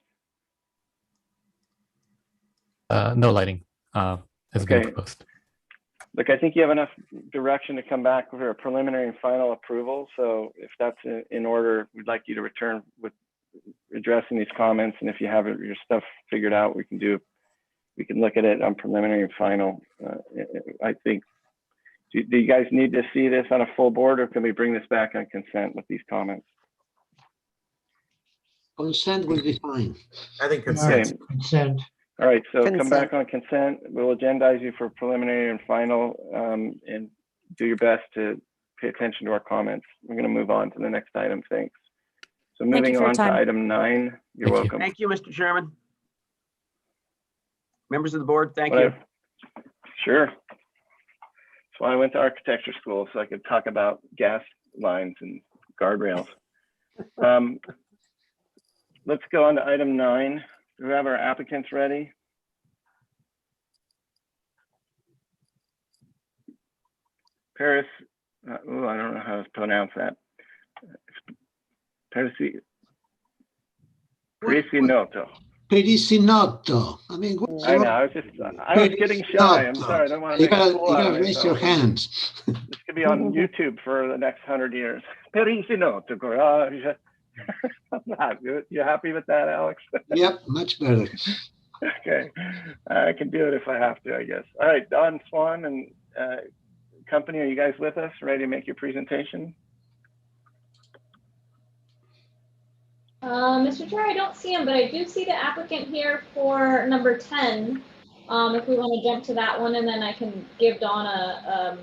No lighting has been proposed. Look, I think you have enough direction to come back with a preliminary and final approval. So if that's in order, we'd like you to return with addressing these comments. And if you have your stuff figured out, we can look at it on preliminary and final. I think, do you guys need to see this on a full board, or can we bring this back on consent with these comments? Consent will be fine. I think consent. Okay. Consent. All right, so Consent. come back on consent. We'll agendize you for preliminary and final, and do your best to pay attention to our comments. We're going to move on to the next item. Thanks. So Thank you moving for your on to time. item 9. You're Thank you. welcome. Thank you, Mr. Chairman. Members of the board, thank you. Sure. That's why I went to architecture school, so I could talk about gas lines and guardrails. Let's go on to item 9. Do we have our applicants ready? Paris, I don't know how to pronounce that. Perisinotto. Perisinotto. I mean, what's I know, I was getting shy. I'm sorry, I don't want to You make a gotta, fool you out gotta of raise your myself. hands. This could be on YouTube for the next 100 years. Perisinotto garage. You happy with that, Alex? Yep, much better. Okay, I can do it if I have to, I guess. All right, Don Swan and company, are you guys with us? Ready to make your presentation? Mr. Chair, I don't see him, but I do see the applicant here for number 10. If we want to jump to that one, and then I can give Dawn a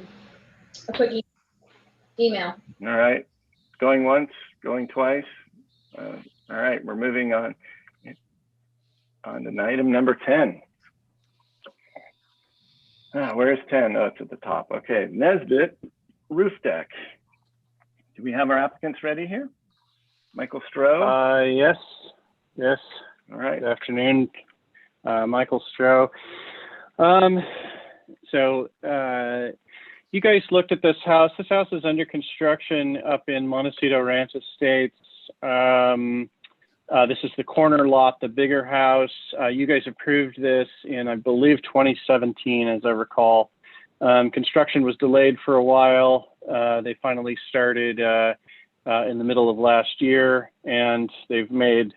quick email. All right, going once, going twice. All right, we're moving on to item number 10. Where's 10? Oh, it's at the top. Okay, Nesbit roof deck. Do we have our applicants ready here? Michael Stroh? Yes. All right. Good afternoon, Michael Stroh. You guys looked at this house. This house is under construction up in Montecito Ranch Estates. This is the corner lot, the bigger house. You guys approved this in, I believe, 2017, as I recall. Construction was delayed for a while. They finally started in the middle of last year, and they've been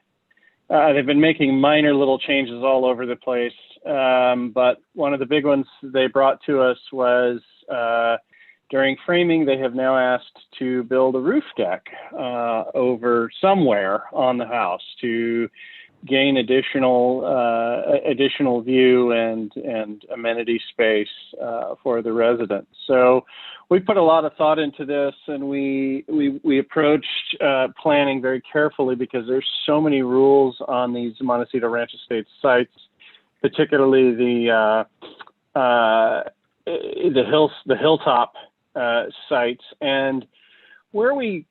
making minor little changes all over the place. But one of the big ones they brought to us was during framing, they have now asked to build a roof deck over somewhere on the house to gain additional view and amenity space for the residents. So we put a lot of thought into this, and we approached planning very carefully because there's so many rules on these Montecito Ranch Estates sites, particularly the hilltop sites. And where we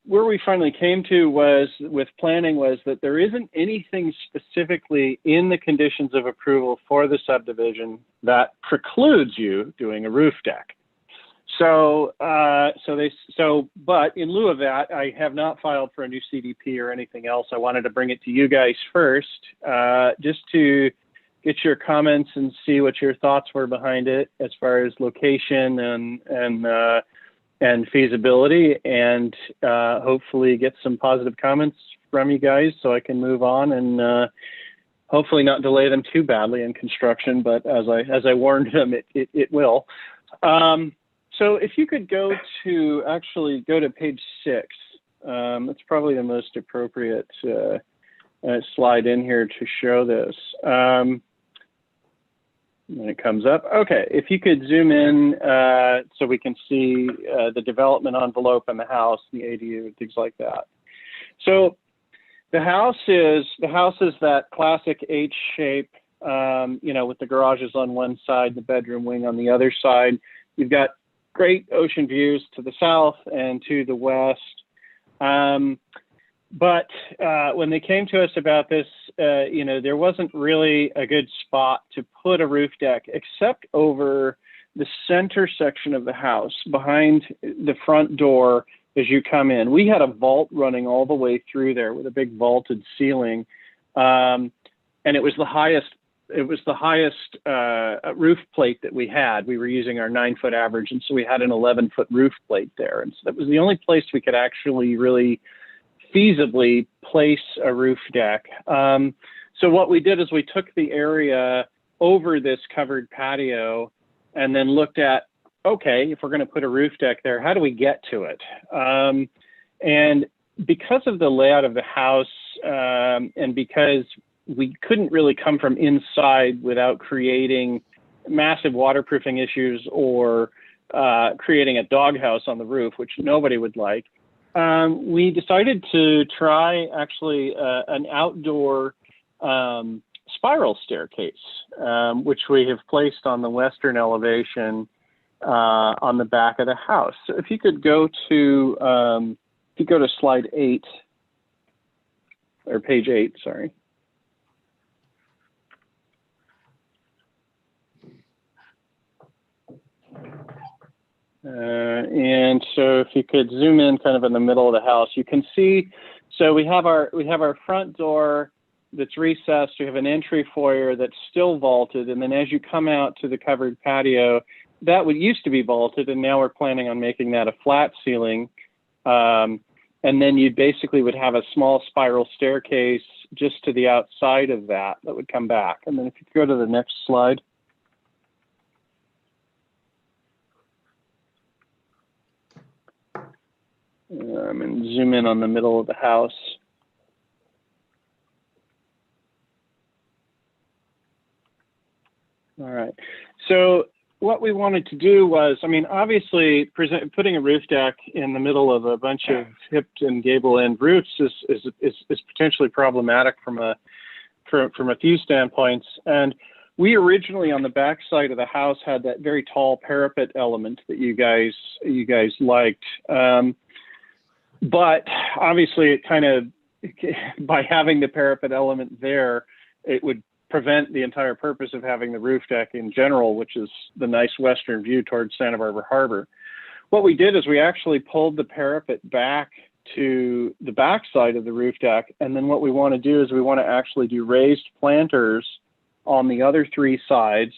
finally came to was with planning was that there isn't anything specifically in the conditions of approval for the subdivision that precludes you doing a roof deck. So, but in lieu of that, I have not filed for a new CDP or anything else. I wanted to bring it to you guys first, just to get your comments and see what your thoughts were behind it as far as location and feasibility, and hopefully get some positive comments from you guys so I can move on and hopefully not delay them too badly in construction. But as I warned them, it will. So if you could go to page 6, that's probably the most appropriate slide in here to show this. When it comes up. Okay, if you could zoom in so we can see the development envelope and the house, the ADU, things like that. So the house is that classic H shape, with the garages on one side, the bedroom wing on the other side. You've got great ocean views to the south and to the west. But when they came to us about this, there wasn't really a good spot to put a roof deck except over the center section of the house behind the front door as you come in. We had a vault running all the way through there with a big vaulted ceiling. And it was the highest roof plate that we had. We were using our 9-foot average, and so we had an 11-foot roof plate there. And so that was the only place we could actually really feasibly place a roof deck. So what we did is we took the area over this covered patio and then looked at, okay, if we're going to put a roof deck there, how do we get to it? And because of the layout of the house, and because we couldn't really come from inside without creating massive waterproofing issues or creating a doghouse on the roof, which nobody would like, we decided to try actually an outdoor spiral staircase, which we have placed on the western elevation on the back of the house. So if you could go to slide 8, or page 8, sorry. And so if you could zoom in kind of in the middle of the house, you can see, so we have our front door that's recessed. We have an entry foyer that's still vaulted. And then as you come out to the covered patio, that used to be vaulted, and now we're planning on making that a flat ceiling. And then you basically would have a small spiral staircase just to the outside of that would come back. And then if you could go to the next slide. And zoom in on the middle of the house. All right. So what we wanted to do was, I mean, obviously putting a roof deck in the middle of a bunch of hipped and gable end roofs is potentially problematic from a few standpoints. And we originally on the back side of the house had that very tall parapet element that you guys liked. But obviously it kind of, by having the parapet element there, it would prevent the entire purpose of having the roof deck in general, which is the nice western view towards Santa Barbara Harbor. What we did is we actually pulled the parapet back to the back side of the roof deck. And then what we want to do is we want to actually do raised planters on the other 3 sides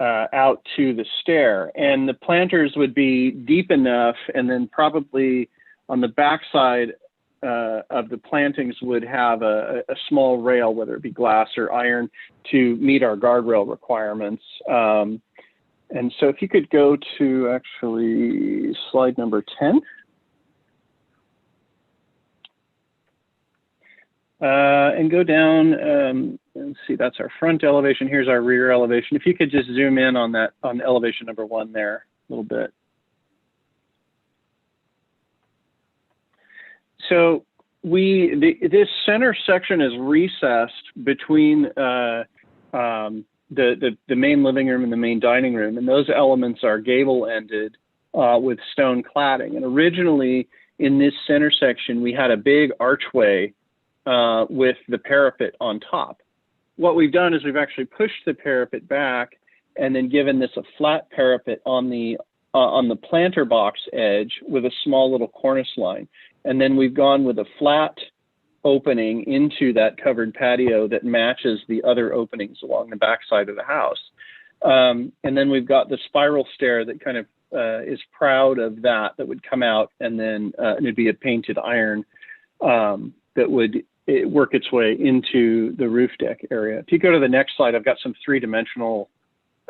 out to the stair. And the planters would be deep enough, and then probably on the back side of the plantings would have a small rail, whether it be glass or iron, to meet our guardrail requirements. And so if you could go to actually slide number 10. And go down, let's see, that's our front elevation. Here's our rear elevation. If you could just zoom in on that, on elevation number 1 there a little bit. So this center section is recessed between the main living room and the main dining room, and those elements are gable-ended with stone cladding. And originally, in this center section, we had a big archway with the parapet on top. What we've done is we've actually pushed the parapet back and then given this a flat parapet on the planter box edge with a small little cornice line. And then we've gone with a flat opening into that covered patio that matches the other openings along the backside of the house. And then we've got the spiral stair that kind of is proud of that would come out, and then it'd be a painted iron that would work its way into the roof deck area. If you go to the next slide, I've got some 3-dimensional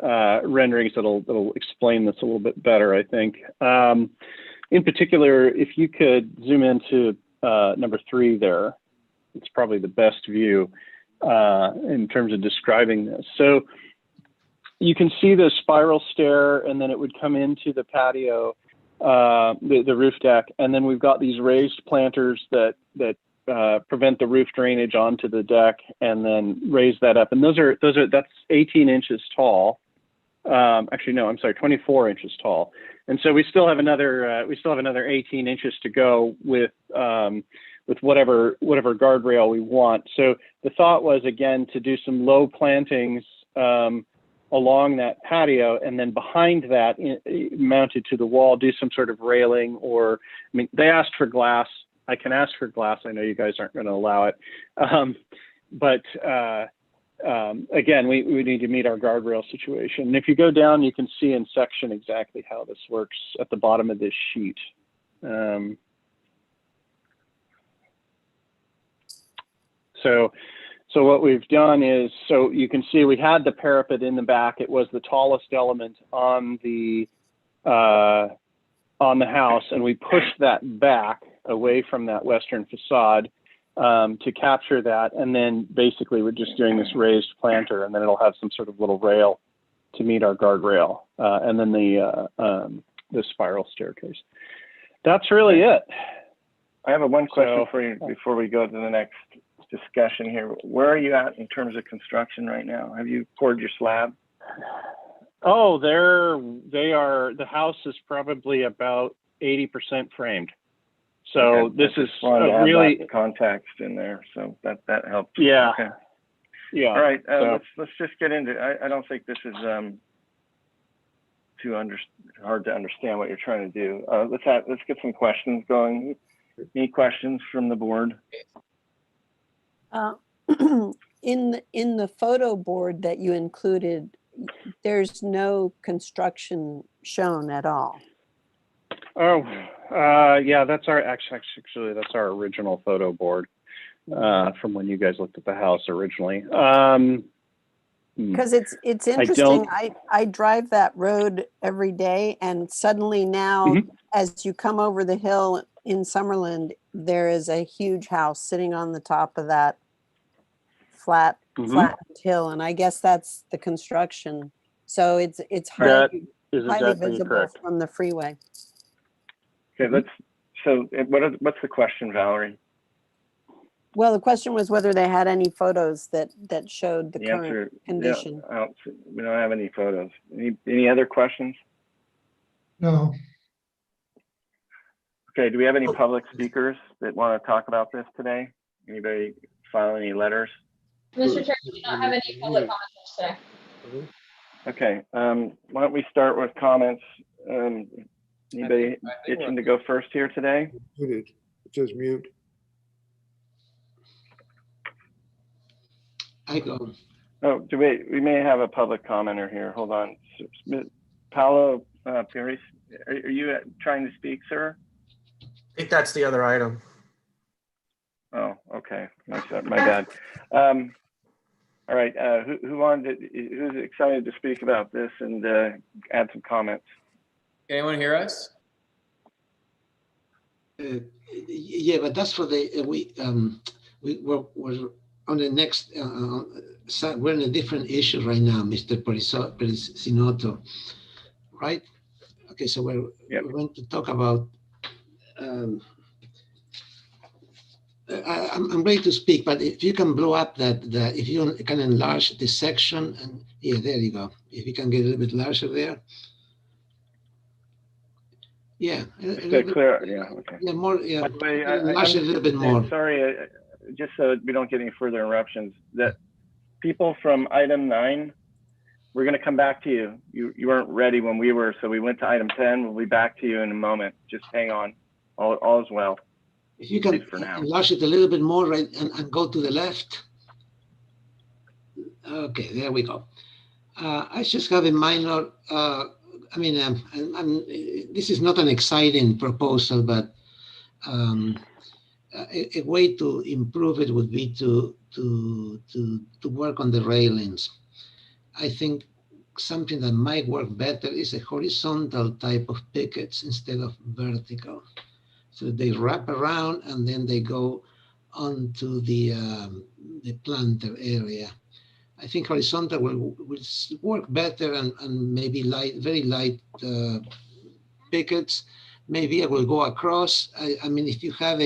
renderings that'll explain this a little bit better, I think. In particular, if you could zoom into number 3 there, it's probably the best view in terms of describing this. So you can see the spiral stair, and then it would come into the patio, the roof deck, and then we've got these raised planters that prevent the roof drainage onto the deck, and then raise that up. And that's 18 inches tall. Actually, no, I'm sorry, 24 inches tall. And so we still have another 18 inches to go with whatever guardrail we want. So the thought was, again, to do some low plantings along that patio, and then behind that, mounted to the wall, do some sort of railing, or, I mean, they asked for glass. I can ask for glass. I know you guys aren't going to allow it. Again, we need to meet our guardrail situation. And if you go down, you can see in section exactly how this works at the bottom of this sheet. So what we've done is, so you can see we had the parapet in the back. It was the tallest element on the house, and we pushed that back away from that western facade to capture that. And then basically we're just doing this raised planter, and then it'll have some sort of little rail to meet our guardrail, and then the spiral staircase. That's really it. I have one question for you before we go to the next discussion here. Where are you at in terms of construction right now? Have you poured your slab? Oh, the house is probably about 80% framed. So okay. This is really that context in there, so that helps. Yeah. Okay. Yeah. All right. Let's just get into. I don't think this is hard to understand what you're trying to do. Let's get some questions going. Any questions from the board? In the photo board that you included, there's no construction shown at all. Oh, yeah, that's our original photo board from when you guys looked at the house originally. Because it's interesting. I drive that road every day, and suddenly now, as you come over the hill in Summerlin, there is a huge house sitting on the top of that flat hill, and I guess that's the construction. So it's highly visible from the freeway. Okay, what's the question, Valerie? Well, the question was whether they had any photos that showed the current condition. Yeah, we don't have any photos. Any other questions? No. Okay, do we have any public speakers that want to talk about this today? Anybody file any letters? Mr. Chair, we do not have any public comments today. Okay, why don't we start with comments? Anybody itching to go first here today? Muted. It says mute. I go. Oh, we may have a public commenter here. Hold on. Paolo Pieris, are you trying to speak, sir? I think that's the other item. Oh, okay. My bad. All right. Who's excited to speak about this and add some comments? Anyone hear us? Yeah, but that's for the we we're on the next side. We're in a different issue right now, Mr. Perissinotto, right? Okay, so we're going to talk about. I'm ready to speak, but if you can blow up if you can enlarge the section, and yeah, there you go. If you can get a little bit larger there. Yeah. Clear. Yeah. Okay. Yeah, more. Yeah. By the way, enlarge it a little bit more. Sorry, just so we don't get any further interruptions. That people from item 9, we're going to come back to you. You weren't ready when we were, so we went to item 10. We'll be back to you in a moment. Just hang on. All is well. If you can enlarge it a little bit more, right, and go to the left. Okay, there we go. I just have a minor. This is not an exciting proposal, but a way to improve it would be to work on the railings. I think something that might work better is a horizontal type of pickets instead of vertical. So they wrap around and then they go onto the planter area. I think horizontal will work better, and maybe very light pickets. Maybe I will go across. I mean, if you have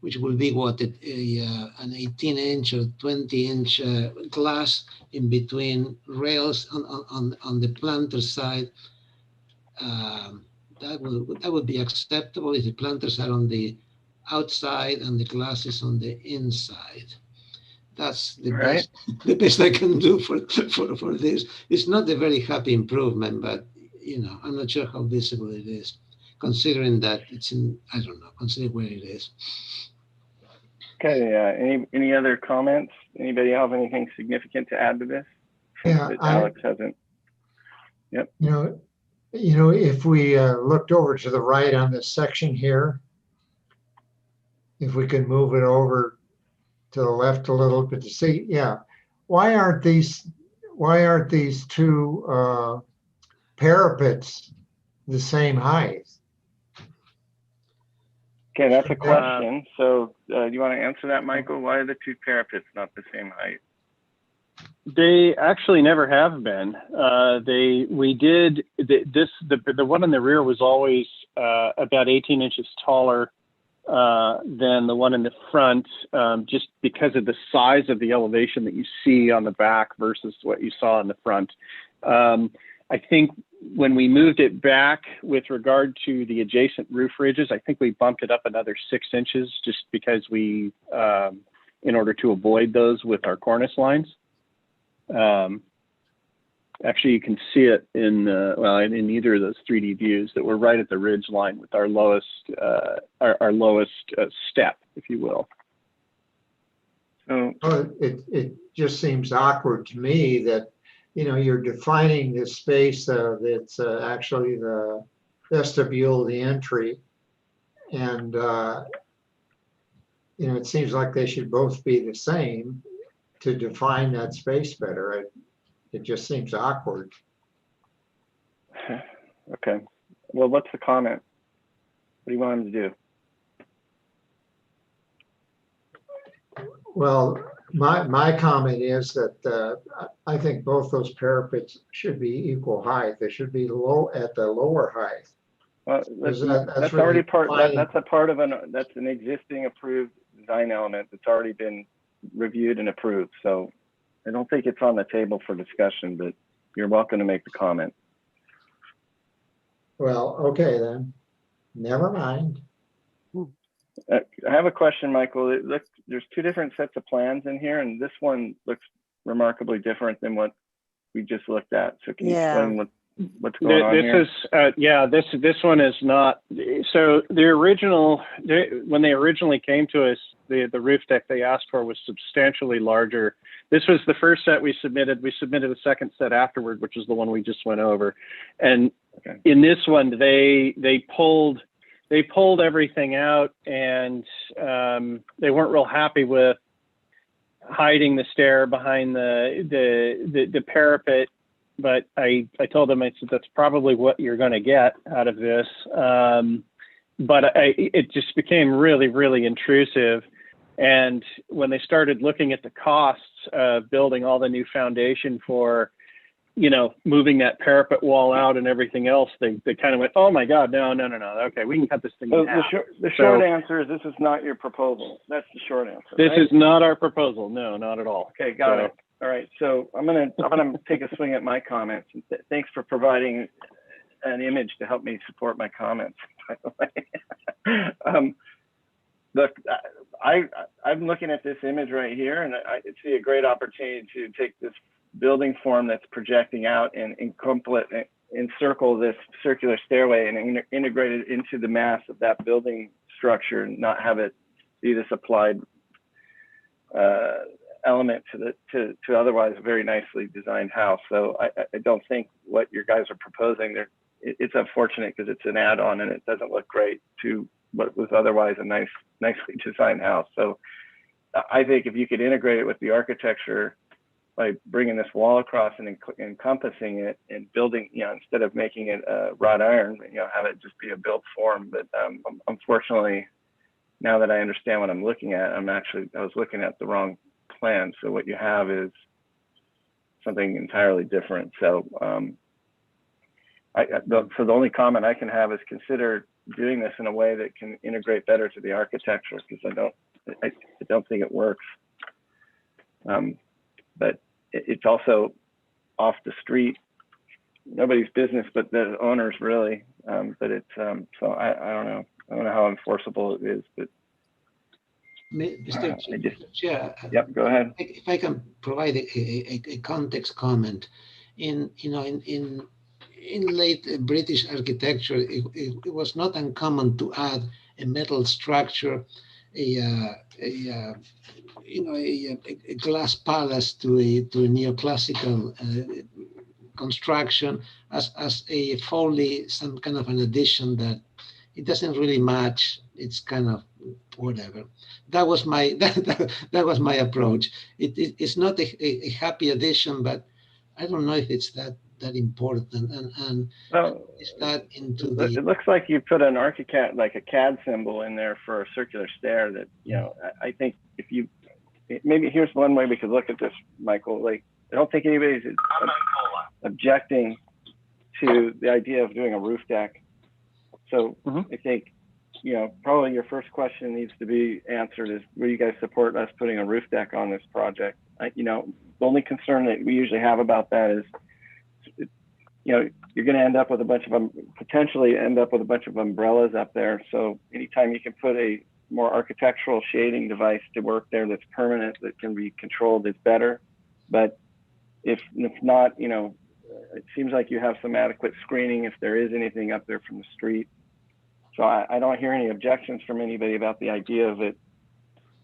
which will be what, an 18-inch or 20-inch glass in between rails on the planter side, that would be acceptable if the planters are on the outside and the glass is on the inside. That's the best. The best I can do for this. It's not a very happy improvement, but I'm not sure how visible it is, considering that it's in. I don't know. Consider where it is. Okay. Any other comments? Anybody have anything significant to add to this? Yeah, Alex hasn't. Yep. If we looked over to the right on this section here, if we could move it over to the left a little bit to see, why aren't these two parapets the same height? Okay, that's a question. So do you want to answer that, Michael? Why are the two parapets not the same height? They actually never have been. The one in the rear was always about 18 inches taller than the one in the front, just because of the size of the elevation that you see on the back versus what you saw in the front. I think when we moved it back with regard to the adjacent roof ridges, I think we bumped it up another 6 inches just because we, in order to avoid those with our cornice lines. Actually, you can see it in either of those 3D views that we're right at the ridge line with our lowest step, if you will. It just seems awkward to me that you're defining this space that's actually the vestibule, the entry, and it seems like they should both be the same to define that space better. It just seems awkward. Okay. Well, what's the comment? What do you want him to do? Well, my comment is that I think both those parapets should be equal height. They should be at the lower height. That's already that's an existing approved design element that's already been reviewed and approved. So I don't think it's on the table for discussion, but you're welcome to make the comment. Well, okay then. Never mind. I have a question, Michael. There's two different sets of plans in here, and this one looks remarkably different than what we just looked at. So can you explain what's going on here? This one is not. So the original, when they originally came to us, the roof deck they asked for was substantially larger. This was the first set we submitted. We submitted a second set afterward, which is the one we just went over. And in this one, they pulled everything out, and they weren't real happy with hiding the stair behind the parapet. But I told them, I said, that's probably what you're going to get out of this. But it just became really, really intrusive. And when they started looking at the costs of building all the new foundation for, you know, moving that parapet wall out and everything else, they kind of went, oh my God, no. Okay, we can cut this thing in half. The short answer is this is not your proposal. That's the short answer. This right? is not our proposal. No, not at all. Okay, got it. All right, so I'm gonna take a swing at my comments. Thanks for providing an image to help me support my comments, by the way. Look, I'm looking at this image right here, and I see a great opportunity to take this building form that's projecting out and encircle this circular stairway and integrate it into the mass of that building structure, and not have it be this applied element to otherwise a very nicely designed house. So I don't think what your guys are proposing there, it's unfortunate because it's an add-on and it doesn't look great to what was otherwise a nicely designed house. So I think if you could integrate it with the architecture by bringing this wall across and encompassing it and building, you know, instead of making it wrought iron, you know, have it just be a built form. But unfortunately, now that I understand what I'm looking at, I was looking at the wrong plan. So what you have is something entirely different. So the only comment I can have is consider doing this in a way that can integrate better to the architecture, because I don't think it works. But it's also off the street, nobody's business but the owners, really. But it's so I don't know how enforceable it is, but Mr. Chair, yep, go ahead. If I can provide a context comment, in late British architecture, it was not uncommon to add a metal structure, a glass palace to a neoclassical construction as a Foley, some kind of an addition that it doesn't really match. It's kind of whatever. That was my that was my approach. It's not a happy addition, but I don't know if it's that important, and is that into the. It looks like you put an ArchiCAD, like a CAD symbol in there for a circular stair. That, you know, I think if you maybe here's one way we could look at this, Michael. Like, I don't think anybody's objecting to the idea of doing a roof deck. So I think, you know, probably your first question needs to be answered is, will you guys support us putting a roof deck on this project? You know, the only concern that we usually have about that is, you know, you're going to end up with potentially end up with a bunch of umbrellas up there. So anytime you can put a more architectural shading device to work there that's permanent, that can be controlled, is better. But if not, you know, it seems like you have some adequate screening if there is anything up there from the street. So I don't hear any objections from anybody about the idea of it.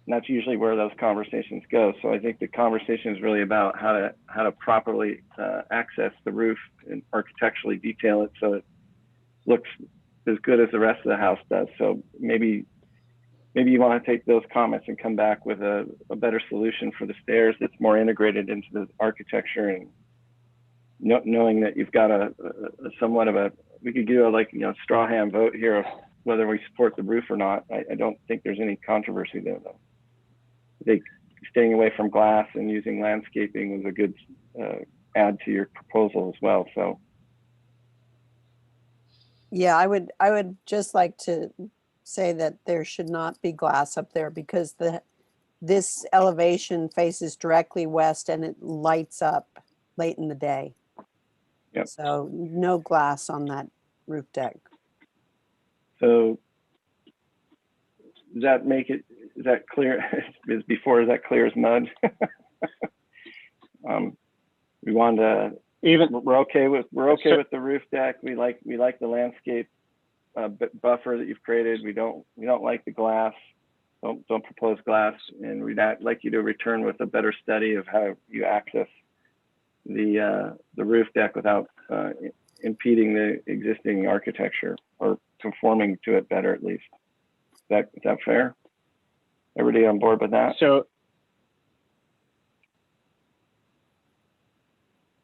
And that's usually where those conversations go. So I think the conversation is really about how to properly access the roof and architecturally detail it so it looks as good as the rest of the house does. So maybe you want to take those comments and come back with a better solution for the stairs that's more integrated into the architecture, and knowing that you've got a somewhat of a, we could do a, like, you know, straw hand vote here of whether we support the roof or not. I don't think there's any controversy there, though. I think staying away from glass and using landscaping was a good add to your proposal as well. So yeah, I would just like to say that there should not be glass up there, because this elevation faces directly west and it lights up late in the day. Yep. So no glass on that roof deck. So does that make it, is that clear? Is that clear as mud? We want to, we're okay with the roof deck. We like the landscape buffer that you've created. We don't like the glass. Don't propose glass, and we'd like you to return with a better study of how you access the roof deck without impeding the existing architecture, or conforming to it better, at least. Is that fair? Everybody on board with that? So,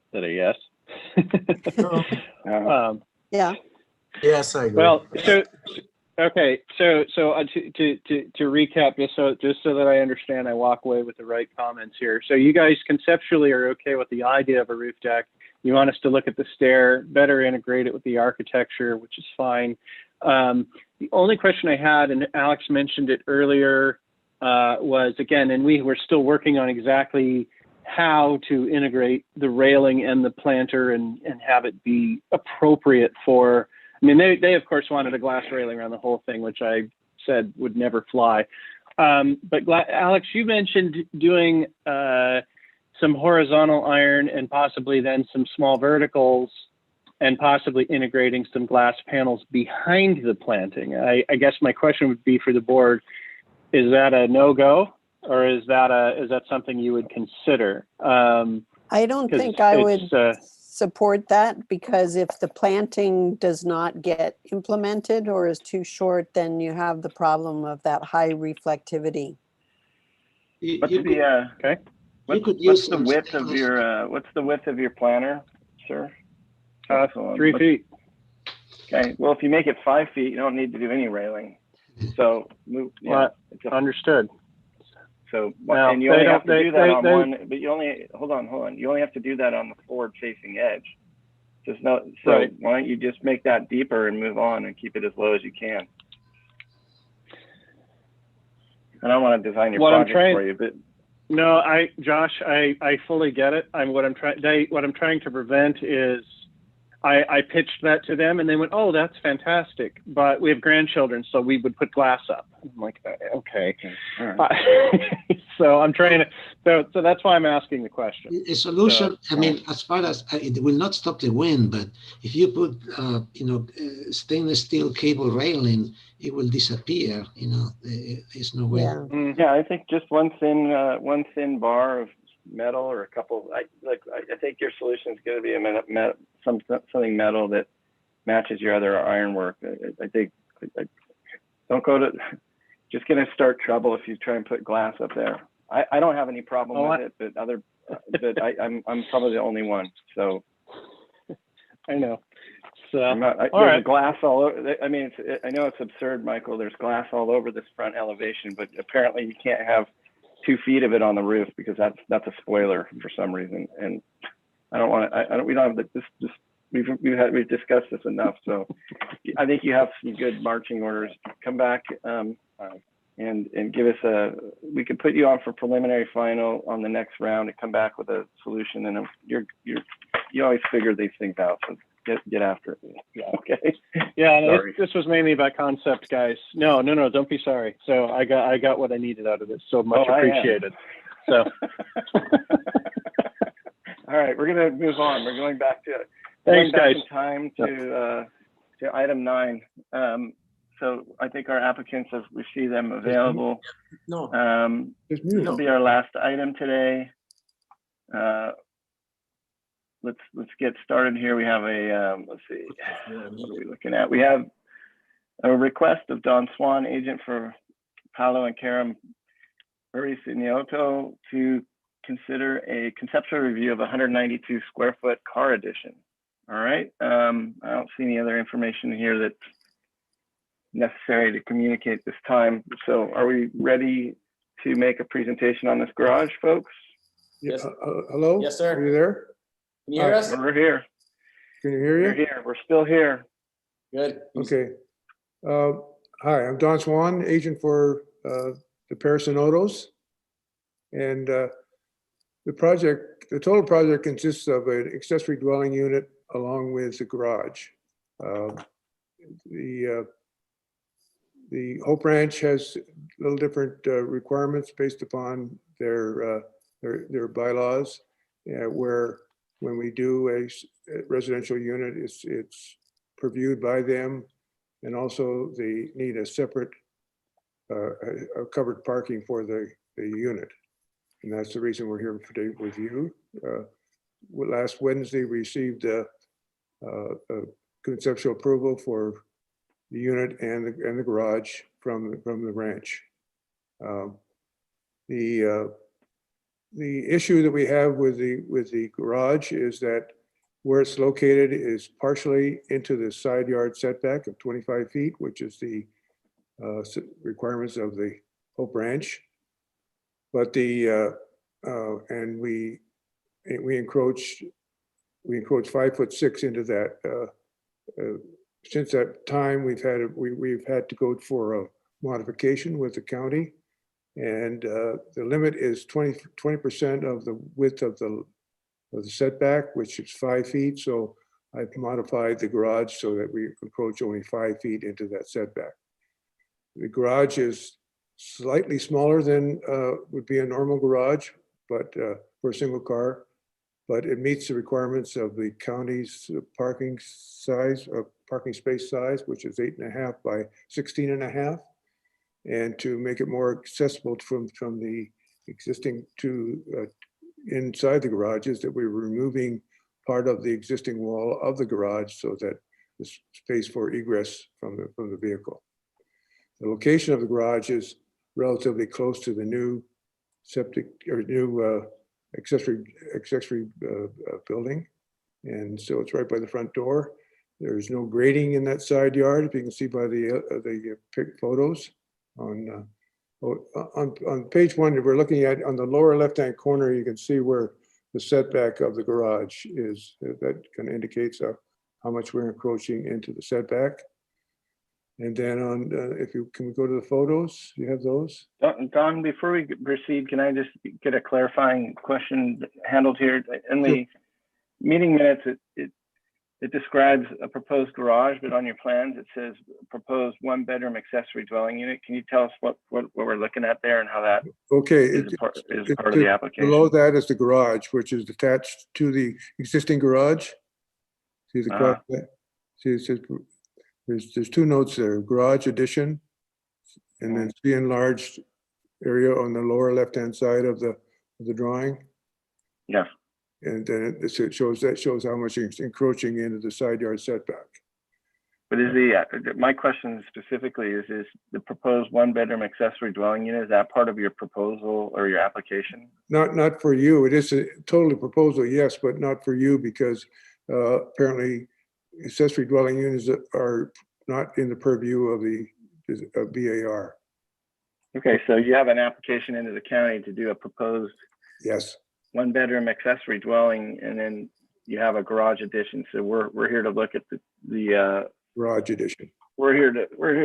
is that a yes? Yeah. Yes, I agree. Well, Okay, so to recap, just so that I understand, I walk away with the right comments here. So you guys conceptually are okay with the idea of a roof deck. You want us to look at the stair, better integrate it with the architecture, which is fine. The only question I had, and Alex mentioned it earlier, was again, and we're still working on exactly how to integrate the railing and the planter and have it be appropriate for. I mean, they of course wanted a glass railing around the whole thing, which I said would never fly. But Alex, you mentioned doing some horizontal iron and possibly then some small verticals and possibly integrating some glass panels behind the planting. I guess my question would be for the board, is that a no-go or is that something you would consider? I don't think I would support that, because if the planting does not get implemented or is too short, then you have the problem of that high reflectivity. What's the width of your planter, sir? 3 feet. Okay. Well, if you make it 5 feet, you don't need to do any railing. So understood. So well, and you only have to do that on one, but you only hold on. You only have to do that on the forward-facing edge. Just no. So right. Why don't you just make that deeper and move on and keep it as low as you can? I don't want to design your project for you, but no, Josh, I fully get it. What I'm trying to prevent is I pitched that to them and they went, oh, that's fantastic, but we have grandchildren, so we would put glass up. I'm like, okay. All right. So I'm trying to, so that's why I'm asking the question. A solution, I mean, as far as it will not stop the wind, but if you put, stainless steel cable railing, it will disappear. There's no way. Yeah, I think just one thin bar of metal or a couple. I think your solution is going to be something metal that matches your other ironwork. I think don't go to. Just going to start trouble if you try and put glass up there. I don't have any problem with it, but I'm probably the only one. So I know. So there's glass all over. I mean, I know it's absurd, Michael. There's glass all over this front elevation, but apparently you can't have 2 feet of it on the roof because that's a spoiler for some reason. And I don't want to. We don't have this. We've discussed this enough. So I think you have some good marching orders. Come back and give us we could put you on for preliminary final on the next round and come back with a solution. And you always figure these things out. So get after it. Yeah. Okay. Yeah. No, this was mainly about concept, guys. No. Don't be sorry. So I got what I needed out of this. So much appreciated. So. All right, we're gonna move on. We're going back to Thanks, guys. in time to item 9. So I think our applicants, as we see them available, this will be our last item today. Let's get started here. We have let's see, what are we looking at? We have a request of Don Swan, agent for Palo and Karam Urisinioto, to consider a conceptual review of 192 square foot car addition. All right. I don't see any other information here that's necessary to communicate this time. So are we ready to make a presentation on this garage, folks? Yes. Hello? Yes, sir. Are you there? Can you hear us? We're here. Can you hear you? We're here. We're still here. Good. Okay. Hi, I'm Don Swan, agent for the Perisinotos. And the total project consists of an accessory dwelling unit along with the garage. The Hope Ranch has a little different requirements based upon their bylaws, where when we do a residential unit, it's previewed by them, and also they need a separate a covered parking for the unit. And that's the reason we're here today with you. Last Wednesday, we received a conceptual approval for the unit and the garage from the ranch. The issue that we have with the garage is that where it's located is partially into the side yard setback of 25 feet, which is the requirements of the Hope Ranch. But and we encroached 5'6" into that. Since that time, we've had to go for a modification with the county, and the limit is 20% of the width of the setback, which is 5 feet. So I've modified the garage so that we encroach only 5 feet into that setback. The garage is slightly smaller than would be a normal garage, but for a single car, but it meets the requirements of the county's parking size, parking space size, which is 8.5 by 16.5. And to make it more accessible from the existing to inside the garages, that we're removing part of the existing wall of the garage so that there's space for egress from the vehicle. The location of the garage is relatively close to the new septic or new accessory building. And so it's right by the front door. There's no grading in that side yard, if you can see by the photos. On page 1 that we're looking at, on the lower left-hand corner, you can see where the setback of the garage is. That kind of indicates how much we're encroaching into the setback. And then on, can we go to the photos? You have those? Don, before we proceed, can I just get a clarifying question handled here? In the meeting minutes, it describes a proposed garage, but on your plans, it says proposed 1-bedroom accessory dwelling unit. Can you tell us what we're looking at there and how that is part of the application? Below that is the garage, which is attached to the existing garage. See the garage? See, it says, there's 2 notes there, garage addition, and then the enlarged area on the lower left-hand side of the drawing. Yeah. And then it shows how much it's encroaching into the side yard setback. But is my question specifically is the proposed 1-bedroom accessory dwelling unit, is that part of your proposal or your application? Not for you. It is a totally proposal, yes, but not for you because apparently accessory dwelling units are not in the purview of the BAR. Okay, so you have an application into the county to do a proposed 1-bedroom accessory dwelling, and then you have a garage addition. So we're here to look at the garage addition. We're here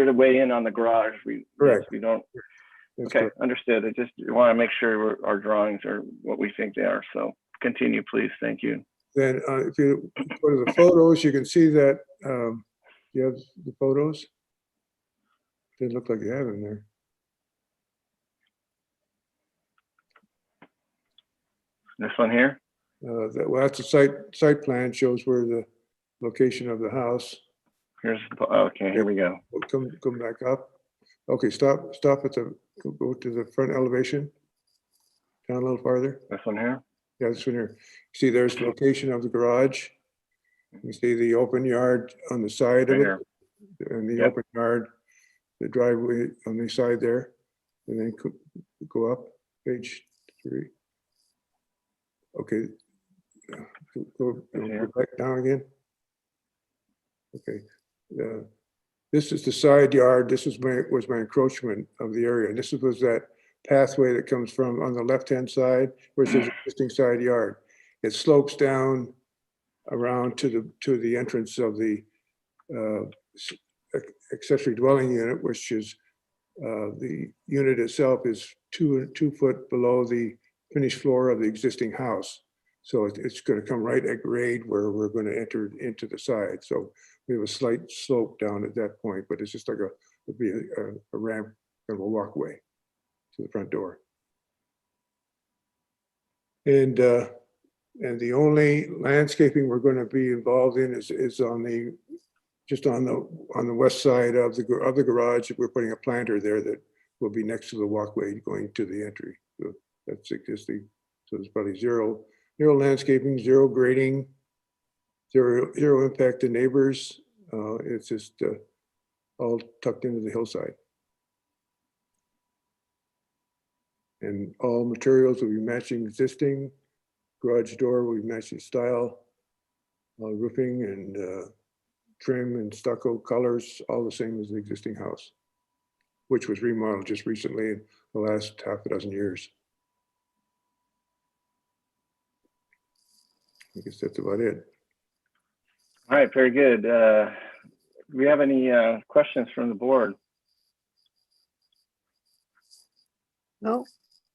to weigh in on the garage. Correct. We don't. That's okay, correct. Understood. I just want to make sure our drawings are what we think they are. So continue, please. Thank you. Then if you go to the photos, you can see that you have the photos. Didn't look like you have them there. This one here? Well, that's a site plan, shows where the location of the house. Okay, here we go. Come back up. Okay, stop at go to the front elevation. Down a little farther. This one here? Yeah, this one here. See, there's the location of the garage. You see the open yard on the side of it. And the open yard, the driveway on the side there. And then go up, page 3. Okay. Go back down again. Okay. This is the side yard. This was my encroachment of the area. This was that pathway that comes from on the left-hand side, where it says existing side yard. It slopes down around to the entrance of the accessory dwelling unit, which is the unit itself is 2 foot below the finished floor of the existing house. So it's going to come right at grade where we're going to enter into the side. So we have a slight slope down at that point, but it's just like would be a ramp, kind of a walkway to the front door. And the only landscaping we're going to be involved in is on the west side of the garage. We're putting a planter there that will be next to the walkway going to the entry. So that's existing. So there's probably zero landscaping, zero grading, zero impact to neighbors. It's just all tucked into the hillside. And all materials will be matching existing. Garage door will be matching style. Roofing and trim and stucco colors, all the same as the existing house. which was remodeled just recently in the last half a dozen years. I guess that's about it. All right, very good. Do we have any questions from the board? No.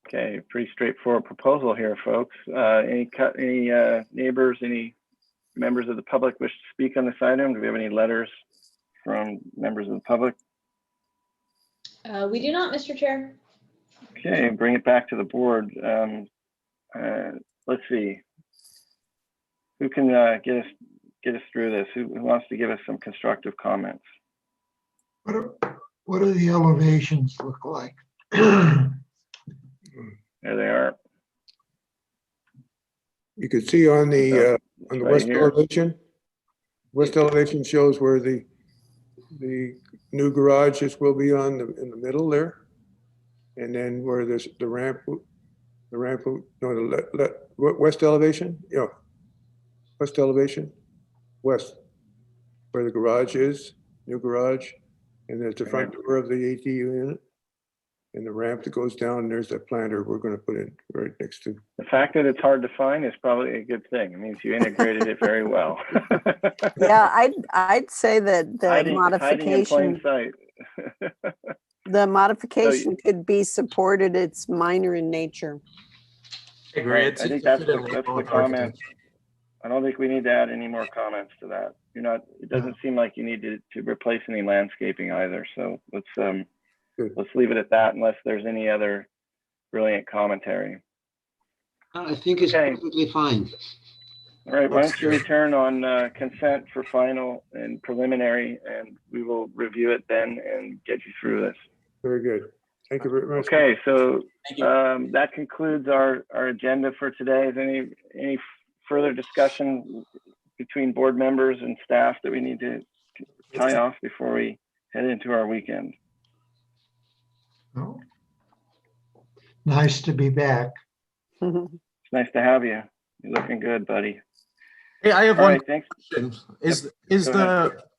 Okay, pretty straightforward proposal here, folks. Any neighbors, any members of the public wish to speak on this item? Do we have any letters from members of the public? We do not, Mr. Chair. Okay, bring it back to the board. Let's see. Who can get us through this? Who wants to give us some constructive comments? What do the elevations look like? There they are. You can see on the right west here. elevation. West elevation shows where the new garages will be in the middle there, and then where there's the ramp. West elevation. Yeah, west elevation, west, where the garage is, new garage, and there's the front door of the ADU unit. And the ramp that goes down, and there's that planter we're going to put in right next to. The fact that it's hard to find is probably a good thing. It means you integrated it very well. Yeah, I'd say that the hiding in modification, plain sight. the modification could be supported. It's minor in nature. I agree. I think that's the comment. I don't think we need to add any more comments to that. It doesn't seem like you need to replace any landscaping either. So let's leave it at that unless there's any other brilliant commentary. I think it's perfectly fine. All right, why don't you return on consent for final and preliminary, and we will review it then and get you through this. Very good. Thank you very much. Okay, so that concludes our agenda for today. Is any further discussion between board members and staff that we need to tie off before we head into our weekend? Oh. Nice to be back. It's nice to have you. You're looking good, buddy. Hey, I have All one right, thanks. question.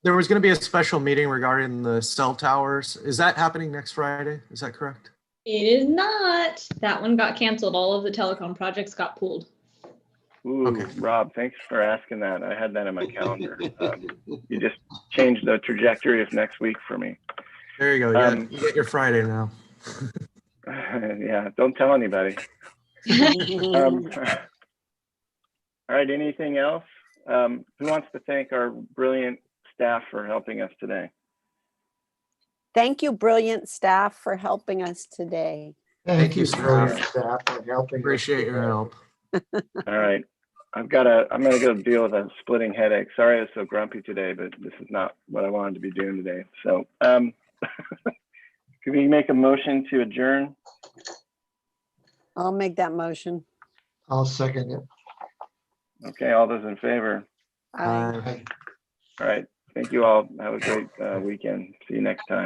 There was going to be a special meeting regarding the cell towers. Is that happening next Friday? Is that correct? It is not. That one got canceled. All of the telecom projects got pulled. Ooh, okay. Rob, thanks for asking that. I had that in my calendar. You just changed the trajectory of next week for me. There you go. You get your Friday now. Yeah, don't tell anybody. All right, anything else? Who wants to thank our brilliant staff for helping us today? Thank you, brilliant staff, for helping us today. Thank you, brilliant staff, for helping. Appreciate your help. All right, I'm gonna go deal with a splitting headache. Sorry I was so grumpy today, but this is not what I wanted to be doing today. So, can we make a motion to adjourn? I'll make that motion. I'll second it. Okay, all those in favor? Aye. All right, thank you all. Have a great weekend. See you next time.